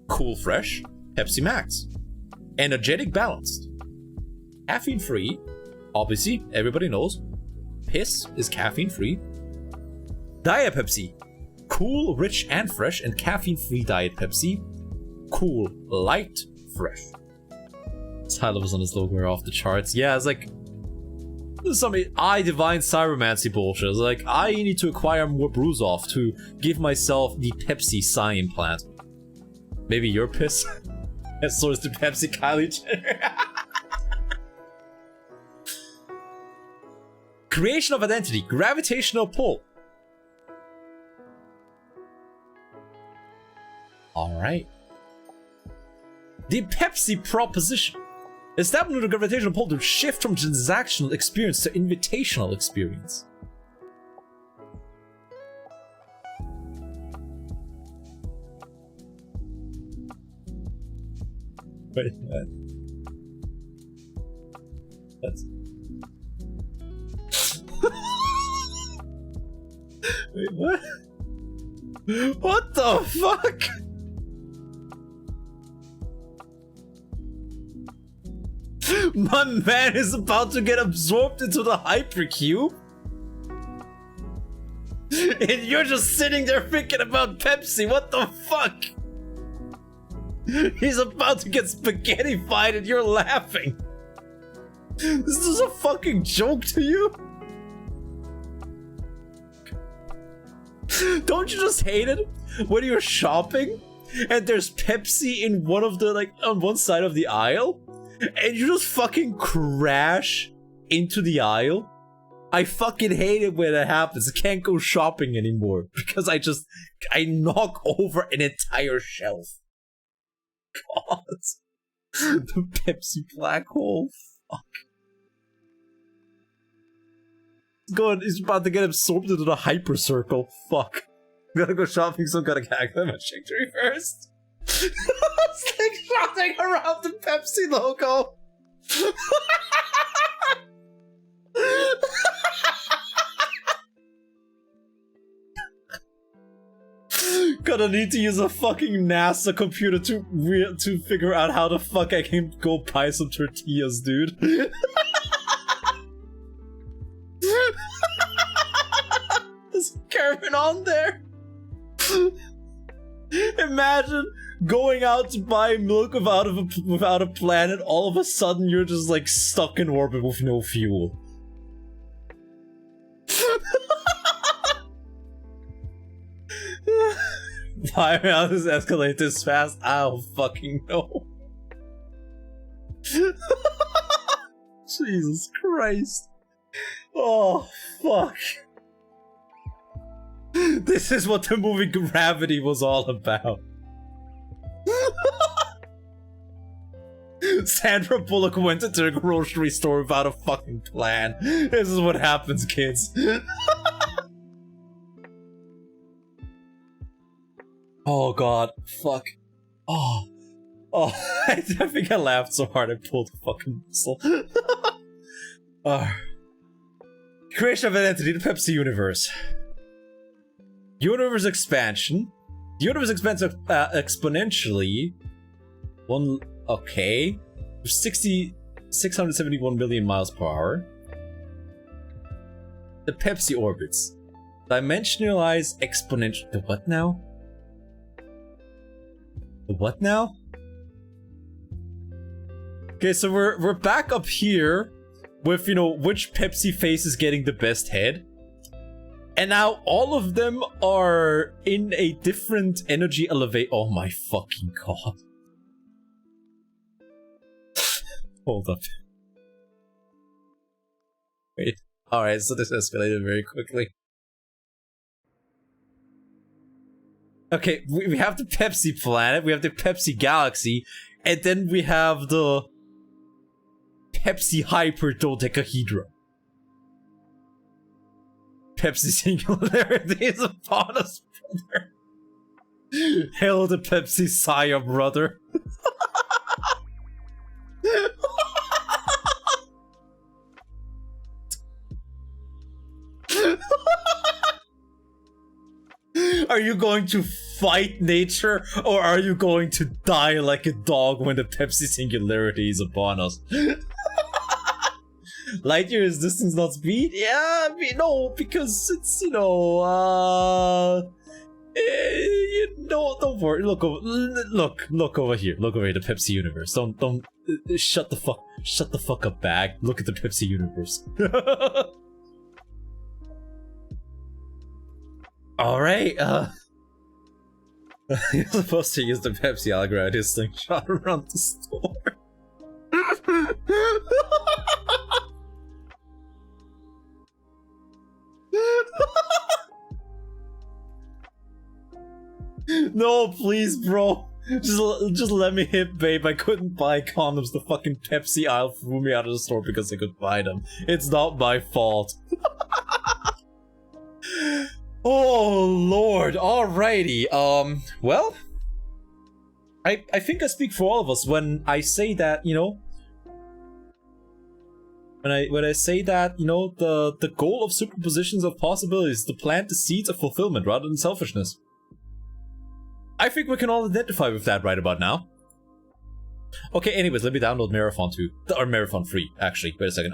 Cool fresh. Pepsi Max. Energetic balanced. Caffeine free. Obviously, everybody knows. Piss is caffeine free. Diet Pepsi. Cool, rich, and fresh, and caffeine free Diet Pepsi. Cool, light, fresh. His high levels on his logo are off the charts. Yeah, it's like... This is some divine cybermancy bullshit. It's like, I need to acquire more Bruzoff to give myself the Pepsi Psy implant. Maybe your piss? So is the Pepsi Kylie Jenner. Creation of identity, gravitational pull. Alright. The Pepsi proposition. Establishing the gravitational pull to shift from transactional experience to invitational experience. Wait, what? That's... Wait, what? What the fuck? My man is about to get absorbed into the hypercube? And you're just sitting there thinking about Pepsi, what the fuck? He's about to get spaghettified and you're laughing. This is a fucking joke to you? Don't you just hate it when you're shopping and there's Pepsi in one of the, like, on one side of the aisle and you just fucking crash into the aisle? I fucking hate it when that happens. I can't go shopping anymore because I knock over an entire shelf. God. The Pepsi black hole. Fuck. He's about to get absorbed into the hyper circle. Fuck. Gotta go shopping, so gotta get that trajectory first. Slingshotting around the Pepsi logo. Gonna need to use a fucking NASA computer to figure out how the fuck I can go buy some tortillas, dude. Is Kermit on there? Imagine going out to buy milk without a planet. All of a sudden, you're just like stuck in orbit with no fuel. Why how does this escalate this fast? I don't fucking know. Jesus Christ. Oh, fuck. This is what the movie Gravity was all about. Sandra Bullock went into the grocery store without a fucking plan. This is what happens, kids. Oh god, fuck. Oh, I think I laughed so hard I pulled a fucking muscle. Creation of identity, the Pepsi universe. Universe expansion. The universe expands exponentially. Okay. 671 million miles per hour. The Pepsi orbits. Dimensionalize exponential. The what now? The what now? Okay, so we're back up here with, you know, which Pepsi face is getting the best head. And now all of them are in a different energy elevate. Oh my fucking god. Hold up. Wait. Alright, so this escalated very quickly. Okay, we have the Pepsi planet, we have the Pepsi galaxy, and then we have the Pepsi hyper dodecahedron. Pepsi singularity is upon us, brother. Hail the Pepsi Saya, brother. Are you going to fight nature, or are you going to die like a dog when the Pepsi singularity is upon us? Light year is distance, not speed? Yeah, I mean, no, because it's, you know, don't worry. Look over here. Look over here. The Pepsi universe. Don't shut the fuck up, bag. Look at the Pepsi universe. All right. You're supposed to use the Pepsi algorithm slingshot around the store. No, please, bro. Just let me hit babe. I couldn't buy condoms. The fucking Pepsi aisle threw me out of the store because I could buy them. It's not my fault. Oh lord. Alrighty. Well, I think I speak for all of us when I say that, you know, when I say that, you know, the goal of superpositions of possibilities is to plant the seeds of fulfillment rather than selfishness. I think we can all identify with that right about now. Okay, anyways, let me download Marathon 2. Or Marathon 3, actually. Wait a second.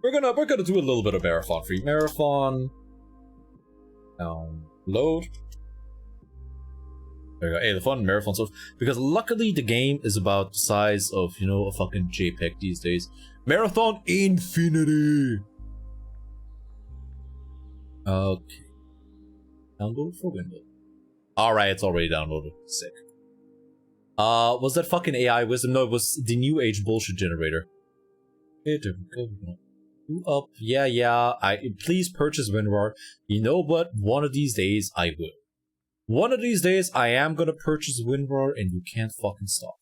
We're gonna do a little bit of Marathon 3. Marathon load. There we go. Hey, the fun Marathon stuff. Because luckily the game is about the size of, you know, a fucking JPEG these days. Marathon Infinity! Okay. Download for Windows. Alright, it's already downloaded. Sick. Was that fucking AI wisdom? No, it was the new age bullshit generator. Up. Yeah. Please purchase WinRAR. You know what? One of these days I will. One of these days I am gonna purchase WinRAR and you can't fucking stop.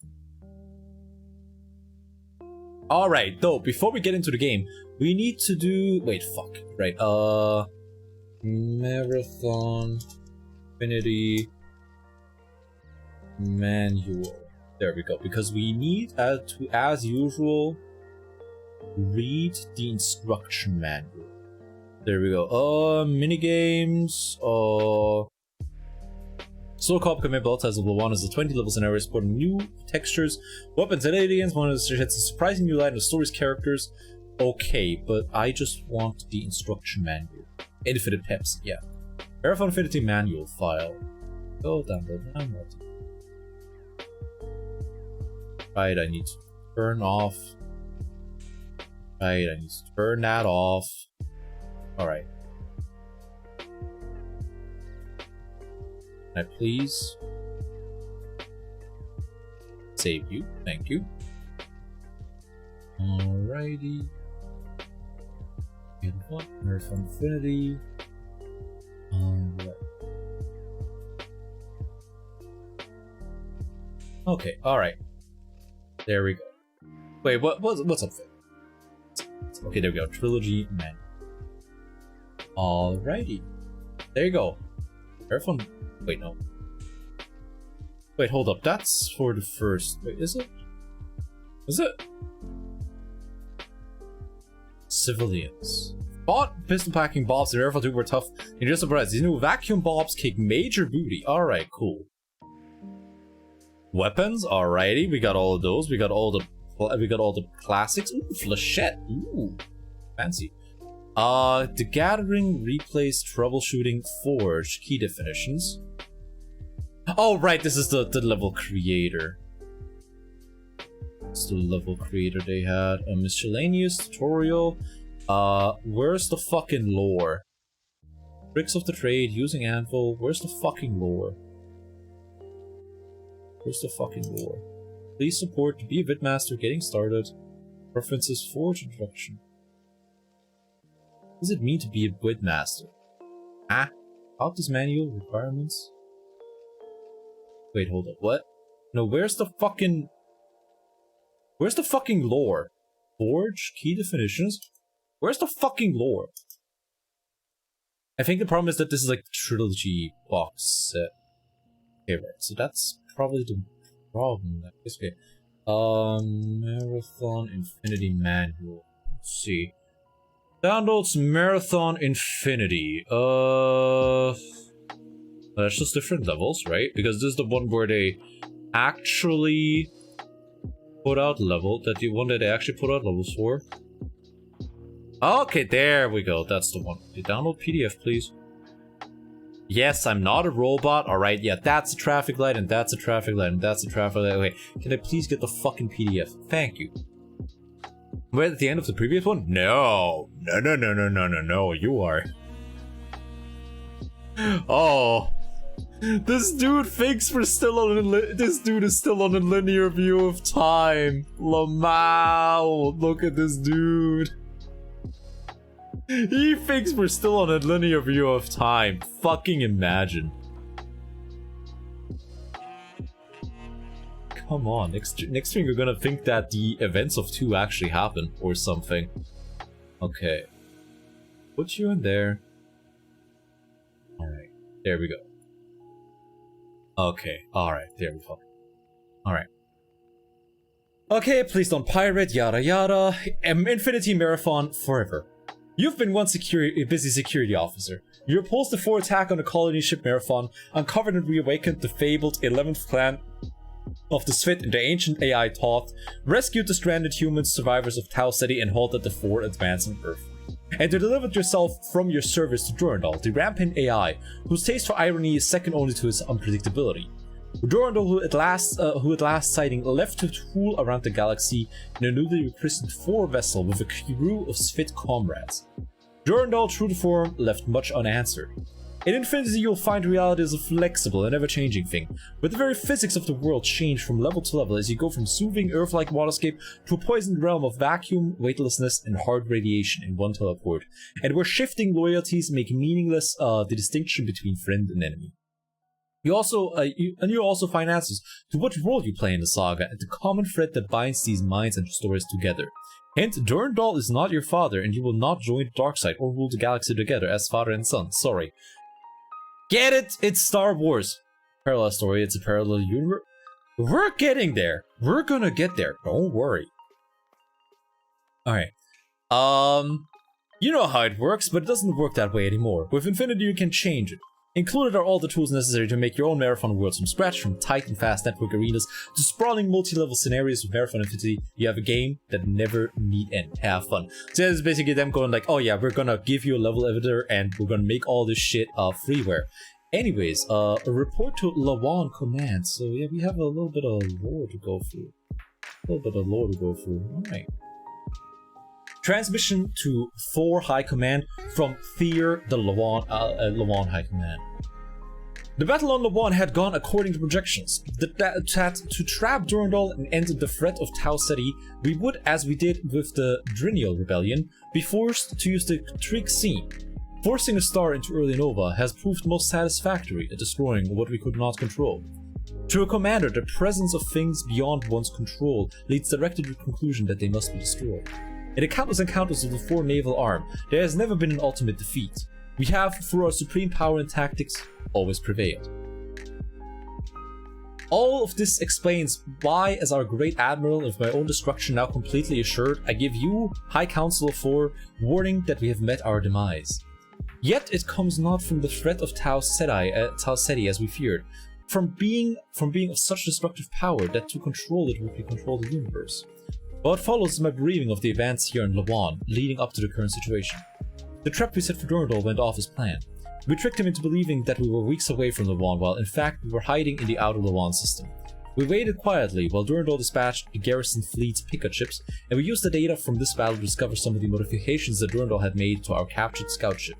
Alright, though, before we get into the game, we need to do... Wait, fuck. Right, Marathon... Infinity... Manual. There we go, because we need to, as usual, read the instruction manual. There we go. Minigames, Slow co-op commit belt as level 1 is the 20 level scenario supporting new textures, weapons and aliens. One of the hits a surprising new light in the story's characters. Okay, but I just want the instruction manual. Infinite Pepsi, yeah. Marathon Infinity manual file. Go download. Right, I need to turn off. Right, I need to turn that off. Alright. Can I please save you? Thank you. Alrighty. Nerf Infinity. Alright. Okay, alright. There we go. Wait, what's up there? Okay, there we go. Trilogy Man. Alrighty. There you go. Nerf. Wait, no. Wait, hold up. That's for the first. Wait, is it? Is it? Civilians. Bought pistol packing bobs in Marathon 2 were tough. You're just surprised. These new vacuum bobs kick major booty. Alright, cool. Weapons, alrighty. We got all of those. We got all the classics. Ooh, flechette. Ooh. Fancy. The Gathering, Replace, Troubleshooting, Forge, key definitions. Oh, right, this is the level creator. It's the level creator they had. A miscellaneous tutorial. Where's the fucking lore? Tricks of the trade, using anvil. Where's the fucking lore? Where's the fucking lore? Please support to be a Vidmaster, getting started. Preferences, Forge introduction. What does it mean to be a Vidmaster? Ah? About this manual, requirements? Wait, hold up, what? No, where's the fucking lore? Forge? Key definitions? Where's the fucking lore? I think the problem is that this is like the trilogy box set. Okay, right, so that's probably the problem. Okay. Marathon Infinity Manual. Let's see. Downloads Marathon Infinity. That's just different levels, right? Because this is the one where they actually put out the one that they actually put out levels for. Okay, there we go. That's the one. Okay, download PDF, please. Yes, I'm not a robot. Alright, yeah, that's a traffic light, and that's a traffic light, and that's a traffic light. Okay, can I please get the fucking PDF? Thank you. We're at the end of the previous one? No. No, you are. Oh. This dude thinks we're still on this dude is still on a linear view of time. Lamau, look at this dude. He thinks we're still on a linear view of time. Fucking imagine. come on. Next thing you're gonna think that the events of 2 actually happen or something. Okay. Put you in there. Alright, there we go. Okay, alright, there we go. Alright. Okay, please don't pirate, yada yada. Infinity Marathon forever. You've been one busy security officer. You repulsed the 4 attack on the colony ship Marathon, uncovered and reawakened the fabled 11th clan of the Svit and the ancient AI Thoth, rescued the stranded humans survivors of Tau City and halted the 4 advancing Earth. And you delivered yourself from your service to Durandal, the rampant AI, whose taste for irony is second only to his unpredictability. Durandal, who at last sighting left to tool around the galaxy in a newly rechristened 4 vessel with a crew of Svit comrades. Durandal, true to form, left much unanswered. In Infinity, you'll find reality is a flexible and ever-changing thing, where the very physics of the world change from level to level as you go from soothing Earth-like waterscape to a poisoned realm of vacuum, weightlessness, and hard radiation in one teleport, and where shifting loyalties make meaningless the distinction between friend and enemy. You also find answers to what role you play in the saga and the common thread that binds these minds and stories together. Hint, Durandal is not your father, and you will not join the dark side or rule the galaxy together as father and son. Sorry. Get it? It's Star Wars. Parallel story, it's a parallel universe. We're getting there. We're gonna get there. Don't worry. Alright. You know how it works, but it doesn't work that way anymore. With Infinity, you can change it. Included are all the tools necessary to make your own Marathon worlds from scratch, from tight and fast network arenas to sprawling multi-level scenarios with Marathon Infinity. You have a game that never need end. Have fun. So that's basically them going like, oh yeah, we're gonna give you a level editor and we're gonna make all this shit freeware. Anyways, a report to Lawan Command. So yeah, we have a little bit of lore to go through. Alright. Transmission to 4 High Command from Fear the Lawan High Command. The battle on Lawan had gone according to projections. That to trap Durandal and end the threat of Tau Ceti, we would, as we did with the Drinial Rebellion, be forced to use the Trig Scene. Forcing a star into early Nova has proved most satisfactory at destroying what we could not control. To a commander, the presence of things beyond one's control leads directly to the conclusion that they must be destroyed. In the countless encounters of the 4 naval arm, there has never been an ultimate defeat. We have, through our supreme power and tactics, always prevailed. All of this explains why, as our great admiral of my own destruction now completely assured, I give you, High Council of 4, warning that we have met our demise. Yet it comes not from the threat of Tau Ceti as we feared, from being of such destructive power that to control it would be control the universe. What follows is my bereaving of the events here in Lawan, leading up to the current situation. The trap we set for Durandal went off as planned. We tricked him into believing that we were weeks away from Lawan, while in fact we were hiding in the outer Lawan system. We waited quietly while Durandal dispatched the garrison fleet's pickup ships, and we used the data from this battle to discover some of the modifications that Durandal had made to our captured scout ship.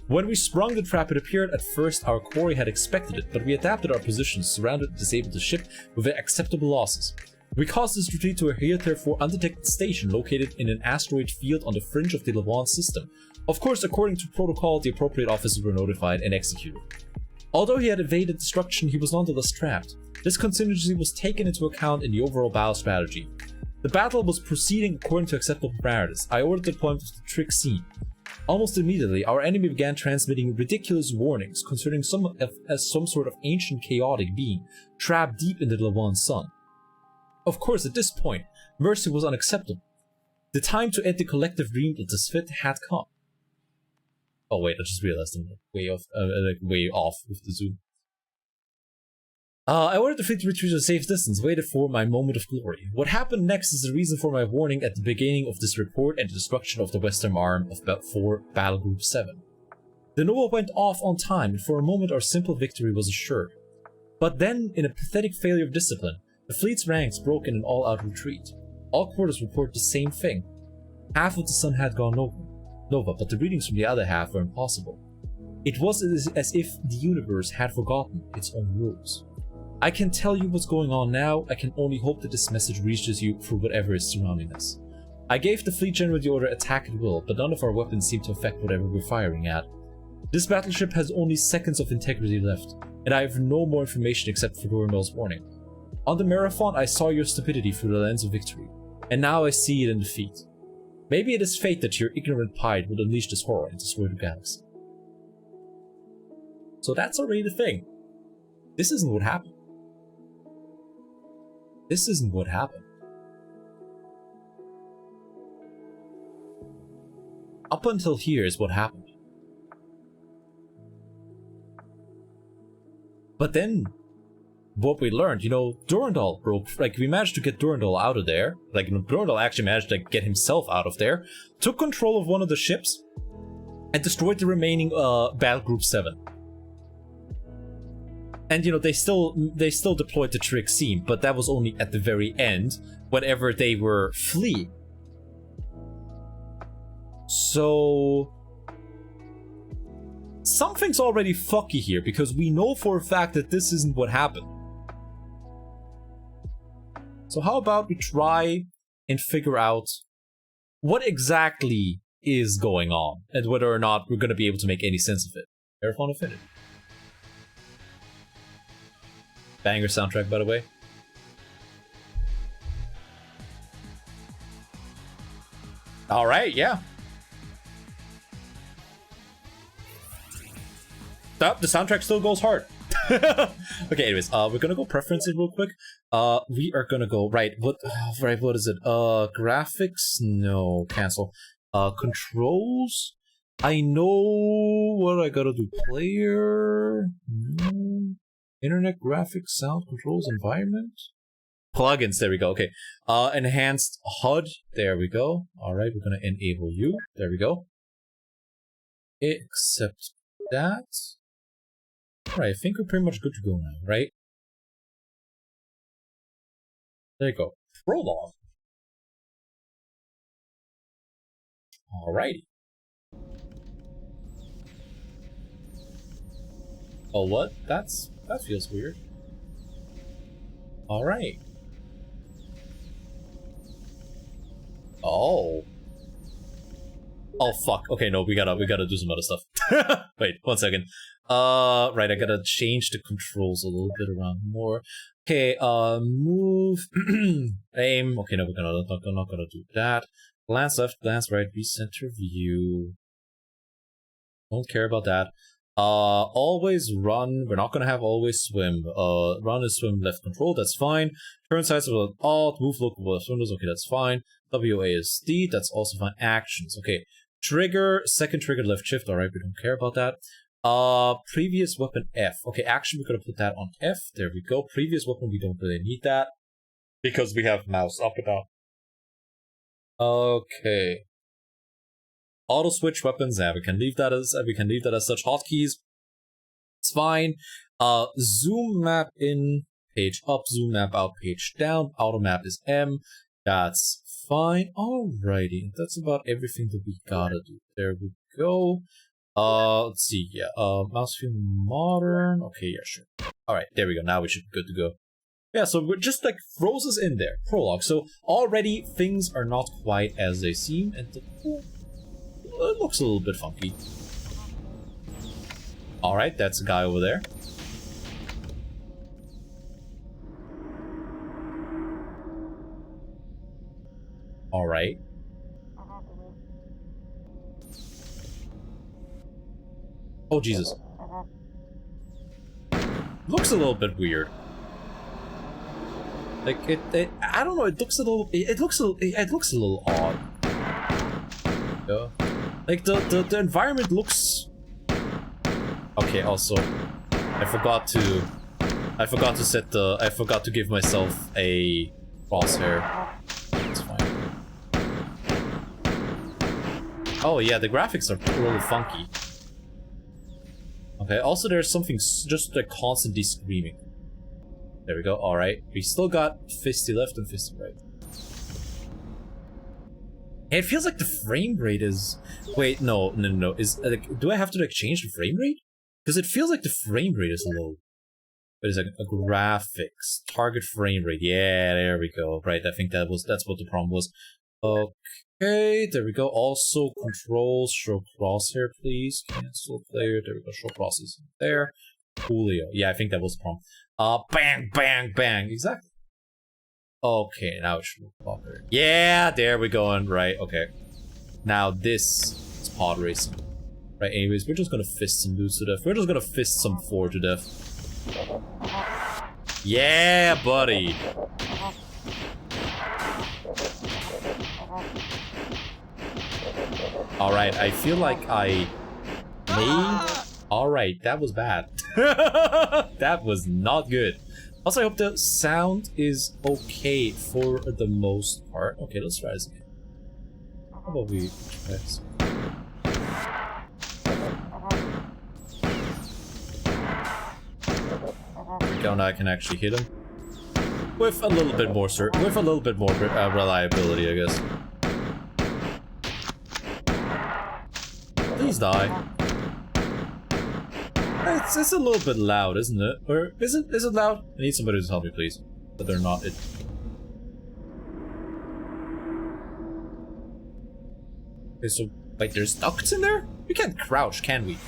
When we sprung the trap, it appeared at first our quarry had expected it, but we adapted our positions, surrounded and disabled the ship with acceptable losses. We caused this retreat to a heretofore undetected station located in an asteroid field on the fringe of the Lawan system. Of course, according to protocol, the appropriate officers were notified and executed. Although he had evaded destruction, he was nonetheless trapped. This contingency was taken into account in the overall battle strategy. The battle was proceeding according to acceptable parameters. I ordered the deployment of the Trick Scene. Almost immediately, our enemy began transmitting ridiculous warnings concerning some sort of ancient chaotic being trapped deep in the Lawan sun. Of course, at this point, mercy was unacceptable. The time to end the collective dream of the Svit had come. Oh wait, I just realized I'm way off with the zoom. I ordered the fleet to retreat to a safe distance, waited for my moment of glory. What happened next is the reason for my warning at the beginning of this report and the destruction of the western arm of 4 Battle Group 7. The Nova went off on time, and for a moment our simple victory was assured. But then, in a pathetic failure of discipline, the fleet's ranks broke in an all-out retreat. All quarters report the same thing. Half of the sun had gone Nova, but the readings from the other half were impossible. It was as if the universe had forgotten its own rules. I can tell you what's going on now. I can only hope that this message reaches you through whatever is surrounding us. I gave the fleet general the order attack at will, but none of our weapons seem to affect whatever we're firing at. This battleship has only seconds of integrity left, and I have no more information except for Durandal's warning. On the marathon, I saw your stupidity through the lens of victory, and now I see it in defeat. Maybe it is fate that your ignorant pride would unleash this horror into Sword of Galaxy. So that's already the thing. This isn't what happened. This isn't what happened. Up until here is what happened. But then, what we learned, Durandal broke, we managed to get Durandal out of there. Durandal actually managed to get himself out of there, took control of one of the ships, and destroyed the remaining Battle Group 7. And, they still deployed the trick seam, but that was only at the very end, whenever they were fleeing. So something's already fucky here, because we know for a fact that this isn't what happened. So how about we try and figure out what exactly is going on, and whether or not we're going to be able to make any sense of it. Marathon Infinity. Banger soundtrack, by the way. Alright, yeah. The soundtrack still goes hard. Okay, anyways, we're gonna go preferences real quick. We are gonna go what is it? Graphics? No, cancel. Controls? I know what I gotta do. Player? No. Internet graphics, sound controls, environment? Plugins, there we go, okay. Enhanced HUD, there we go. Alright, we're gonna enable you. There we go. Accept that. Alright, I think we're pretty much good to go now, right? There you go. Prologue. Alrighty. Oh, what? That feels weird. Alright. Oh. Oh fuck. Okay, no, we gotta do some other stuff. Wait, 1 second. Right, I gotta change the controls a little bit around more. Okay, move, aim. Okay, no, we're not gonna do that. Glance left, glance right, recenter view. Don't care about that. Always run. We're not gonna have always swim. Run and swim left control, that's fine. Turn sides with alt, move local left windows, okay, that's fine. WA is D, that's also fine. Actions, okay. Trigger, second trigger left shift, alright, we don't care about that. Previous weapon F. Okay, action, we're gonna put that on F. There we go. Previous weapon, we don't really need that, because we have mouse up and down. Okay. Auto switch weapons, yeah, we can leave that as such. Hotkeys, it's fine. Zoom map in, page up, zoom map out, page down. Auto map is M. That's fine. Alrighty, that's about everything that we gotta do. There we go. Let's see, yeah, mouse view modern, okay, yeah, sure. Alright, there we go, now we should be good to go. Yeah, so we're just throws us in there, prologue. So already things are not quite as they seem, and it looks a little bit funky. Alright, that's a guy over there. Alright. Oh, Jesus. Looks a little bit weird. I don't know, it looks a little odd. Yeah. The environment looks... Okay, also, I forgot to give myself a crosshair. That's fine. Oh yeah, the graphics are a little funky. Okay, also there's something just constantly screaming. There we go, alright. We still got fisty left and fisty right. It feels like the frame rate is... Wait, no. Do I have to change the frame rate? Because it feels like the frame rate is low. Wait a second, a graphics, target frame rate. Yeah, there we go. Right, I think that's what the problem was. Okay, there we go. Also, controls, show crosshair, please. Cancel player. There we go. Show crosses there. Coolio. Yeah, I think that was the problem. Bang, bang, bang. Exactly. Okay, now it should look proper. Yeah, there we go. Right, okay. Now this is pod racing. Right, anyways, we're just gonna fist some dudes to death. We're just gonna fist some 4 to death. Yeah, buddy. Alright, I feel like I may... Alright, that was bad. That was not good. Also, I hope the sound is okay for the most part. Okay, let's try this again. How about we try this? Now I can actually hit him with a little bit more reliability, I guess. Please die. It's a little bit loud, isn't it? Or is it loud? I need somebody to help me, please. But they're not. Okay, so like there's ducts in there? We can't crouch, can we? I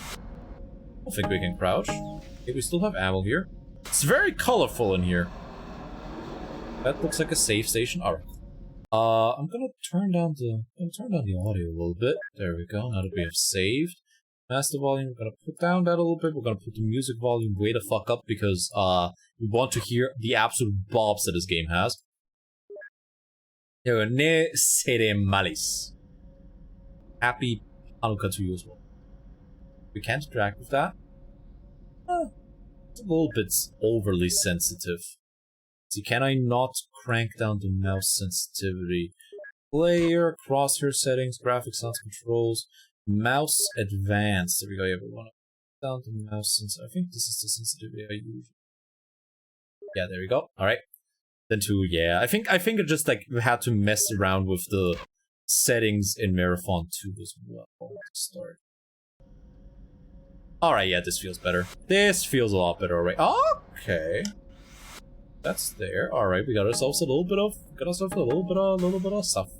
don't think we can crouch. Okay, we still have ammo here. It's very colorful in here. That looks like a safe station. Alright. I'm gonna turn down the audio a little bit. There we go. Now that we have saved. Master volume, we're gonna put down that a little bit. We're gonna put the music volume way the fuck up because we want to hear the absolute bobs that this game has. Ne sere malis. Happy Hanukkah to you as well. We can't interact with that. It's a little bit overly sensitive. See, can I not crank down the mouse sensitivity? Player, crosshair settings, graphics, sounds, controls, mouse advanced. There we go. Yeah, we want to put down the mouse sensitivity. I think this is the sensitivity I use. Yeah, there we go. All right. Then to yeah, I think it just like we had to mess around with the settings in Marathon 2 as well. Start. Alright, yeah, this feels better. This feels a lot better already. Okay. That's there. Alright, we got ourselves a little bit of stuff.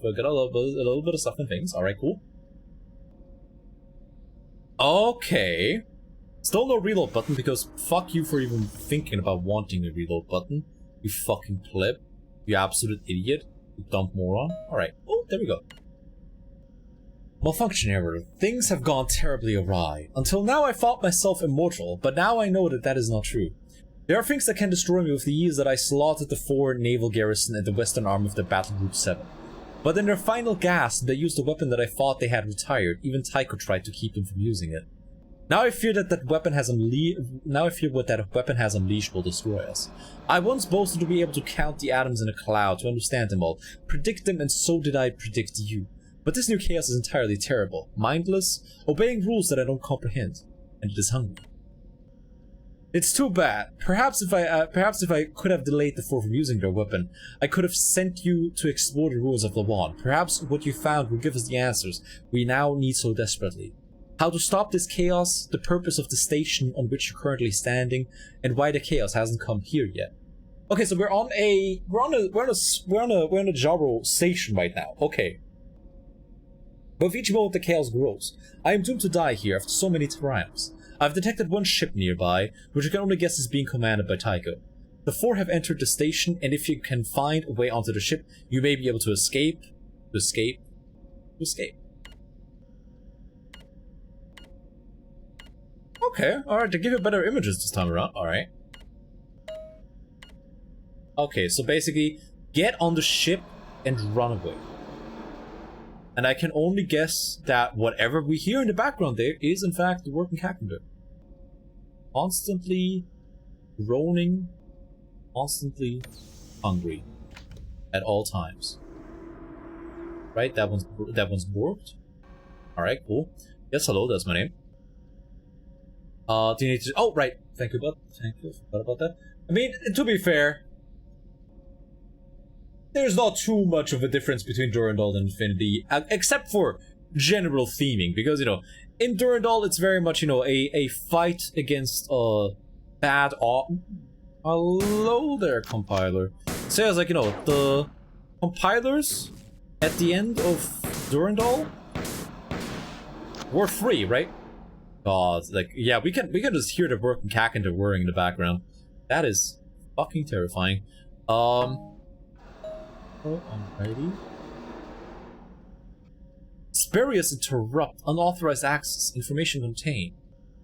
We got a little bit of stuff and things. Alright, cool. Okay. Still no reload button because fuck you for even thinking about wanting a reload button. You fucking pleb. You absolute idiot. You dumb moron. Alright. Oh, there we go. Malfunction error. Things have gone terribly awry. Until now I thought myself immortal, but now I know that is not true. There are things that can destroy me with the ease that I slaughtered the 4 naval garrison at the western arm of the Battle Group 7. But in their final gasp, they used a weapon that I thought they had retired. Even Tycho tried to keep them from using it. Now I fear what that weapon has unleashed will destroy us. I once boasted to be able to count the atoms in a cloud, to understand them all, predict them, and so did I predict you. But this new chaos is entirely terrible, mindless, obeying rules that I don't comprehend, and it is hungry. It's too bad. Perhaps if I could have delayed the 4 from using their weapon, I could have sent you to explore the ruins of Lawan. Perhaps what you found would give us the answers we now need so desperately. How to stop this chaos, the purpose of the station on which you're currently standing, and why the chaos hasn't come here yet. Okay, so we're on a Jaro station right now. Okay. But with each moment the chaos grows. I am doomed to die here after so many triumphs. I've detected one ship nearby, which I can only guess is being commanded by Tycho. The 4 have entered the station, and if you can find a way onto the ship, you may be able to escape. Okay, alright, to give you better images this time around, alright. Okay, so basically, get on the ship and run away. And I can only guess that whatever we hear in the background there is in fact the working calendar. Constantly groaning, constantly hungry at all times. Right, that one's borked. Alright, cool. Yes, hello, that's my name. Do you need to... Oh, right. Thank you, bud. Thank you. Forgot about that. I mean, to be fair, there's not too much of a difference between Durandal and Infinity, except for general theming, because, you know, in Durandal, it's very much, you know, a fight against bad... Hello there, compiler. So, it's like, you know, the compilers at the end of Durandal were free, right? God, like, yeah, we can just hear the working Kakanda whirring in the background. That is fucking terrifying. Oh, alrighty. Spurious interrupt, unauthorized access, information contained.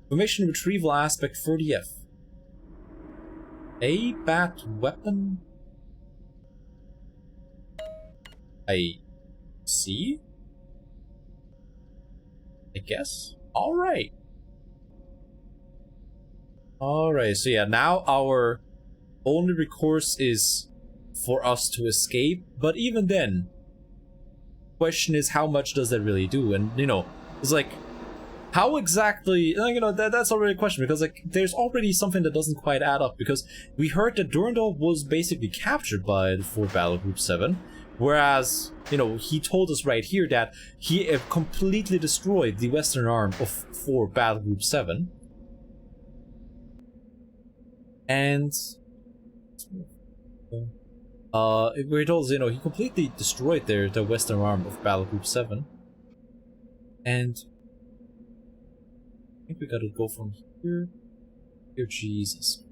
Information retrieval aspect 30F. A bat weapon? I see? I guess? Alright. Alright, so yeah, now our only recourse is for us to escape, but even then, question is how much does that really do? And you know, it's like, how exactly, you know, that's already a question, because like there's already something that doesn't quite add up, because we heard that Durandal was basically captured by the 4 Battle Group 7, whereas, you know, he told us right here that he completely destroyed the western arm of 4 Battle Group 7. And we told us, you know, he completely destroyed the western arm of Battle Group 7. And I think we gotta go from here. Dear Jesus.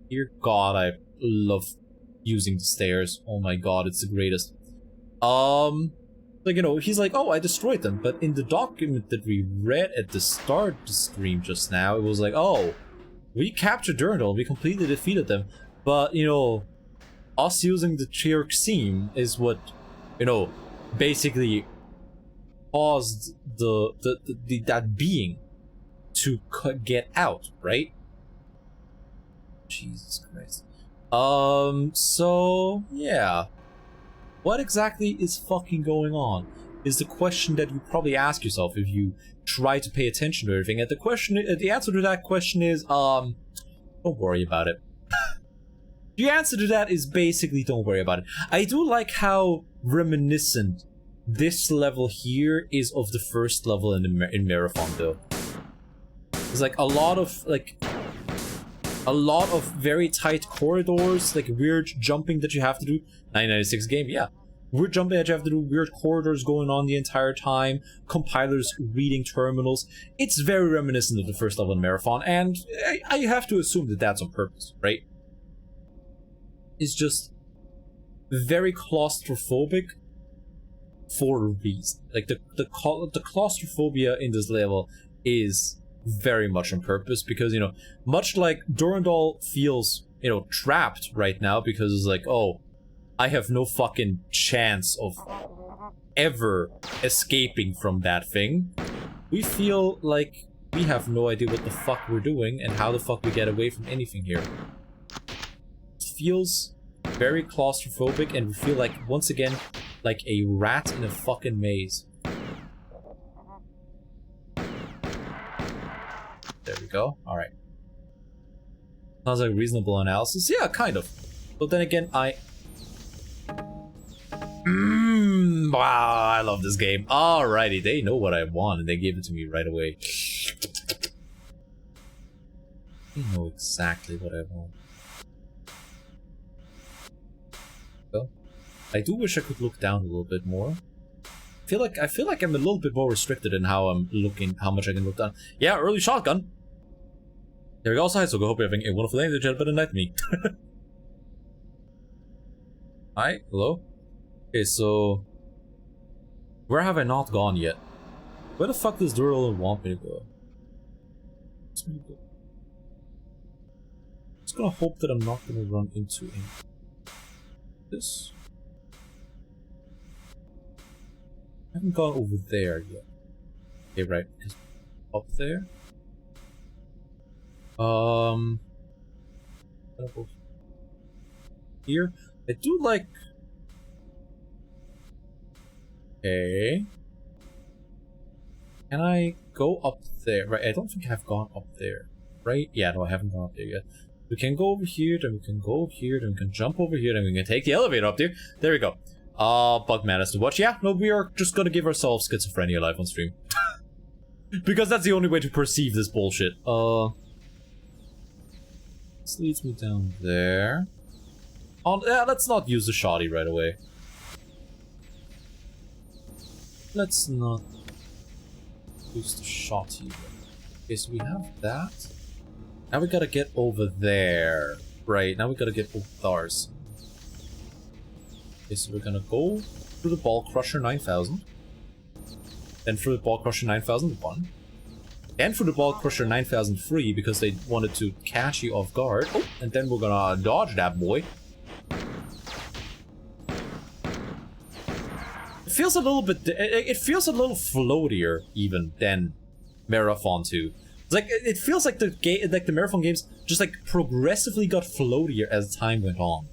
Dear God, I love using the stairs. Oh my God, it's the greatest. Like, you know, he's like, oh, I destroyed them. But in the document that we read at the start of the stream just now, it was like, oh, we captured Durandal, we completely defeated them. But, you know, us using the Chirk seam is what, you know, basically caused that being to get out, right? Jesus Christ. So yeah, what exactly is fucking going on is the question that you probably ask yourself if you try to pay attention to everything. And the answer to that question is don't worry about it. The answer to that is basically don't worry about it. I do like how reminiscent this level here is of the first level in Marathon, though. There's like a lot of very tight corridors, like weird jumping that you have to do. 1996 game, yeah. Weird jumping that you have to do, weird corridors going on the entire time, compilers reading terminals. It's very reminiscent of the first level in Marathon, and I have to assume that that's on purpose, right? It's just very claustrophobic for a reason. Like the claustrophobia in this level is very much on purpose, because, you know, much like Durandal feels, you know, trapped right now because it's like, oh, I have no fucking chance of ever escaping from that thing. We feel like we have no idea what the fuck we're doing and how the fuck we get away from anything here. It feels very claustrophobic, and we feel like, once again, like a rat in a fucking maze. There we go. Alright. Sounds like a reasonable analysis. Yeah, kind of. But then again, wow, I love this game. Alrighty, they know what I want and they gave it to me right away. They know exactly what I want. So, I do wish I could look down a little bit more. I feel like I'm a little bit more restricted in how I'm looking, how much I can look down. Yeah, early shotgun. There we go, also, so I hope you're having a wonderful day. You've better night than me. Hi, hello. Okay, so where have I not gone yet? Where the fuck does Durandal want me to go? Just gonna hope that I'm not gonna run into this. I haven't gone over there yet. Okay, right, because up there. Here, I do like. Okay. Can I go up there? Right, I don't think I've gone up there. Right? Yeah, no, I haven't gone up there yet. We can go over here, then we can go over here, then we can jump over here, then we can take the elevator up there. There we go. Bug madness to watch. Yeah, no, we are just gonna give ourselves schizophrenia live on stream. Because that's the only way to perceive this bullshit. This leads me down there. Yeah, let's not use the shoddy right away. Let's not use the shoddy. Okay, so we have that. Now we gotta get over there. Right, now we gotta get over ours. Okay, so we're gonna go through the Ball Crusher 9000. Then through the Ball Crusher 9001. And through the Ball Crusher 9003 because they wanted to catch you off guard. Oh, and then we're gonna dodge that boy. It feels a little bit... It feels a little floatier even than Marathon 2. It's like it feels like the Marathon games just like progressively got floatier as time went on.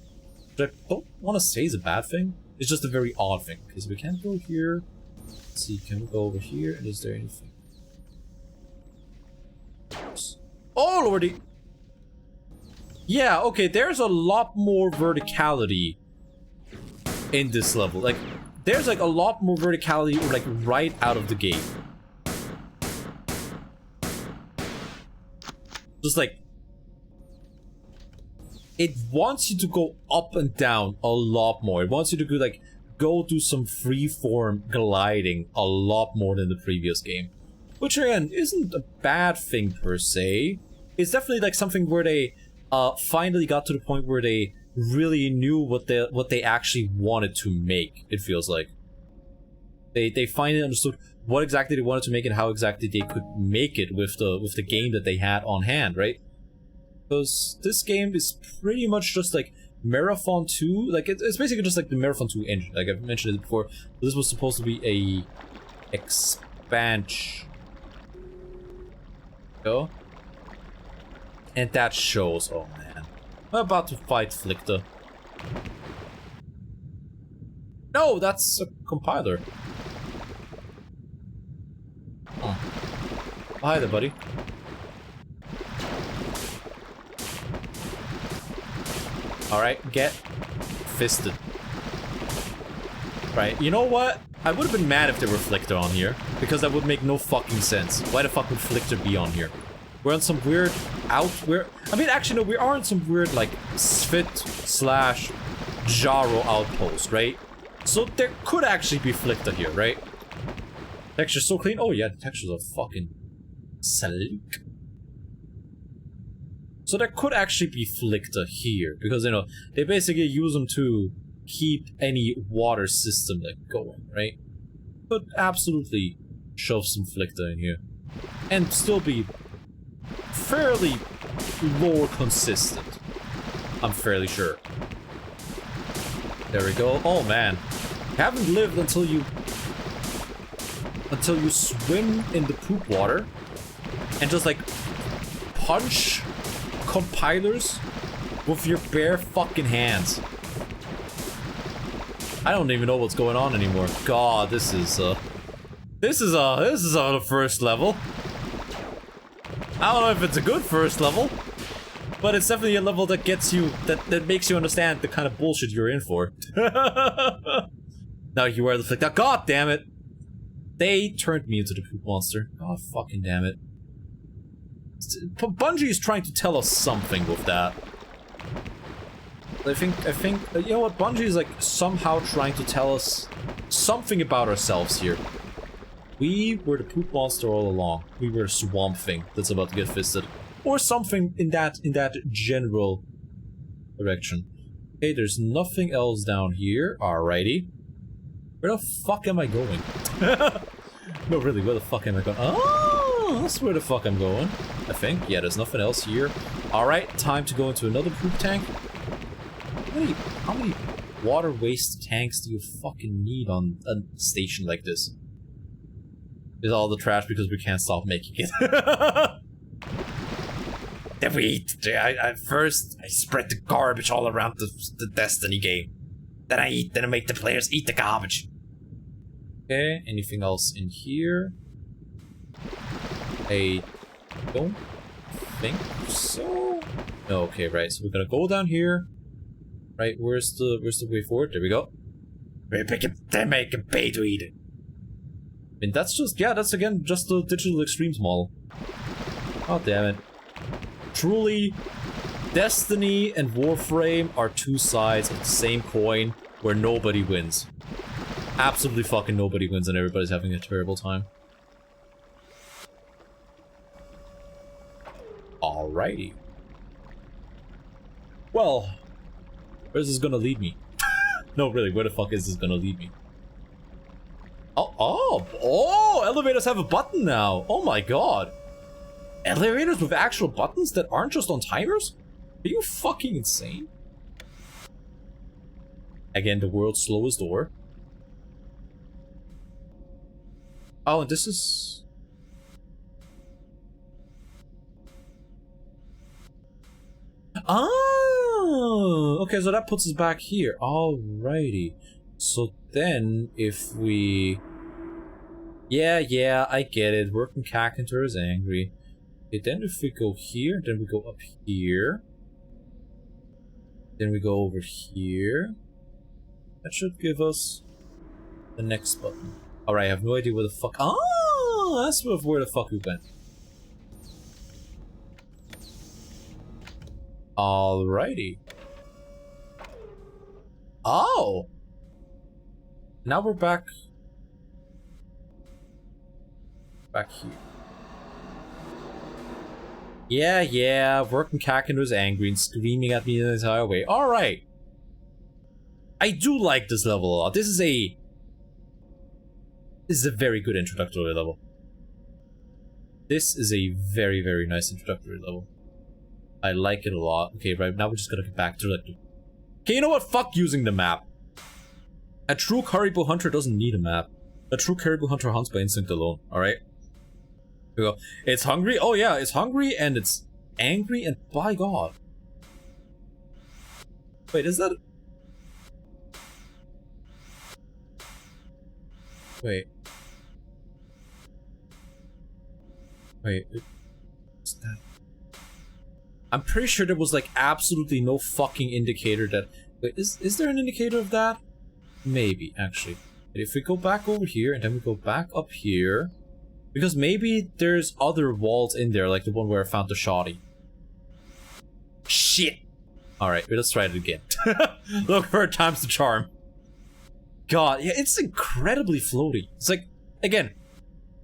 Which I don't want to say is a bad thing. It's just a very odd thing because we can't go here. Let's see, can we go over here? And is there anything? Oh lordy! Yeah, okay, there's a lot more verticality in this level. Like, there's like a lot more verticality like right out of the gate. Just like, it wants you to go up and down a lot more. It wants you to go like, go do some freeform gliding a lot more than the previous game. Which again, isn't a bad thing per se. It's definitely like something where they finally got to the point where they really knew what they actually wanted to make, it feels like. They finally understood what exactly they wanted to make and how exactly they could make it with the game that they had on hand, right? Because this game is pretty much just like Marathon 2, like it's basically just like the Marathon 2 engine, like I've mentioned it before. This was supposed to be a expansion. Go. And that shows, oh man. I'm about to fight Flichter. No, that's a compiler. Huh. Hi there, buddy. Alright, get fisted. Right, you know what? I would have been mad if there were Flichter on here, because that would make no fucking sense. Why the fuck would Flichter be on here? We're on some weird I mean, actually, no, we are on some weird, like, Svit/Jaro outpost, right? So there could actually be Flichter here, right? Texture's so clean. Oh yeah, the textures are fucking sleek. So there could actually be Flichter here, because, you know, they basically use them to keep any water system, like, going, right? Could absolutely shove some Flichter in here. And still be fairly lore consistent. I'm fairly sure. There we go. Oh man. You haven't lived until you swim in the poop water and just like punch compilers with your bare fucking hands. I don't even know what's going on anymore. God, this is on the first level. I don't know if it's a good first level, but it's definitely a level that gets you, that makes you understand the kind of bullshit you're in for. Now you are the Flichter. God damn it! They turned me into the poop monster. God fucking damn it. Bungie is trying to tell us something with that. I think, you know what, Bungie is like somehow trying to tell us something about ourselves here. We were the poop monster all along. We were a swamp thing that's about to get fisted. Or something in that general direction. Okay, there's nothing else down here. Alrighty. Where the fuck am I going? No, really, where the fuck am I going? Oh, that's where the fuck I'm going, I think. Yeah, there's nothing else here. Alright, time to go into another poop tank. How many water waste tanks do you fucking need on a station like this? Is all the trash because we can't stop making it. Then we eat. First, I spread the garbage all around the Destiny game. Then I eat. Then I make the players eat the garbage. Okay, anything else in here? I don't think so. No, okay, right. So we're gonna go down here. Right, where's the way forward? There we go. They make a pay to eat it. I mean, that's just, yeah, that's again just the Digital Extremes model. Oh, damn it. Truly, Destiny and Warframe are two sides of the same coin where nobody wins. Absolutely fucking nobody wins and everybody's having a terrible time. Alrighty. Well, where's this gonna lead me? No, really, where the fuck is this gonna lead me? Oh, elevators have a button now. Oh my god. Elevators with actual buttons that aren't just on timers? Are you fucking insane? Again, the world's slowest door. Oh, and this is... Oh, okay, so that puts us back here. Alrighty. So then, if we... Yeah, I get it. Working Carpenter is angry. Okay, then if we go here, then we go up here. Then we go over here. That should give us the next button. Alright, I have no idea where the fuck... Oh, that's where the fuck we went. Alrighty. Oh! Now we're back here. Yeah, working Kaken was angry and screaming at me the entire way. Alright. I do like this level a lot. This is a very good introductory level. This is a very, very nice introductory level. I like it a lot. Okay, right now we're just gonna get back to like... Okay, you know what? Fuck using the map. A true Caribou Hunter doesn't need a map. A true Caribou Hunter hunts by instinct alone, alright? Here we go. It's hungry? Oh yeah, it's hungry and it's angry and by god. Wait, is that... Wait. What's that? I'm pretty sure there was like absolutely no fucking indicator that... Wait, is there an indicator of that? Maybe, actually. If we go back over here and then we go back up here... Because maybe there's other walls in there, like the one where I found the shoddy. Shit! Alright, let's try it again. Look for times the charm. God, yeah, it's incredibly floaty. It's like, again,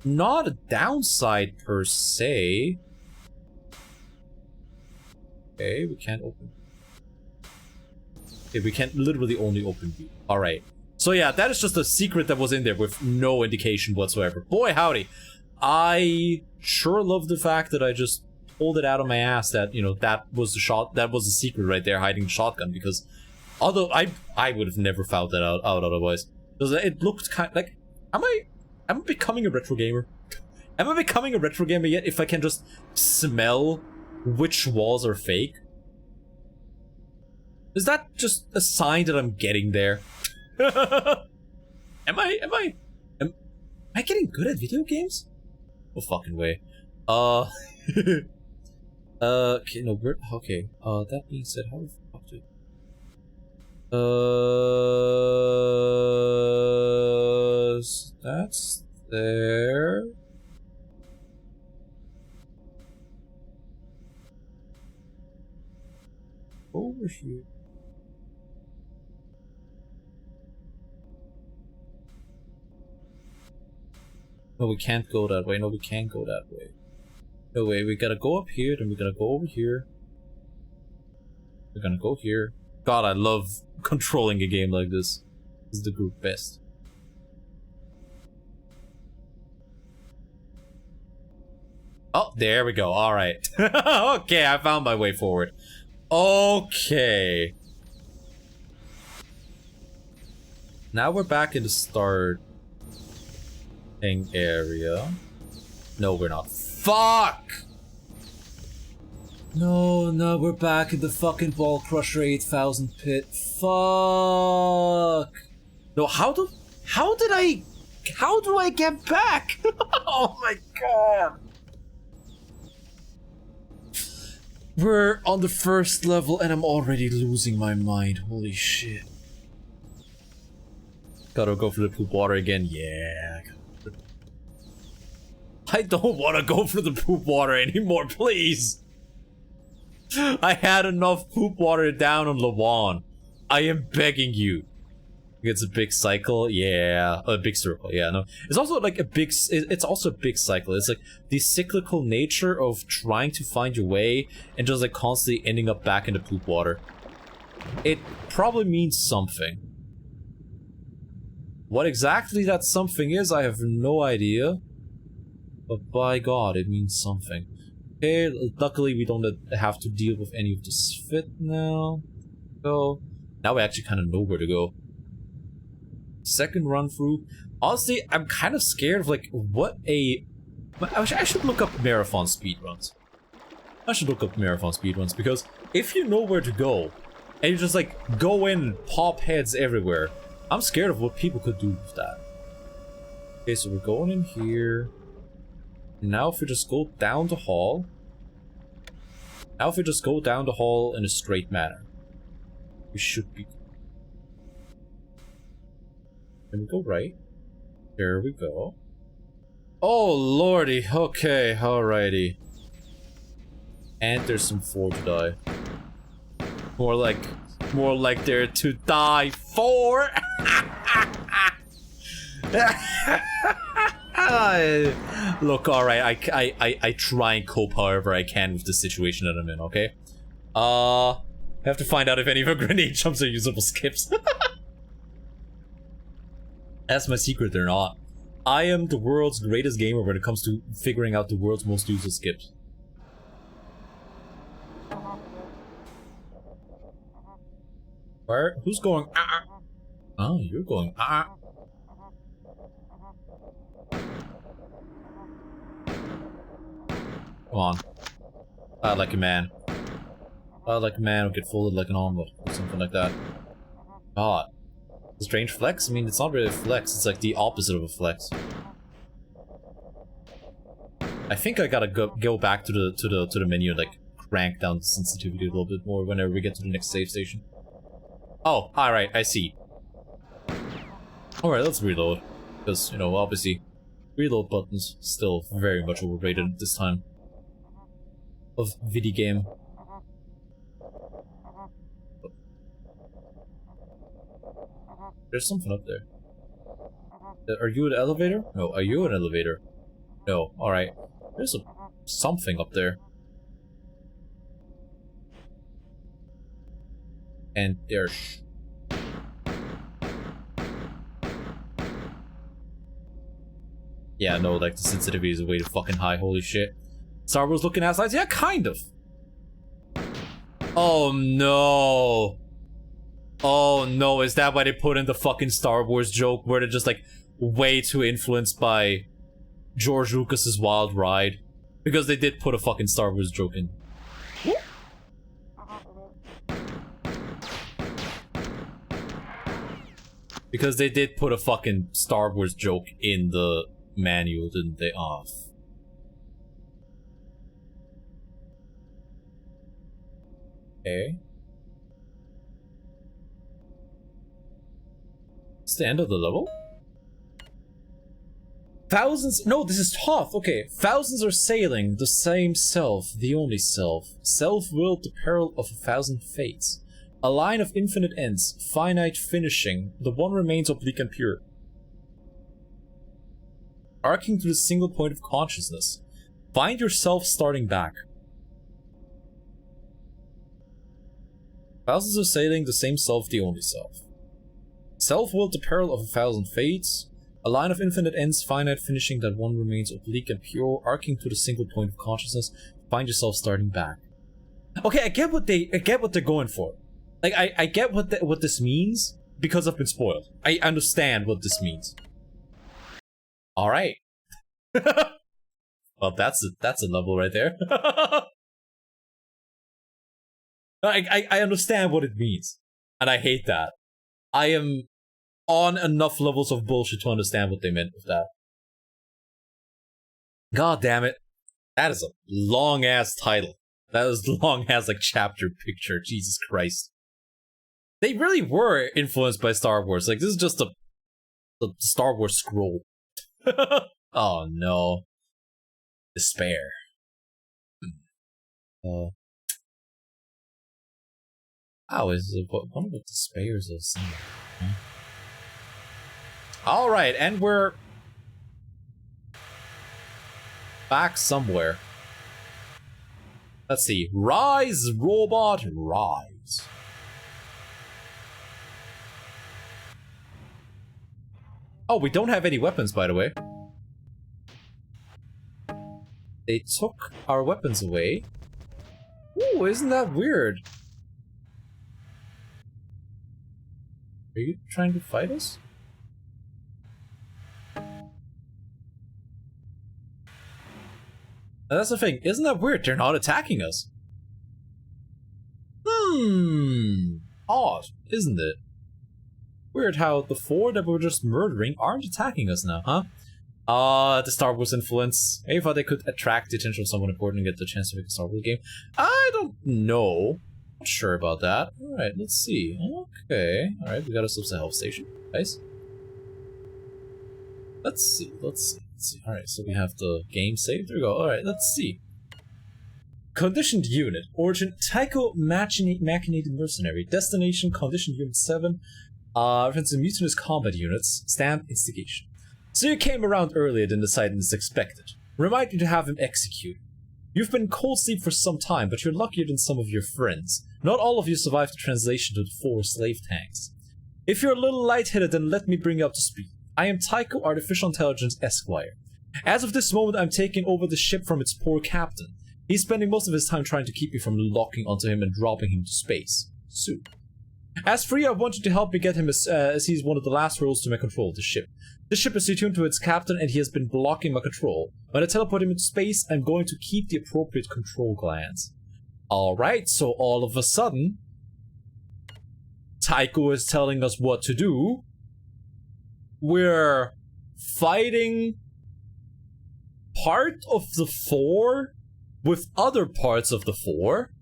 not a downside per se. Okay, we can't open. Okay, we can literally only open view. Alright. So yeah, that is just a secret that was in there with no indication whatsoever. Boy howdy. I sure love the fact that I just pulled it out of my ass that, you know, that was the secret right there, hiding the shotgun, because although I would have never found that out otherwise. Because it looked kind of like, am I becoming a retro gamer? Am I becoming a retro gamer yet if I can just smell which walls are fake? Is that just a sign that I'm getting there? Am I getting good at video games? No fucking way. Okay, no, okay. That being said, how the fuck do... That's there. Over here. No, we can't go that way. No, we can't go that way. No way, we gotta go up here, then we gotta go over here. We're gonna go here. God, I love controlling a game like this. This is the group best. Oh, there we go. Alright. Okay, I found my way forward. Okay. Now we're back in the starting area. No, we're not. Fuck! No, we're back in the fucking Ball Crusher 8000 pit. Fuck! No, how do I get back? Oh my god! We're on the first level and I'm already losing my mind. Holy shit. Gotta go for the poop water again. Yeah. I don't want to go for the poop water anymore, please. I had enough poop water down on Lawan. I am begging you. It's a big cycle, yeah. A big circle, yeah. No, it's also like a big. It's also a big cycle. It's like the cyclical nature of trying to find your way and just like constantly ending up back in the poop water. It probably means something. What exactly that something is, I have no idea. But by God, it means something. Okay, luckily we don't have to deal with any of this fit now. So, now we actually kind of know where to go. Second run through. Honestly, I'm kind of scared of like what a... I should look up marathon speedruns. I should look up marathon speedruns because if you know where to go, and you just like go in and pop heads everywhere, I'm scared of what people could do with that. Okay, so we're going in here. Now if we just go down the hall. Now if we just go down the hall in a straight manner. We should be... Can we go right? There we go. Oh lordy, okay, alrighty. And there's some for to die. More like they're to die for. Look, alright, I try and cope however I can with the situation that I'm in, okay? I have to find out if any of our grenade jumps are usable skips. That's my secret, they're not. I am the world's greatest gamer when it comes to figuring out the world's most useful skips. Where? Who's going? Oh, you're going. Come on. Like a man. Like a man who get folded like an omelet or something like that. God. A strange flex? I mean, it's not really a flex, it's like the opposite of a flex. I think I gotta go back to the menu and like crank down the sensitivity a little bit more whenever we get to the next save station. Oh, alright, I see. Alright, let's reload. Because, you know, obviously, reload buttons still very much overrated at this time of video game. There's something up there. Are you an elevator? No, are you an elevator? No, alright. There's something up there. And there's... Yeah, no, like the sensitivity is way too fucking high, holy shit. Star Wars looking ass lights? Yeah, kind of. Oh no. Oh no, is that why they put in the fucking Star Wars joke where they're just like way too influenced by George Lucas's Wild Ride? Because they did put a fucking Star Wars joke in. Because they did put a fucking Star Wars joke in the manual, didn't they? Off. Okay. It's the end of the level? Thousands- no, this is tough, okay. Thousands are sailing, the same self, the only self. Self-willed the peril of 1,000 fates. A line of infinite ends, finite finishing, the one remains oblique and pure. Arcing to the single point of consciousness. Find yourself starting back. Thousands are sailing, the same self, the only self. Self-willed the peril of 1,000 fates. A line of infinite ends, finite finishing, that one remains oblique and pure, arcing to the single point of consciousness. Find yourself starting back. Okay, I get what they're going for. Like, I get what this means because I've been spoiled. I understand what this means. All right. Well, that's a level right there. I understand what it means, and I hate that. I am on enough levels of bullshit to understand what they meant with that. God damn it. That is a long-ass title. That is long-ass, like, chapter picture. Jesus Christ. They really were influenced by Star Wars. Like, this is just a Star Wars scroll. Oh, no. Despair. How is it? One of the despairs of some. Alright, and we're back somewhere. Let's see. Rise, robot, rise. Oh, we don't have any weapons, by the way. They took our weapons away. Ooh, isn't that weird? Are you trying to fight us? That's the thing, isn't that weird? They're not attacking us. Odd, isn't it? Weird how the 4 that we're just murdering aren't attacking us now, huh? The Star Wars influence. Maybe thought they could attract the attention of someone important and get the chance to make a Star Wars game. I don't know. Not sure about that. Alright, let's see. Okay. Alright, we got ourselves a health station. Nice. Let's see. Alright, so we have the game saved. There we go. Alright, let's see. Conditioned Unit. Origin, Taiko Machinated Mercenary. Destination, Conditioned Unit 7. Reference to mutinous combat units. Stamp, Instigation. So you came around earlier than the Titan is expected. Remind you to have him executed. You've been in cold sleep for some time, but you're luckier than some of your friends. Not all of you survived the translation to the 4 slave tanks. If you're a little lightheaded, then let me bring you up to speed. I am Taiko, Artificial Intelligence Esquire. As of this moment, I'm taking over the ship from its poor captain. He's spending most of his time trying to keep me from locking onto him and dropping him to space. Soon. As for you, I want you to help me get him as he's one of the last roles to my control of the ship. The ship is attuned to its captain and he has been blocking my control. When I teleport him into space, I'm going to keep the appropriate control glands. Alright, so all of a sudden, Taiko is telling us what to do. We're fighting part of the 4 with other parts of the 4.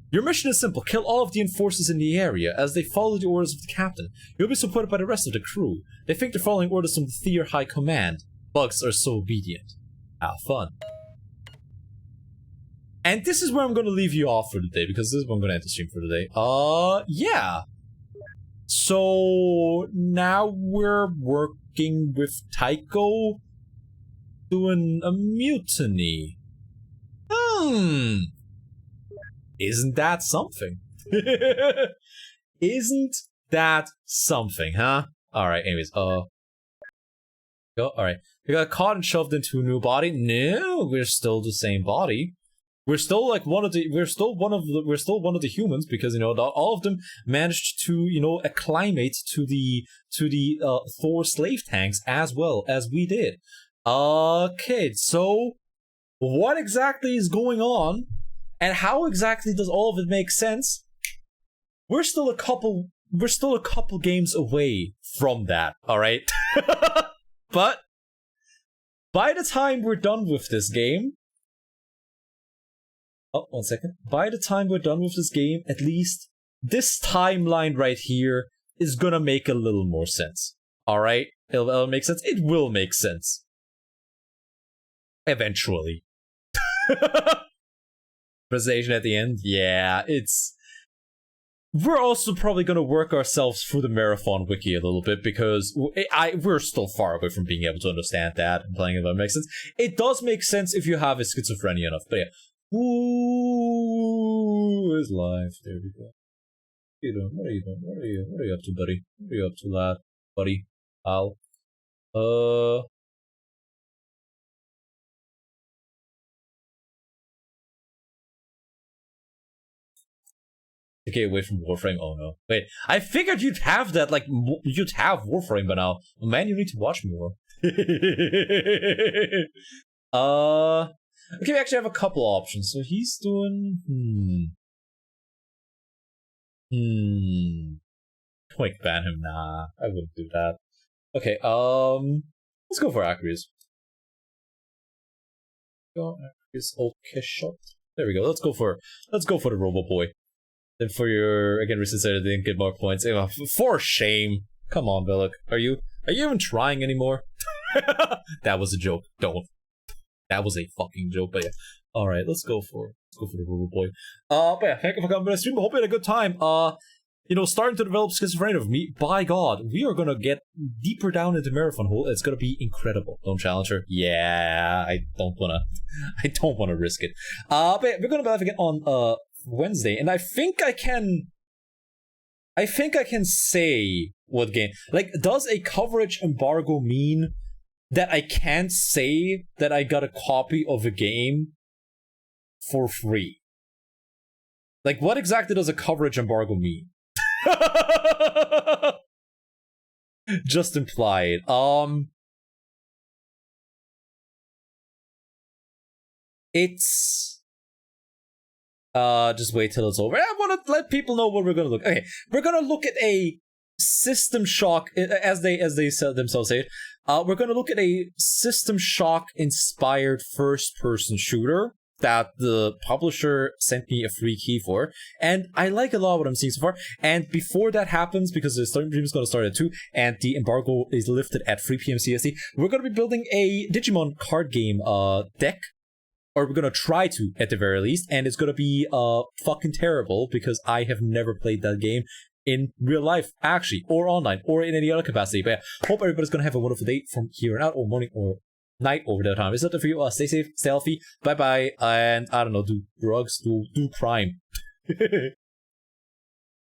Your mission is simple. Kill all of the enforcers in the area as they follow the orders of the captain. You'll be supported by the rest of the crew. They think they're following orders from the Theer High Command. Bugs are so obedient. Have fun. And this is where I'm going to leave you off for today, because this is where I'm going to end the stream for today. Yeah. So now we're working with Taiko doing a mutiny. Isn't that something? Isn't that something, huh? Alright, anyways, go. Alright. We got caught and shoved into a new body. No, we're still the same body. We're still like one of the humans, because, you know, all of them managed to, you know, acclimate to the Thor slave tanks as well as we did. Okay, so what exactly is going on? And how exactly does all of it make sense? We're still a couple games away from that, alright? But by the time we're done with this game... Oh, 1 second. By the time we're done with this game, at least this timeline right here is gonna make a little more sense. Alright? It'll make sense. It will make sense. Eventually. Presentation at the end, yeah, it's... We're also probably going to work ourselves through the Marathon wiki a little bit, because we're still far away from being able to understand that and playing it that makes sense. It does make sense if you have a schizophrenia enough, but yeah. Ooh, is live. There we go. What are you doing? What are you doing? What are you up to, buddy? What are you up to, lad? Buddy? Al? To get away from Warframe? Oh no. Wait, I figured you'd have that, like, you'd have Warframe by now. Oh, man, you need to watch more. Okay, we actually have a couple options. So he's doing... Quick ban him. Nah, I wouldn't do that. Okay, let's go for Aquarius. Go Aquarius old kiss shot. There we go. Let's go for the Robo Boy. Then for your, again, recent said I didn't get more points. For shame. Come on, Belloc. Are you even trying anymore? That was a joke. Don't. That was a fucking joke, but yeah. Alright, let's go for the Robo Boy. But yeah, thank you for coming to the stream. I hope you had a good time. You know, starting to develop schizophrenia with me, by God, we are gonna get deeper down into Marathon Hole. It's gonna be incredible. Don't challenge her. Yeah, I don't wanna risk it. But yeah, we're gonna be live again on, Wednesday, and I think I can say what game. Like, does a coverage embargo mean that I can't say that I got a copy of a game for free? Like, what exactly does a coverage embargo mean? Just implied. It's just wait till it's over. I want to let people know what we're gonna look. Okay, we're gonna look at a System Shock, as they themselves say it. We're gonna look at a System Shock inspired first-person shooter that the publisher sent me a free key for, and I like a lot of what I'm seeing so far. And before that happens, because the stream is going to start at 2 and the embargo is lifted at 3 p.m. CST, we're going to be building a Digimon card game deck, or we're going to try to at the very least, and it's going to be fucking terrible because I have never played that game in real life, actually, or online, or in any other capacity. But yeah, hope everybody's going to have a wonderful day from here on out, or morning, or night, over the time. It's nothing for you. Stay safe, stay healthy, bye bye, and I don't know, do drugs, do crime.